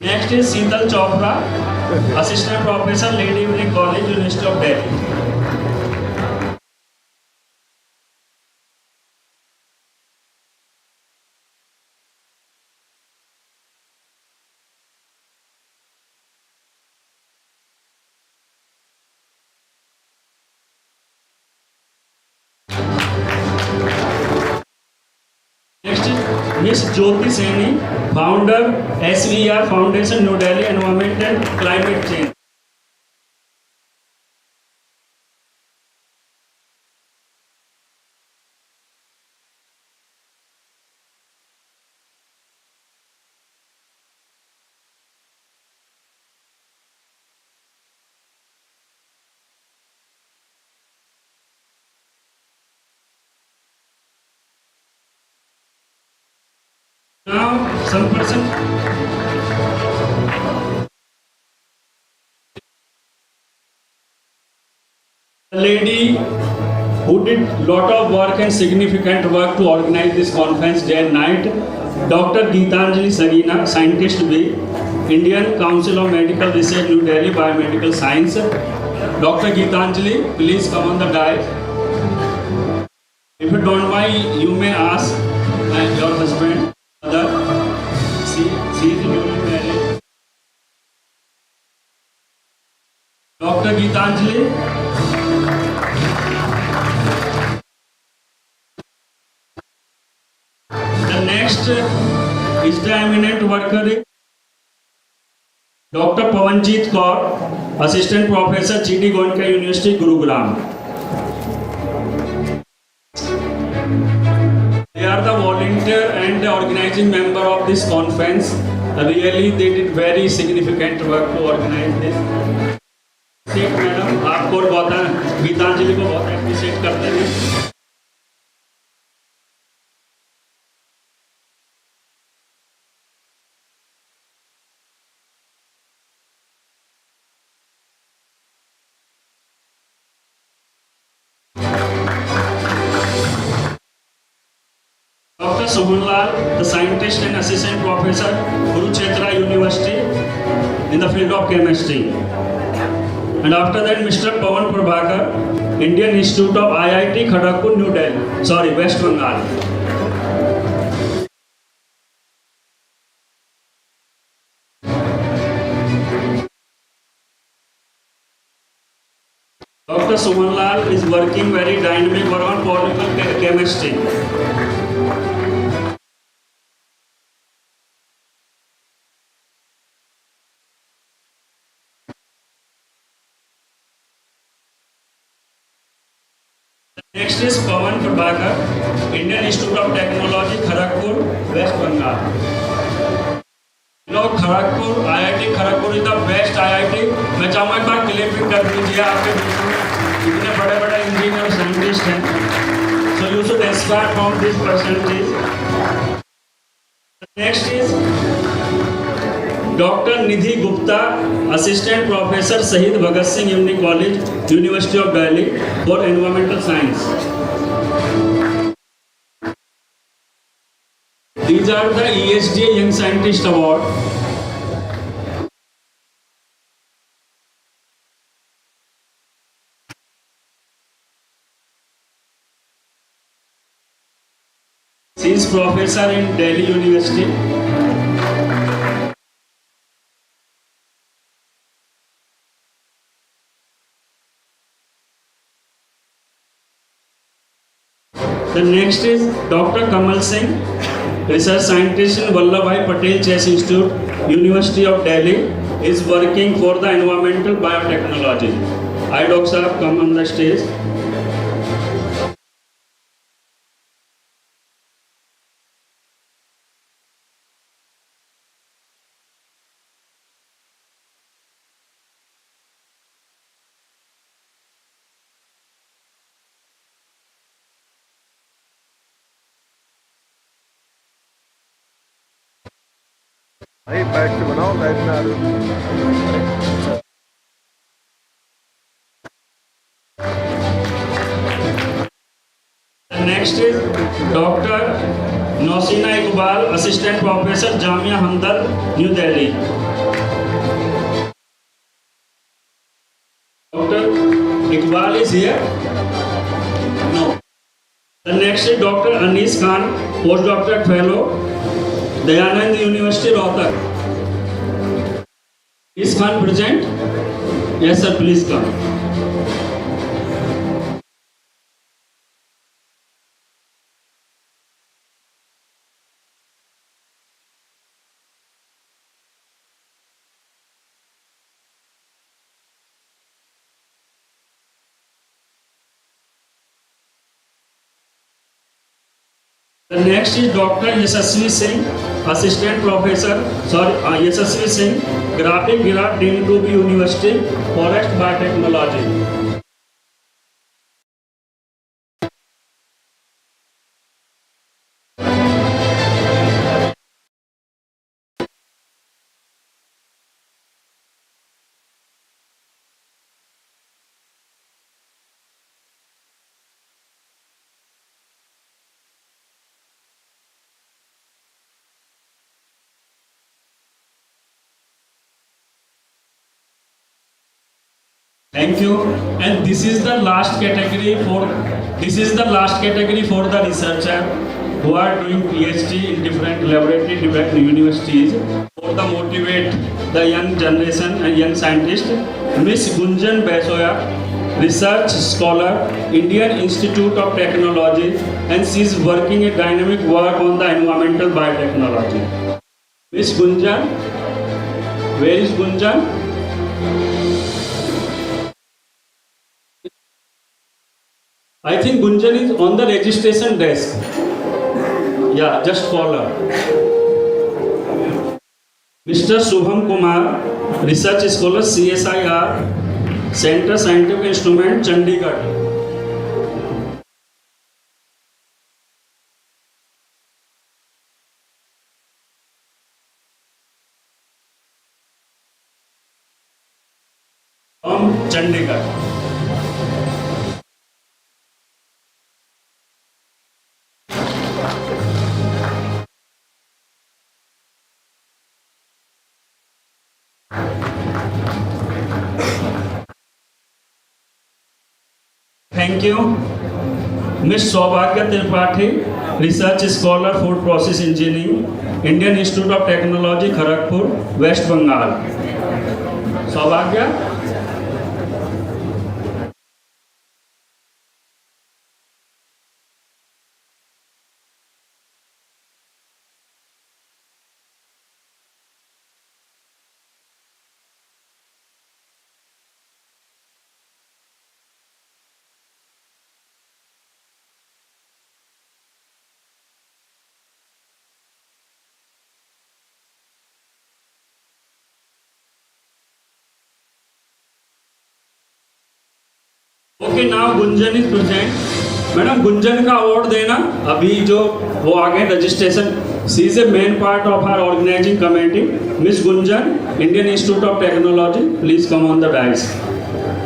Next is Sheetal Chopra, Assistant Professor, Lady Environment College, University of Delhi. Next is Miss Jyoti Saini, founder SVR Foundation, New Delhi, Environment and Climate Change. Now, some person. A lady who did lot of work and significant work to organize this conference day and night, Dr. Geetanjali Sagina, scientist B, Indian Council of Medical Research, New Delhi, Biomedical Science. Dr. Geetanjali, please come on the dais. If you don't mind, you may ask your husband. She is newly married. Dr. Geetanjali. The next is the eminent worker, Dr. Pawanjit Kaur, Assistant Professor, G.D. Goenka University, Gurugram. They are the volunteer and the organizing member of this conference. Really, they did very significant work to organize this. Madam आपको और गीतांजलि को बहुत appreciate करते हैं. Dr. Sumanlal, the scientist and assistant professor, Kurukshetra University, in the field of chemistry. And after that, Mr. Pawan Prabhakar, Indian Institute of IIT Kharagpur, New Delhi, West Bengal. Dr. Sumanlal is working very dynamic work on polymer chemistry. Next is Pawan Prabhakar, Indian Institute of Technology, Kharagpur, West Bengal. You know, Kharagpur, IIT Kharagpur is the best IIT. मैं चाहूँगा एक बार clip कर दीजिए आपके इतने बड़े-बड़े engineer scientist हैं. So you should aspire from this percentage. Next is Dr. Nidhi Gupta, Assistant Professor, Shahid Bhagat Singh Uni College, University of Delhi, for Environmental Science. These are the ESDA Young Scientist Award. She is professor in Delhi University. The next is Dr. Kamal Singh, research scientist in Vallabhbhai Patel Chess Institute, University of Delhi, is working for the environmental biotechnology. I, Dr. Saab, come on the stage. भाई बैठ के बनाओ, light में आ रहे हो. Next is Dr. Nosina Iqbal, Assistant Professor, Jamia Hamdard, New Delhi. Dr. Iqbal is here? No. The next is Dr. Anis Khan, Postdoctoral Fellow, Dayanand University, Rohtak. Is Khan present? Yes, sir, please come. The next is Dr. Yashasvi Singh, Assistant Professor, Yashasvi Singh, Graphic Graph, Dean to be University, Forest Biotechnology. Thank you. And this is the last category for the researcher who are doing PhD in different laboratory, different universities, for the motivate the young generation and young scientists. Miss Gunjan Basoya, research scholar, Indian Institute of Technology, and she is working a dynamic work on the environmental biotechnology. Miss Gunjan, where is Gunjan? I think Gunjan is on the registration desk. Yeah, just call her. Mr. Shubham Kumar, research scholar, CSIR, Center Scientific Instrument, Chandigarh. From Chandigarh. Thank you. Ms. Saubhagya Tripathi, research scholar, food process engineering, Indian Institute of Technology, Kharagpur, West Bengal. Saubhagya. Okay, now Gunjan is present. Madam Gunjan का award देना अभी जो वो आगे registration she is a main part of our organizing committee. Miss Gunjan, Indian Institute of Technology, please come on the dais.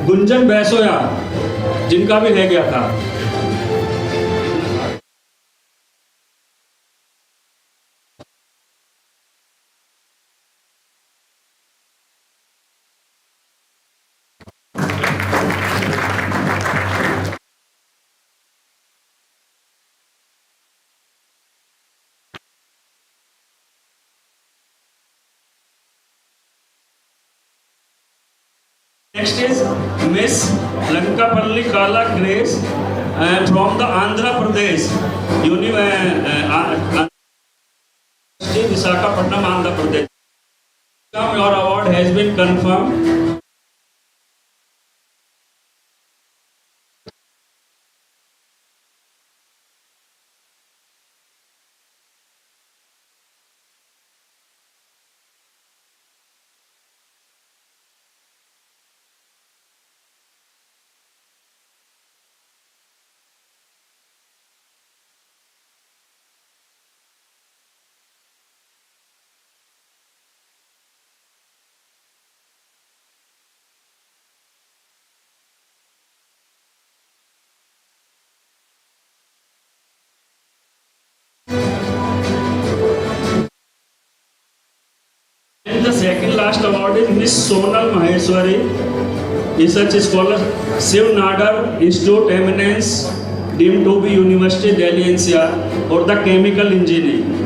Gunjan Baisoya जिनका भी रह गया था. Next is Miss Lankapalli Kala Grace from the Andhra Pradesh University, Visakhapatnam, Andhra Pradesh. Your award has been confirmed. And the second last award is Miss Sonal Maheshwari, research scholar, Shiv Nadar Institute Eminence, deemed to be University Delhi NCR, for the chemical engineering.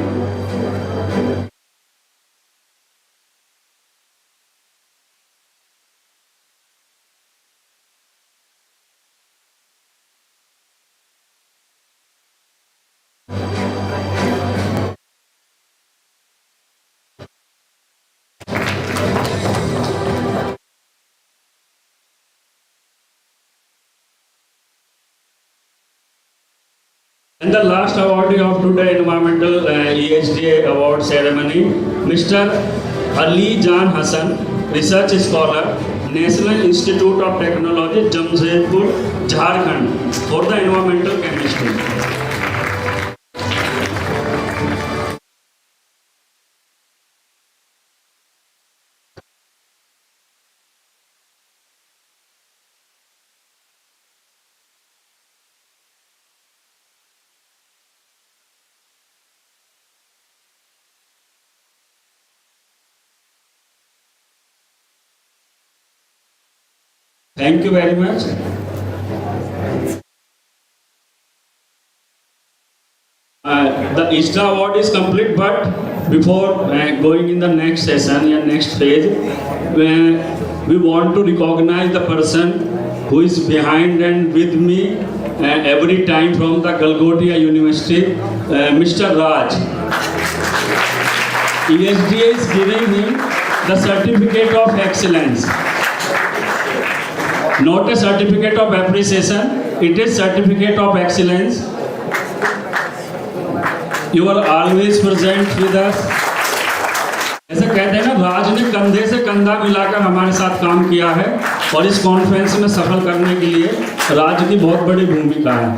And the last awardee of today Environmental EHDA Award ceremony, Mr. Ali Jan Hassan, Research Scholar, National Institute of Technology, Jamshedpur, Jharkhand, for the environmental chemistry. Thank you very much. The ISTA award is complete, but before going in the next session and next phase, we want to recognize the person who is behind and with me every time from the Galgotia University, Mr. Raj. ESDA is giving him the certificate of excellence. Not a certificate of appreciation, it is certificate of excellence. You are always present with us. ऐसा कहते हैं ना, राज ने कंधे से कंधा मिलाकर हमारे साथ काम किया है और इस कॉन्फ्रेंस में सफल करने के लिए राज की बहुत बड़ी भूमिका है.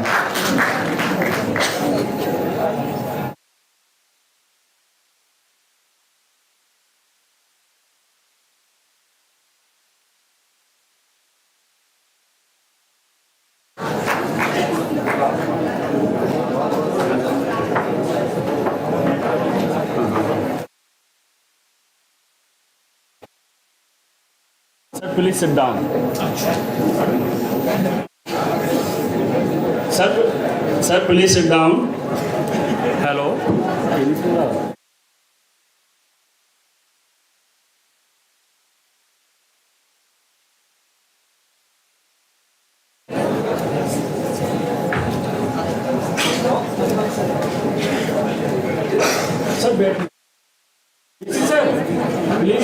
Sir, please sit down. Sir, please sit down. Hello. Please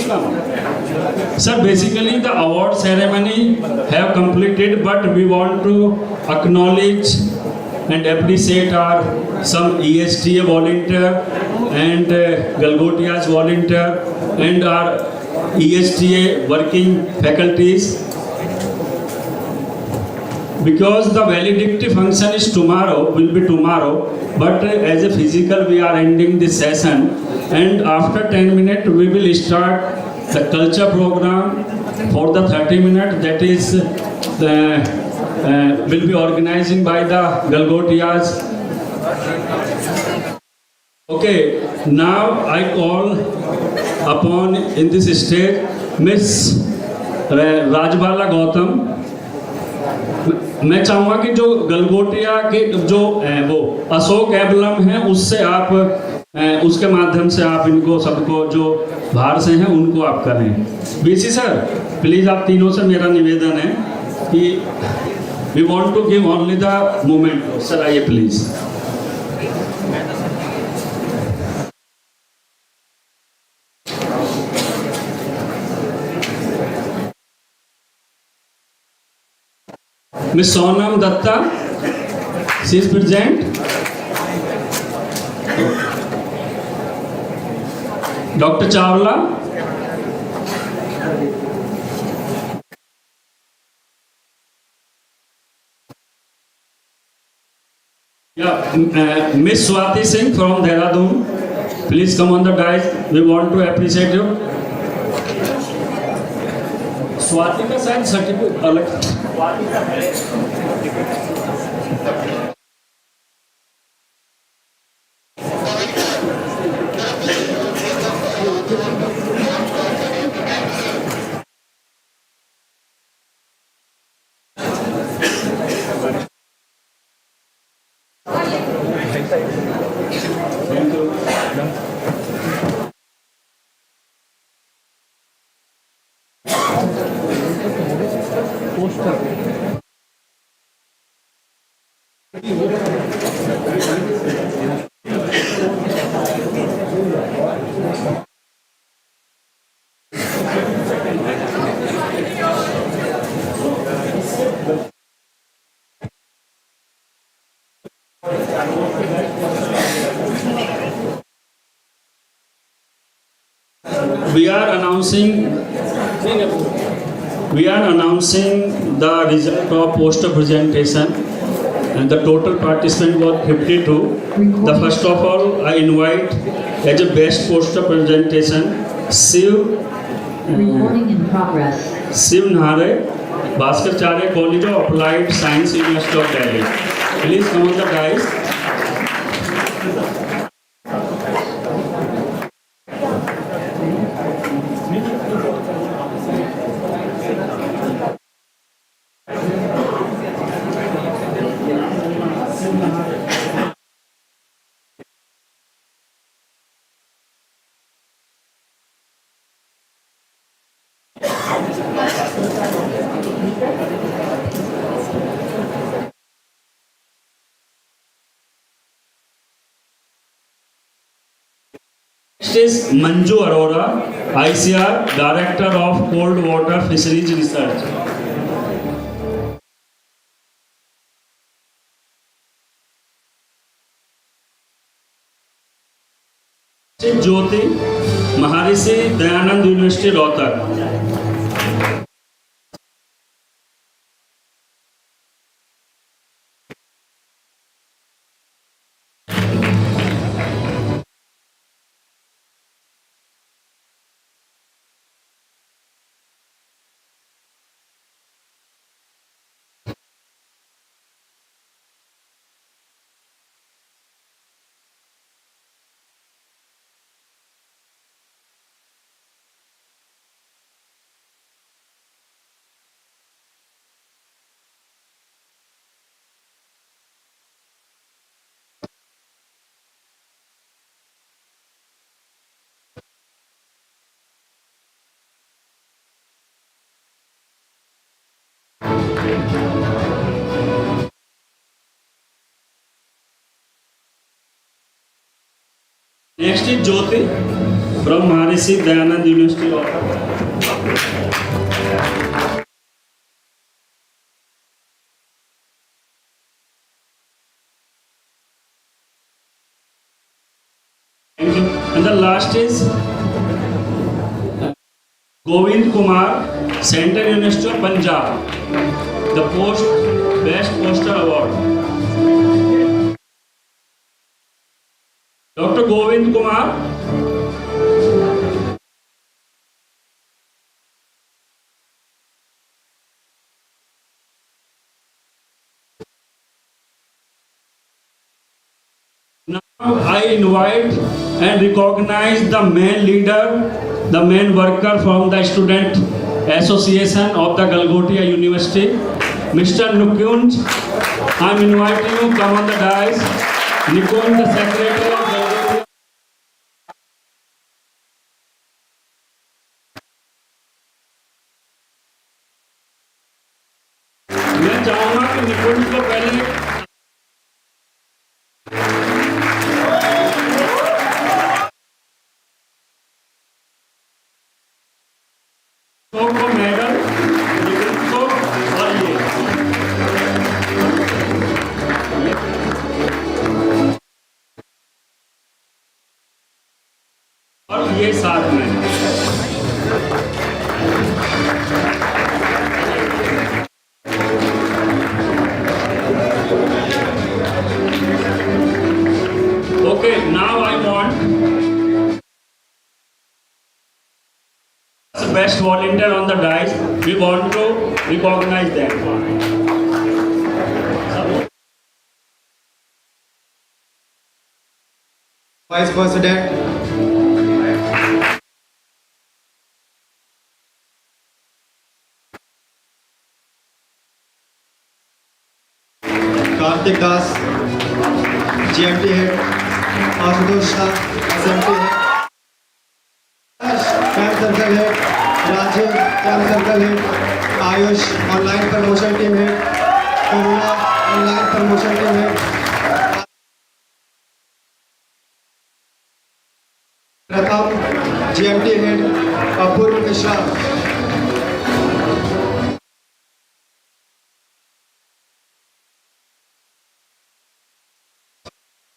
come. Sir, basically the award ceremony have completed, but we want to acknowledge and appreciate our some ESTA volunteer and Galgotias volunteer and our ESTA working faculties. Because the valedictory function is tomorrow, will be tomorrow, but as a physical we are ending this session, and after 10 minutes we will start the culture program for the 30 minutes, that is will be organizing by the Galgotias. Okay, now I call upon in this stage Miss Rajbala Gautam. मैं चाहूँगा कि जो गलगोटिया के जो वो Ashok emblem है उससे आप उसके माध्यम से आप इनको सबको जो बाहर से हैं उनको आप करें. बीसी सर, प्लीज़ आप तीनों से मेरा निवेदन है कि we want to give only the moment. Sir आइए please. Miss Sonam Datta, she is present. Dr. Chawla. Yeah, Miss Swati Singh from Dehradun, please come on the dais. We want to appreciate you. Swati का शायद certificate अलग. We are announcing the result of poster presentation, and the total participant was 52. The first of all, I invite as a best poster presentation Recording in progress. Shiv Nare, Bhaskaracharya College of Applied Science, University of Delhi. Please come on the dais. Next is Manju Arora, ICR, Director of Cold Water Fisheries Research. Jyoti, Maharishi Dayanand University, Rohtak. Next is Jyoti from Maharishi Dayanand University, Rohtak. And the last is Govind Kumar, Central University of Punjab, the Best Poster Award. Dr. Govind Kumar. Now I invite and recognize the main leader, the main worker from the Student Association of the Galgotia University, Mr. Nukunj. I am inviting you, come on the dais. Nukunj, the Secretary of Galgotia. मैं चाहूंगा कि निकुंज को पहले को medal निकुंज को और ये और ये साथ में Okay, now I want the best volunteer on the dais. We want to recognize them. Vice President, Kartik Das, GMT Head, Ashutosh Shah, SMT Head, Camp Circle Head, Rajiv, Camp Circle Head, Ayush, Online Promotion Team Head, Karuna, Online Promotion Team Head, Pratham, GMT Head, Apurva Mishra,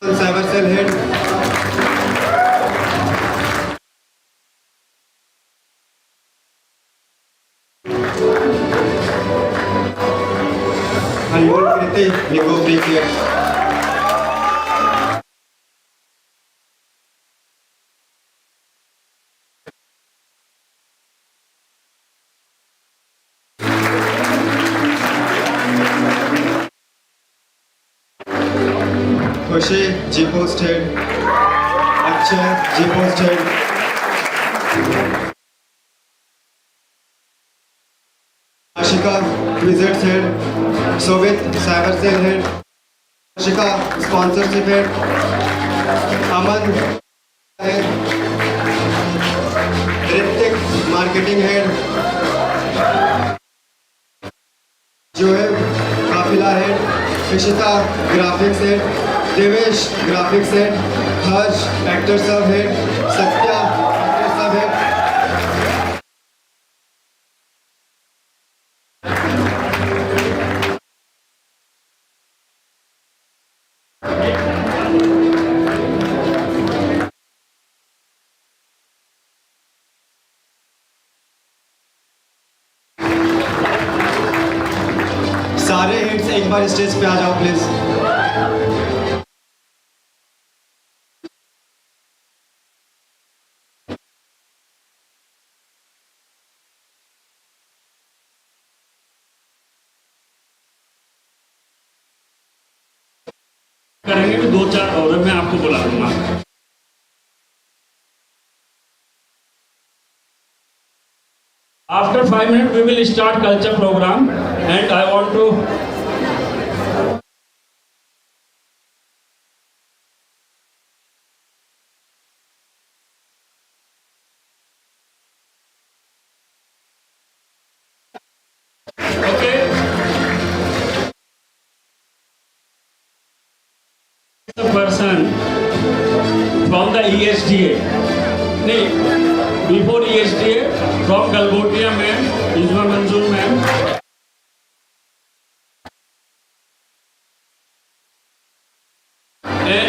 Cyber Cell Head, G Post Head, Akshay, G Post Head, Ashika, Wizards Head, Sovit, Cyber Cell Head, Ashika, Sponsorship Head, Aman Head, Ritik, Marketing Head, Joel, Kafila Head, Ishita, Graphics Head, Devesh, Graphics Head, Harsh, Actor Sub Head, Satya, Actor Sub Head, सारे heads एक बार stage पे आ जाओ please. करेंगे तो 2-4 और मैं आपको बुला दूंगा। After 5 minutes, we will start culture program, and I want to. Okay. The person from the ESDA. Before ESDA, from Galgotia ma'am, Isma Manzoor ma'am.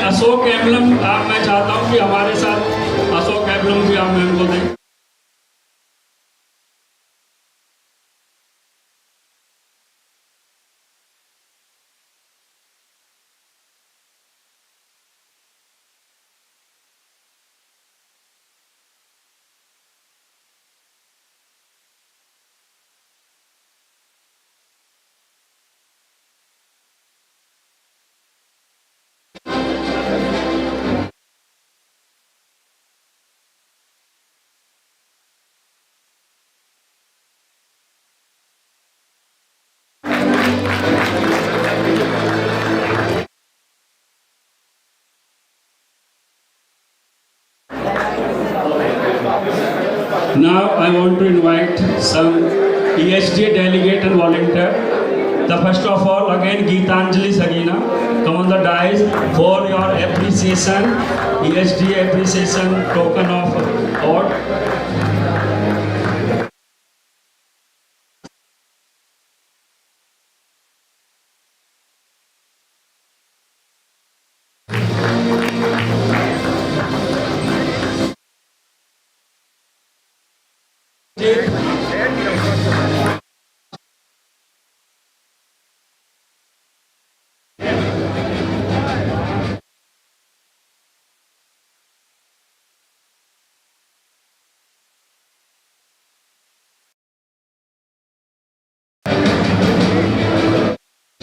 Ashok emblem आप मैं चाहता हूं कि हमारे साथ अशोक एम्बलम भी आप मैम को दें। Now I want to invite some ESDA delegate and volunteer. The first of all, again Geetanjali Sagina, come on the dais for your appreciation, ESDA appreciation token of award.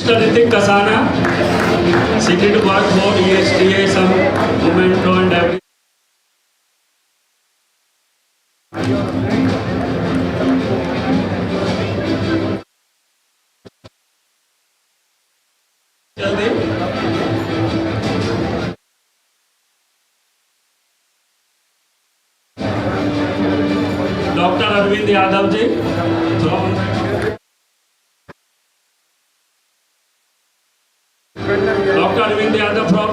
Mr. Ritik Kasana, seated work for ESDA, some moment and everything. Dr. Arvind Yadav ji from Dr. Arvind Yadav from